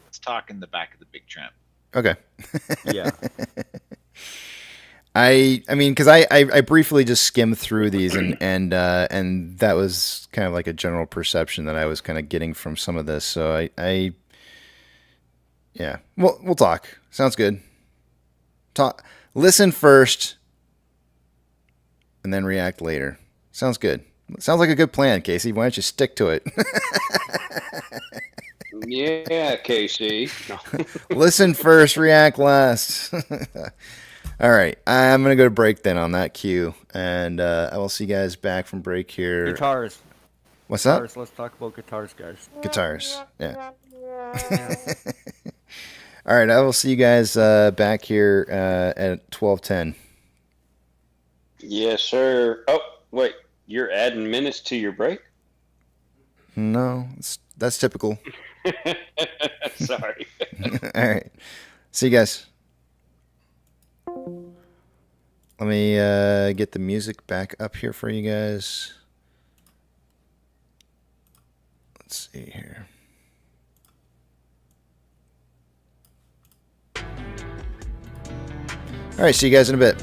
R: Let's talk in the back of the big tramp.
E: Okay.
K: Yeah.
E: I mean, because I briefly just skimmed through these, and that was kind of like a general perception that I was kind of getting from some of this. So yeah, we'll talk. Sounds good. Listen first, and then react later. Sounds good. Sounds like a good plan, Casey. Why don't you stick to it?
Q: Yeah, Casey.
E: Listen first, react last. All right, I'm going to go to break then on that cue, and I will see you guys back from break here.
K: Guitars.
E: What's
K: guitars.
E: that?
K: Let's talk about guitars, guys.
E: Guitars, yeah. All right, I will see you guys back here at 12:10.
Q: Yes, sir. Oh, wait, you're adding minutes to your break?
E: No, that's typical.
Q: Sorry.
E: All right, see you guys. Let me get the music back up here for you guys. Let's see here. All right, see you guys in a bit.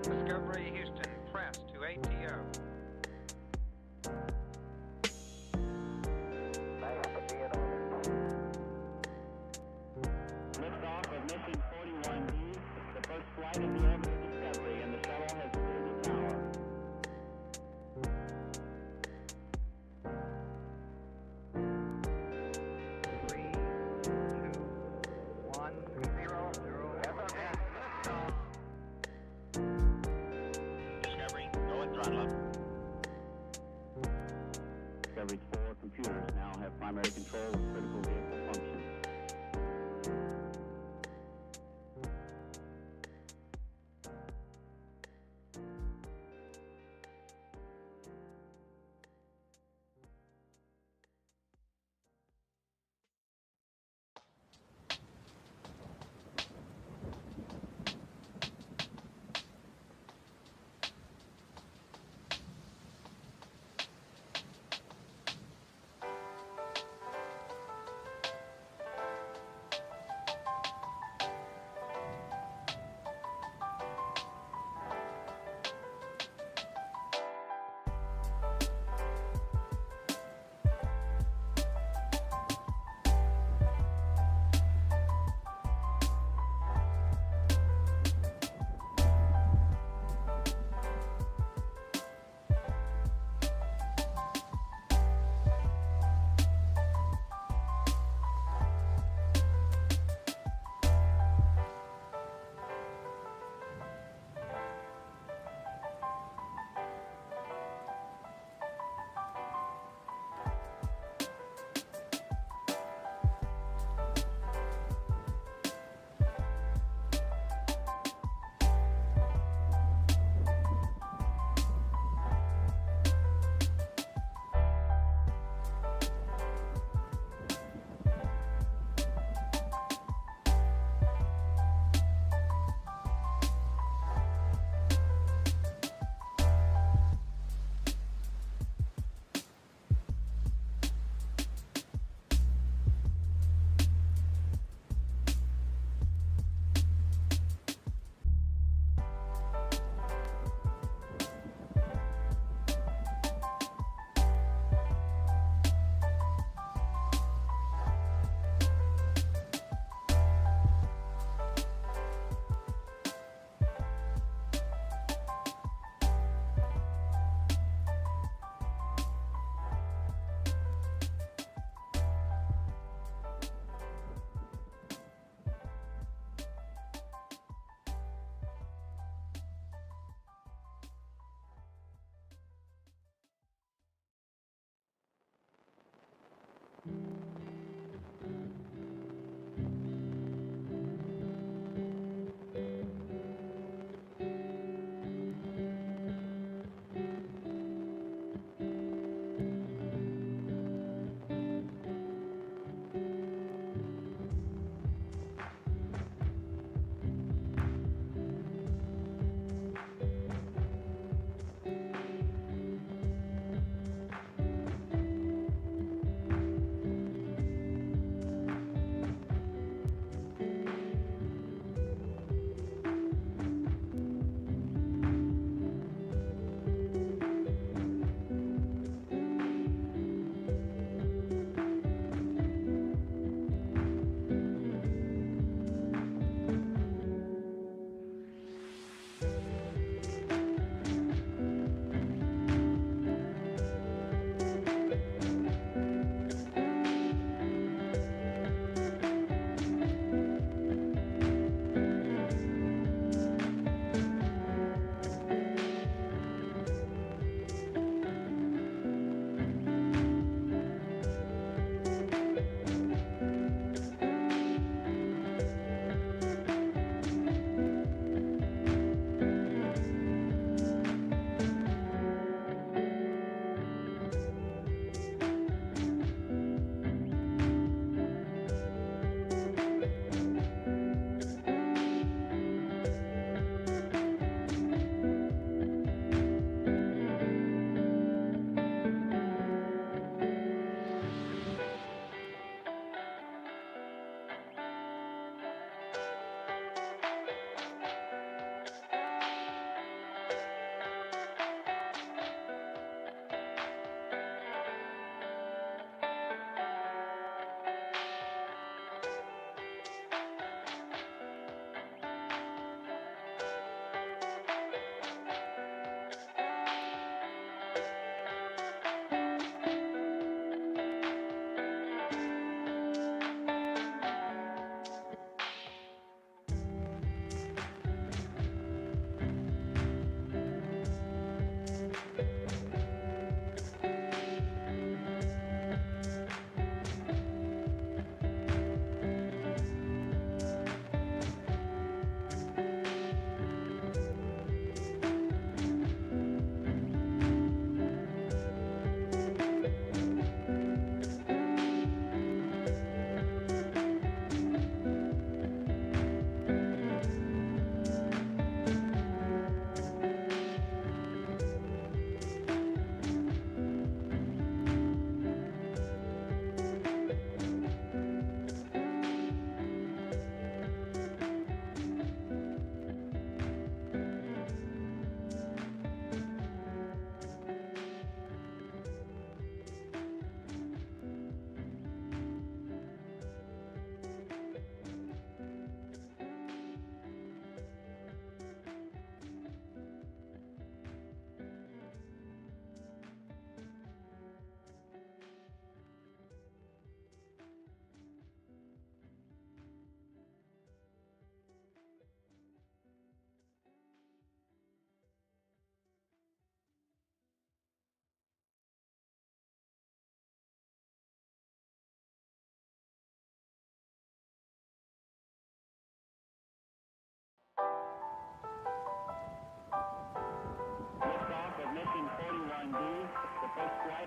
U: Discovery Houston, press to ATO.
H: Liftoff of mission 41D, the first flight of the orbit of Discovery, and the shuttle has cleared the tower.
U: Discovery, go and throttle up.
H: Discovery's 4 computers now have primary control of critical vehicle functions.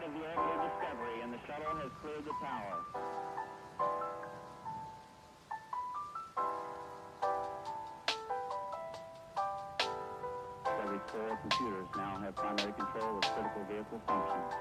H: flight of the orbital Discovery, and the shuttle has cleared the tower. Discovery's 4 computers now have primary control of critical vehicle functions.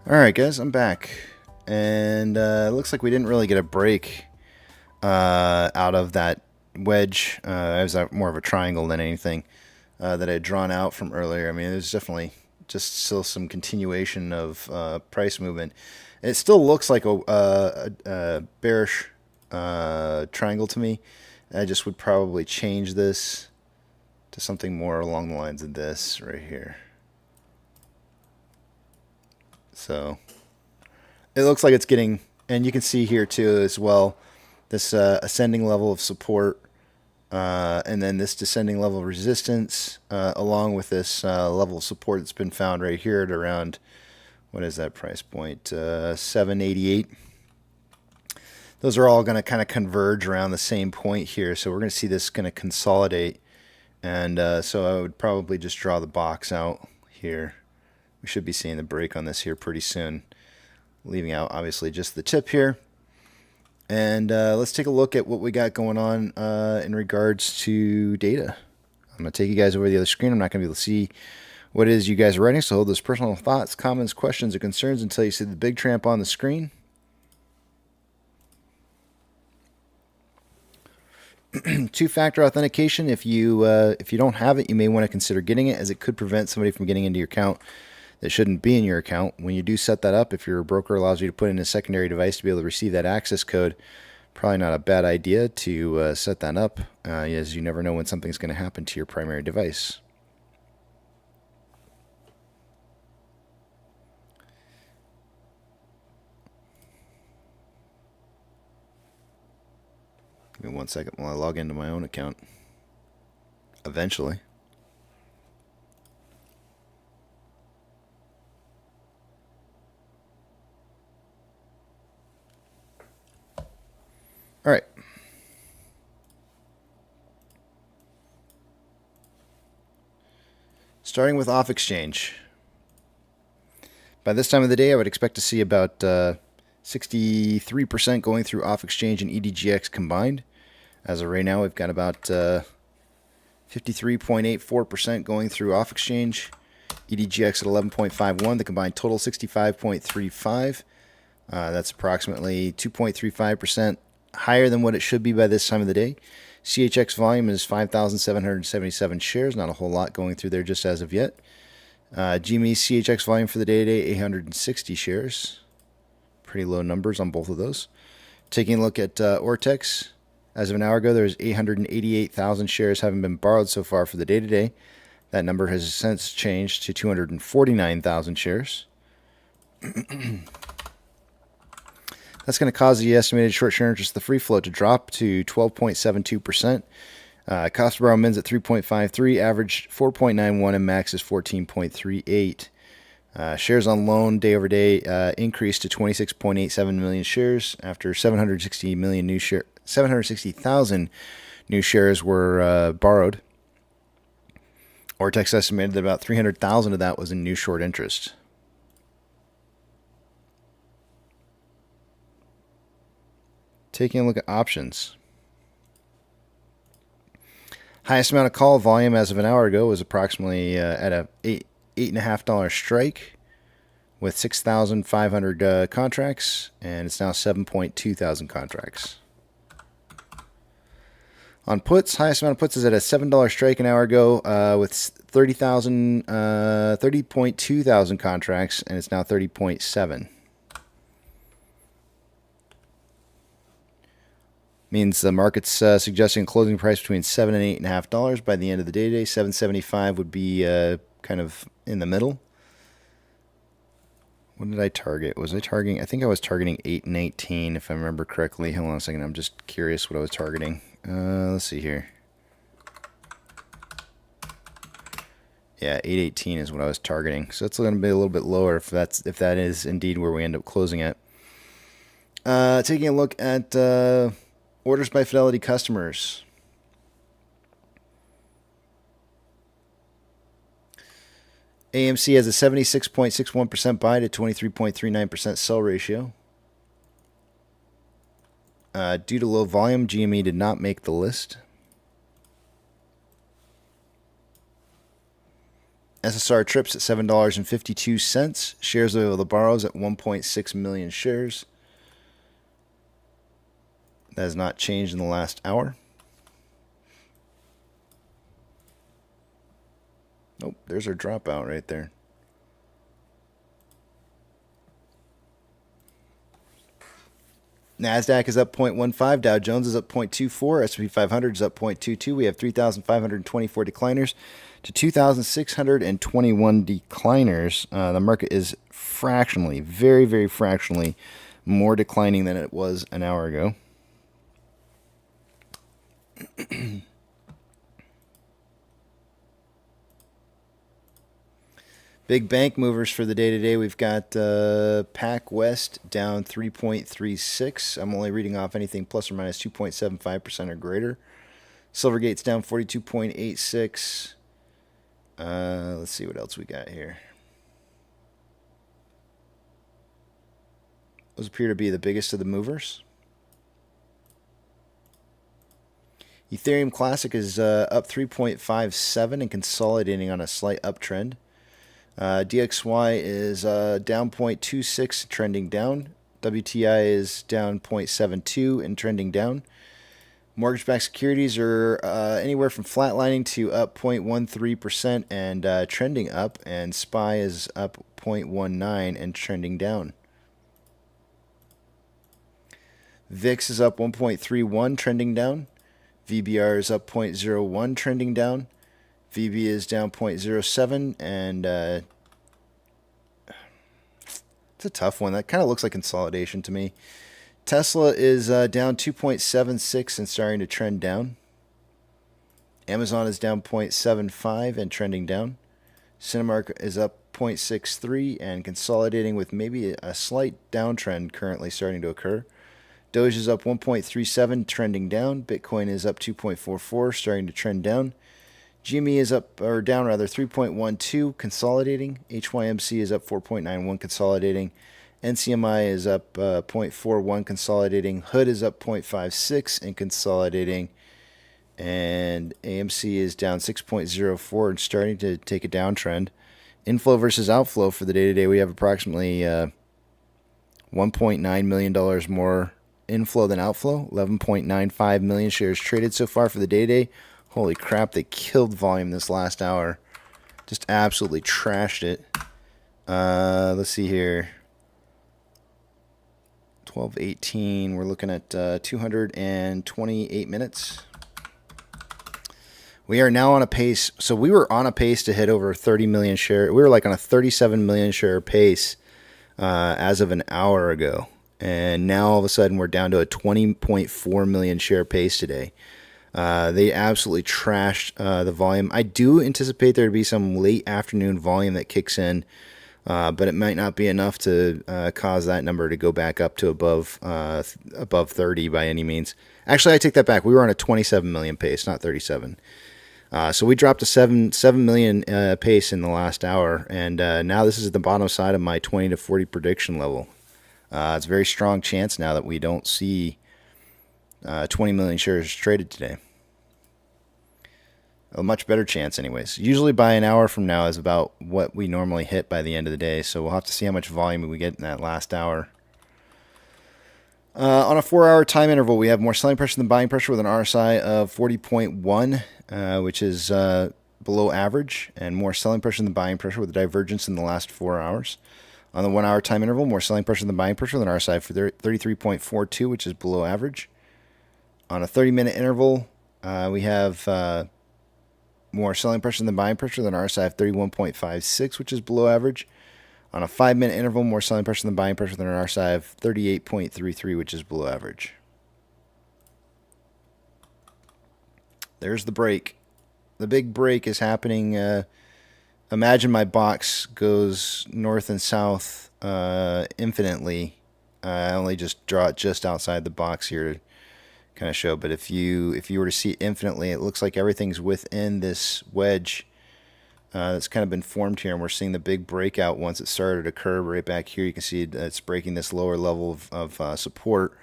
E: All right, guys, I'm back. And it looks like we didn't really get a break out of that wedge. It was more of a triangle than anything that I had drawn out from earlier. I mean, there's definitely just still some continuation of price movement. It still looks like a bearish triangle to me. I just would probably change this to something more along the lines of this right here. So it looks like it's getting, and you can see here too as well, this ascending level of support, and then this descending level of resistance, along with this level of support that's been found right here at around, what is that price point, 788. Those are all going to kind of converge around the same point here, so we're going to see this going to consolidate, and so I would probably just draw the box out here. We should be seeing the break on this here pretty soon, leaving out obviously just the tip here. And let's take a look at what we got going on in regards to data. I'm going to take you guys over to the other screen. I'm not going to be able to see what it is you guys are writing, so hold those personal thoughts, comments, questions, or concerns until you see the big tramp on the screen. Two-factor authentication. If you don't have it, you may want to consider getting it, as it could prevent somebody from getting into your account that shouldn't be in your account. When you do set that up, if your broker allows you to put in a secondary device to be able to receive that access code, probably not a bad idea to set that up, as you never know when something's going to happen to your primary device. Give me 1 second while I log into my own account. Eventually. All right. Starting with off exchange. By this time of the day, I would expect to see about 63% going through off exchange and EDGX combined. As of right now, we've got about 53.84% going through off exchange, EDGX at 11.51, the combined total 65.35. That's approximately 2.35% higher than what it should be by this time of the day. CHX volume is 5,777 shares, not a whole lot going through there just as of yet. GME CHX volume for the day today, 860 shares. Pretty low numbers on both of those. Taking a look at Ortex, as of an hour ago, there was 888,000 shares having been borrowed so far for the day today. That number has since changed to 249,000 shares. That's going to cause the estimated short-term interest, the free float, to drop to 12.72%. Cost to borrow mins at 3.53, average 4.91, and max is 14.38. Shares on loan day over day increased to 26.87 million shares after 760,000 new shares were borrowed. Ortex estimated that about 300,000 of that was in new short interest. Taking a look at options. Highest amount of call volume as of an hour ago was approximately at a $8.50 strike with 6,500 contracts, and it's now 7.2 thousand contracts. On puts, highest amount of puts is at a $7 strike an hour ago with 30.2 thousand contracts, and it's now 30.7. Means the market's suggesting a closing price between $7 and $8.50 by the end of the day today. $7.75 would be kind of in the middle. What did I target? Was I targeting? I think I was targeting 8 and 18, if I remember correctly. Hold on a second. I'm just curious what I was targeting. Let's see here. Yeah, 8.18 is what I was targeting. So it's going to be a little bit lower if that is indeed where we end up closing at. Taking a look at orders by Fidelity customers. AMC has a 76.61% buy to 23.39% sell ratio. Due to low volume, GME did not make the list. SSR trips at $7.52. Shares available to borrows at 1.6 million shares. That has not changed in the last hour. Nope, there's our dropout right there. NASDAQ is up 0.15. Dow Jones is up 0.24. S&P 500 is up 0.22. We have 3,524 decliners to 2,621 decliners. The market is fractionally, very, very fractionally more declining than it was an hour ago. Big bank movers for the day today. We've got Pac West down 3.36. I'm only reading off anything plus or minus 2.75% or greater. Silvergate's down 42.86. Let's see what else we got here. Those appear to be the biggest of the movers. Ethereum Classic is up 3.57 and consolidating on a slight uptrend. DXY is down 0.26, trending down. WTI is down 0.72 and trending down. Mortgage-backed securities are anywhere from flatlining to up 0.13% and trending up. And SPY is up 0.19 and trending down. VIX is up 1.31, trending down. VBR is up 0.01, trending down. VB is down 0.07, and it's a tough one. That kind of looks like consolidation to me. Tesla is down 2.76 and starting to trend down. Amazon is down 0.75 and trending down. Cinemark is up 0.63 and consolidating with maybe a slight downtrend currently starting to occur. Doge is up 1.37, trending down. Bitcoin is up 2.44, starting to trend down. GME is up, or down rather, 3.12, consolidating. HYMC is up 4.91, consolidating. NCMI is up 0.41, consolidating. HOOD is up 0.56 and consolidating. And AMC is down 6.04 and starting to take a downtrend. Inflow versus outflow for the day today, we have approximately $1.9 million more inflow than outflow. 11.95 million shares traded so far for the day today. Holy crap, they killed volume this last hour. Just absolutely trashed it. Let's see here. 12:18. We're looking at 228 minutes. We are now on a pace. So we were on a pace to hit over 30 million share. We were like on a 37 million share pace as of an hour ago. And now all of a sudden we're down to a 20.4 million share pace today. They absolutely trashed the volume. I do anticipate there to be some late afternoon volume that kicks in, but it might not be enough to cause that number to go back up to above 30 by any means. Actually, I take that back. We were on a 27 million pace, not 37. So we dropped to 7 million pace in the last hour, and now this is at the bottom side of my 20 to 40 prediction level. It's a very strong chance now that we don't see 20 million shares traded today. A much better chance anyways. Usually by an hour from now is about what we normally hit by the end of the day, so we'll have to see how much volume we get in that last hour. On a 4-hour time interval, we have more selling pressure than buying pressure with an RSI of 40.1, which is below average, and more selling pressure than buying pressure with a divergence in the last 4 hours. On the 1-hour time interval, more selling pressure than buying pressure with an RSI for 33.42, which is below average. On a 30-minute interval, we have more selling pressure than buying pressure with an RSI of 31.56, which is below average. On a 5-minute interval, more selling pressure than buying pressure with an RSI of 38.33, which is below average. There's the break. The big break is happening. Imagine my box goes north and south infinitely. I only just draw it just outside the box here to kind of show. But if you were to see it infinitely, it looks like everything's within this wedge that's kind of been formed here. And we're seeing the big breakout once it started to occur right back here. You can see it's breaking this lower level of support.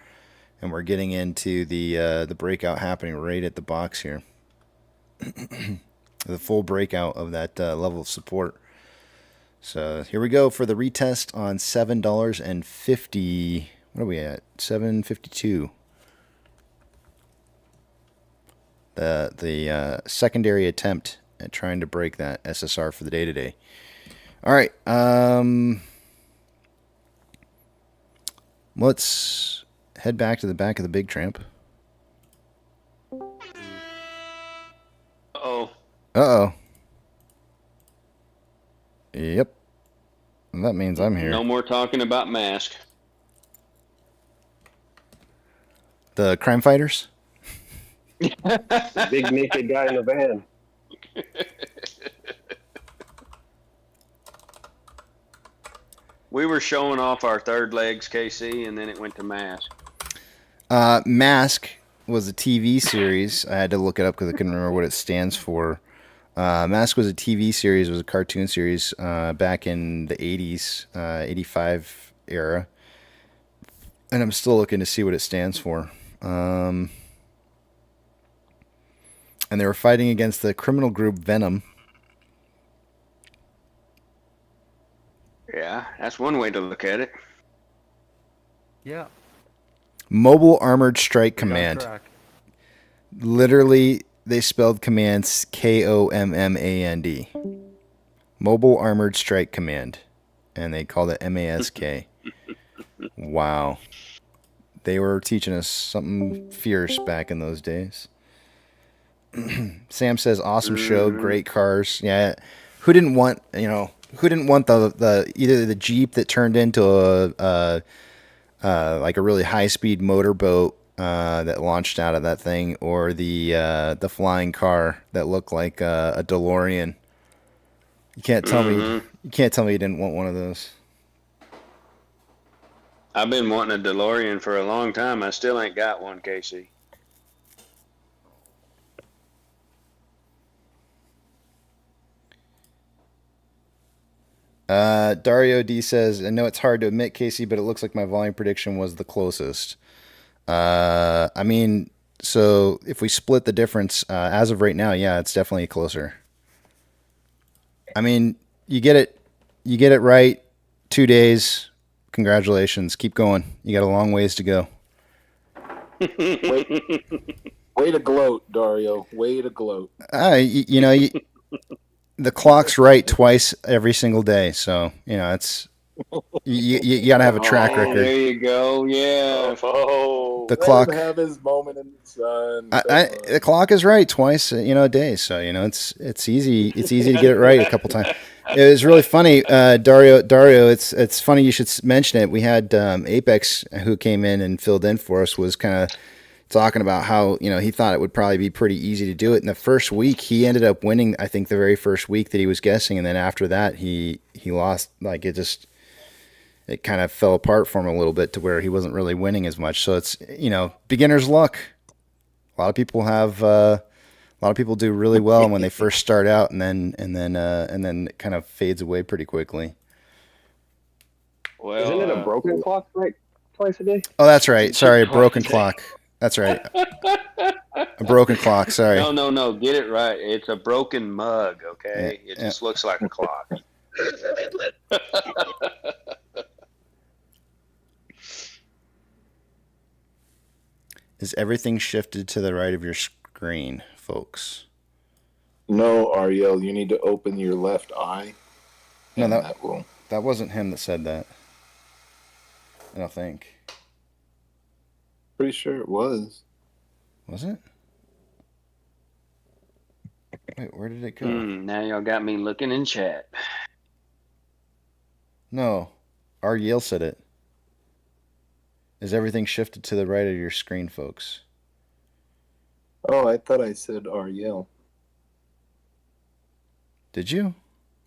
E: And we're getting into the breakout happening right at the box here. the full breakout of that level of support. So here we go for the retest on $7.50. What are we at? $7.52. The secondary attempt at trying to break that SSR for the day today. All right. Let's head back to the back of the big tramp.
Q: Uh-oh.
E: Uh-oh. Yep. That means I'm here.
Q: No more talking about mask.
E: The crime fighters?
N: Big naked guy in the van.
Q: We were showing off our third legs, KC, and then it went to mask.
E: Mask was a TV series. I had to look it up because I couldn't remember what it stands for. Mask was a TV series. It was a cartoon series back in the 80s, 85 era. And I'm still looking to see what it stands for. And they were fighting against the criminal group Venom.
Q: Yeah, that's one way to look at it.
K: Yeah.
E: Mobile Armored Strike Command. Literally, they spelled commands Kommand. Mobile Armored Strike Command. And they called it MASK. Wow. They were teaching us something fierce back in those days. Sam says, awesome show, great cars. Yeah. Who didn't want the either the Jeep that turned into a like a really high-speed motorboat that launched out of that thing, or the flying car that looked like a DeLorean? You can't tell me you didn't want one of those.
Q: I've been wanting a DeLorean for a long time. I still ain't got one, Casey.
E: Dario D says, I know it's hard to admit, Casey, but it looks like my volume prediction was the closest. I mean, so if we split the difference, as of right now, yeah, it's definitely closer. I mean, you get it right. 2 days. Congratulations. Keep going. You got a long ways to go.
I: Way to gloat, Dario. Way to gloat.
E: The clock's right twice every single day, so it's you got to have a track record.
Q: There you go. Yeah.
E: The clock
I: have his moment in the sun.
E: The clock is right twice, a day. So it's easy. It's easy to get it right a couple times. It was really funny, Dario. It's funny you should mention it. We had Apex, who came in and filled in for us, was kind of talking about how he thought it would probably be pretty easy to do it. In the first week, he ended up winning. I think the very first week that he was guessing, and then after that, he lost. Like it kind of fell apart for him a little bit to where he wasn't really winning as much. So it's beginner's luck. A lot of people do really well when they first start out, and then it kind of fades away pretty quickly.
Q: Well,
N: isn't it a broken clock, right? Twice a day?
E: Oh, that's right. Sorry, a broken clock. That's right. A broken clock. Sorry.
Q: No. Get it right. It's a broken mug. Okay. It just looks like a clock.
E: Is everything shifted to the right of your screen, folks?
I: No, Ariel, you need to open your left eye.
E: No, that wasn't him that said that. I don't think.
I: Pretty sure it was.
E: Was it? Wait, where did it go?
Q: Now y'all got me looking in chat.
E: No, Ariel said it. Is everything shifted to the right of your screen, folks?
I: Oh, I thought I said Ariel.
E: Did you?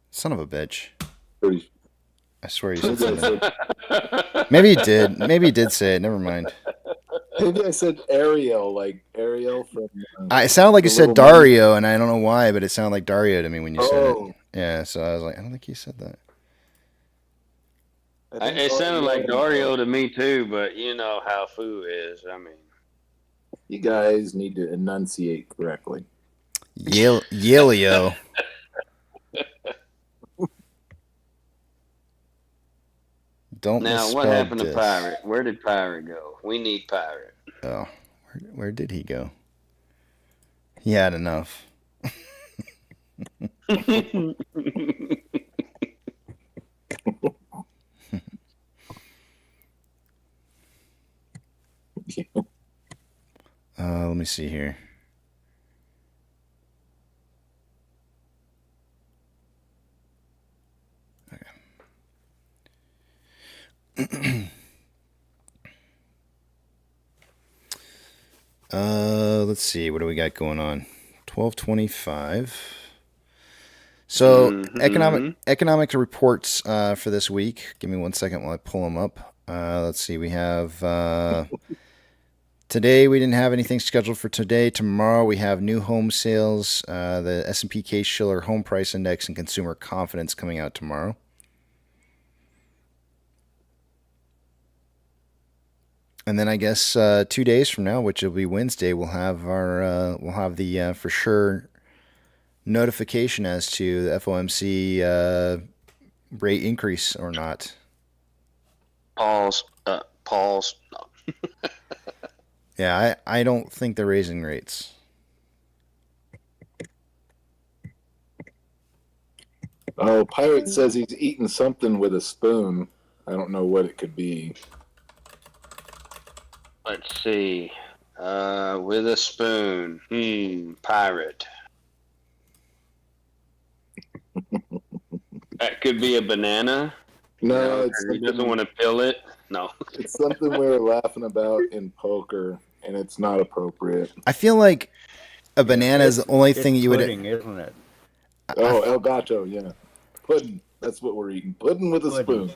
E: Son of a bitch. I swear you said it. Maybe you did. Maybe you did say it. Never mind.
I: Maybe I said Ariel, like Ariel from...
E: it sounded like you said Dario, and I don't know why, but it sounded like Dario to me when you said it. Yeah, so I was like, I don't think you said that.
Q: It sounded like Dario to me too, but you know how Foo is. I mean,
I: you guys need to enunciate correctly.
E: Yelio. Don't
Q: Now,
E: misspell
Q: what happened to
E: dis.
Q: Pirate? Where did Pirate go? We need Pirate.
E: Oh, where did he go? He had enough. Let me see here. Okay. Let's see. What do we got going on? 1225. So economic reports for this week. Give me 1 second while I pull them up. Let's see. We have today. We didn't have anything scheduled for today. Tomorrow we have new home sales, the S&P Case-Shiller Home Price Index, and consumer confidence coming out tomorrow. And then I guess 2 days from now, which will be Wednesday, we'll have the for sure notification as to the FOMC rate increase or not.
Q: Pause. Pause. No.
E: Yeah, I don't think they're raising rates.
I: Oh, Pirate says he's eating something with a spoon. I don't know what it could be.
Q: Let's see. With a spoon. Pirate. That could be a banana.
I: No,
Q: he doesn't want to peel it. No.
I: It's something we were laughing about in poker, and it's not appropriate.
E: I feel like a banana is the only thing you would.
K: Pudding, isn't it?
I: Oh, El Gato, yeah. Pudding. That's what we're eating. Pudding with a spoon.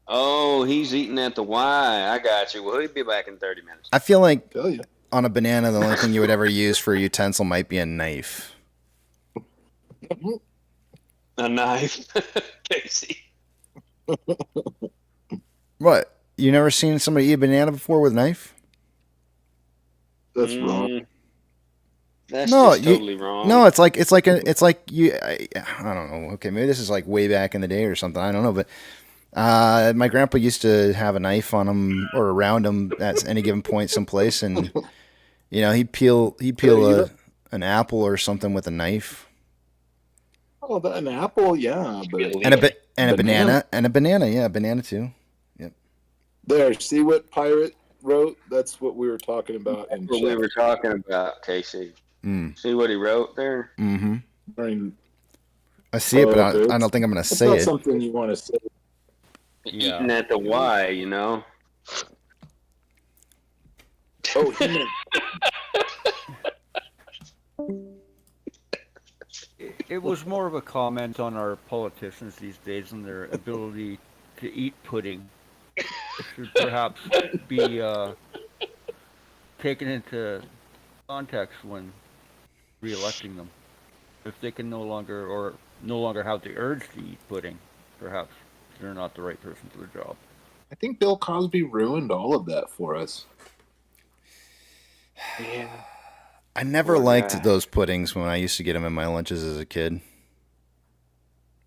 Q: Oh, he's eating at the Y. I got you. Well, he'll be back in 30 minutes.
E: I feel like on a banana, the only thing you would ever use for a utensil might be a knife.
Q: A knife, Casey.
E: What? You never seen somebody eat a banana before with a knife?
I: That's wrong.
Q: That's just totally wrong.
E: No, it's like you. I don't know. Okay, maybe this is like way back in the day or something. I don't know, but my grandpa used to have a knife on him or around him at any given point someplace, and he'd peel an apple or something with a knife.
I: Oh, an apple, yeah, but
E: a banana, yeah, banana too. Yep.
I: There, see what Pirate wrote? That's what we were talking about.
Q: That's what we were talking about, Casey. See what he wrote there?
E: Mm-hmm.
I: I mean,
E: I see it, but I don't think I'm going to say it.
I: It's not something you want to say.
Q: Eating at the Y, you know.
I: Oh, he meant...
K: It was more of a comment on our politicians these days and their ability to eat pudding. It should perhaps be taken into context when re-electing them. If they can no longer have the urge to eat pudding, perhaps they're not the right person for the job.
I: I think Bill Cosby ruined all of that for us.
Q: Yeah.
E: I never liked those puddings when I used to get them in my lunches as a kid.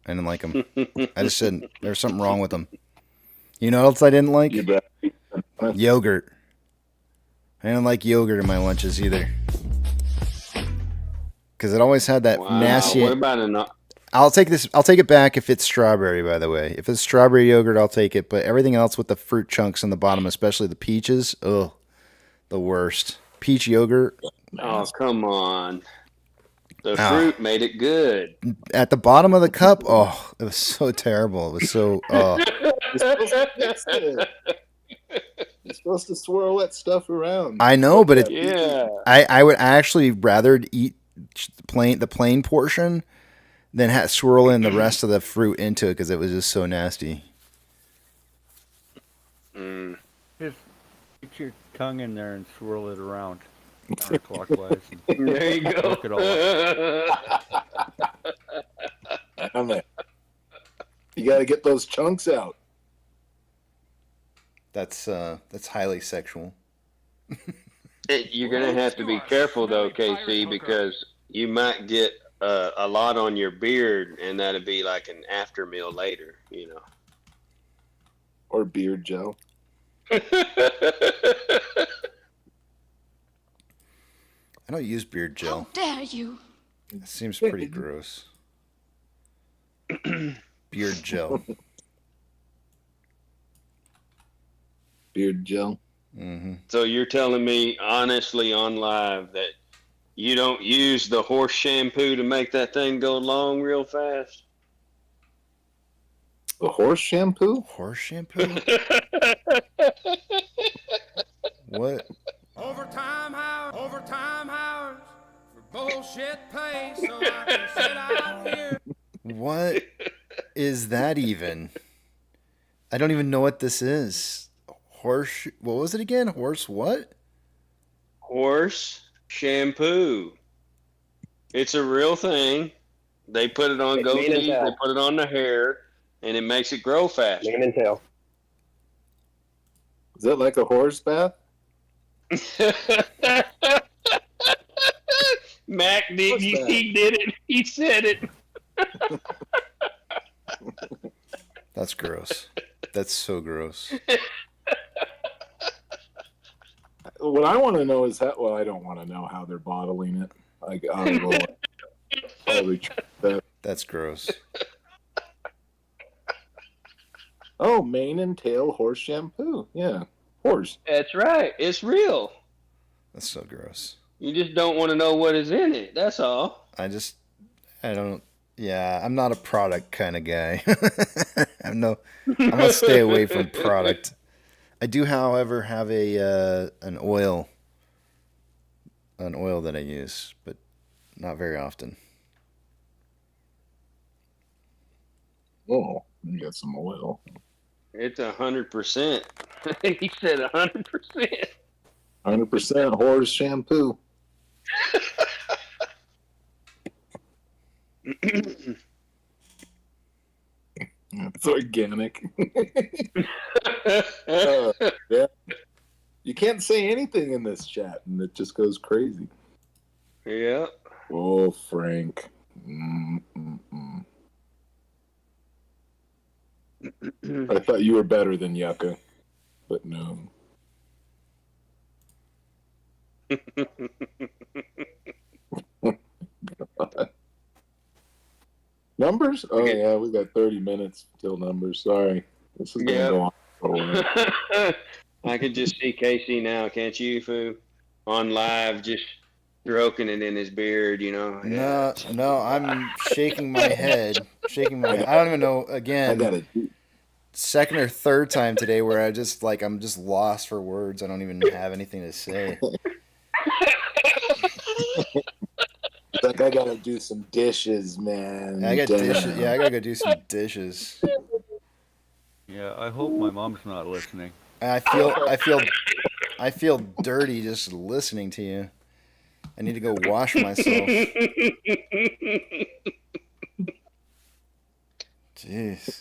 E: I didn't like them. I just said there's something wrong with them. You know what else I didn't like? Yogurt. I didn't like yogurt in my lunches either. Because it always had that nasty...
Q: What about
E: I'll take it back if it's strawberry, by the way. If it's strawberry yogurt, I'll take it. But everything else with the fruit chunks in the bottom, especially the peaches, the worst. Peach yogurt.
Q: Oh, come on. The fruit made it good.
E: At the bottom of the cup, it was so terrible. It was so...
I: You're supposed to swirl that stuff around.
E: I know, but I would actually rather eat the plain portion than swirl in the rest of the fruit into it because it was just so nasty.
K: Just get your tongue in there and swirl it around counterclockwise.
Q: There you go.
K: Work it all up.
I: You got to get those chunks out.
E: That's highly sexual.
Q: You're gonna have to be careful though, KC, because you might get a lot on your beard, and that'd be like an after meal later, you know.
I: Or beard gel.
E: I don't use beard gel.
L: How dare you?
E: It seems pretty gross. Beard gel.
I: Beard gel.
E: Mm-hmm.
Q: So you're telling me honestly on live that you don't use the horse shampoo to make that thing go long real fast?
I: The horse shampoo?
E: Horse shampoo? What?
C: Overtime hours for bullshit pay, so I can sit out here.
E: What is that even? I don't even know what this is. Horse. What was it again? Horse what?
Q: Horse shampoo. It's a real thing. They put it on
N: Mane and
Q: goatees,
N: tail.
Q: they put it on the hair, and it makes it grow faster.
N: Mane and tail.
I: Is that like a horse bath?
Q: Mac did.
I: What's that?
Q: He did it. He said it.
E: That's gross. That's so gross.
I: What I want to know is how. Well, I don't want to know how they're bottling it. I will probably try that.
E: That's gross.
I: Oh, mane and tail horse shampoo. Yeah, horse.
Q: That's right. It's real.
E: That's so gross.
Q: You just don't want to know what is in it. That's all.
E: I don't. Yeah, I'm not a product kind of guy. I'm gonna stay away from product. I do, however, have an oil that I use, but not very often.
I: Oh, you got some oil.
Q: It's 100%. He said 100%.
I: 100% horse shampoo. It's organic. Yeah. You can't say anything in this chat, and it just goes crazy.
Q: Yeah.
I: Oh, Frank. Mm-mm-mm. I thought you were better than Yucca, but no. Numbers? Oh, yeah, we got 30 minutes till numbers. Sorry. This is going to go on for a while.
Q: I can just see Casey now, can't you, Foo? On live, just stroking it in his beard, you know?
E: No, I'm shaking my head. I don't even know, again, second or third time today where I'm just lost for words. I don't even have anything to say.
I: Like, I gotta do some dishes, man.
E: I got dishes. Yeah, I gotta go do some dishes.
K: Yeah, I hope my mom's not listening.
E: I feel dirty just listening to you. I need to go wash myself. Jeez.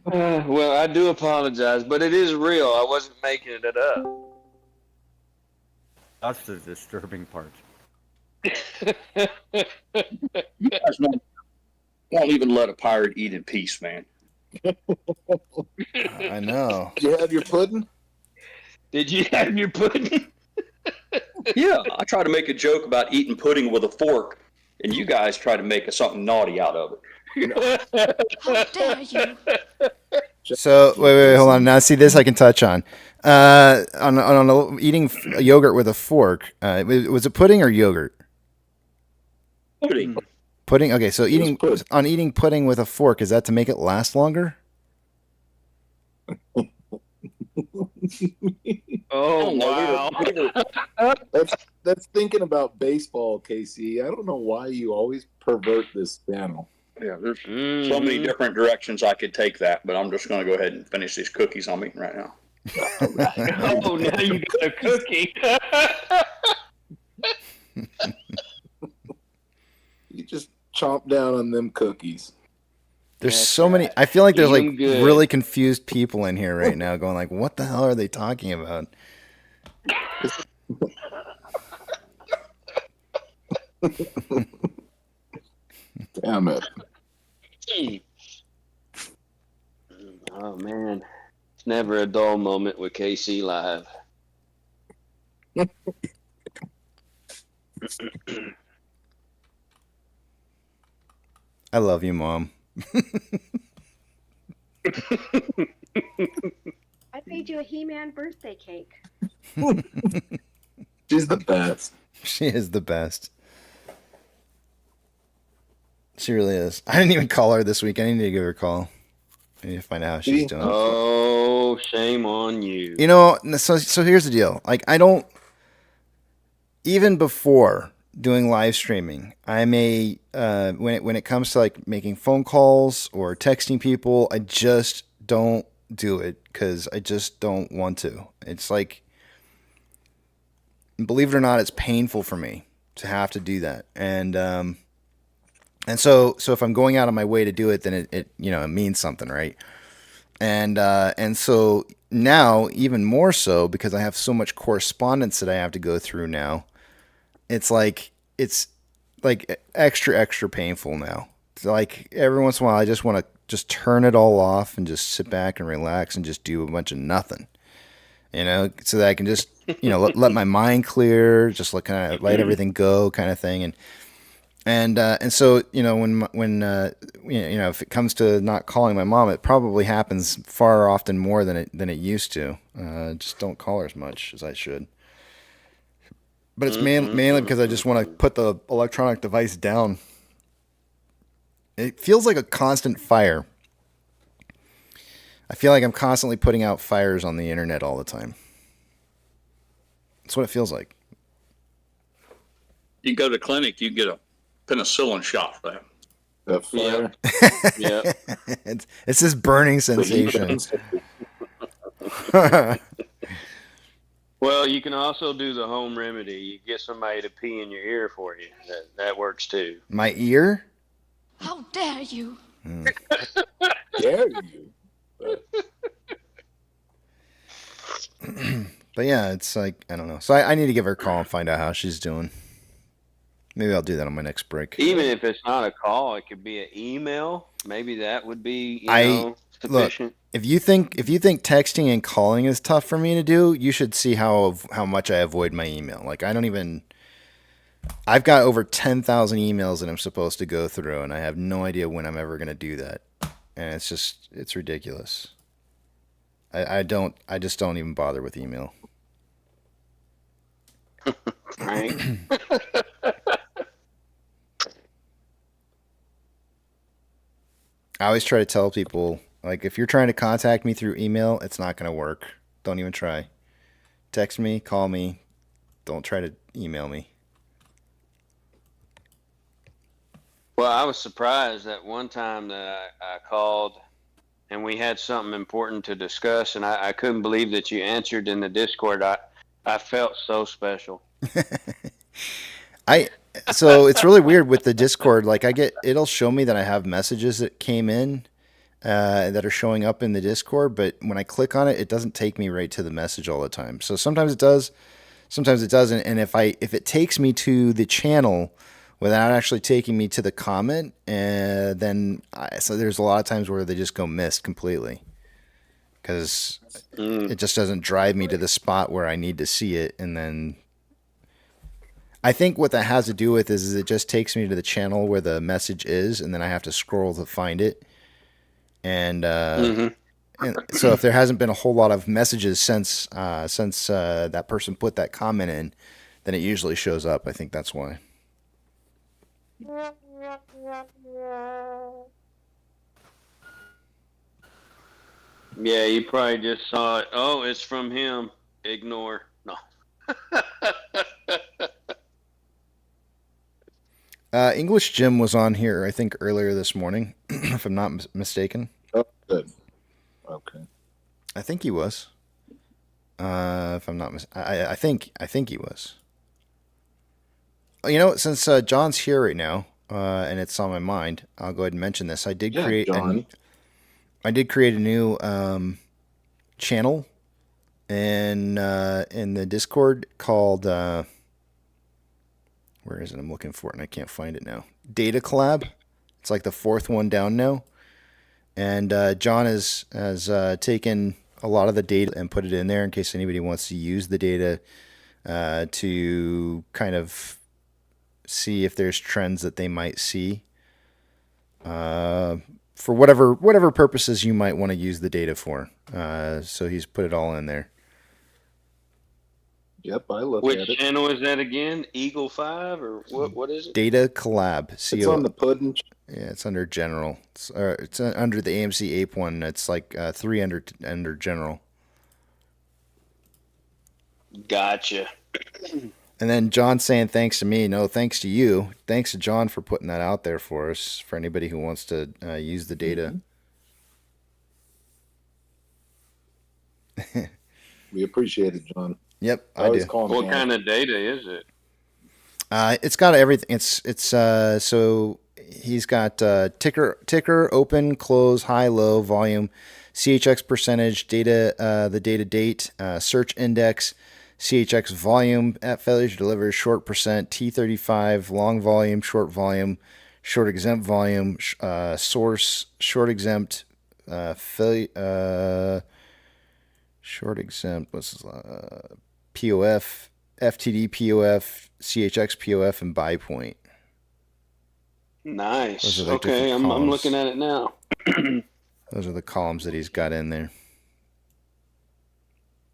Q: Well, I do apologize, but it is real. I wasn't making it up.
K: That's the disturbing part.
G: You guys won't even let a pirate eat in peace, man.
E: I know.
I: Did you have your pudding?
Q: Did you have your pudding?
G: Yeah, I try to make a joke about eating pudding with a fork, and you guys try to make something naughty out of it.
L: How dare you?
E: So wait, hold on. Now see this I can touch on. On eating yogurt with a fork. Was it pudding or yogurt?
G: Pudding.
E: Pudding. Okay, so eating pudding with a fork, is that to make it last longer?
Q: Oh wow!
I: That's thinking about baseball, Casey. I don't know why you always pervert this channel.
G: Yeah, there's so many different directions I could take that, but I'm just going to go ahead and finish these cookies I'm eating right now.
Q: Oh, now you got a cookie.
I: You just chomp down on them cookies.
E: There's so many. I feel like there's like really confused people in here right now, going like, "What the hell are they talking about?"
I: Damn it.
Q: Oh man, it's never a dull moment with KC Live.
E: I love you, Mom.
M: I made you a He-Man birthday cake.
I: She's the best.
E: She is the best. She really is. I didn't even call her this week. I need to give her a call. I need to find out how she's doing.
Q: Oh, shame on you.
E: You know, so here's the deal. Like, I don't, even before doing live streaming, I may, when it comes to like making phone calls or texting people, I just don't do it because I just don't want to. It's like, believe it or not, it's painful for me to have to do that. And so if I'm going out of my way to do it, then it means something, right? And so now even more so because I have so much correspondence that I have to go through now. It's like extra painful now. It's like every once in a while I just want to just turn it all off and just sit back and relax and just do a bunch of nothing. So that I can just, let my mind clear, just kind of let everything go kind of thing. And so, when if it comes to not calling my mom, it probably happens far often more than it used to. Just don't call her as much as I should. But it's mainly because I just want to put the electronic device down. It feels like a constant fire. I feel like I'm constantly putting out fires on the internet all the time. That's what it feels like.
G: You go to the clinic, you get a penicillin shot for that.
I: The fire.
Q: Yeah.
E: It's this burning sensation.
Q: Well, you can also do the home remedy. You get somebody to pee in your ear for you. That works too.
E: My ear?
L: How dare you?
I: Dare you?
E: But yeah, it's like, I don't know. So I need to give her a call and find out how she's doing. Maybe I'll do that on my next break.
Q: Even if it's not a call, it could be an email. Maybe that would be, sufficient.
E: Look, if you think texting and calling is tough for me to do, you should see how much I avoid my email. Like I've got over 10,000 emails that I'm supposed to go through, and I have no idea when I'm ever going to do that. And it's ridiculous. I just don't even bother with email.
Q: Right.
E: I always try to tell people, like, if you're trying to contact me through email, it's not going to work. Don't even try. Text me, call me. Don't try to email me.
Q: Well, I was surprised that one time that I called and we had something important to discuss, and I couldn't believe that you answered in the Discord. I felt so special.
E: So it's really weird with the Discord. Like it'll show me that I have messages that came in that are showing up in the Discord, but when I click on it, it doesn't take me right to the message all the time. So sometimes it does, sometimes it doesn't. And if it takes me to the channel without actually taking me to the comment, so there's a lot of times where they just go missed completely because it just doesn't drive me to the spot where I need to see it, and then. I think what that has to do with is it just takes me to the channel where the message is, and then I have to scroll to find it. And, and so if there hasn't been a whole lot of messages since that person put that comment in, then it usually shows up. I think that's why.
Q: Yeah, you probably just saw it. Oh, it's from him. Ignore. No.
E: English Jim was on here, I think, earlier this morning, if I'm not mistaken.
I: Oh, good. Okay.
E: I think he was. If I'm not I think he was. Since John's here right now, and it's on my mind, I'll go ahead and mention this. I did create a new channel in the Discord called Where is it? I'm looking for it and I can't find it now. Data collab. It's like the fourth one down now. And John has taken a lot of the data and put it in there in case anybody wants to use the data to kind of see if there's trends that they might see for whatever purposes you might want to use the data for. So he's put it all in there.
I: Yep, I look
Q: Which
I: at it.
Q: channel is that again? Eagle 5 or what is it?
E: Data collab.
I: It's on the pudding.
E: Yeah, it's under general. It's under the AMC Ape one. It's like 3 under general.
Q: Gotcha.
E: And then John saying thanks to me. No, thanks to you. Thanks to John for putting that out there for us, for anybody who wants to use the data.
I: We appreciate it, John.
E: Yep, I
I: always
E: do.
I: call him
Q: What
I: John.
Q: kind of data is it?
E: It's got everything. It's so he's got ticker, open, close, high, low, volume, CHX percentage, data, the data date, search index, CHX volume at failure to deliver, short percent, T35, long volume, short exempt volume, source, short exempt, short exempt, what's this, POF, FTD POF, CHX POF, and buy point.
Q: Nice.
E: Those are the
Q: Okay,
E: different
Q: I'm
E: columns.
Q: looking at it now.
E: Those are the columns that he's got in there.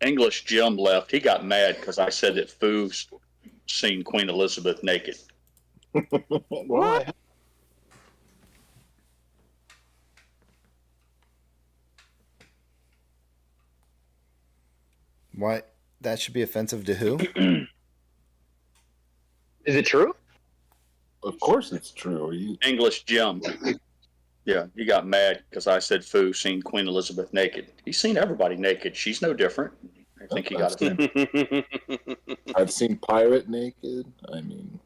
G: English Jim left. He got mad because I said that Foo's seen Queen Elizabeth naked.
I: What?
E: Why? That should be offensive to who?
N: Is it true?
I: Of course it's true. Are you
G: English Jim. Yeah, he got mad because I said Foo seen Queen Elizabeth naked. He's seen everybody naked. She's no different. I think he got it.
I: I've seen Pirate naked. I mean,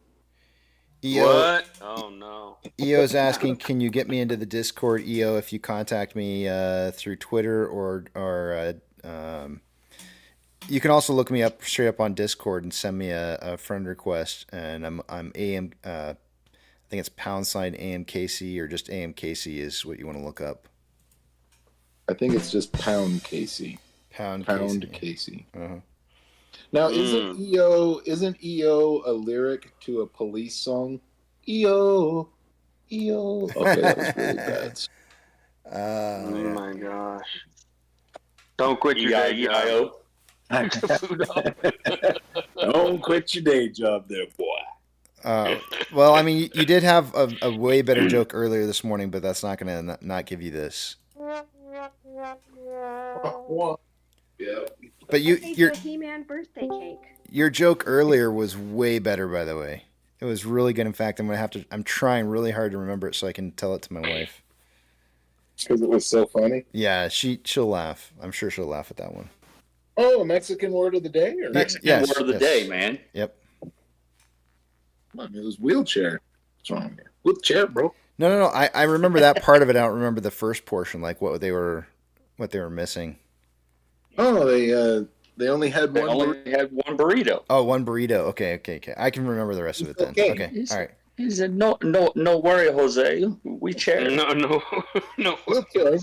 Q: What? Oh no.
E: EO's asking, can you get me into the Discord, EO, if you contact me through Twitter or you can also look me up straight up on Discord and send me a friend request. And I'm AM. I think it's # AMKC or just AMKC is what you want to look up.
I: I think it's just Pound Casey.
E: Pound
I: Casey.
E: Uh-huh.
I: Now, isn't EO a lyric to a Police song? EO. Okay, that was really bad.
Q: Oh my gosh. Don't quit your day job.
I: Don't quit your day job there, boy.
E: Well, I mean, you did have a way better joke earlier this morning, but that's not going to not give you this.
I: Yeah.
E: But your
M: He-Man birthday cake.
E: Your joke earlier was way better, by the way. It was really good. In fact, I'm trying really hard to remember it so I can tell it to my wife.
I: Because it was so funny?
E: Yeah, she'll laugh. I'm sure she'll laugh at that one.
I: Oh, Mexican word of the day? Or
G: Mexican word of the day, man.
E: Yep.
I: Come on, it was wheelchair. What's wrong here? Wheelchair, bro.
E: No. I remember that part of it. I don't remember the first portion, like what they were missing.
I: Oh, they only had
G: They
I: one.
G: only had one burrito.
E: Oh, one burrito. Okay. I can remember the rest of it then. Okay. All right.
G: He said, "No worry, Jose. We share."
Q: No.
I: Okay.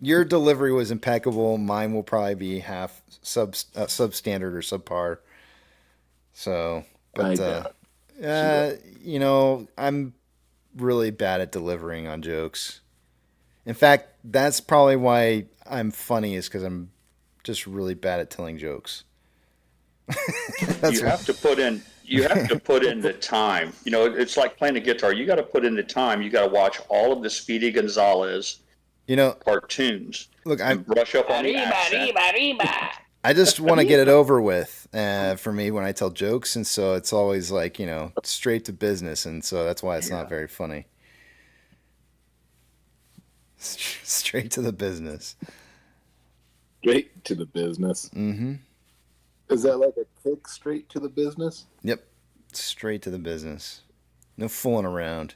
E: Your delivery was impeccable. Mine will probably be half substandard or subpar. So, but I'm really bad at delivering on jokes. In fact, that's probably why I'm funny, is because I'm just really bad at telling jokes.
G: You have to put in the time. You know, it's like playing a guitar. You got to put in the time. You got to watch all of the Speedy Gonzalez, cartoons.
E: Look, I'm
G: brush up on the accent.
E: I just want to get it over with for me when I tell jokes, and so it's always like straight to business, and so that's why it's not very funny. Straight to the business.
I: Straight to the business.
E: Mm-hmm.
I: Is that like a kick straight to the business?
E: Yep. Straight to the business. No fooling around.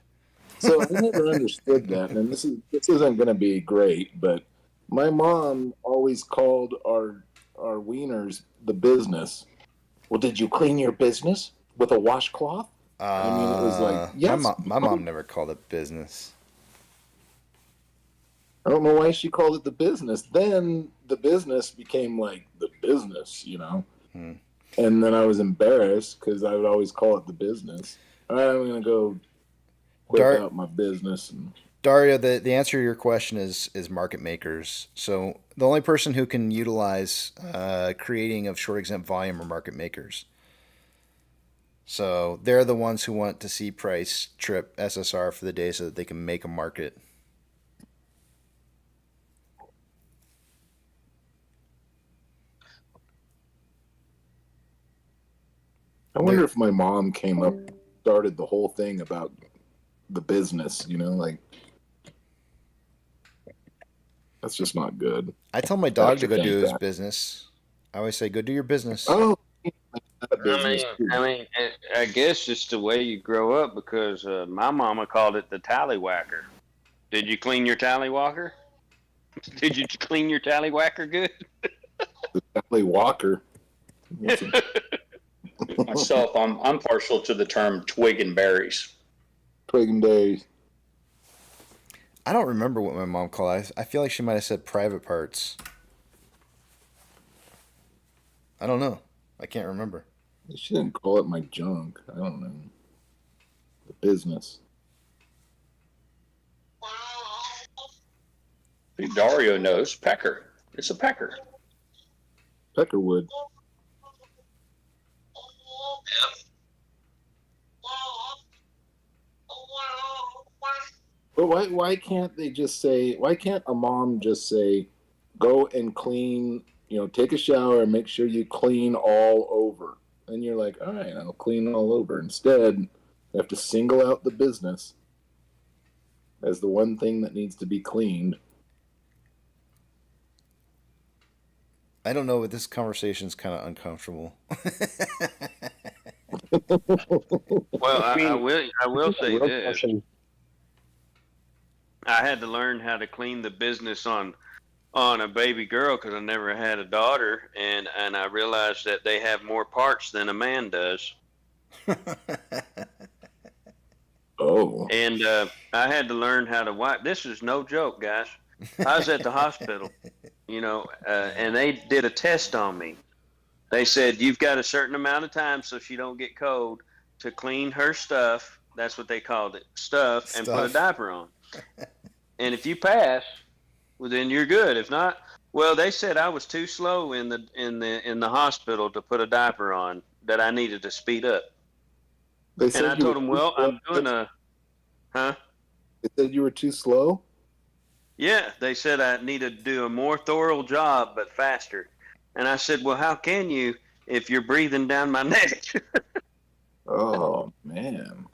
I: So I never understood that, and this isn't going to be great, but my mom always called our wieners the business. well, did you clean your business with a washcloth? I mean, it was like, yes.
E: My mom never called it business.
I: I don't know why she called it the business. Then the business became like the business, you know. And then I was embarrassed because I would always call it the business. All right, I'm gonna go whip out my business. And
E: Dario, the answer to your question is market makers. So the only person who can utilize creating of short exempt volume are market makers. So they're the ones who want to see price trip SSR for the day so that they can make a market.
I: I wonder if my mom came up, started the whole thing about the business, you know, like that's just not good.
E: I tell my dog to go do his business. I always say, go do your business.
I: Oh,
Q: I guess it's the way you grow up because my mama called it the tallywhacker. Did you clean your tallywhacker? Did you clean your tallywhacker good?
I: The tallywhacker.
G: Myself, I'm partial to the term twig and berries.
I: Twig and berries.
E: I don't remember what my mom called it. I feel like she might have said private parts. I don't know. I can't remember.
I: She didn't call it my junk. I don't know. The business.
G: Dario knows pecker. It's a pecker.
I: Peckerwood. But why can't they just say, why can't a mom just say, go and clean, you know, take a shower and make sure you clean all over? And you're like, all right, I'll clean all over. Instead, you have to single out the business as the one thing that needs to be cleaned.
E: I don't know, but this conversation's kind of uncomfortable.
Q: Well, I will say this. I had to learn how to clean the business on a baby girl because I never had a daughter, and I realized that they have more parts than a man does.
I: Oh.
Q: And I had to learn how to wipe. This is no joke, guys. I was at the hospital, you know, and they did a test on me. They said, you've got a certain amount of time so she don't get cold to clean her stuff. That's what they called it, stuff, and put a diaper on. And if you pass, well, then you're good. If not, well, they said I was too slow in the hospital to put a diaper on, that I needed to speed up. And I told them, well, I'm doing huh?
I: They said you were too slow?
Q: Yeah, they said I needed to do a more thorough job, but faster. And I said, well, how can you if you're breathing down my neck?
I: Oh, man.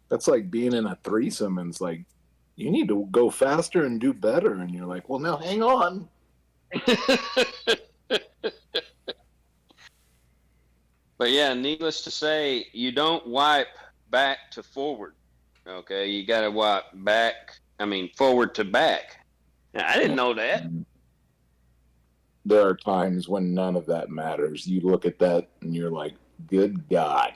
I: That's like being in a threesome and it's like, you need to go faster and do better. And you're like, well, now hang on.
Q: But yeah, needless to say, you don't wipe back to forward. Okay, you got to wipe forward to back. Now, I didn't know that.
I: There are times when none of that matters. You look at that and you're like, good God.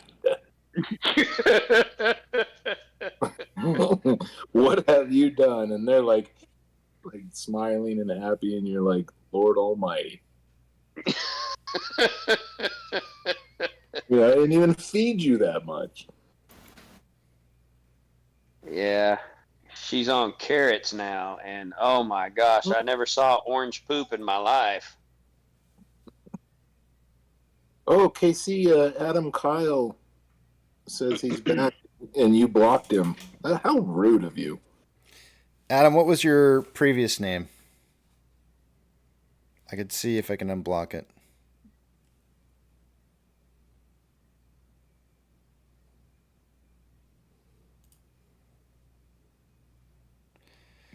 I: What have you done? And they're like smiling and happy, and you're like, Lord Almighty. I didn't even feed you that much.
Q: Yeah, she's on carrots now, and oh my gosh, I never saw orange poop in my life.
I: Oh, KC, Adam Kyle says he's back, and you blocked him. How rude of you.
E: Adam, what was your previous name? I could see if I can unblock it.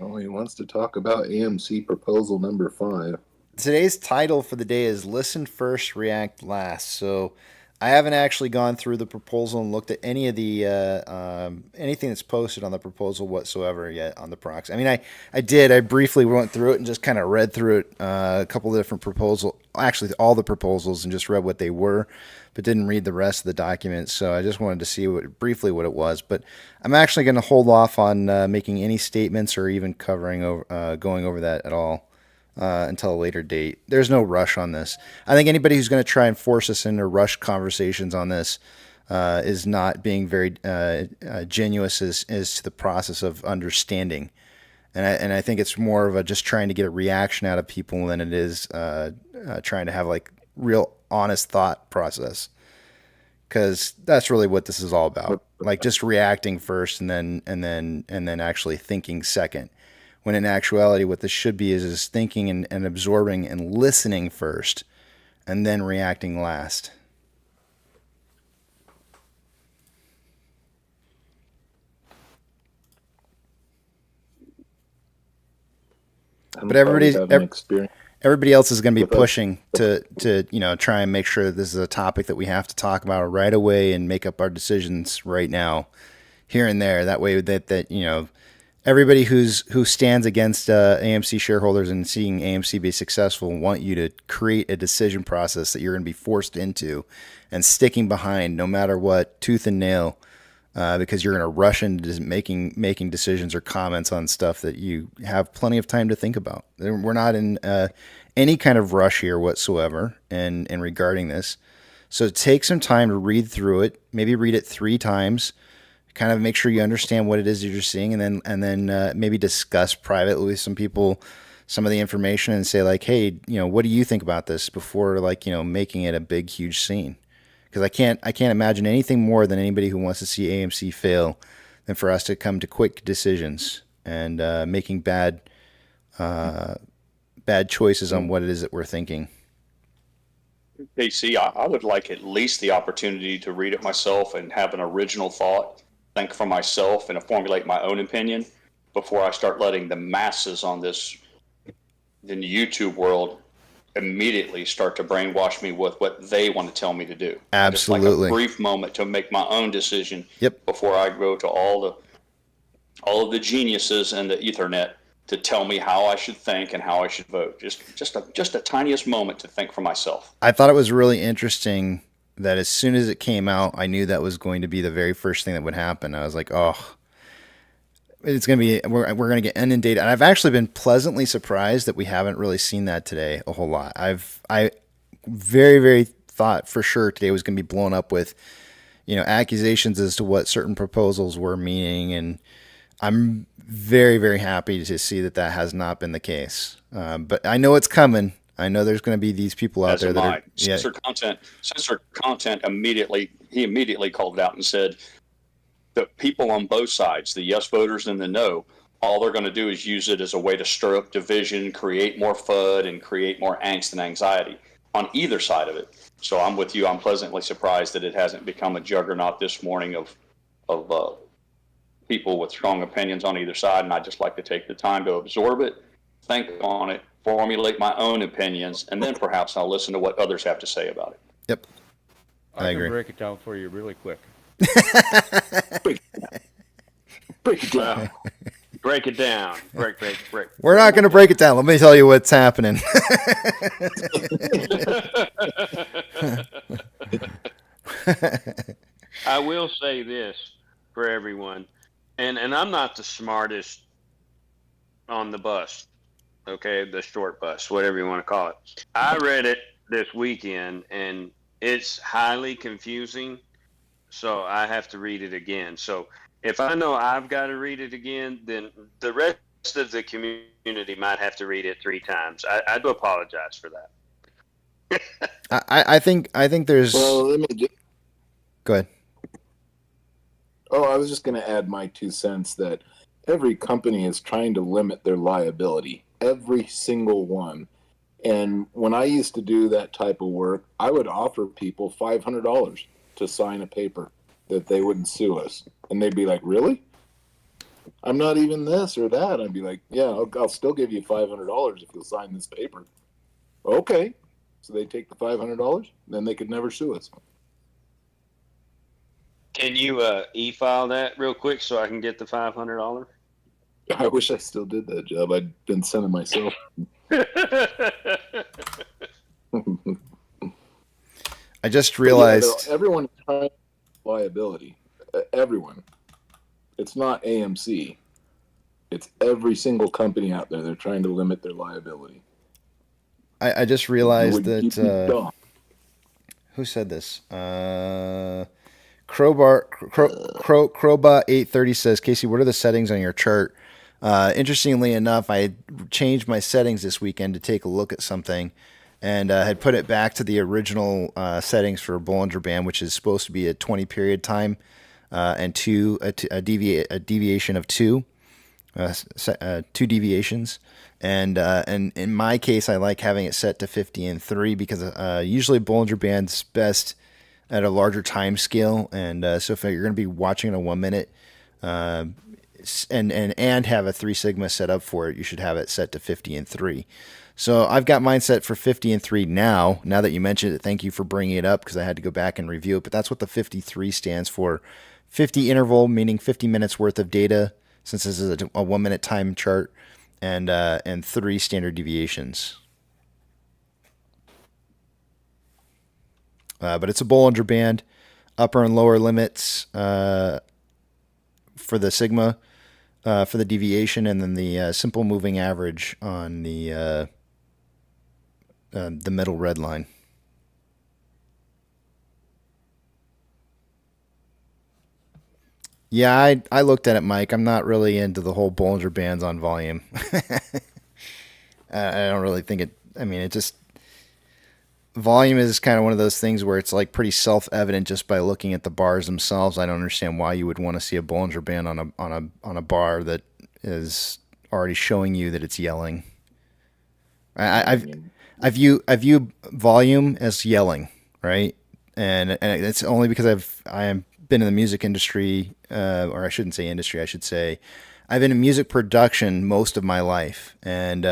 I: Oh, he wants to talk about AMC proposal number 5.
E: Today's title for the day is Listen First, React Last. So I haven't actually gone through the proposal and looked at any of the anything that's posted on the proposal whatsoever yet on the proxy. I mean, I did. I briefly went through it and just kind of read through it, a couple of different proposals, actually all the proposals, and just read what they were, but didn't read the rest of the documents. So I just wanted to see briefly what it was. But I'm actually going to hold off on making any statements or even covering over going over that at all. Until a later date. There's no rush on this. I think anybody who's going to try and force us into rush conversations on this is not being very genuine as to the process of understanding. And I think it's more of a just trying to get a reaction out of people than it is trying to have like real honest thought process. Because that's really what this is all about. Like just reacting first and then actually thinking second. When in actuality, what this should be is thinking and absorbing and listening first, and then reacting last. But everybody else is going to be pushing to try and make sure that this is a topic that we have to talk about right away and make up our decisions right now, here and there. That way that everybody who stands against AMC shareholders and seeing AMC be successful want you to create a decision process that you're going to be forced into and sticking behind no matter what, tooth and nail, because you're going to rush into making decisions or comments on stuff that you have plenty of time to think about. We're not in any kind of rush here whatsoever in regarding this. So take some time to read through it, maybe read it 3 times. Kind of make sure you understand what it is that you're seeing, and then maybe discuss privately with some people some of the information and say like, hey, what do you think about this before making it a big huge scene? Because I can't imagine anything more than anybody who wants to see AMC fail than for us to come to quick decisions and making bad choices on what it is that we're thinking.
G: KC, I would like at least the opportunity to read it myself and have an original thought. Think for myself and formulate my own opinion before I start letting the masses on this in the YouTube world immediately start to brainwash me with what they want to tell me to do.
E: Absolutely.
G: Just like a brief moment to make my own decision.
E: Yep.
G: Before I go to all of the geniuses in the Ethernet to tell me how I should think and how I should vote. Just a tiniest moment to think for myself.
E: I thought it was really interesting that as soon as it came out, I knew that was going to be the very first thing that would happen. I was like, oh, it's going to be, we're going to get inundated. And I've actually been pleasantly surprised that we haven't really seen that today a whole lot. I very, very thought for sure today was going to be blown up with, accusations as to what certain proposals were meaning. And I'm very, very happy to see that has not been the case. But I know it's coming. I know there's going to be these people out there that are
G: censor content. He immediately called it out and said the people on both sides, the yes voters and the no, all they're going to do is use it as a way to stir up division, create more FUD, and create more angst and anxiety on either side of it. So I'm with you. I'm pleasantly surprised that it hasn't become a juggernaut this morning of people with strong opinions on either side. And I'd just like to take the time to absorb it, think on it, formulate my own opinions, and then perhaps I'll listen to what others have to say about it.
E: Yep. I agree.
F: can break it down for you really quick.
G: Break it down.
Q: Break it down. Break.
E: We're not going to break it down. Let me tell you what's happening.
Q: I will say this for everyone, and I'm not the smartest on the bus. Okay, the short bus, whatever you want to call it. I read it this weekend, and it's highly confusing, so I have to read it again. So if I know I've got to read it again, then the rest of the community might have to read it 3 times. I do apologize for that.
E: I think there's...
I: Well, let me
E: Go ahead.
I: Oh, I was just going to add my 2 cents that every company is trying to limit their liability. Every single one. And when I used to do that type of work, I would offer people $500 to sign a paper that they wouldn't sue us. And they'd be like, really? I'm not even this or that. I'd be like, yeah, I'll still give you $500 if you'll sign this paper. Okay. So they take the $500, then they could never sue us.
Q: Can you e-file that real quick so I can get the $500?
I: I wish I still did that job. I'd been sending myself.
E: I just
I: But yeah,
E: realized.
I: everyone is trying liability. Everyone. It's not AMC. It's every single company out there. They're trying to limit their liability.
E: I just realized
I: You'd be
E: that.
I: dumb.
E: Who said this? Crowbot 830 says, Casey, what are the settings on your chart? Interestingly enough, I changed my settings this weekend to take a look at something, and had put it back to the original settings for Bollinger Band, which is supposed to be a 20 period time, and a deviation of 2. 2 deviations, and in my case, I like having it set to 50 and 3 because usually Bollinger Band's best at a larger time scale, and so if you're going to be watching in a 1 minute, and have a 3 sigma set up for it, you should have it set to 50 and 3. So I've got mine set for 50 and 3 now. Now that you mentioned it, thank you for bringing it up because I had to go back and review it. But that's what the 53 stands for. 50 interval, meaning 50 minutes worth of data, since this is a 1 minute time chart, and 3 standard deviations. But it's a Bollinger Band, upper and lower limits for the sigma, for the deviation, and then the simple moving average on the middle red line. Yeah, I looked at it, Mike. I'm not really into the whole Bollinger Bands on volume. I don't really think it. I mean, it just volume is kind of one of those things where it's like pretty self-evident just by looking at the bars themselves. I don't understand why you would want to see a Bollinger Band on a bar that is already showing you that it's yelling. I view volume as yelling, right? And it's only because I am been in the music industry, or I shouldn't say industry, I should say I've been in music production most of my life, and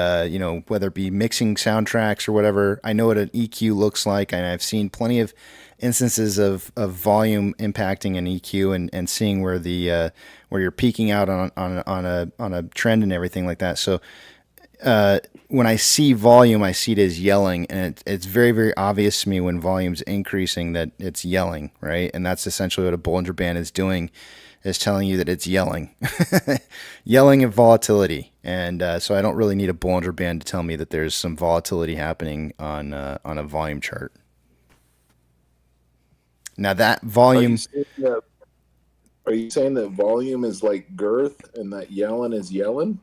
E: whether it be mixing soundtracks or whatever, I know what an EQ looks like, and I've seen plenty of instances of volume impacting an EQ, and seeing where where you're peaking out on a trend and everything like that. So when I see volume, I see it as yelling, and it's very, very obvious to me when volume's increasing that it's yelling, right? And that's essentially what a Bollinger Band is doing, is telling you that it's yelling. Yelling and volatility. And so I don't really need a Bollinger Band to tell me that there's some volatility happening on a volume chart. Now that volume...
I: Are you saying that volume is like girth and that yelling is yelling?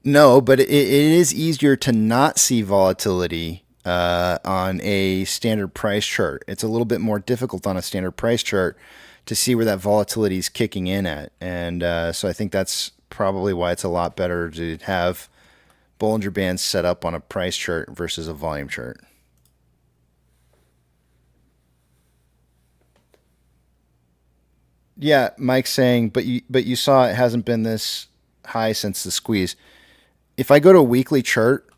E: No, but it is easier to not see volatility on a standard price chart. It's a little bit more difficult on a standard price chart to see where that volatility is kicking in at. And so I think that's probably why it's a lot better to have Bollinger Bands set up on a price chart versus a volume chart. Yeah, Mike's saying, but you saw it hasn't been this high since the squeeze. If I go to a weekly chart,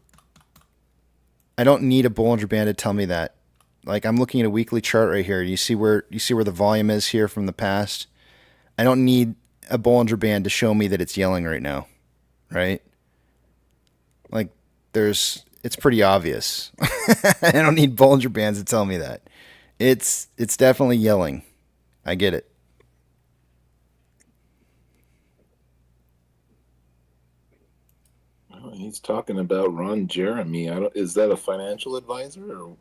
E: I don't need a Bollinger Band to tell me that. Like, I'm looking at a weekly chart right here. You see where the volume is here from the past? I don't need a Bollinger Band to show me that it's yelling right now, right? Like, it's pretty obvious. I don't need Bollinger Bands to tell me that. It's definitely yelling. I get it.
I: He's talking about Ron Jeremy. Is that a financial advisor? Or?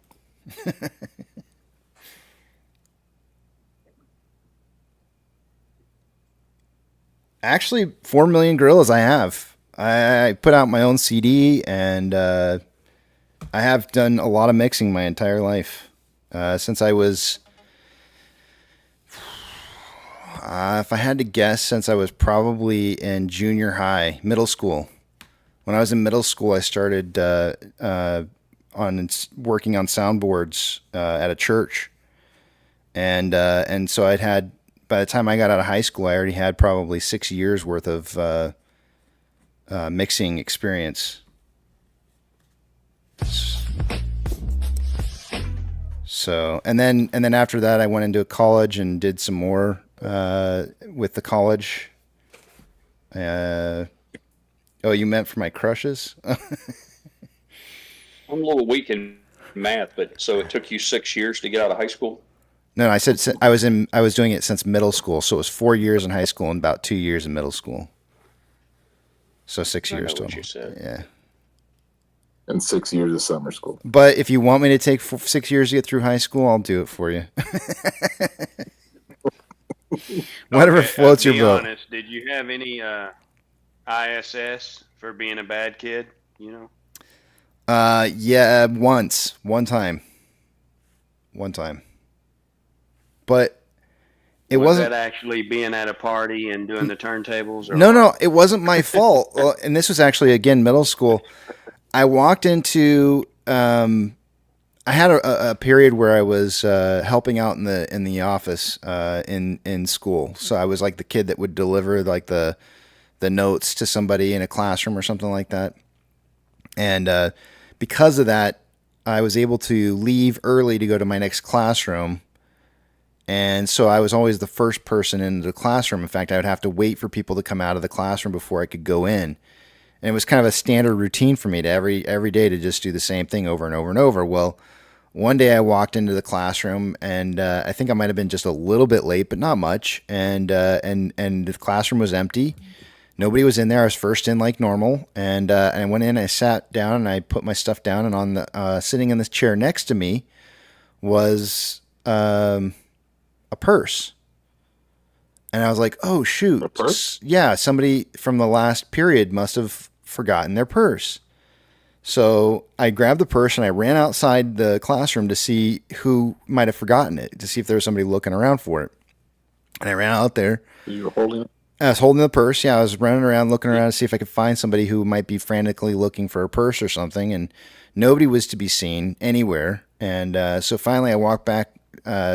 E: Actually, 4 Million Gorillas I have. I put out my own CD, and I have done a lot of mixing my entire life. Since I was, if I had to guess, since I was probably in junior high, middle school. When I was in middle school, I started working on soundboards at a church, and so I'd had, by the time I got out of high school, I already had probably 6 years worth of mixing experience. So, and then after that, I went into college and did some more with the college. Oh, you meant for my crushes?
G: I'm a little weak in math, but so it took you 6 years to get out of high school?
E: No, I said I was doing it since middle school, so it was 4 years in high school and about 2 years in middle school. So 6 years total.
G: You said.
E: Yeah.
I: And 6 years of summer school.
E: But if you want me to take 6 years to get through high school, I'll do it for you. Whatever floats your boat.
Q: Be honest, did you have any ISS for being a bad kid? You know.
E: Yeah, one time. But it wasn't
Q: that actually being at a party and doing the turntables? Or
E: No, it wasn't my fault. Well, and this was actually again middle school. I walked into. I had a period where I was helping out in the office in school. So I was like the kid that would deliver like the notes to somebody in a classroom or something like that. And because of that, I was able to leave early to go to my next classroom. And so I was always the first person into the classroom. In fact, I would have to wait for people to come out of the classroom before I could go in. And it was kind of a standard routine for me to every day to just do the same thing over and over and over. Well, one day I walked into the classroom and I think I might have been just a little bit late, but not much. And the classroom was empty. Nobody was in there. I was first in like normal. And I went in, I sat down and I put my stuff down, and on the sitting in this chair next to me was a purse. And I was like, oh, shoot.
I: A purse?
E: Yeah, somebody from the last period must have forgotten their purse. So I grabbed the purse and I ran outside the classroom to see who might have forgotten it, to see if there was somebody looking around for it. And I ran out there.
I: You were holding it?
E: I was holding the purse. Yeah, I was running around looking around to see if I could find somebody who might be frantically looking for a purse or something. And nobody was to be seen anywhere. And so finally I walked back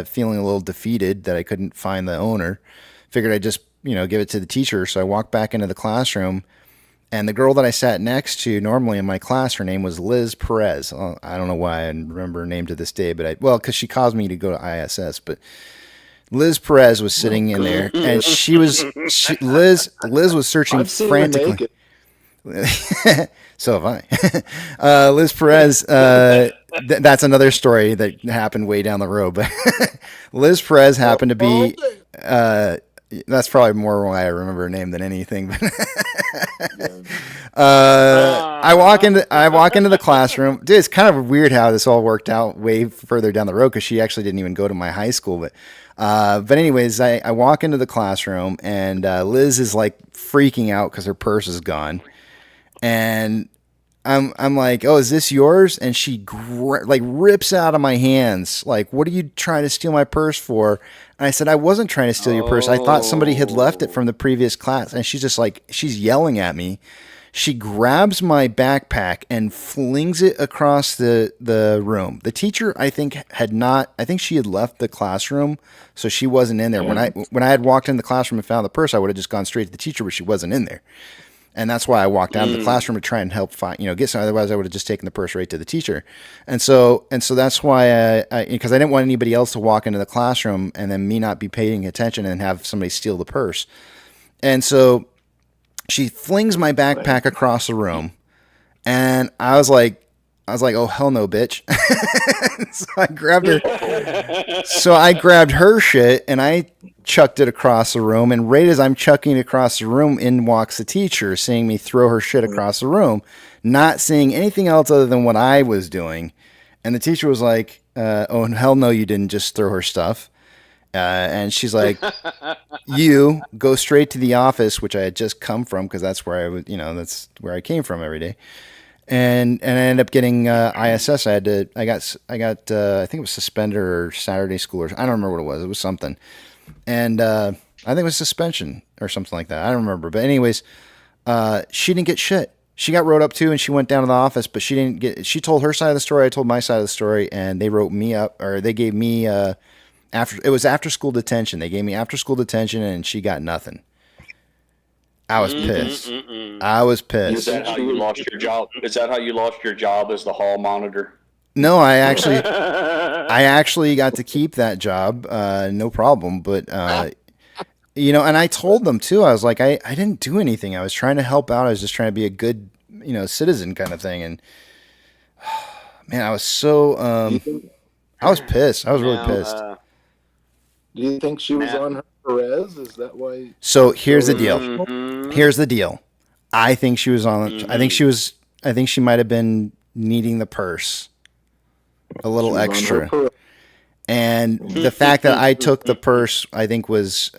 E: feeling a little defeated that I couldn't find the owner. Figured I'd just, give it to the teacher. So I walked back into the classroom, and the girl that I sat next to normally in my class, her name was Liz Perez. I don't know why I remember her name to this day, but because she caused me to go to ISS. But Liz Perez was sitting in there, and Liz was searching frantically. So have I. Liz Perez, that's another story that happened way down the road. But Liz Perez happened to be, that's probably more why I remember her name than anything. I walk into the classroom. Dude, it's kind of weird how this all worked out way further down the road, because she actually didn't even go to my high school. But anyways, I walk into the classroom, and Liz is like freaking out because her purse is gone. And I'm like, oh, is this yours? And she rips out of my hands. Like, what are you trying to steal my purse for? And I said, I wasn't trying to steal your purse. I thought somebody had left it from the previous class. And she's just like, she's yelling at me. She grabs my backpack and flings it across the room. The teacher, I think she had left the classroom, so she wasn't in there. When I had walked in the classroom and found the purse, I would have just gone straight to the teacher, but she wasn't in there. And that's why I walked out of the classroom to try and help find, get some. Otherwise, I would have just taken the purse right to the teacher. And so that's why because I didn't want anybody else to walk into the classroom and then me not be paying attention and have somebody steal the purse. And so she flings my backpack across the room, and I was like, oh, hell no, bitch. So I grabbed her shit and I chucked it across the room. And right as I'm chucking it across the room, in walks the teacher, seeing me throw her shit across the room, not seeing anything else other than what I was doing. And the teacher was like, oh, hell no, you didn't just throw her stuff. And she's like, you go straight to the office, which I had just come from, because that's where I was, that's where I came from every day. And I ended up getting ISS. I got I think it was suspended or Saturday school, or I don't remember what it was. It was something. And I think it was suspension or something like that. I don't remember. But anyways, she didn't get shit. She got wrote up too, and she went down to the office, but she told her side of the story. I told my side of the story, and they wrote me up, or they gave me, it was after school detention. They gave me after school detention, and she got nothing. I was pissed. I was pissed.
G: Is that how you lost your job? Is that how you lost your job as the hall monitor?
E: No, I actually I actually got to keep that job, no problem. But you know, and I told them too. I was like, I didn't do anything. I was trying to help out. I was just trying to be a good, you know, citizen kind of thing. And man, I was so I was pissed. I was really pissed.
I: Do you think she was on her Perez? Is that why?
E: So here's the deal.
Q: Mm-hmm.
E: Here's the deal. I think she was on. I think she was. I think she might have been needing the purse a little extra. And the fact that I took the purse, I think, was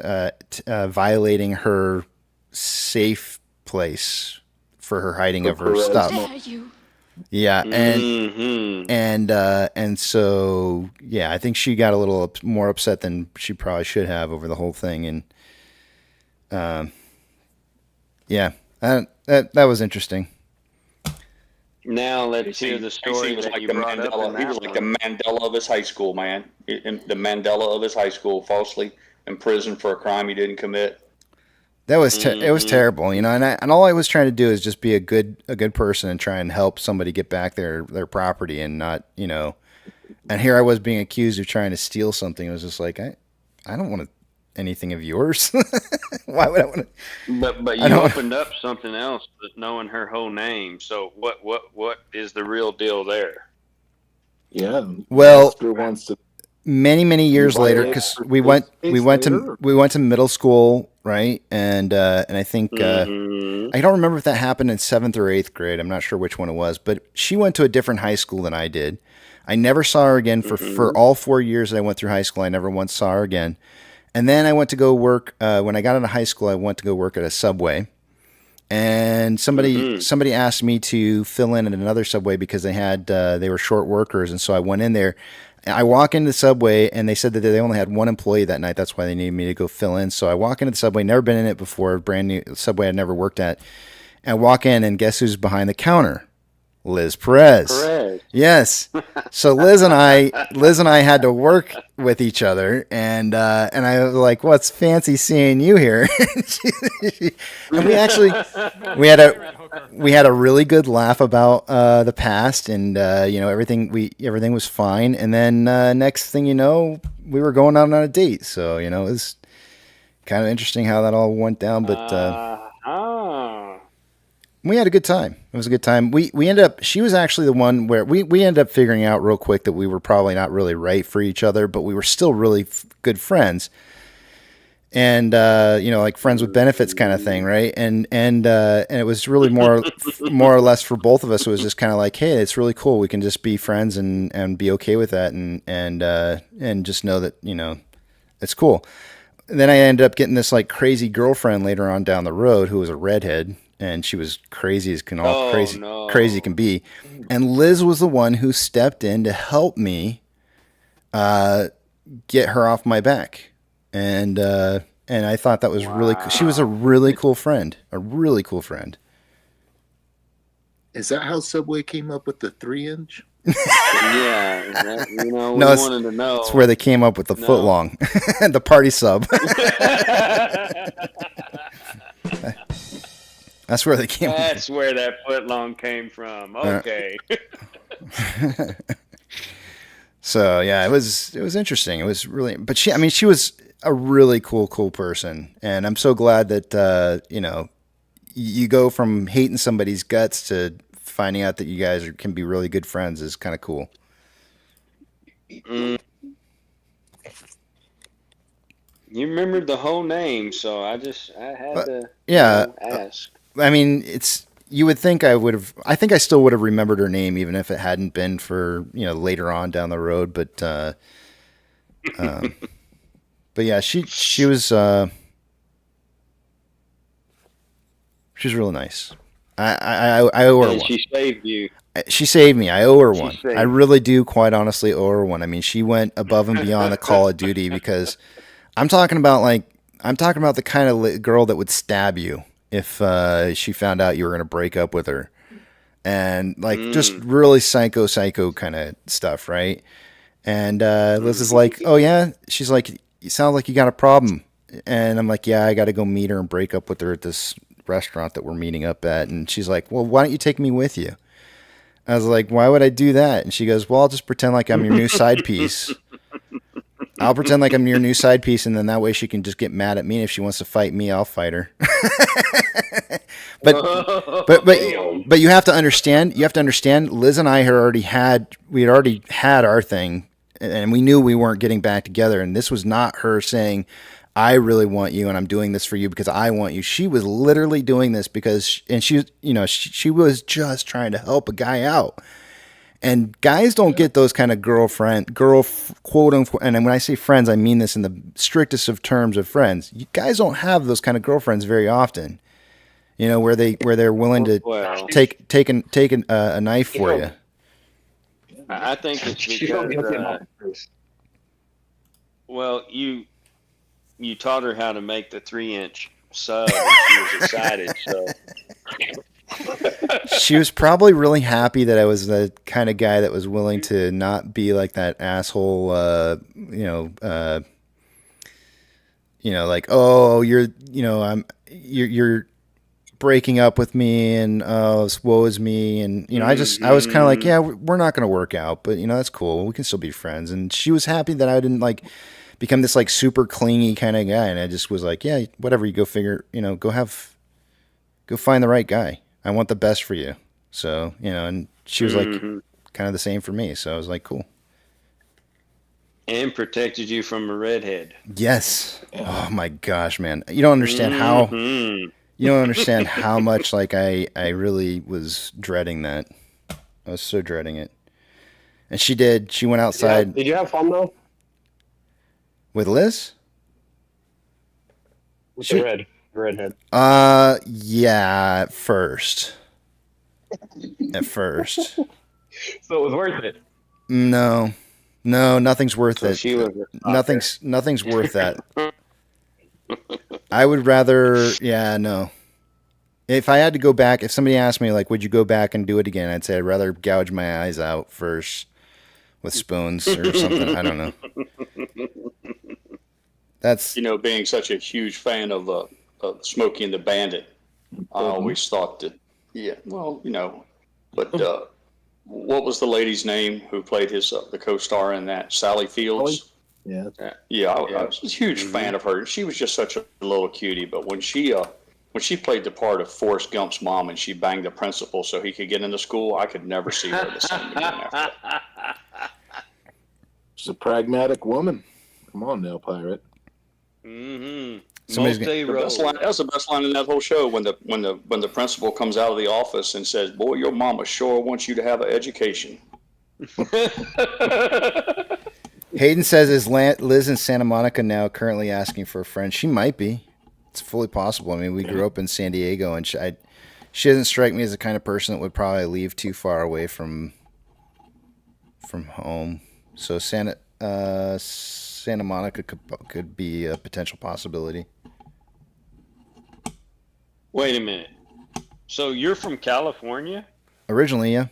E: violating her safe place for her hiding of her stuff. Yeah, and so yeah, I think she got a little more upset than she probably should have over the whole thing, and yeah, that was interesting.
Q: Now let's hear the story that you brought up.
G: He was like the Mandela of his high school, man. The Mandela of his high school, falsely imprisoned for a crime he didn't commit.
E: That was it was terrible, you know. And all I was trying to do is just be a good person and try and help somebody get back their property and not, you know. And here I was being accused of trying to steal something. It was just like I don't want anything of yours. Why would I want to?
Q: But you opened up something else, but knowing her whole name. So what is the real deal there?
I: Yeah.
E: Well,
I: wants to
E: many years later, because we went to middle school, right? And I think I don't remember if that happened in 7th or 8th grade. I'm not sure which one it was, but she went to a different high school than I did. I never saw her again for all 4 years that I went through high school. I never once saw her again. And then I went to go work, when I got into high school, I went to go work at a Subway. And somebody asked me to fill in at another Subway because they were short workers. And so I went in there. I walk into the Subway, and they said that they only had one employee that night. That's why they needed me to go fill in. So I walk into the Subway, never been in it before, brand new Subway I'd never worked at. And I walk in, and guess who's behind the counter? Liz Perez. Yes. So Liz and I had to work with each other, and I was like, "What's fancy seeing you here?" And we had a really good laugh about the past, and you know, everything was fine. And then next thing you know, we were going out on a date. So you know, it was kind of interesting how that all went down, but. We had a good time. It was a good time. We ended up, she was actually the one where we ended up figuring out real quick that we were probably not really right for each other, but we were still really good friends. And, you know, like friends with benefits kind of thing. Right. And it was really more or less for both of us. It was just kind of like, hey, it's really cool. We can just be friends and be okay with that. And just know that, you know, it's cool. And then I ended up getting this like crazy girlfriend later on down the road who was a redhead. And she was crazy as crazy can be. And Liz was the one who stepped in to help me get her off my back. And I thought that was really cool. She was a really cool friend. A really cool friend.
I: Is that how Subway came up with the 3-inch?
Q: Yeah, you know, we wanted to know.
E: It's where they came up with the foot long, the party sub. That's where they came.
Q: That's where that foot long came from. Okay.
E: So yeah, it was interesting. It was really, but she was a really cool person, and I'm so glad that you know, you go from hating somebody's guts to finding out that you guys can be really good friends is kind of cool.
Q: You remembered the whole name, so I had to ask.
E: I mean, you would think I think I still would have remembered her name even if it hadn't been for, you know, later on down the road. But yeah, she was really nice. I owe her one.
Q: She saved you.
E: She saved me. I owe her one.
Q: saved
E: I really do, quite honestly, owe her one. I mean, she went above and beyond the call of duty because I'm talking about the kind of girl that would stab you if she found out you were going to break up with her, and like just really psycho kind of stuff, right? And Liz is like, "Oh yeah," she's like, "You sound like you got a problem," and I'm like, "Yeah, I got to go meet her and break up with her at this restaurant that we're meeting up at." And she's like, "Well, why don't you take me with you?" I was like, why would I do that? And she goes, well, I'll just pretend like I'm your new side piece. I'll pretend like I'm your new side piece, and then that way she can just get mad at me. And if she wants to fight me, I'll fight her. but you have to understand. You have to understand. Liz and I had already had our thing, and we knew we weren't getting back together. And this was not her saying, I really want you, and I'm doing this for you because I want you. She was literally doing this because, and she was just trying to help a guy out. And guys don't get those kind of quote unquote, and when I say friends, I mean this in the strictest of terms of friends. You guys don't have those kind of girlfriends very often. Where they're willing to take a knife for you.
Q: I think it's because well, you taught her how to make the 3-inch sub, and she was excited. So
E: she was probably really happy that I was the kind of guy that was willing to not be like that asshole. Like, oh, you're breaking up with me, and woe is me, and I was kind of like, yeah, we're not going to work out, but that's cool. We can still be friends. And she was happy that I didn't like become this like super clingy kind of guy, and I just was like, yeah, whatever. You go figure. Go find the right guy. I want the best for you. So and she was like kind of the same for me. So I was like, cool.
Q: And protected you from a redhead.
E: Yes. Oh my gosh, man! You don't understand how. You don't understand how much like I really was dreading that. I was so dreading it. And she did. She went outside.
N: Did you have fun though?
E: With Liz?
N: With the redhead.
E: Yeah, at first. At first.
N: So it was worth it.
E: No, nothing's worth it. Nothing's worth that. I would rather, no. If I had to go back, if somebody asked me, like, would you go back and do it again? I'd say I'd rather gouge my eyes out first with spoons or something. I don't know. That's
G: being such a huge fan of Smokey and the Bandit, I always thought that, but what was the lady's name who played the co-star in that? Sally Fields.
I: Yeah.
G: I was a huge fan of her. She was just such a little cutie. But when she played the part of Forrest Gump's mom and she banged the principal so he could get into school, I could never see her the same again after that.
I: She's a pragmatic woman. Come on now, pirate.
Q: Mm-hmm.
G: That was the best line in that whole show when the principal comes out of the office and says, "Boy, your mama sure wants you to have an education."
E: Hayden says, is Liz in Santa Monica now currently asking for a friend? She might be. It's fully possible. I mean, we grew up in San Diego, and she doesn't strike me as the kind of person that would probably leave too far away from home. So Santa Monica could be a potential possibility.
Q: Wait a minute. So you're from California?
E: Originally, yeah.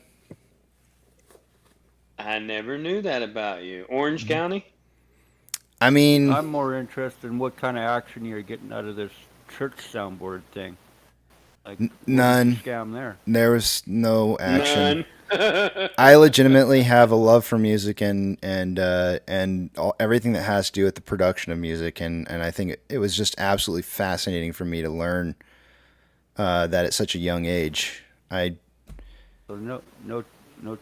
Q: I never knew that about you. Orange County?
E: I mean,
K: I'm more interested in what kind of action you're getting out of this church soundboard thing. Like
E: none.
K: Scam there.
E: There was no action. None. I legitimately have a love for music and everything that has to do with the production of music, and I think it was just absolutely fascinating for me to learn that at such a young age.
K: So no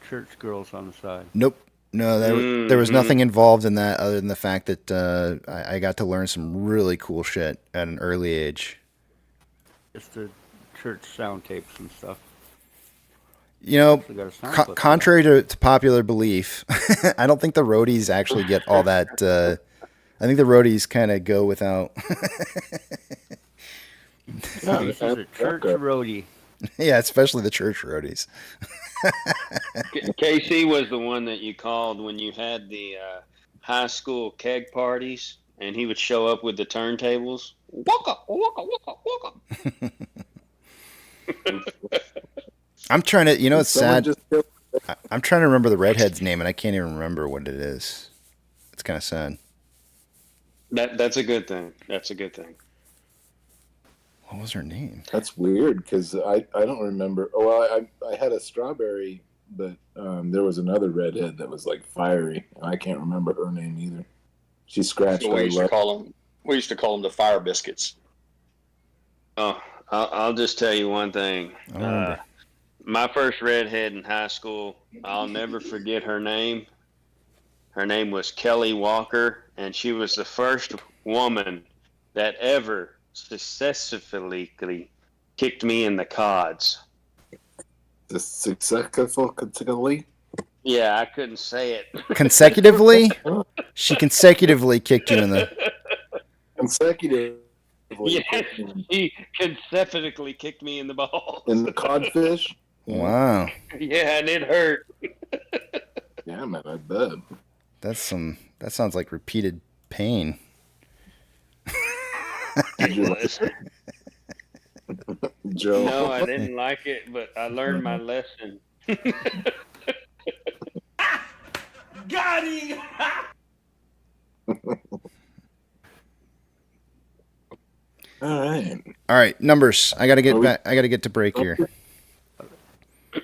K: church girls on the side.
E: Nope. No, there was nothing involved in that other than the fact that I got to learn some really cool shit at an early age.
K: Just the church sound tapes and stuff.
E: Contrary to popular belief, I don't think the roadies actually get all that. I think the roadies kind of go without.
K: This is a church roadie.
E: Yeah, especially the church roadies.
Q: KC was the one that you called when you had the high school keg parties, and he would show up with the turntables. Waka, waka, waka, waka.
E: I'm trying to, it's sad. I'm trying to remember the redhead's name, and I can't even remember what it is. It's kind of sad.
Q: That's a good thing. That's a good thing.
E: What was her name?
I: That's weird because I don't remember. Oh, well, I had a strawberry but there was another redhead that was like fiery. I can't remember her name either. She scratched
G: We
I: our
G: used to
I: luck.
G: call them. We used to call them the fire biscuits.
Q: Oh, I'll just tell you one thing.
E: I remember.
Q: My first redhead in high school, I'll never forget her name. Her name was Kelly Walker, and she was the first woman that ever successfully kicked me in the cods.
I: Successfully?
Q: Yeah, I couldn't say it.
E: Consecutively? She consecutively kicked you in the...
I: Consecutively.
Q: Yes, she consecutively kicked me in the balls.
I: In the codfish?
E: Wow.
Q: Yeah, and it hurt.
I: Yeah, man, I bet.
E: That sounds like repeated pain.
Q: It was.
I: Joe.
Q: No, I didn't like it, but I learned my lesson.
C: Got him!
I: All
E: right, numbers. I gotta get back. I gotta get to break here.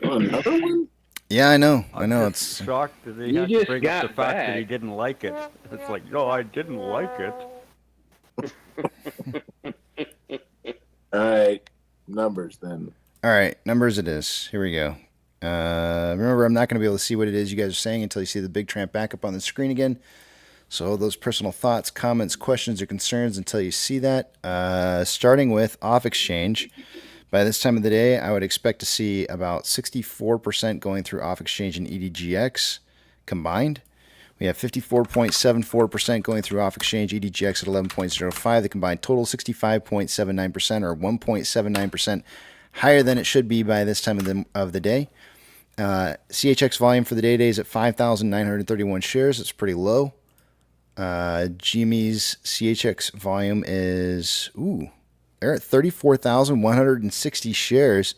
I: Another one?
E: Yeah, I know.
K: It's shocked that he had to bring up the fact that he didn't like it. It's like, no, I didn't like it.
I: All right, numbers then.
E: All right, numbers it is. Here we go. Remember, I'm not going to be able to see what it is you guys are saying until you see the big tramp back up on the screen again. So those personal thoughts, comments, questions, or concerns until you see that. Starting with off exchange. By this time of the day, I would expect to see about 64% going through off exchange and EDGX combined. We have 54.74% going through off exchange, EDGX at 11.05. The combined total 65.79% or 1.79% higher than it should be by this time of the day. CHX volume for the day is at 5,931 shares. It's pretty low. GME's CHX volume is they're at 34,160 shares.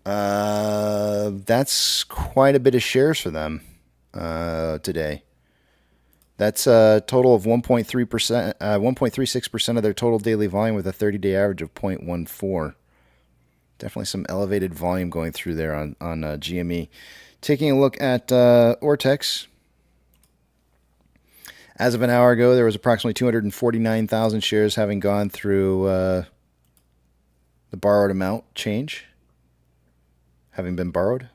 E: That's quite a bit of shares for them today. That's a total of 1.3%, 1.36% of their total daily volume with a 30-day average of 0.14. Definitely some elevated volume going through there on GME. Taking a look at Ortex. As of an hour ago, there was approximately 249,000 shares having gone through the borrowed amount change. Having been borrowed. I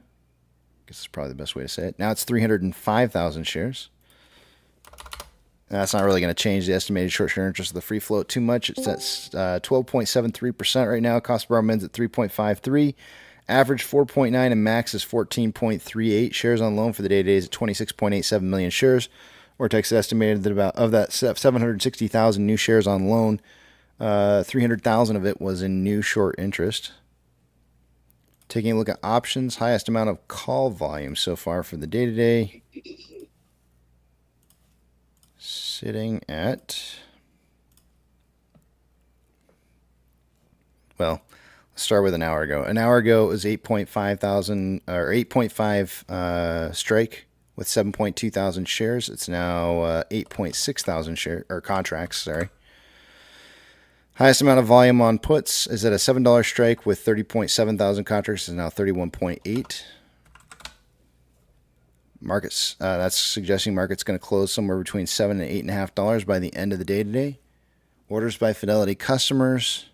E: guess that's probably the best way to say it. Now it's 305,000 shares. That's not really going to change the estimated short-term interest of the free float too much. It's at 12.73% right now. Cost per borrow mins at 3.53. Average 4.9 and max is 14.38. Shares on loan for the day today is at 26.87 million shares. Ortex estimated that about of that 760,000 new shares on loan, 300,000 of it was in new short interest. Taking a look at options, highest amount of call volume so far for the day today. Sitting at, well, let's start with an hour ago. An hour ago it was 8.5 strike with 7.2 thousand shares. It's now 8.6 thousand share or contracts. Sorry. Highest amount of volume on puts is at a $7 strike with 30.7 thousand contracts. Is now 31.8. Markets, that's suggesting market's going to close somewhere between $7 and $8.50 by the end of the day today. Orders by Fidelity customers.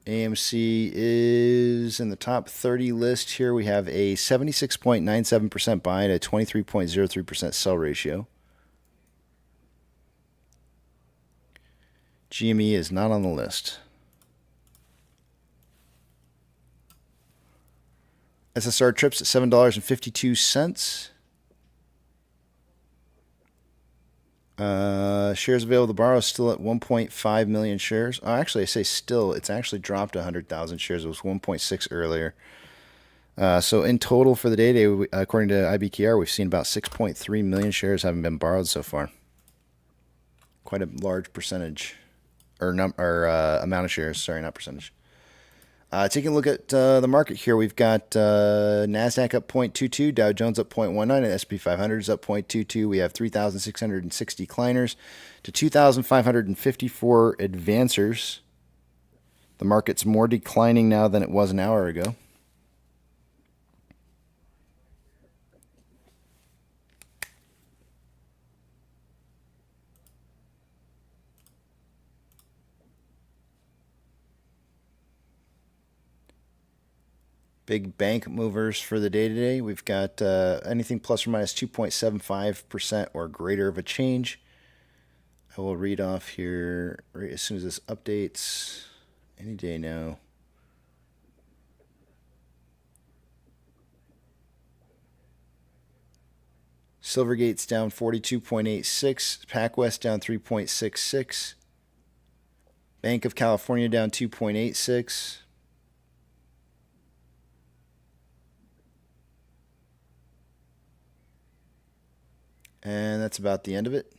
E: AMC is in the top 30 list here. We have a 76.97% buy and a 23.03% sell ratio. GME is not on the list. SSR trips at $7.52. Shares available to borrow is still at 1.5 million shares. Oh, actually, I say still. It's actually dropped 100,000 shares. It was 1.6 earlier. So in total for the day, according to IBKR, we've seen about 6.3 million shares having been borrowed so far. Quite a large percentage, or amount of shares. Sorry, not percentage. Taking a look at the market here, we've got NASDAQ up 0.22, Dow Jones up 0.19, and S&P 500 is up 0.22. We have 3,660 decliners to 2,554 advancers. The market's more declining now than it was an hour ago. Big bank movers for the day today. We've got anything plus or minus 2.75% or greater of a change. I will read off here right as soon as this updates. Any day now. Silvergate's down 42.86. PacWest down 3.66. Bank of California down 2.86. And that's about the end of it.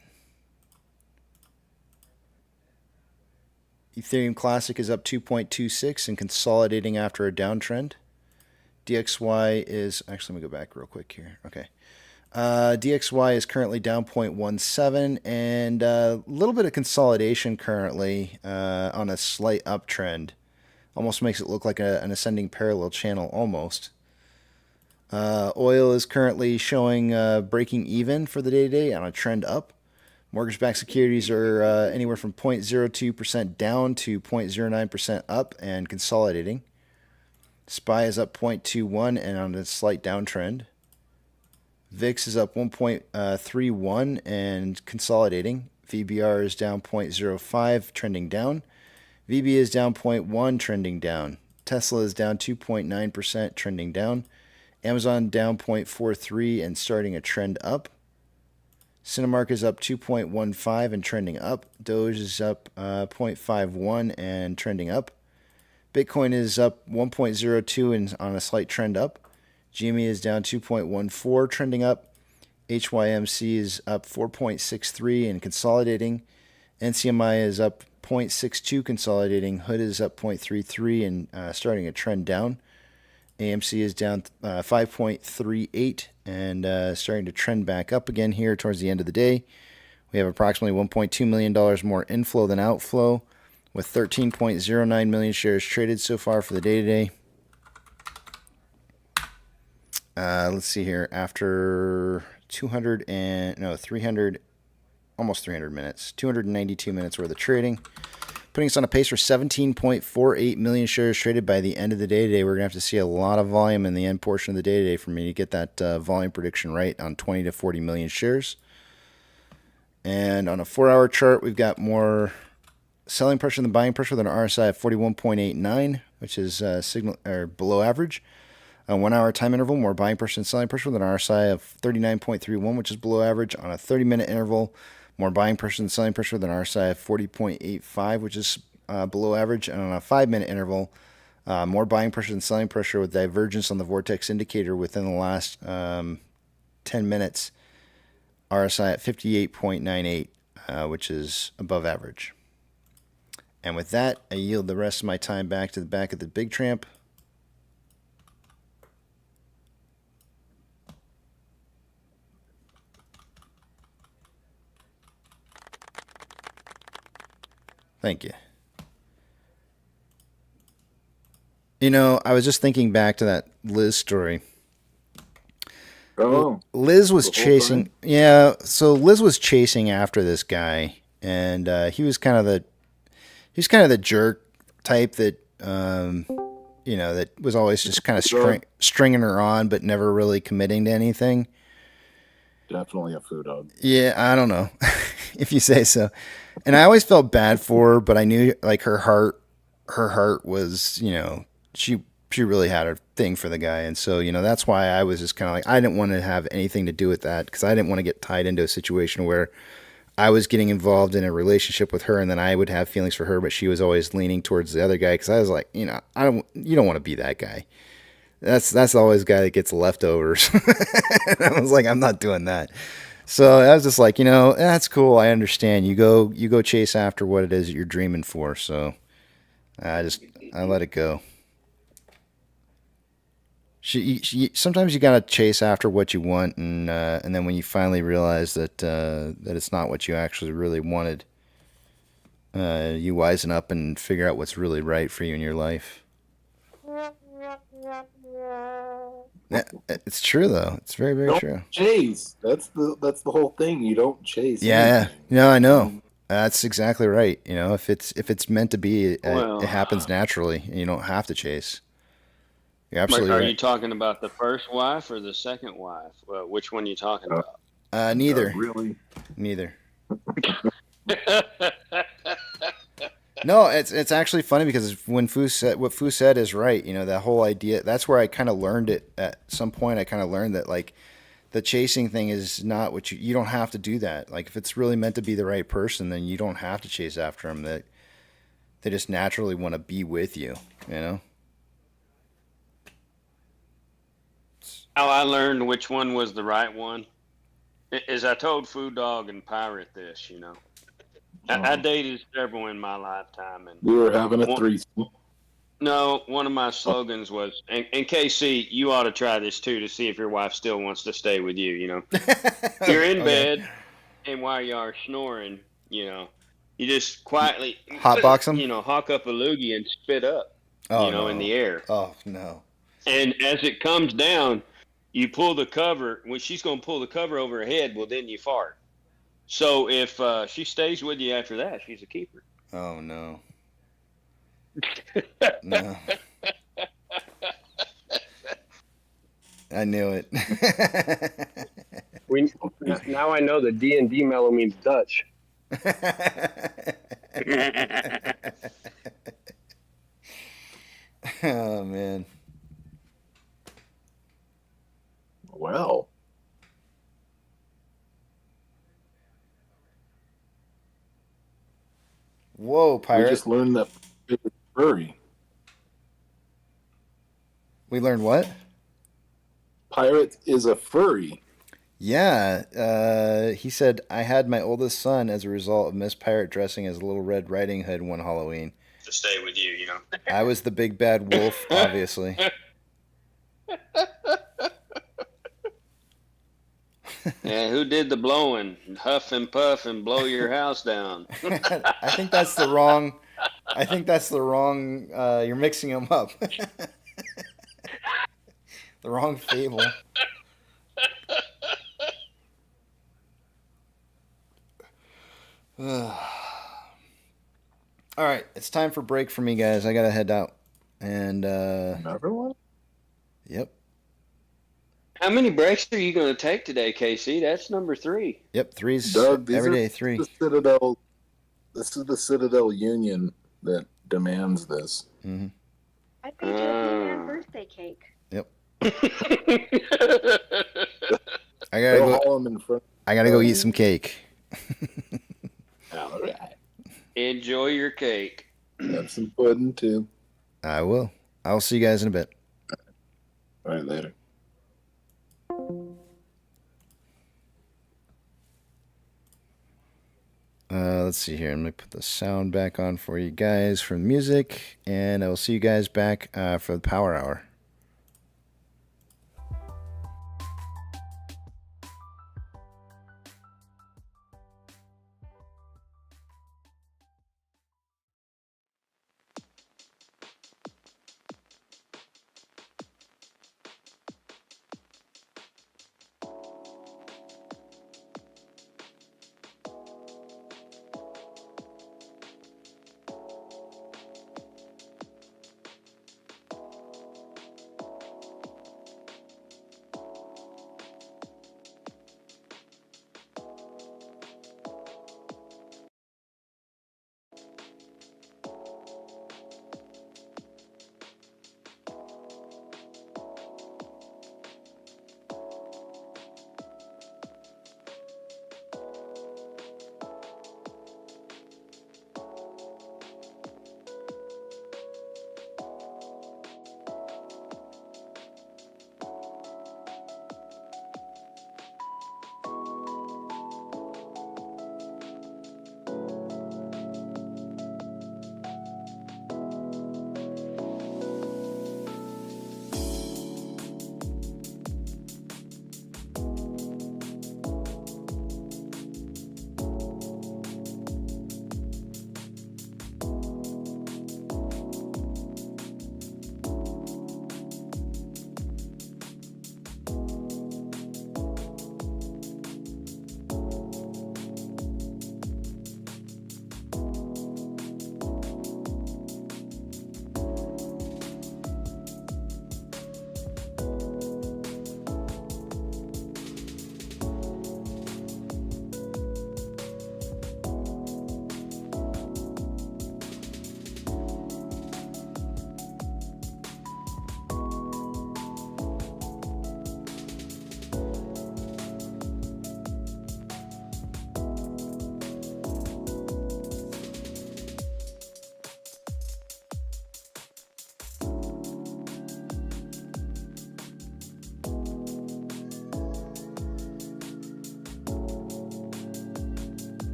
E: Ethereum Classic is up 2.26 and consolidating after a downtrend. DXY is, actually, let me go back real quick here. Okay. DXY is currently down 0.17 and a little bit of consolidation currently on a slight uptrend. Almost makes it look like an ascending parallel channel almost. Oil is currently showing breaking even for the day-to-day on a trend up. Mortgage-backed securities are anywhere from 0.02% down to 0.09% up and consolidating. SPY is up 0.21 and on a slight downtrend. VIX is up 1.31 and consolidating. VBR is down 0.05, trending down. VB is down 0.1, trending down. Tesla is down 2.9%, trending down. Amazon down 0.43 and starting a trend up. Cinemark is up 2.15 and trending up. Doge is up 0.51 and trending up. Bitcoin is up 1.02 and on a slight trend up. GME is down 2.14, trending up. HYMC is up 4.63 and consolidating. NCMI is up 0.62, consolidating. HOOD is up 0.33 and starting a trend down. AMC is down 5.38 and starting to trend back up again here towards the end of the day. We have approximately $1.2 million more inflow than outflow, with 13.09 million shares traded so far for the day today. Let's see here. After 300, almost 300 minutes, 292 minutes worth of trading, putting us on a pace for 17.48 million shares traded by the end of the day today. We're going to have to see a lot of volume in the end portion of the day today for me to get that volume prediction right on 20 to 40 million shares. And on a 4-hour chart, we've got more selling pressure than buying pressure with an RSI of 41.89, which is signal or below average. A 1-hour time interval, more buying pressure than selling pressure with an RSI of 39.31, which is below average. On a 30-minute interval, more buying pressure than selling pressure with an RSI of 40.85, which is below average. And on a 5-minute interval, more buying pressure than selling pressure with divergence on the Vortex indicator within the last 10 minutes. RSI at 58.98, which is above average. And with that, I yield the rest of my time back to the back of the Big Tramp. Thank you. You know, I was just thinking back to that Liz story.
I: Oh,
E: Liz was chasing. Time? Yeah, so Liz was chasing after this guy, and he was kind of the jerk type that that was always just kind of stringing her on, but never really committing to anything.
I: Definitely a food dog.
E: Yeah, I don't know if you say so. And I always felt bad for her, but I knew like her heart was, she really had a thing for the guy. And so, that's why I was just kind of like, I didn't want to have anything to do with that because I didn't want to get tied into a situation where I was getting involved in a relationship with her and then I would have feelings for her, but she was always leaning towards the other guy. Cause I was like, you don't want to be that guy. That's always the guy that gets leftovers. And I was like, I'm not doing that. So I was just like, that's cool. I understand. You go chase after what it is that you're dreaming for. So I let it go. Sometimes you gotta chase after what you want, and then when you finally realize that it's not what you actually really wanted, you wisen up and figure out what's really right for you in your life. Yeah, it's true though. It's very, very true.
I: Chase. That's the whole thing. You don't chase.
E: Yeah. No, I know. That's exactly right. If it's meant to be, it happens naturally, and you don't have to chase. You're
Q: Like,
E: absolutely
Q: are
E: right.
Q: you talking about the first wife or the second wife? Which one are you talking about?
E: Neither.
I: Really?
E: Neither. No, it's actually funny because when what Fu said is right. You know, that whole idea. That's where I kind of learned it. At some point, I kind of learned that like the chasing thing is not what you don't have to do that. Like if it's really meant to be the right person, then you don't have to chase after them. That they just naturally want to be with you. You know.
Q: How I learned which one was the right one is I told Food Dog and Pirate this. You know, I dated several in my lifetime, and
I: We were having a
Q: one,
I: threesome.
Q: no, one of my slogans was, and KC, you ought to try this too to see if your wife still wants to stay with you. You know, you're in bed, and while you are snoring, you know, you just quietly
E: Hotbox them.
Q: you know, hawk up a loogie and spit up,
E: Oh
Q: you know,
E: no.
Q: in the air.
E: Oh no.
Q: And as it comes down, you pull the cover. When she's going to pull the cover over her head, well, then you fart. So if she stays with you after that, she's a keeper.
E: Oh no. No. I knew it.
N: Now I know the D&D mellow means Dutch.
E: Oh man.
I: Well.
E: Whoa, Pirate.
I: We just learned that it's furry.
E: We learned what?
I: Pirate is a furry.
E: Yeah, he said, I had my oldest son as a result of Miss Pirate dressing as Little Red Riding Hood one Halloween.
Q: To stay with you, you know.
E: I was the big bad wolf, obviously.
Q: Yeah, who did the blowing? Huff and puff and blow your house down.
E: I think that's the wrong. You're mixing them up. The wrong fable. All right, it's time for break for me, guys. I gotta head out. And
I: another one.
E: Yep.
Q: How many breaks are you going to take today, KC? That's number 3.
E: Yep, 3's
I: Doug,
E: every day. 3.
I: The Citadel. This is the Citadel Union that demands this.
E: Mm-hmm.
M: I paid you a man birthday cake.
E: Yep. I gotta go eat some cake.
I: All right.
Q: Enjoy your cake.
I: Have some pudding too.
E: I will. I'll see you guys in a bit.
I: All right, later.
E: Let's see here. I'm going to put the sound back on for you guys for the music, and I will see you guys back for the Power Hour.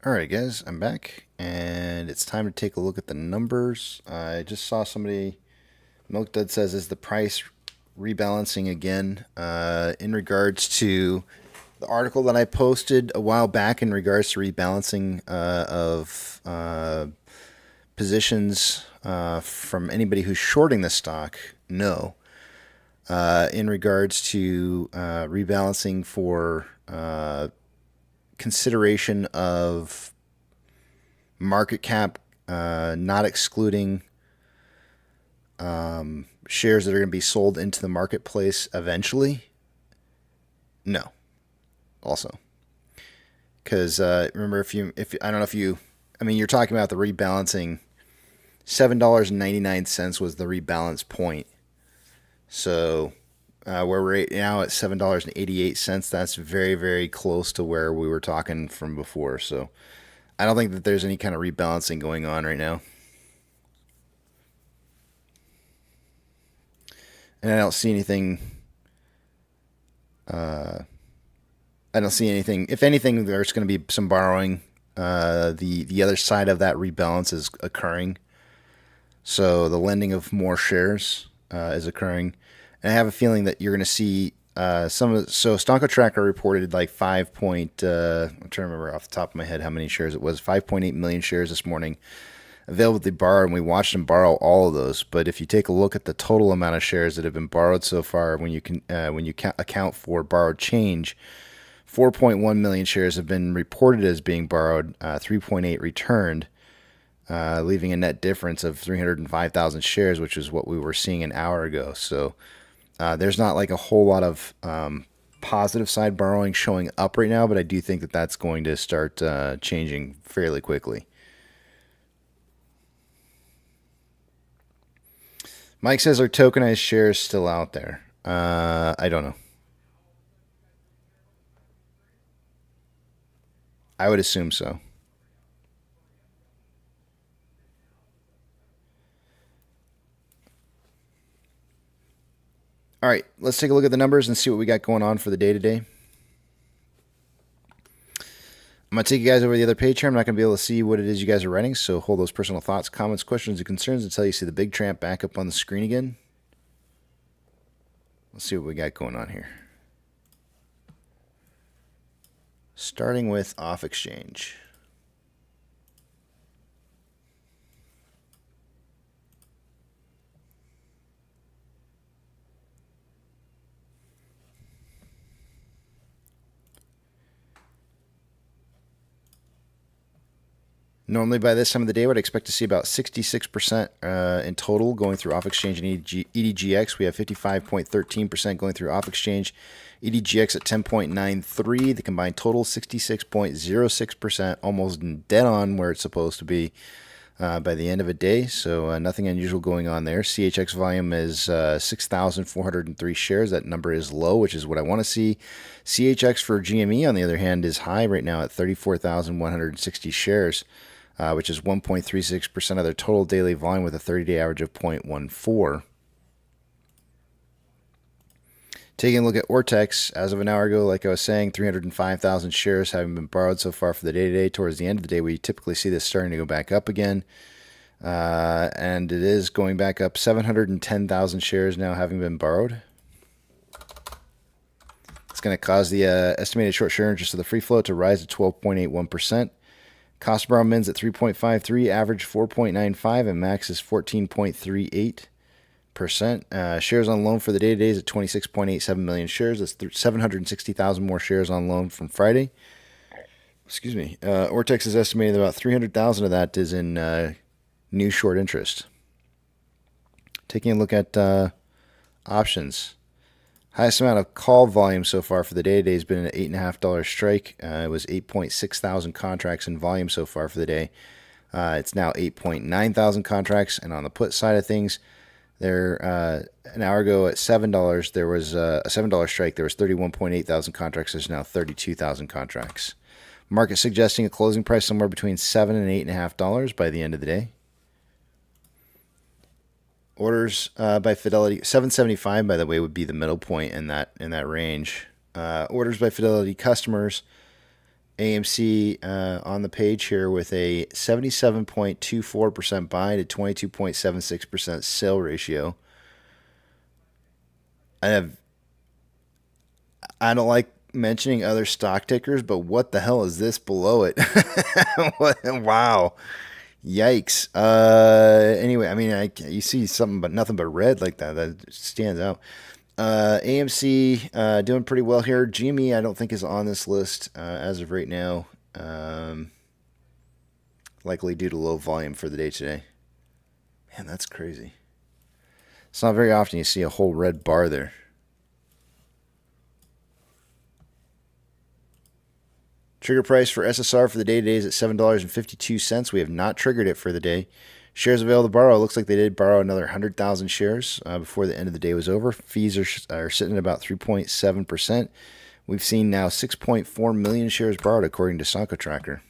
E: All right, guys, I'm back, and it's time to take a look at the numbers. I just saw somebody, Milk Dud says, is the price rebalancing again in regards to the article that I posted a while back in regards to rebalancing of positions from anybody who's shorting the stock. No. In regards to rebalancing for consideration of market cap, not excluding shares that are going to be sold into the marketplace eventually. No. Also, because remember, if I don't know if you, I mean, you're talking about the rebalancing. $7.99 was the rebalance point. So where we're right now at $7.88, that's very, very close to where we were talking from before. So I don't think that there's any kind of rebalancing going on right now. And I don't see anything. If anything, there's going to be some borrowing. The other side of that rebalance is occurring. So the lending of more shares is occurring. And I have a feeling that you're going to see so Stonko Tracker reported like I'm trying to remember off the top of my head how many shares it was. 5.8 million shares this morning available to borrow, and we watched them borrow all of those. But if you take a look at the total amount of shares that have been borrowed so far, when you account for borrowed change, 4.1 million shares have been reported as being borrowed, 3.8 returned, leaving a net difference of 305,000 shares, which is what we were seeing an hour ago. So there's not like a whole lot of positive side borrowing showing up right now, but I do think that that's going to start changing fairly quickly. Mike says, are tokenized shares still out there? I don't know. I would assume so. All right, let's take a look at the numbers and see what we got going on for the day today. I'm going to take you guys over to the other page here. I'm not going to be able to see what it is you guys are writing, so hold those personal thoughts, comments, questions, and concerns until you see the big tramp back up on the screen again. Let's see what we got going on here. Starting with off exchange. Normally by this time of the day, I would expect to see about 66% in total going through off-exchange and EDGX. We have 55.13% going through off-exchange. EDGX at 10.93. The combined total, 66.06%, almost dead on where it's supposed to be by the end of a day. So nothing unusual going on there. CHX volume is 6,403 shares. That number is low, which is what I want to see. CHX for GME, on the other hand, is high right now at 34,160 shares. Which is 1.36% of their total daily volume with a 30-day average of 0.14. Taking a look at Ortex, as of an hour ago, like I was saying, 305,000 shares having been borrowed so far for the day today. Towards the end of the day, we typically see this starting to go back up again. And it is going back up, 710,000 shares now having been borrowed. It's going to cause the estimated short share interest of the free float to rise to 12.81%. Cost of borrow mins at 3.53, average 4.95, and max is 14.38%. Shares on loan for the day today is at 26.87 million shares. That's 760,000 more shares on loan from Friday. Excuse me. Ortex is estimating that about 300,000 of that is in new short interest. Taking a look at options. Highest amount of call volume so far for the day today has been an $8.50 strike. It was 8.6 thousand contracts in volume so far for the day. It's now 8.9 thousand contracts. And on the put side of things, there an hour ago at $7, there was a $7 strike. There was 31.8 thousand contracts. There's now 32,000 contracts. Market suggesting a closing price somewhere between $7 and $8.50 by the end of the day. Orders by Fidelity, 775, by the way, would be the middle point in that range. Orders by Fidelity customers AMC on the page here with a 77.24% buy to 22.76% sell ratio. I don't like mentioning other stock tickers, but what the hell is this below it? Wow. Yikes. Anyway, I mean, you see something but nothing but red like that. That stands out. AMC doing pretty well here. GME I don't think is on this list as of right now. Likely due to low volume for the day today. Man, that's crazy. It's not very often you see a whole red bar there. Trigger price for SSR for the day today is at $7.52. We have not triggered it for the day. Shares available to borrow. Looks like they did borrow another 100,000 shares before the end of the day was over. Fees are sitting at about 3.7%. We've seen now 6.4 million shares borrowed according to Sanko Tracker.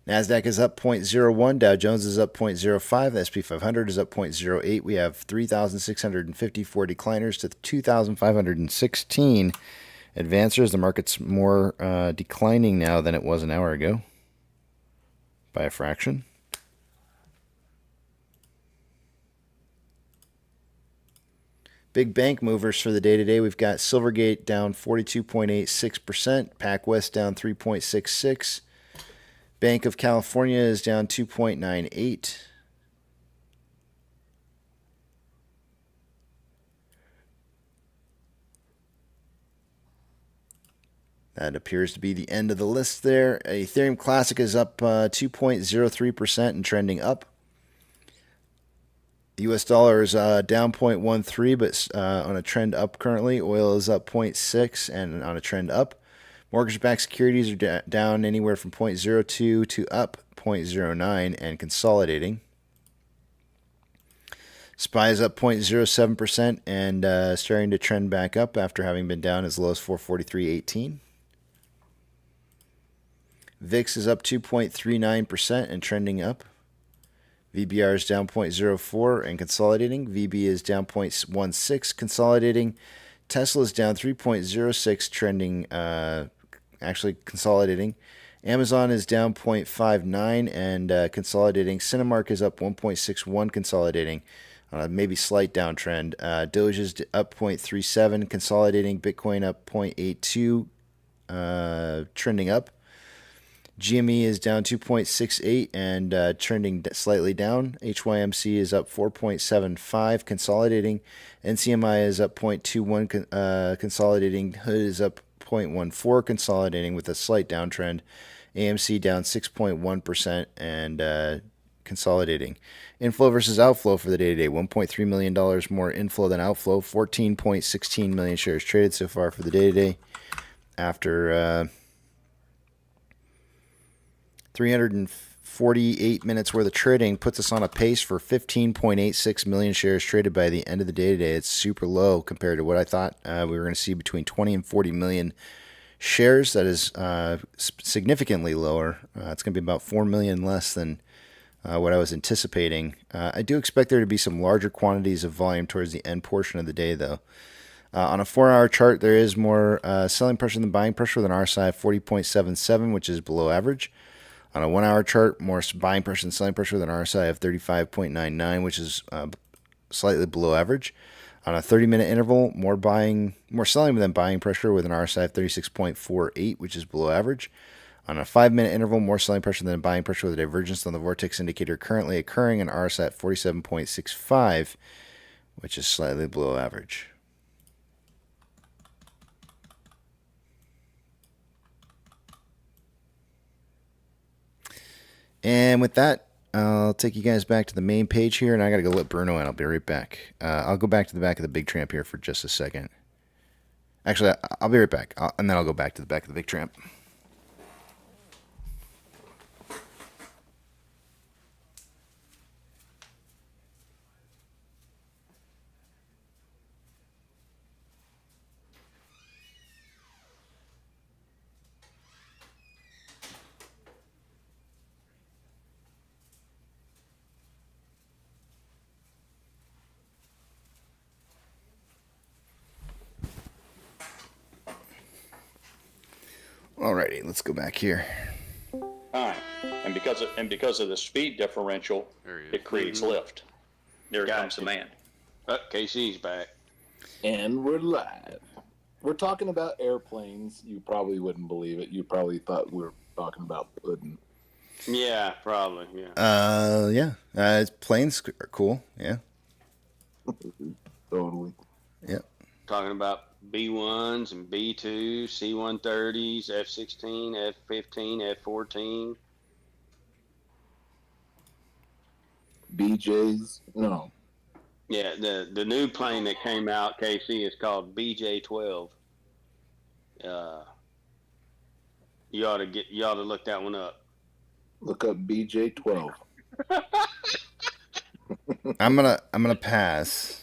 E: NASDAQ is up 0.01. Dow Jones is up 0.05. The SP 500 is up 0.08. We have 3,654 decliners to 2,516 advancers. The market's more declining now than it was an hour ago by a fraction. Big bank movers for the day today. We've got Silvergate down 42.86%. PacWest down 3.66%. Bank of California is down 2.98%. That appears to be the end of the list there. Ethereum Classic is up 2.03% and trending up. The US dollar is down 0.13, but on a trend up currently. Oil is up 0.6 and on a trend up. Mortgage-backed securities are down anywhere from 0.02 to up 0.09 and consolidating. SPY is up 0.07% and starting to trend back up after having been down as low as 443.18. VIX is up 2.39% and trending up. VBR is down 0.04 and consolidating. VB is down 0.16, consolidating. Tesla is down 3.06, trending, actually consolidating. Amazon is down 0.59 and consolidating. Cinemark is up 1.61, consolidating. Maybe slight downtrend. Doge is up 0.37, consolidating. Bitcoin up 0.82, trending up. GME is down 2.68 and trending slightly down. HYMC is up 4.75, consolidating. NCMI is up 0.21, consolidating. Hood is up 0.14, consolidating with a slight downtrend. AMC down 6.1% and consolidating. Inflow versus outflow for the day today. $1.3 million more inflow than outflow. 14.16 million shares traded so far for the day today after 348 minutes worth of trading puts us on a pace for 15.86 million shares traded by the end of the day today. It's super low compared to what I thought we were going to see between 20 and 40 million shares. That is significantly lower. It's going to be about 4 million less than what I was anticipating. I do expect there to be some larger quantities of volume towards the end portion of the day, though. On a 4-hour chart, there is more selling pressure than buying pressure with an RSI of 40.77, which is below average. On a 1-hour chart, more buying pressure than selling pressure with an RSI of 35.99, which is slightly below average. On a 30-minute interval, more selling than buying pressure with an RSI of 36.48, which is below average. On a 5-minute interval, more selling pressure than buying pressure with a divergence on the Vortex indicator currently occurring, an RSI at 47.65, which is slightly below average. And with that, I'll take you guys back to the main page here, and I got to go let Bruno in. I'll be right back. I'll go back to the back of the big tramp here for just a second. Actually, I'll be right back, and then I'll go back to the back of the big tramp. Alrighty, let's go back here.
G: Time. And because of the speed differential, it creates lift. There comes the man.
Q: KC's back.
I: And we're live. We're talking about airplanes. You probably wouldn't believe it. You probably thought we were talking about pudding.
Q: Yeah, probably. Yeah.
E: Yeah. Planes are cool. Yeah.
I: Totally.
E: Yep.
Q: Talking about B1s and B2s, C-130s, F-16, F-15, F-14.
I: BJs? No.
Q: Yeah, the new plane that came out, KC, is called BJ-12. You ought to look that one up.
I: Look up BJ-12.
E: I'm gonna pass.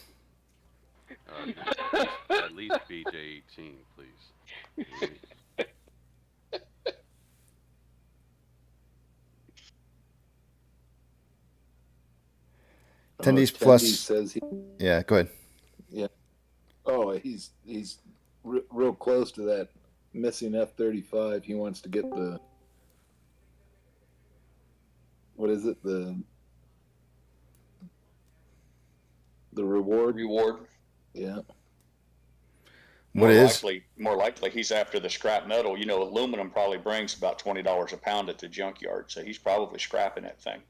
F: At least BJ-18, please.
E: Attendees plus.
I: Says
E: yeah, go ahead.
I: Yeah. Oh, he's real close to that missing F-35. He wants to get the. What is it? The reward.
G: Reward.
I: Yeah.
G: More likely, he's after the scrap metal. You know, aluminum probably brings about $20 a pound at the junkyard, so he's probably scrapping that thing.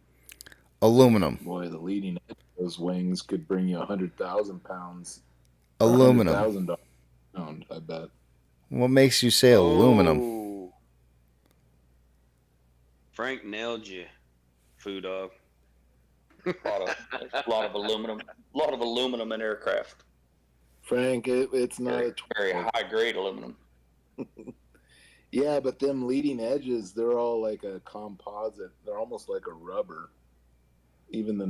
E: Aluminum.
I: Boy, the leading edge of those wings could bring you 100,000 pounds.
E: Aluminum.
I: $100,000 a pound, I bet.
E: What makes you say aluminum?
Q: Frank nailed you, Foo Dog.
G: A lot of aluminum in aircraft.
I: Frank, it's not
G: very high grade aluminum.
I: Yeah, but them leading edges, they're all like a composite. They're almost like a rubber. Even the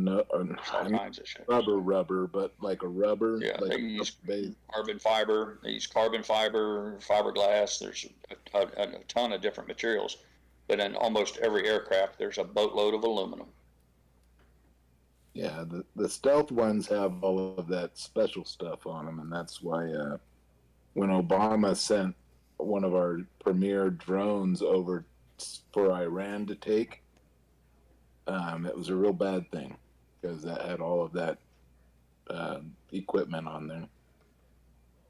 I: rubber, but like a rubber.
G: Yeah,
I: like
G: they use carbon fiber. They use carbon fiber, fiberglass. There's a ton of different materials, but in almost every aircraft, there's a boatload of aluminum.
I: Yeah, the stealth ones have all of that special stuff on them, and that's why when Obama sent one of our premier drones over for Iran to take, it was a real bad thing because that had all of that equipment on there.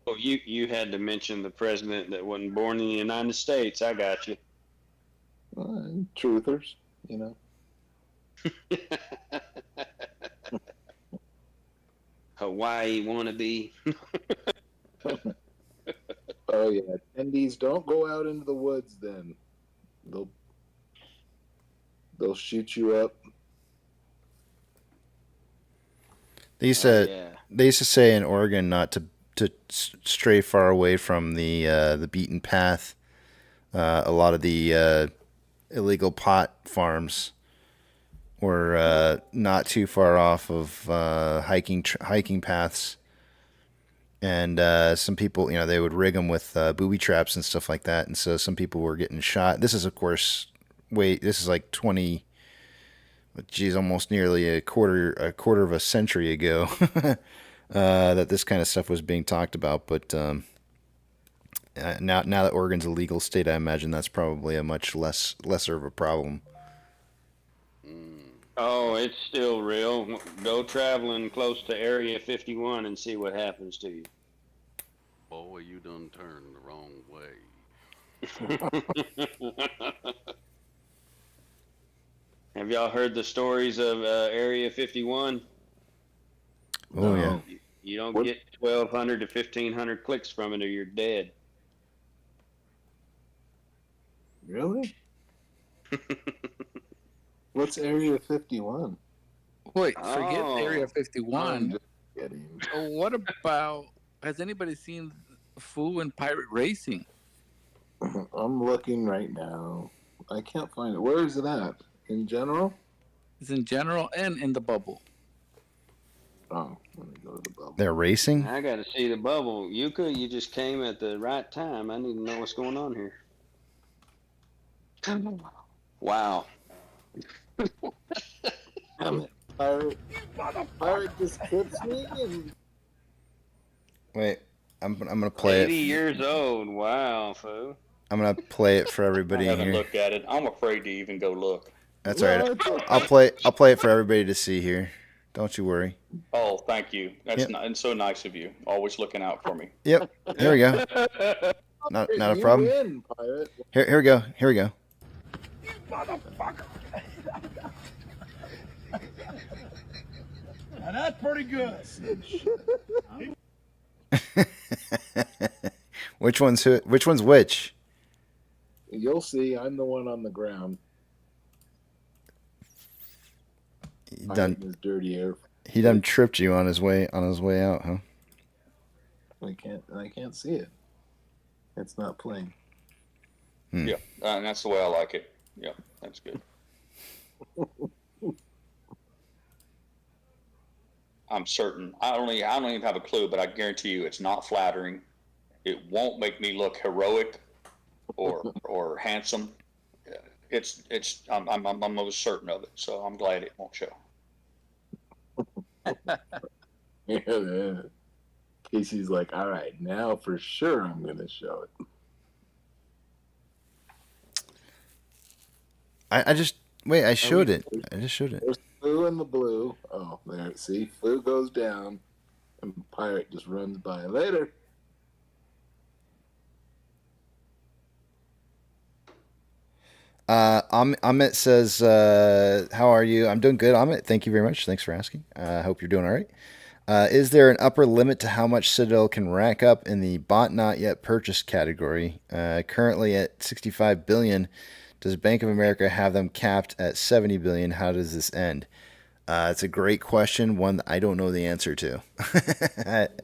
Q: Well, you had to mention the president that wasn't born in the United States. I got you.
I: Truthers, you know.
Q: Hawaii wannabe.
I: Oh yeah, attendees, don't go out into the woods. Then they'll shoot you up.
E: They used to say in Oregon not to stray far away from the beaten path. A lot of the illegal pot farms were not too far off of hiking paths, and some people, they would rig them with booby traps and stuff like that, and so some people were getting shot. This is, of course, this is like almost nearly a quarter of a century ago that this kind of stuff was being talked about. But now that Oregon's a legal state, I imagine that's probably a much lesser of a problem.
Q: Oh, it's still real. Go traveling close to Area 51 and see what happens to you.
F: Boy, you done turned the wrong way.
Q: Have y'all heard the stories of Area 51?
E: Oh, yeah.
Q: You don't get 1,200 to 1,500 clicks from it or you're dead.
I: Really? What's Area 51?
O: Wait, forget Area 51. What about, has anybody seen Foo and Pirate Racing?
I: I'm looking right now. I can't find it. Where is it at? In general?
O: It's in general and in the bubble.
I: Oh, let me go to the bubble.
E: They're racing?
Q: I got to see the bubble. You just came at the right time. I need to know what's going on here. Wow.
I: Pirate just clips me and...
E: Wait, I'm gonna play
Q: 80
E: it.
Q: years old. Wow, Foo.
E: I'm gonna play it for
G: I
E: everybody
G: haven't
E: here.
G: looked at it. I'm afraid to even go look.
E: That's all right. I'll play it for everybody to see here. Don't you worry.
G: Oh, thank you. That's
E: Yep.
G: and so nice of you. Always looking out for me.
E: Yep. Here we go. Not a
I: You
E: problem.
I: win, pirate.
E: Here we go. Here we go.
C: Motherfucker. Now that's pretty good.
E: Which one's who? Which one's which?
I: You'll see. I'm the one on the ground.
E: He
I: Hiding
E: done.
I: his dirty air.
E: He done tripped you on his way out, huh?
I: I can't see it. It's not playing.
G: Yeah, and that's the way I like it. Yeah, that's good. I'm certain. I don't even have a clue, but I guarantee you, it's not flattering. It won't make me look heroic or handsome. I'm most certain of it. So I'm glad it won't show.
I: Yeah. Casey's like, all right, now for sure I'm gonna show it.
E: I just wait. I showed it. I just showed it.
I: There's Foo in the blue. Oh, there. See, Foo goes down, and pirate just runs by. Later.
E: Amit says, "How are you? I'm doing good, Amit. Thank you very much. Thanks for asking. I hope you're doing all right. Is there an upper limit to how much Citadel can rack up in the bought not yet purchased category? Currently at 65 billion. Does Bank of America have them capped at 70 billion? How does this end?" It's a great question, one that I don't know the answer to.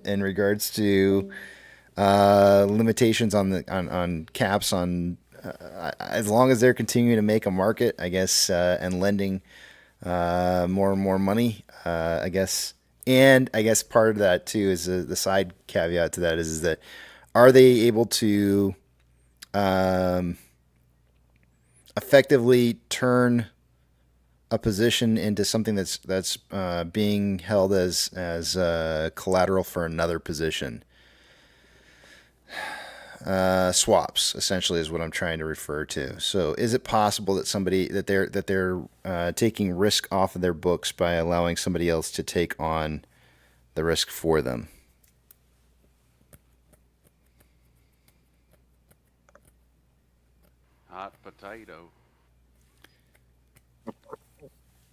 E: In regards to limitations on caps on. As long as they're continuing to make a market, I guess, and lending more and more money, I guess. And I guess part of that too is the side caveat to that is that are they able to effectively turn a position into something that's being held as collateral for another position? Swaps essentially is what I'm trying to refer to. So, is it possible that they're taking risk off of their books by allowing somebody else to take on the risk for them?
F: Hot potato.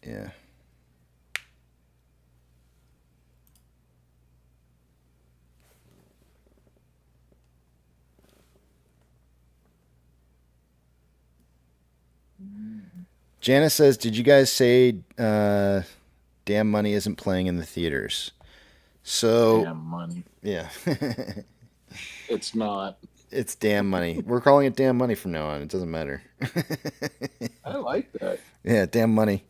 E: Yeah. Janice says, "Did you guys say Damn Money isn't playing in the theaters?" So,
I: Damn money.
E: Yeah.
I: It's not.
E: It's Damn Money. We're calling it Damn Money from now on. It doesn't matter.
I: I like that.
E: Yeah, Damn Money.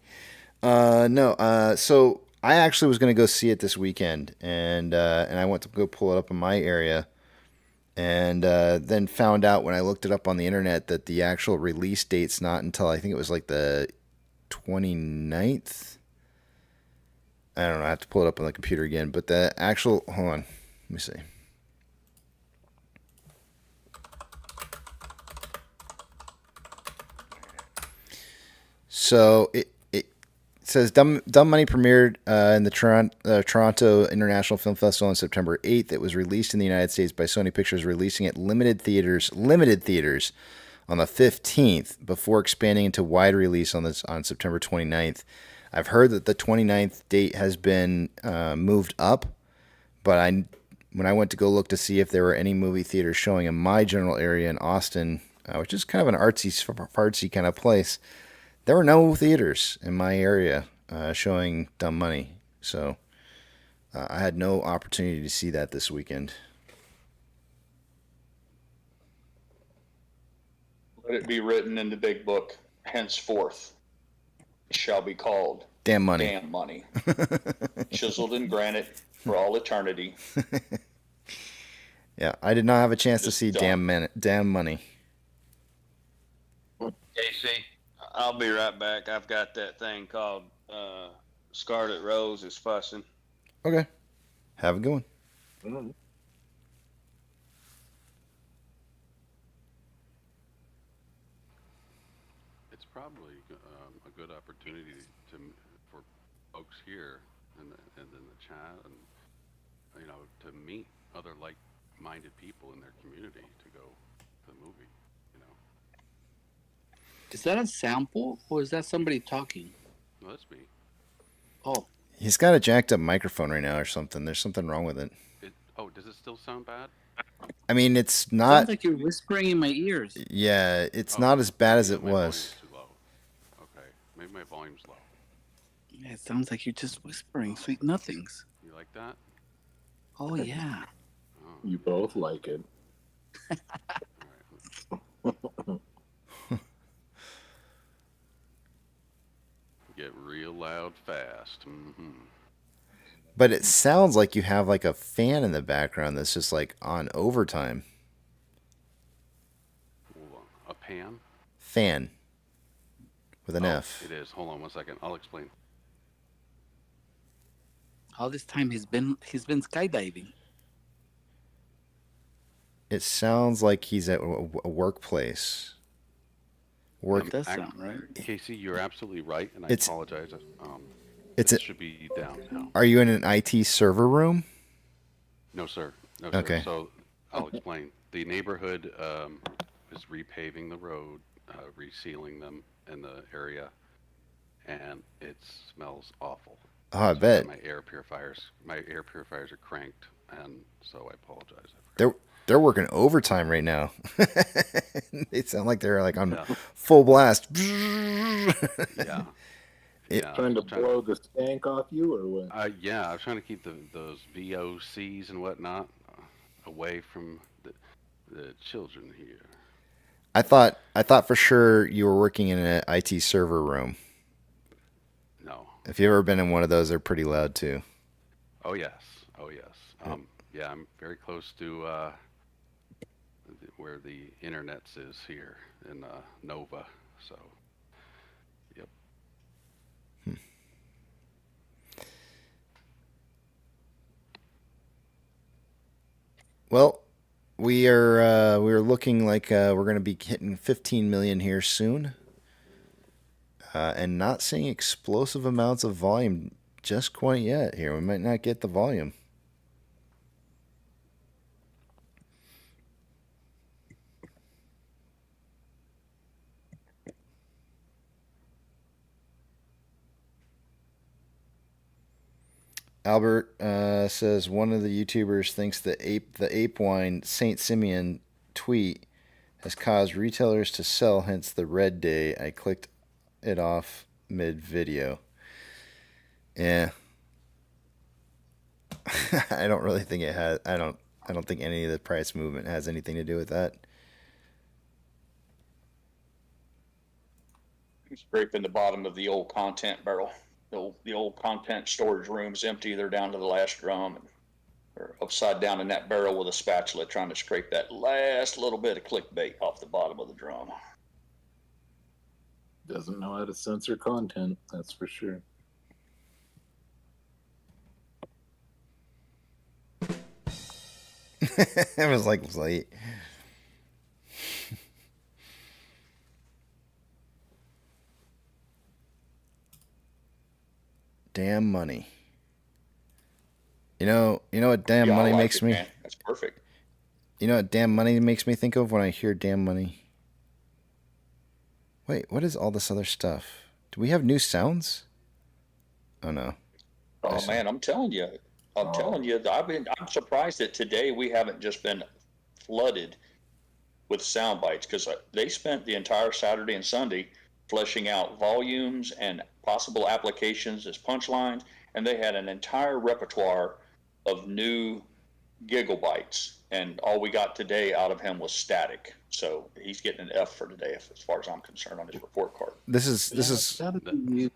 E: No. So I actually was going to go see it this weekend, and I went to go pull it up in my area, and then found out when I looked it up on the internet that the actual release date's not until I think it was like the 29th. I don't know. I have to pull it up on the computer again, but the actual hold on, let me see. So it says Dumb Money premiered in the Toronto International Film Festival on September 8th. It was released in the United States by Sony Pictures, releasing it limited theaters on the 15th before expanding into wide release on September 29th. I've heard that the 29th date has been moved up, but when I went to go look to see if there were any movie theaters showing in my general area in Austin, which is kind of an artsy kind of place, there were no theaters in my area showing Dumb Money. So I had no opportunity to see that this weekend.
G: Let it be written in the big book, henceforth it shall be called
E: Damn Money.
G: Damn Money. Chiseled in granite for all eternity.
E: Yeah, I did not have a chance to see
G: dumb.
E: Damn Money.
Q: Casey, I'll be right back. I've got that thing called Scarlet Rose is fussing.
E: Okay. Have a good one.
I: Mm-hmm.
F: probably a good opportunity for folks here in the chat and to meet other like-minded people in their community to go to the movie.
O: Is that a sample or is that somebody talking?
F: No, that's me.
O: Oh.
E: He's got a jacked up microphone right now or something. There's something wrong with it.
F: Does it still sound bad?
E: I mean, it's not.
O: Sounds like you're whispering in my ears.
E: Yeah, it's not as bad as it was.
F: Too low. Okay, maybe my volume's low.
O: Yeah, it sounds like you're just whispering sweet nothings.
F: You like that?
O: Oh yeah.
I: You both like it.
F: Get real loud fast. Mm-hmm.
E: But it sounds like you have like a fan in the background that's just like on overtime.
F: Hold on. A pan?
E: Fan. With an F.
F: It is. Hold on 1 second. I'll explain.
O: All this time he's been skydiving.
E: It sounds like he's at a workplace.
O: That does sound right.
F: Casey, you're absolutely right, and I apologize.
E: It
F: should be down now.
E: Are you in an IT server room?
F: No, sir. No, sir.
E: Okay.
F: So I'll explain. The neighborhood is repaving the road, resealing them in the area, and it smells awful.
E: Oh, I bet.
F: My air purifiers are cranked, and so I apologize.
E: They're working overtime right now. They sound like they're like on full blast.
F: Yeah.
I: Trying to blow the stank off you, or what?
F: Yeah, I was trying to keep those VOCs and whatnot away from the children here.
E: I thought for sure you were working in an IT server room.
F: No.
E: If you've ever been in one of those, they're pretty loud too.
F: Oh yes. Yeah, I'm very close to where the internets is here in Nova. So, yep.
E: Well, we're looking like we're going to be hitting 15 million here soon, and not seeing explosive amounts of volume just quite yet. Here, we might not get the volume. Albert says one of the YouTubers thinks the ape wine Saint Simeon tweet has caused retailers to sell, hence the red day. I clicked it off mid video. Yeah. I don't really think it has. I don't think any of the price movement has anything to do with that.
G: I'm scraping the bottom of the old content barrel. The old content storage room's empty. They're down to the last drum, and they're upside down in that barrel with a spatula trying to scrape that last little bit of clickbait off the bottom of the drum.
I: Doesn't know how to censor content, that's for sure.
E: It was like late. Damn money. You know what damn money makes me?
G: Man. That's perfect.
E: You know what damn money makes me think of when I hear damn money? Wait, what is all this other stuff? Do we have new sounds? Oh no.
G: Oh man, I'm telling you, I'm surprised that today we haven't just been flooded with sound bites, because they spent the entire Saturday and Sunday fleshing out volumes and possible applications as punchlines, and they had an entire repertoire of new giggle bites, and all we got today out of him was static. So he's getting an F for today, as far as I'm concerned, on his report card.
E: This is
F: That's me.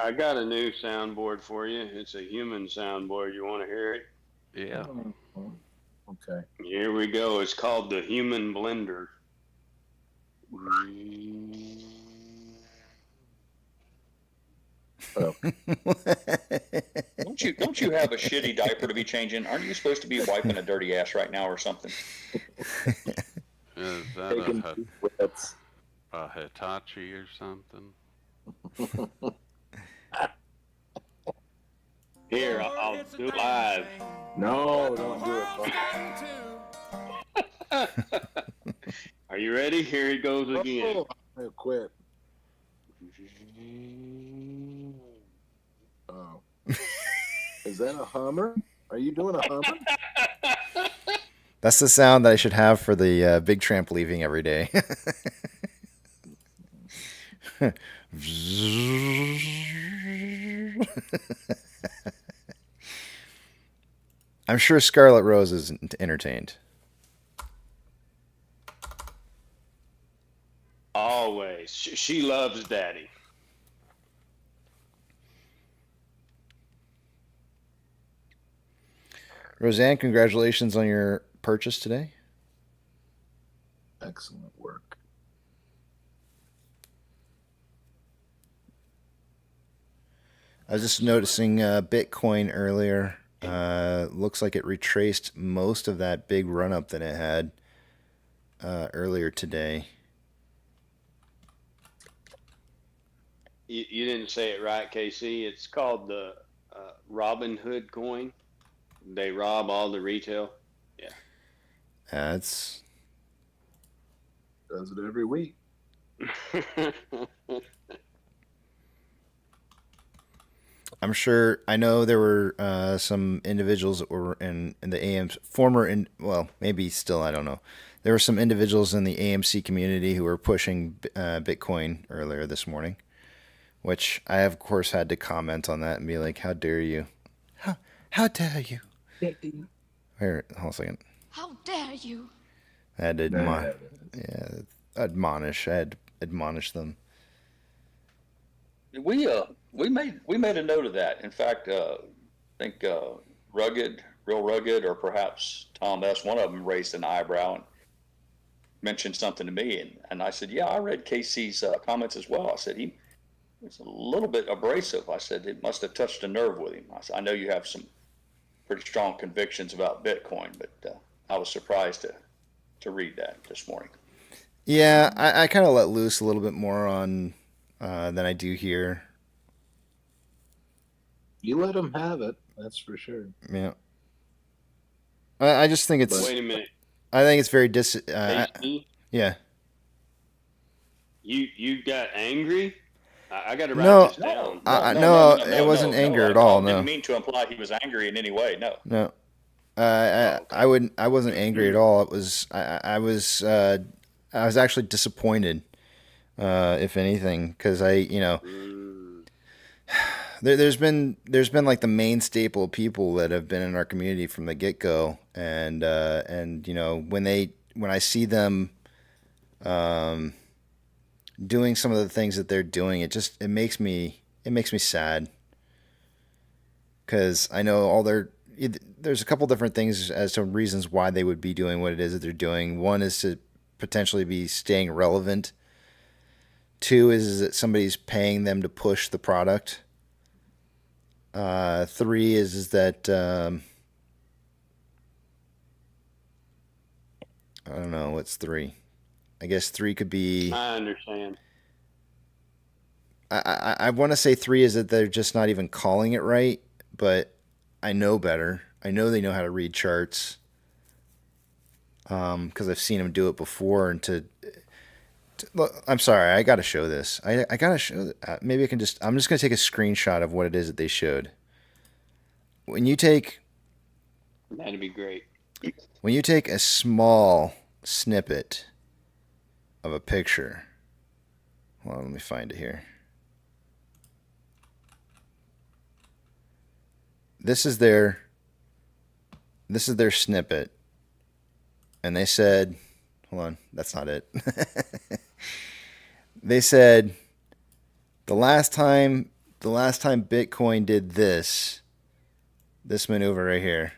Q: I got a new soundboard for you. It's a human soundboard. You want to hear it?
F: Yeah.
I: Okay.
Q: Here we go. It's called the Human Blender.
I: Oh.
G: Don't you have a shitty diaper to be changing? Aren't you supposed to be wiping a dirty ass right now or something?
F: Is that Hitachi or something.
Q: Here, I'll do it live.
I: No, don't do it.
Q: Are you ready? Here it goes again.
I: I quit. Oh. Is that a Hummer? Are you doing a Hummer?
E: That's the sound that I should have for the big tramp leaving every day. I'm sure Scarlet Rose is entertained.
Q: Always. She loves Daddy.
E: Roseanne, congratulations on your purchase today.
I: Excellent work.
E: I was just noticing Bitcoin earlier. Looks like it retraced most of that big run-up that it had earlier today.
Q: You didn't say it right, KC. It's called the Robin Hood coin. They rob all the retail. Yeah.
E: That's
I: does it every week.
E: I'm sure. I know there were some individuals that were in the AMC well, maybe still, I don't know. There were some individuals in the AMC community who were pushing Bitcoin earlier this morning, which I of course had to comment on that and be like, "How dare you? How dare you?" Here, hold on a second.
L: How dare you?
E: I had to admonish. I had to admonish them.
A: We made a note of that. In fact, I think real rugged, or perhaps Tom S. One of them raised an eyebrow and mentioned something to me, and I said, "Yeah, I read Casey's comments as well." I said he was a little bit abrasive. I said it must have touched a nerve with him. I said, "I know you have some pretty strong convictions about Bitcoin, but I was surprised to read that this morning."
E: Yeah, I kind of let loose a little bit more on than I do here.
I: You let them have it, that's for sure.
E: Yeah. I just think it's.
Q: Wait a minute.
E: I think it's very yeah.
Q: You got angry? I got to write
E: No,
Q: this down.
E: no, it wasn't anger at all. No.
A: Didn't mean to imply he was angry in any way. No.
E: No. I wasn't angry at all. It was. I was actually disappointed, if anything, because there's been like the main staple of people that have been in our community from the get go, and when I see them, doing some of the things that they're doing, it makes me sad, because I know there's a couple different things as to reasons why they would be doing what it is that they're doing. One is to potentially be staying relevant. Two is that somebody's paying them to push the product. Three is that I don't know what's three. I guess three could be.
Q: I understand.
E: I want to say three is that they're just not even calling it right, but I know better. I know they know how to read charts, because I've seen them do it before. And look, I'm sorry, I got to show this. I got to show that. Maybe I can I'm just going to take a screenshot of what it is that they showed. When you take.
Q: That'd be great.
E: When you take a small snippet of a picture. Well, let me find it here. This is their snippet. And they said, hold on, that's not it. They said the last time Bitcoin did this maneuver right here,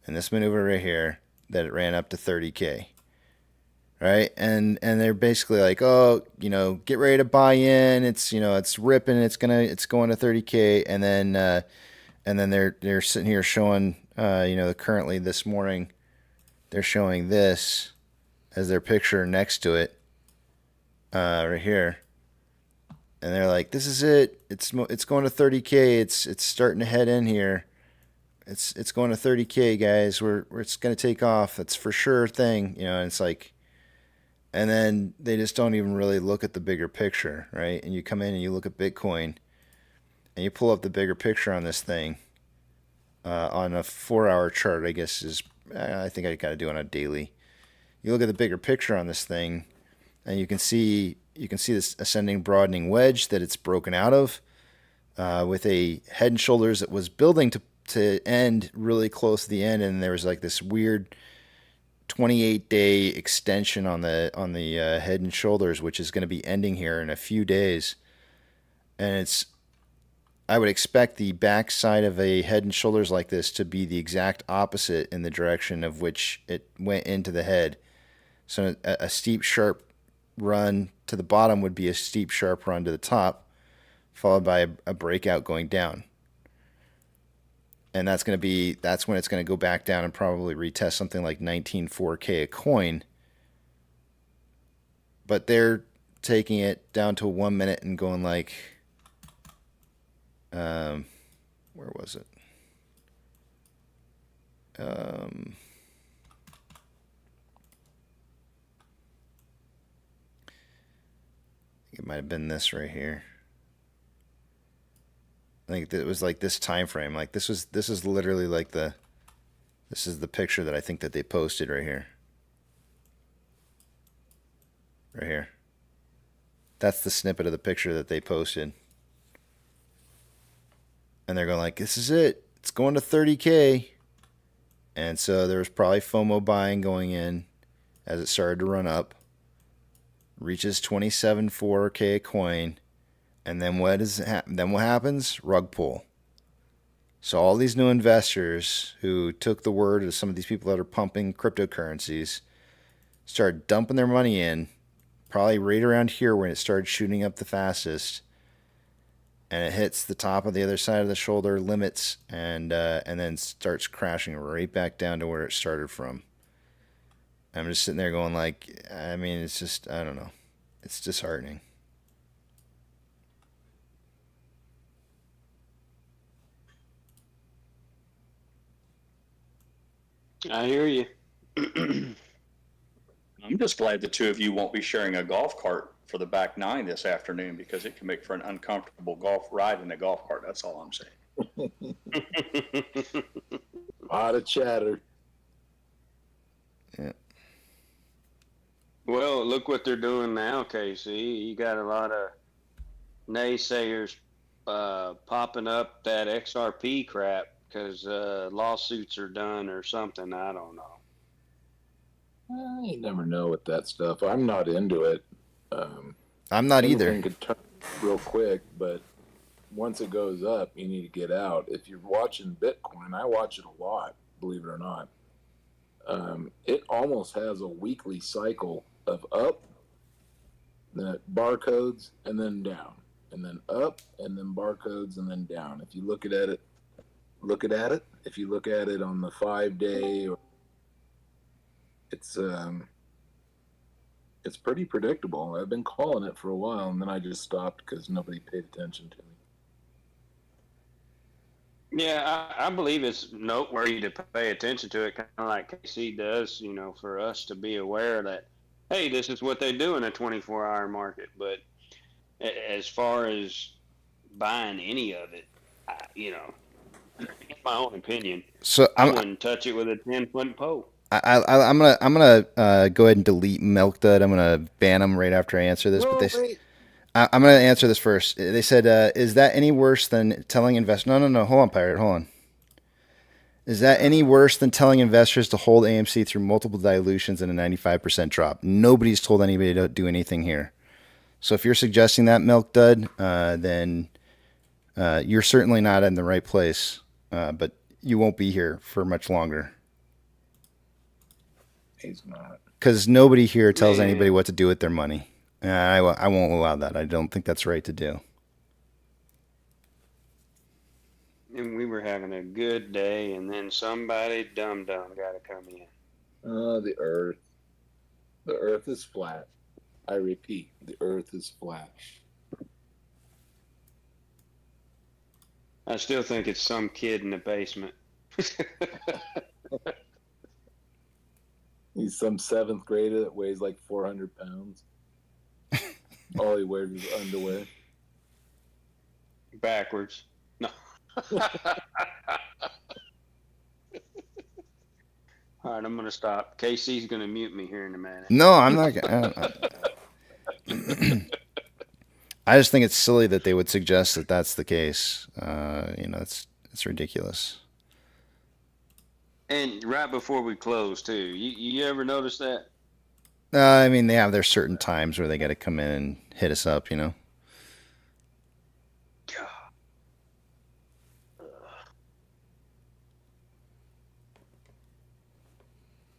E: and this maneuver right here, that it ran up to 30K. Right? And they're basically like, "Oh, get ready to buy in. It's, it's ripping, it's going to 30K." And then they're sitting here showing, currently this morning, they're showing this as their picture next to it. right here, and they're like, "This is it. It's going to 30K. It's starting to head in here. It's going to 30K, guys. We're it's going to take off. That's for sure thing." And it's like, and then they just don't even really look at the bigger picture, right? And you come in and you look at Bitcoin, and you pull up the bigger picture on this thing, on a 4-hour chart. I guess I think I got to do it on a daily. You look at the bigger picture on this thing, and you can see this ascending, broadening wedge that it's broken out of, with a head and shoulders that was building to end really close to the end, and there was like this weird 28-day extension on the head and shoulders, which is going to be ending here in a few days. And I would expect the backside of a head and shoulders like this to be the exact opposite in the direction of which it went into the head. So a steep, sharp run to the bottom would be a steep, sharp run to the top, followed by a breakout going down. And that's when it's going to go back down and probably retest something like 19.4K a coin. But they're taking it down to 1 minute and going like, where was it? It might have been this right here. I think it was like this time frame. Like this is literally like this is the picture that I think that they posted right here. Right here. That's the snippet of the picture that they posted. And they're going like, this is it. It's going to 30K. And so there was probably FOMO buying going in as it started to run up. Reaches 27.4K a coin. And then what happens? Rug pull. So all these new investors who took the word of some of these people that are pumping cryptocurrencies started dumping their money in, probably right around here when it started shooting up the fastest, and it hits the top of the other side of the shoulder limits, and then starts crashing right back down to where it started from. I'm just sitting there going like, I mean, it's just, I don't know, it's disheartening.
Q: I hear you.
A: I'm just glad the two of you won't be sharing a golf cart for the back nine this afternoon, because it can make for an uncomfortable golf ride in a golf cart. That's all I'm saying.
I: A lot of chatter.
E: Yeah.
Q: Well, look what they're doing now, KC. You got a lot of naysayers popping up that XRP crap because lawsuits are done or something. I don't know.
I: You never know with that stuff. I'm not into it.
E: I'm not either.
I: Anything could turn real quick, but once it goes up, you need to get out. If you're watching Bitcoin, I watch it a lot, believe it or not. It almost has a weekly cycle of up, the barcodes, and then down, and then up, and then barcodes, and then down. If you look at it. If you look at it on the 5-day, it's pretty predictable. I've been calling it for a while, and then I just stopped because nobody paid attention to me.
Q: Yeah, I believe it's noteworthy to pay attention to it, kind of like KC does, for us to be aware that, hey, this is what they do in a 24-hour market. But as far as buying any of it, in my own opinion,
E: so
Q: I wouldn't touch it with a 10-foot pole.
E: I'm gonna go ahead and delete Milk Dud. I'm gonna ban him right after I answer this. I'm gonna answer this first. They said, "Is that any worse than telling investors?" No. Hold on, Pirate. Hold on. Is that any worse than telling investors to hold AMC through multiple dilutions and a 95% drop? Nobody's told anybody to do anything here. So if you're suggesting that, Milk Dud, then you're certainly not in the right place. But you won't be here for much longer.
I: He's not.
E: Because nobody here tells anybody what to do with their money. I won't allow that. I don't think that's right to do.
Q: And we were having a good day, and then somebody dumb got to come in.
I: The Earth. The Earth is flat. I repeat, the Earth is flat.
Q: I still think it's some kid in the basement.
I: He's some 7th grader that weighs like 400 pounds. All he wears is underwear.
Q: Backwards. No. All right, I'm going to stop. KC's going to mute me here in a minute.
E: No, I'm not. I just think it's silly that they would suggest that that's the case. It's ridiculous.
Q: And right before we close, too, you ever notice that?
E: I mean, they have their certain times where they got to come in and hit us up,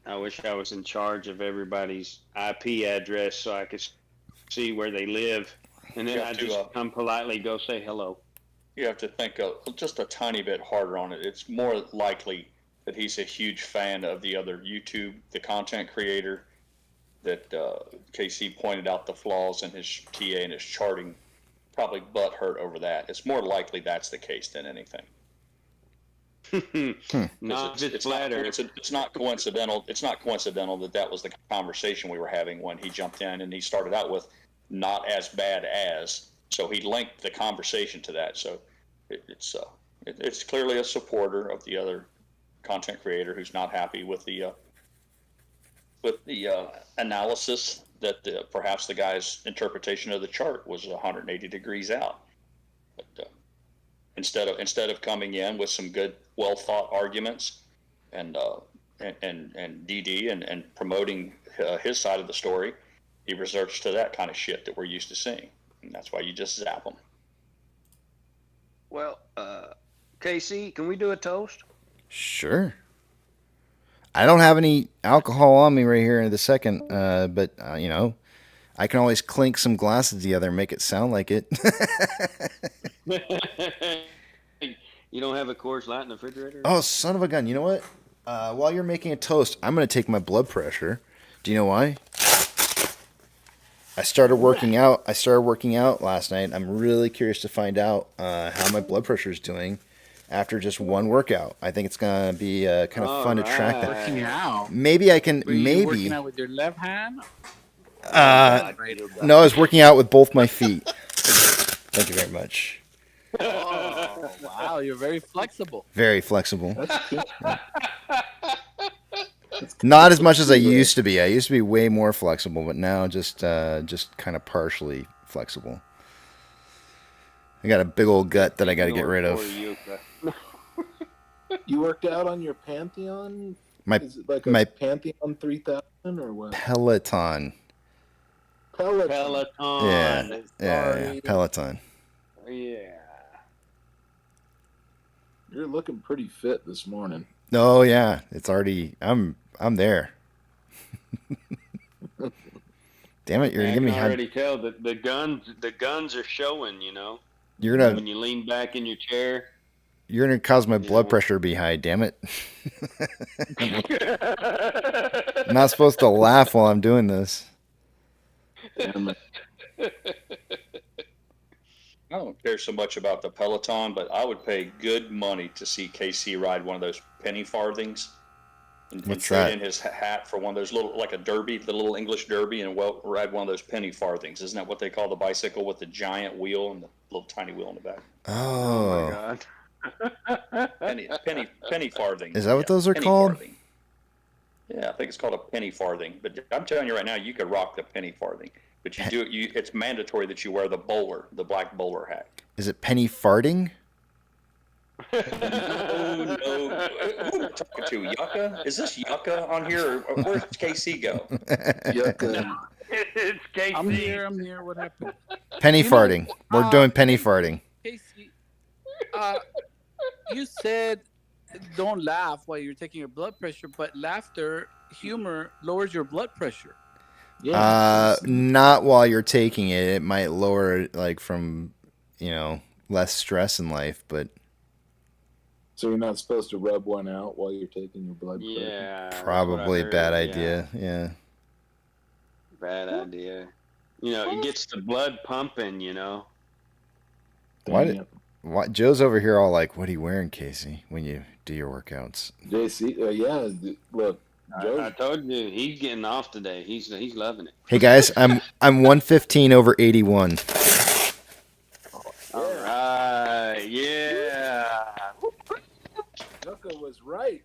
Q: I wish I was in charge of everybody's IP address so I could see where they live, and then I just come politely go say hello.
A: You have to think just a tiny bit harder on it. It's more likely that he's a huge fan of the other YouTube, the content creator, that KC pointed out the flaws in his TA and his charting, probably butthurt over that. It's more likely that's the case than anything. It's not coincidental. It's not coincidental that was the conversation we were having when he jumped in, and he started out with "not as bad as," so he linked the conversation to that. So it's clearly a supporter of the other content creator who's not happy with the analysis that perhaps the guy's interpretation of the chart was 180 degrees out. But instead of coming in with some good, well thought arguments and DD and promoting his side of the story, he resorts to that kind of shit that we're used to seeing, and that's why you just zap him.
Q: Well, KC, can we do a toast?
E: Sure. I don't have any alcohol on me right here in the second, but I can always clink some glasses together and make it sound like it.
Q: You don't have a Coors Light in the refrigerator?
E: Oh, son of a gun. You know what? While you're making a toast, I'm going to take my blood pressure. Do you know why? I started working out. Last night. I'm really curious to find out how my blood pressure is doing after just one workout. I think it's going to be kind of fun to track that.
O: Working out?
E: Maybe I can.
O: Were you working out with your left hand?
E: No, I was working out with both my feet. Thank you very much.
O: Oh, wow, you're very flexible.
E: Very flexible. Not as much as I used to be. I used to be way more flexible, but now just kind of partially flexible. I got a big old gut that I got to get rid of.
I: You worked out on your Pantheon? Is it like
E: my
I: Pantheon 3000 or what?
E: Peloton.
Q: Peloton.
E: Yeah, Peloton.
Q: Yeah.
I: You're looking pretty fit this morning.
E: Oh yeah, it's already. I'm there. Damn it! You're gonna give me.
Q: I can already tell that the guns are showing.
E: You're gonna
Q: when you lean back in your chair.
E: You're gonna cause my blood pressure to be high. Damn it! I'm not supposed to laugh while I'm doing this.
A: I don't care so much about the Peloton, but I would pay good money to see KC ride one of those penny farthings and trade in his hat for one of those little, like a derby, the little English derby, and ride one of those penny farthings. Isn't that what they call the bicycle with the giant wheel and the little tiny wheel in the back?
E: Oh
Q: my God.
A: penny farthing.
E: Is that what those are called?
A: Farthing. Yeah, I think it's called a penny farthing. But I'm telling you right now, you could rock the penny farthing. But it's mandatory that you wear the black bowler hat.
E: Is it penny farting?
A: No. Who am I talking to? Yucca? Is this Yucca on here? Or where's KC go?
I: Yucca.
Q: It's KC.
O: I'm here. What happened?
E: Penny farting. We're doing penny farting.
O: Casey, you said don't laugh while you're taking your blood pressure, but humor lowers your blood pressure.
I: Yeah.
E: Not while you're taking it. It might lower it, like from, less stress in life, but.
I: So you're not supposed to rub one out while you're taking your blood pressure?
Q: Yeah.
E: Probably bad idea. Yeah.
Q: Bad idea. You know, it gets the blood pumping.
E: Why Joe's over here all like, what are you wearing, Casey, when you do your workouts?
I: JC, look,
Q: I told you he's getting off today. He's loving it.
E: Hey guys, I'm 115 over 81.
Q: All right, yeah.
I: Yucca was right.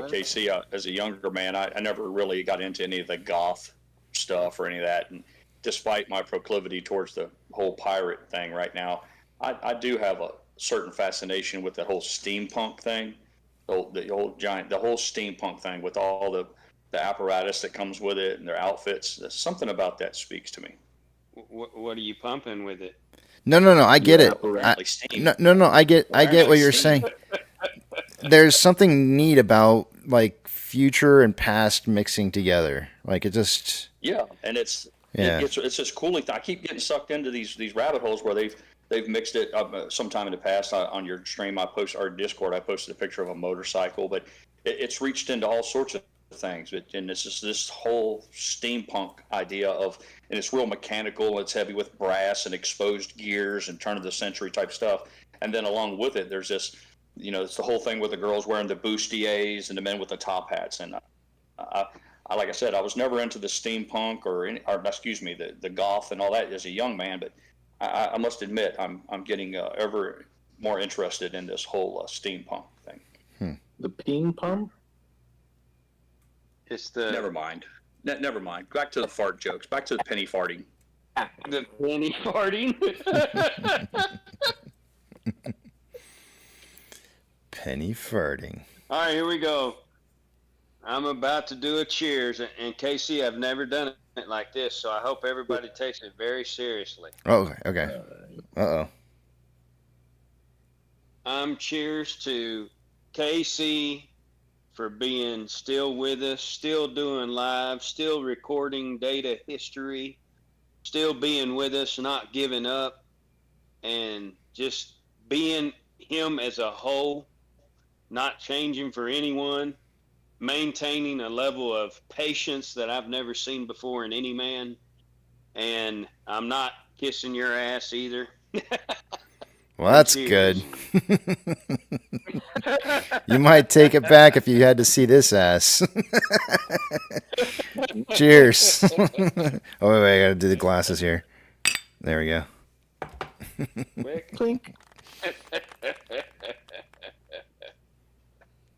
A: Casey, as a younger man, I never really got into any of the goth stuff or any of that. And despite my proclivity towards the whole pirate thing right now, I do have a certain fascination with the whole steampunk thing, the whole steampunk thing with all the apparatus that comes with it and their outfits. There's something about that speaks to me.
Q: What are you pumping with it?
E: No, I get it. No, I get what you're saying. There's something neat about like future and past mixing together. Like it just.
A: Yeah, and it's just cool. I keep getting sucked into these rabbit holes where they've mixed it sometime in the past. On your stream, or Discord, I posted a picture of a motorcycle, but it's reached into all sorts of things. And it's just this whole steampunk idea and it's real mechanical. It's heavy with brass and exposed gears and turn of the century type stuff. And then along with it, there's this, it's the whole thing with the girls wearing the bustiers and the men with the top hats. And like I said, I was never into the steampunk the goth and all that as a young man, but I must admit I'm getting ever more interested in this whole steampunk thing.
I: The ping pong?
Q: It's the.
A: Never mind. Never mind. Back to the fart jokes. Back to the penny farting.
Q: The penny farting.
E: Penny farting.
Q: All right, here we go. I'm about to do a cheers, and Casey, I've never done it like this, so I hope everybody takes it very seriously.
E: Oh, okay. Uh-oh.
Q: Cheers to Casey for being still with us, still doing live, still recording data history, still being with us, not giving up, and just being him as a whole, not changing for anyone, maintaining a level of patience that I've never seen before in any man. And I'm not kissing your ass either.
E: Well, that's good. You might take it back if you had to see this ass. Cheers. Oh, wait, I gotta do the glasses here. There we go.
Q: Clink.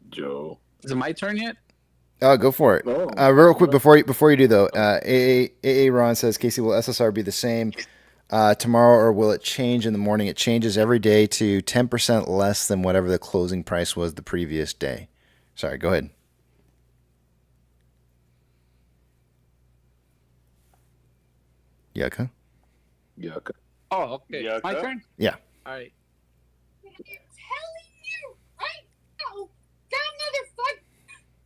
I: Joe.
O: Is it my turn yet?
E: Oh, go for it. Real quick before you do though, AA Ron says, Casey, will SSR be the same tomorrow, or will it change in the morning? It changes every day to 10% less than whatever the closing price was the previous day. Sorry, go ahead. Yucca.
O: Oh, okay.
Q: Yucca.
O: My turn?
E: Yeah.
O: All right.
T: I'm telling you right now,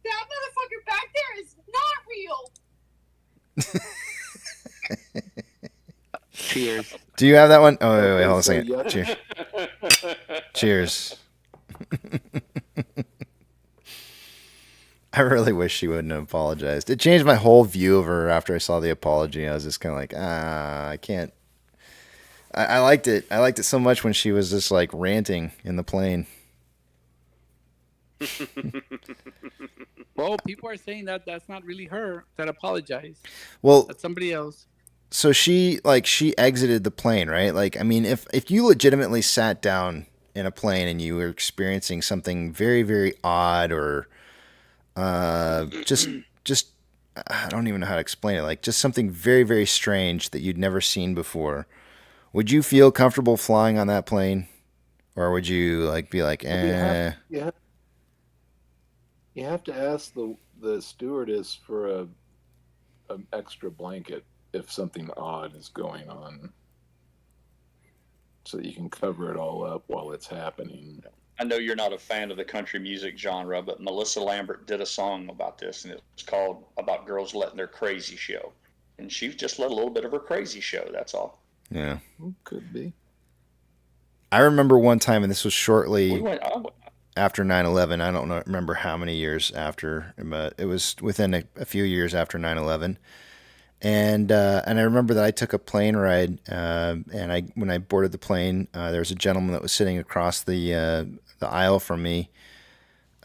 T: that motherfucker back there is not real.
O: Cheers.
E: Do you have that one? Oh, wait, hold on a second. Cheers. Cheers. I really wish she wouldn't have apologized. It changed my whole view of her after I saw the apology. I was just kind of like, I can't. I liked it. I liked it so much when she was just like ranting in the plane.
O: Well, people are saying that that's not really her that apologized.
E: Well,
O: that's somebody else.
E: So she exited the plane, right? Like, I mean, if you legitimately sat down in a plane and you were experiencing something very, very odd or just I don't even know how to explain it. Like just something very, very strange that you'd never seen before. Would you feel comfortable flying on that plane, or would you like be like, eh?
I: You have to ask the stewardess for an extra blanket if something odd is going on, so that you can cover it all up while it's happening.
A: I know you're not a fan of the country music genre, but Melissa Lambert did a song about this, and it was called "About Girls Letting Their Crazy Show," and she just let a little bit of her crazy show. That's all.
E: Yeah,
I: could be.
E: I remember one time, and this was shortly. after 9/11. I don't remember how many years after, but it was within a few years after 9/11. And I remember that I took a plane ride, and when I boarded the plane, there was a gentleman that was sitting across the aisle from me,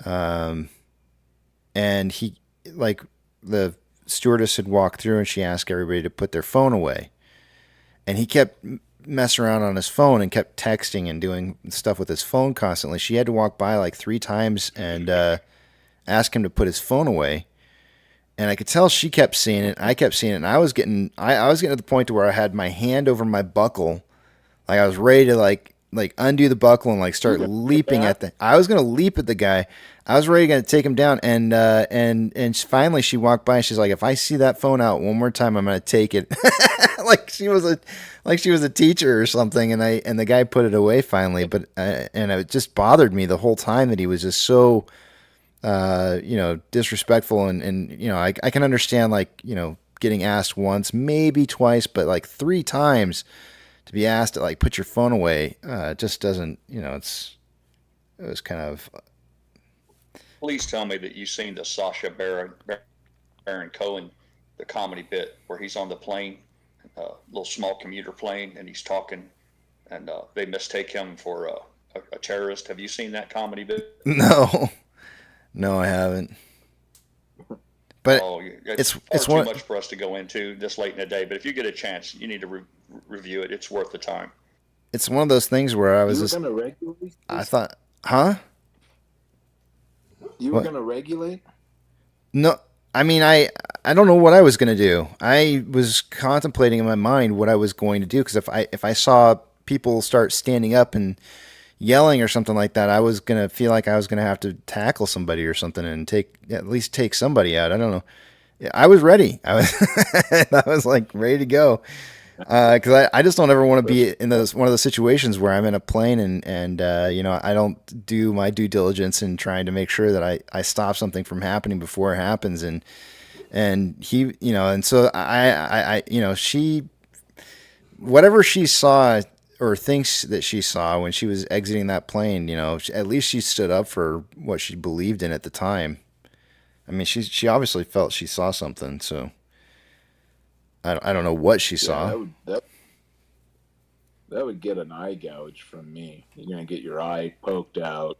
E: and he, like, the stewardess had walked through and she asked everybody to put their phone away, and he kept messing around on his phone and kept texting and doing stuff with his phone constantly. She had to walk by like 3 times and ask him to put his phone away. And I could tell she kept seeing it. I kept seeing it, and I was getting to the point to where I had my hand over my buckle, like I was ready to like undo the buckle and like start leaping at the. I was gonna leap at the guy. I was ready to take him down, and finally she walked by and she's like, "If I see that phone out one more time, I'm gonna take it." like she was a teacher or something, and the guy put it away finally. But and it just bothered me the whole time that he was just so. Disrespectful and I can understand, like, getting asked once, maybe twice, but like 3 times to be asked to like put your phone away, just doesn't, it was kind of.
A: Please tell me that you've seen the Sacha Baron Cohen, the comedy bit where he's on the plane, little small commuter plane, and he's talking, and they mistake him for a terrorist. Have you seen that comedy bit?
E: No, I haven't. But
A: it's too much for us to go into this late in the day. But if you get a chance, you need to review it. It's worth the time.
E: It's one of those things where I was I thought, huh?
I: You were going to regulate?
E: No, I mean, I don't know what I was going to do. I was contemplating in my mind what I was going to do, because if I saw people start standing up and yelling or something like that, I was gonna feel like I was gonna have to tackle somebody or something and at least take somebody out. I don't know. I was ready. I was like ready to go, because I just don't ever want to be in one of those situations where I'm in a plane and I don't do my due diligence in trying to make sure that I stop something from happening before it happens, and he, and so I she, whatever she saw or thinks that she saw when she was exiting that plane, at least she stood up for what she believed in at the time. I mean, she obviously felt she saw something, so I don't know what she saw.
I: That would get an eye gouge from me. You're gonna get your eye poked out.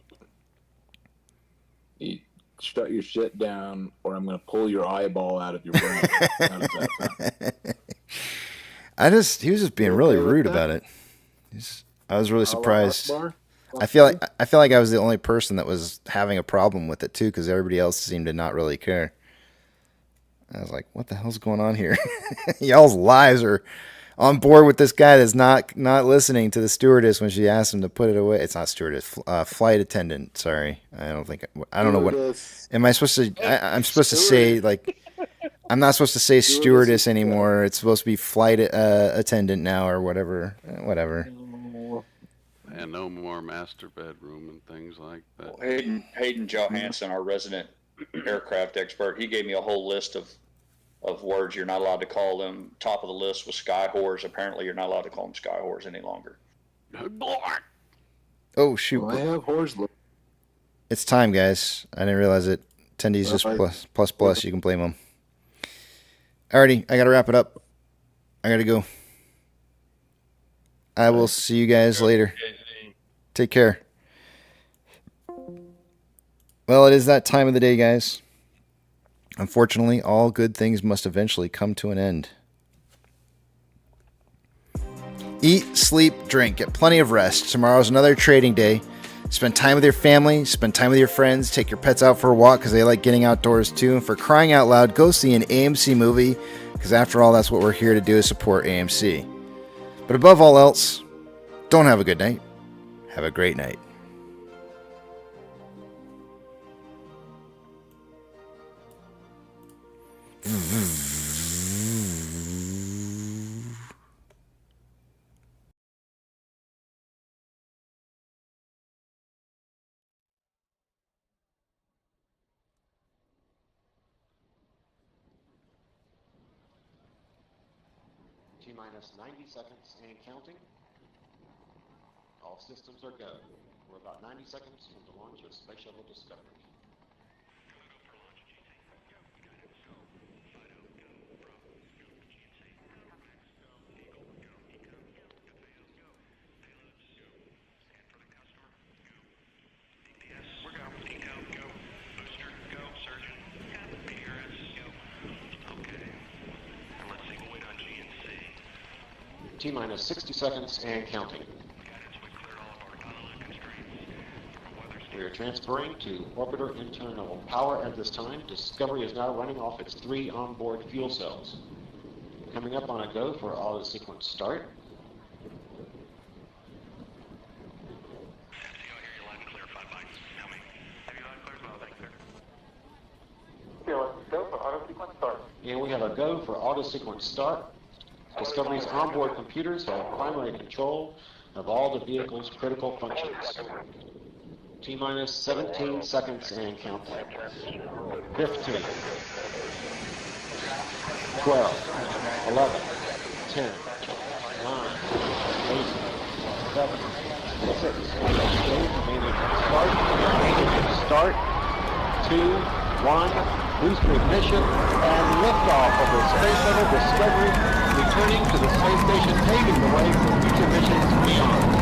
I: You shut your shit down, or I'm gonna pull your eyeball out of your brain. How does that sound?
E: He was just being really rude about it. I was really surprised. I feel like I was the only person that was having a problem with it too, because everybody else seemed to not really care. I was like, "What the hell's going on here? Y'all's lives are on board with this guy that's not listening to the stewardess when she asked him to put it away." It's not stewardess, flight attendant. Sorry, I don't know what. Am I supposed to? I'm supposed to say, like. I'm not supposed to say stewardess anymore. It's supposed to be flight attendant now, or whatever. Whatever.
F: And no more master bedroom and things like that.
A: Well, Hayden Johansson, our resident aircraft expert, he gave me a whole list of words you're not allowed to call them. Top of the list was sky whores. Apparently, you're not allowed to call them sky whores any longer.
E: Oh shoot!
I: Well, I have whores.
E: It's time, guys. I didn't realize it. Attendees just plus. You can blame them. Alrighty, I gotta wrap it up. I gotta go. I will see you guys later. Take care. Well, it is that time of the day, guys. Unfortunately, all good things must eventually come to an end. Eat, sleep, drink, get plenty of rest. Tomorrow's another trading day. Spend time with your family, spend time with your friends, take your pets out for a walk because they like getting outdoors too. And for crying out loud, go see an AMC movie, because after all, that's what we're here to do, is support AMC. But above all else, don't have a good night. Have a great night.
D: T-minus 90 seconds and counting. All systems are go. We're about 90 seconds from the launch of Space Shuttle Discovery. T-minus 60 seconds and counting. We are transferring to orbiter internal power at this time. Discovery is now running off its 3 onboard fuel cells. Coming up on a go for auto sequence start. And we have a go for auto sequence start. Discovery's onboard computers have primary control of all the vehicle's critical functions. T-minus 17 seconds and counting. 15, 12, 11, 10, 9, 8, 7, 6, start, 2, 1, booster ignition, and liftoff of the Space Shuttle Discovery, returning to the space station, paving the way for future missions beyond.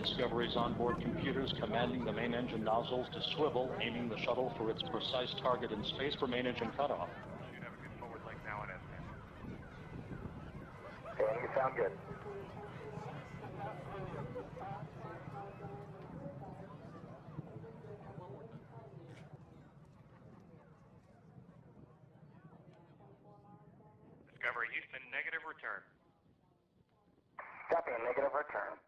D: Discovery's onboard computers commanding the main engine nozzles to swivel, aiming the shuttle for its precise target in space for main engine cutoff.
U: Should have a good forward link now on SM.
H: Okay, you sound good.
U: Discovery Houston, negative return.
H: Copy, negative return.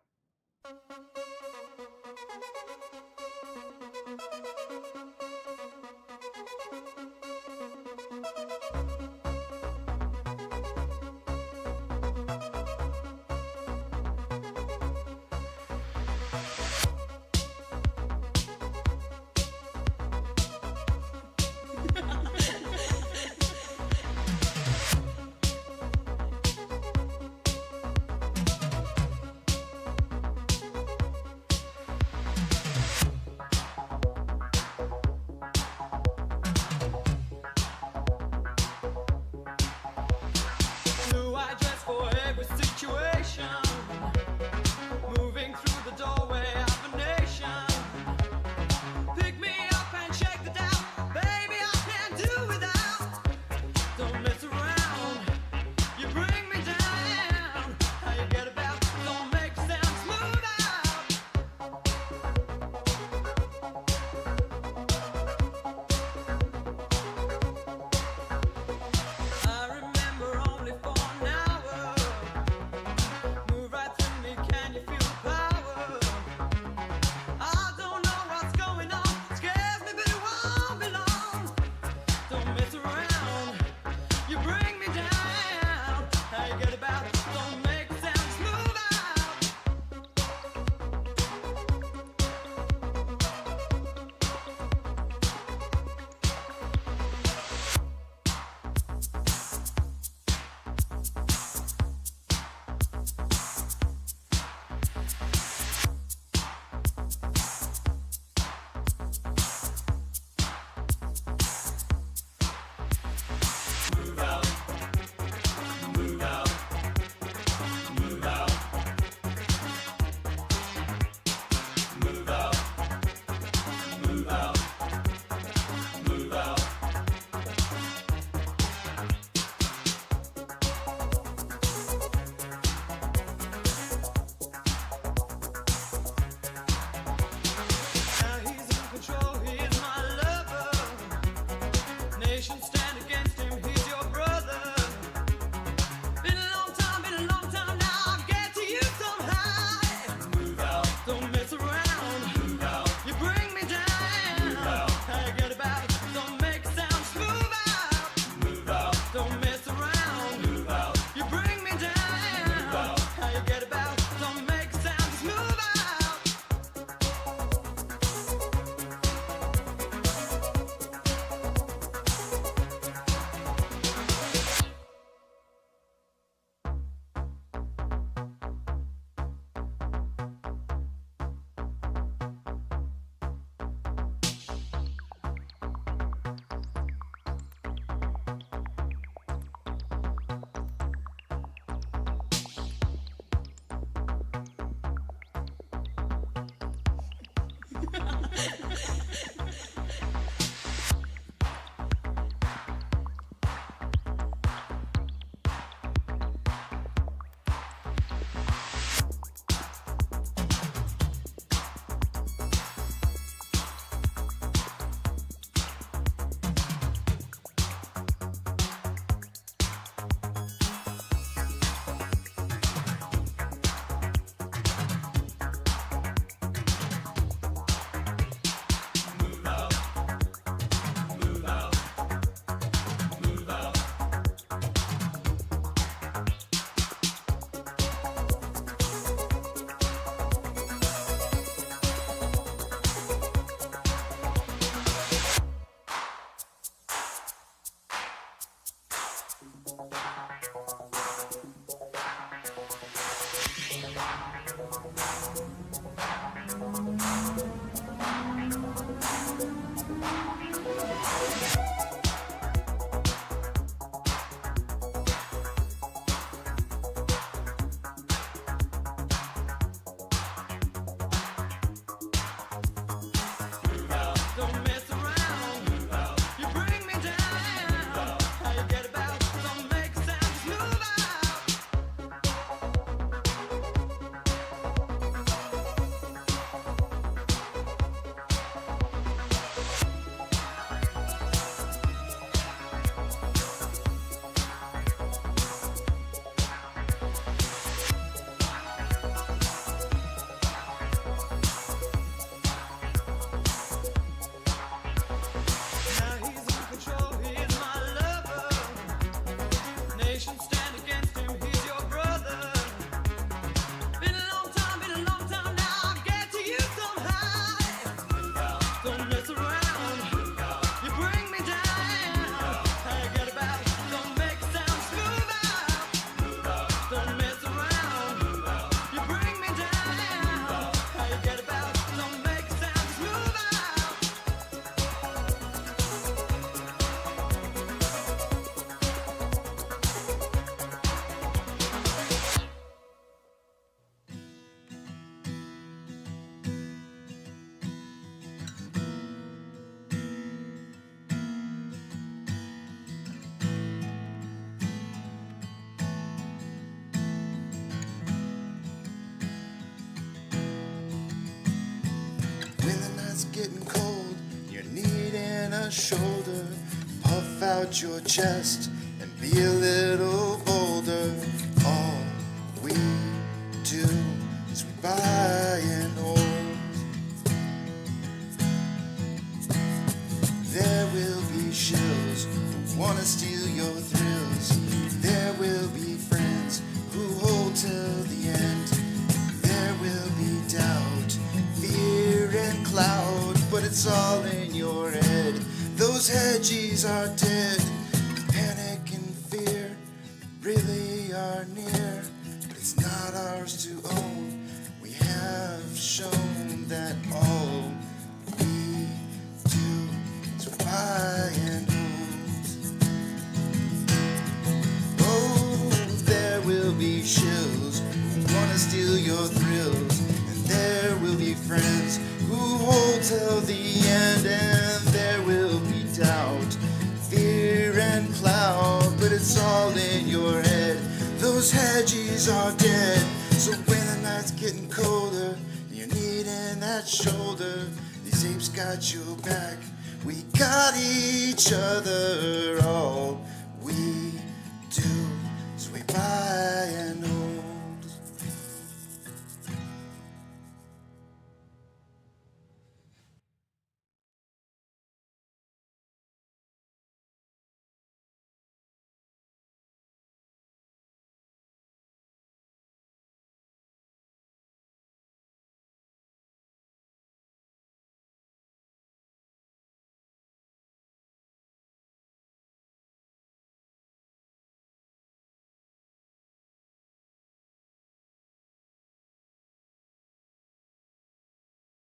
C: Don't mess around. You bring me down. How you get about? Don't make sounds. Move out. Now he's in control. He's my lover. Nation stand against him. He's your brother. Been a long time now. I'll get to you somehow. Don't mess around. You bring me down. How you get about? Don't make sounds. Move out. Don't mess around. You bring me down. How you get about? Don't make sounds. Move out.
E: When the night's getting cold, you're needing a shoulder. Puff out your chest and be a little bolder. All we do is we buy and hold. There will be shills who wanna steal your thrills. There will be friends who hold till the end. There will be doubt, fear and cloud, but it's all in your head. Those hedgies are dead. Panic and fear really are near, but it's not ours to own. We have shown that all we do is buy and hold. Oh, there will be shills who wanna steal your thrills, and there will be friends who hold till the end, and there will be doubt, fear and cloud, but it's all in your head. Those hedgies are dead. So when the night's getting colder, you're needing that shoulder. These apes got your back. We got each other. All we do is we buy and hold.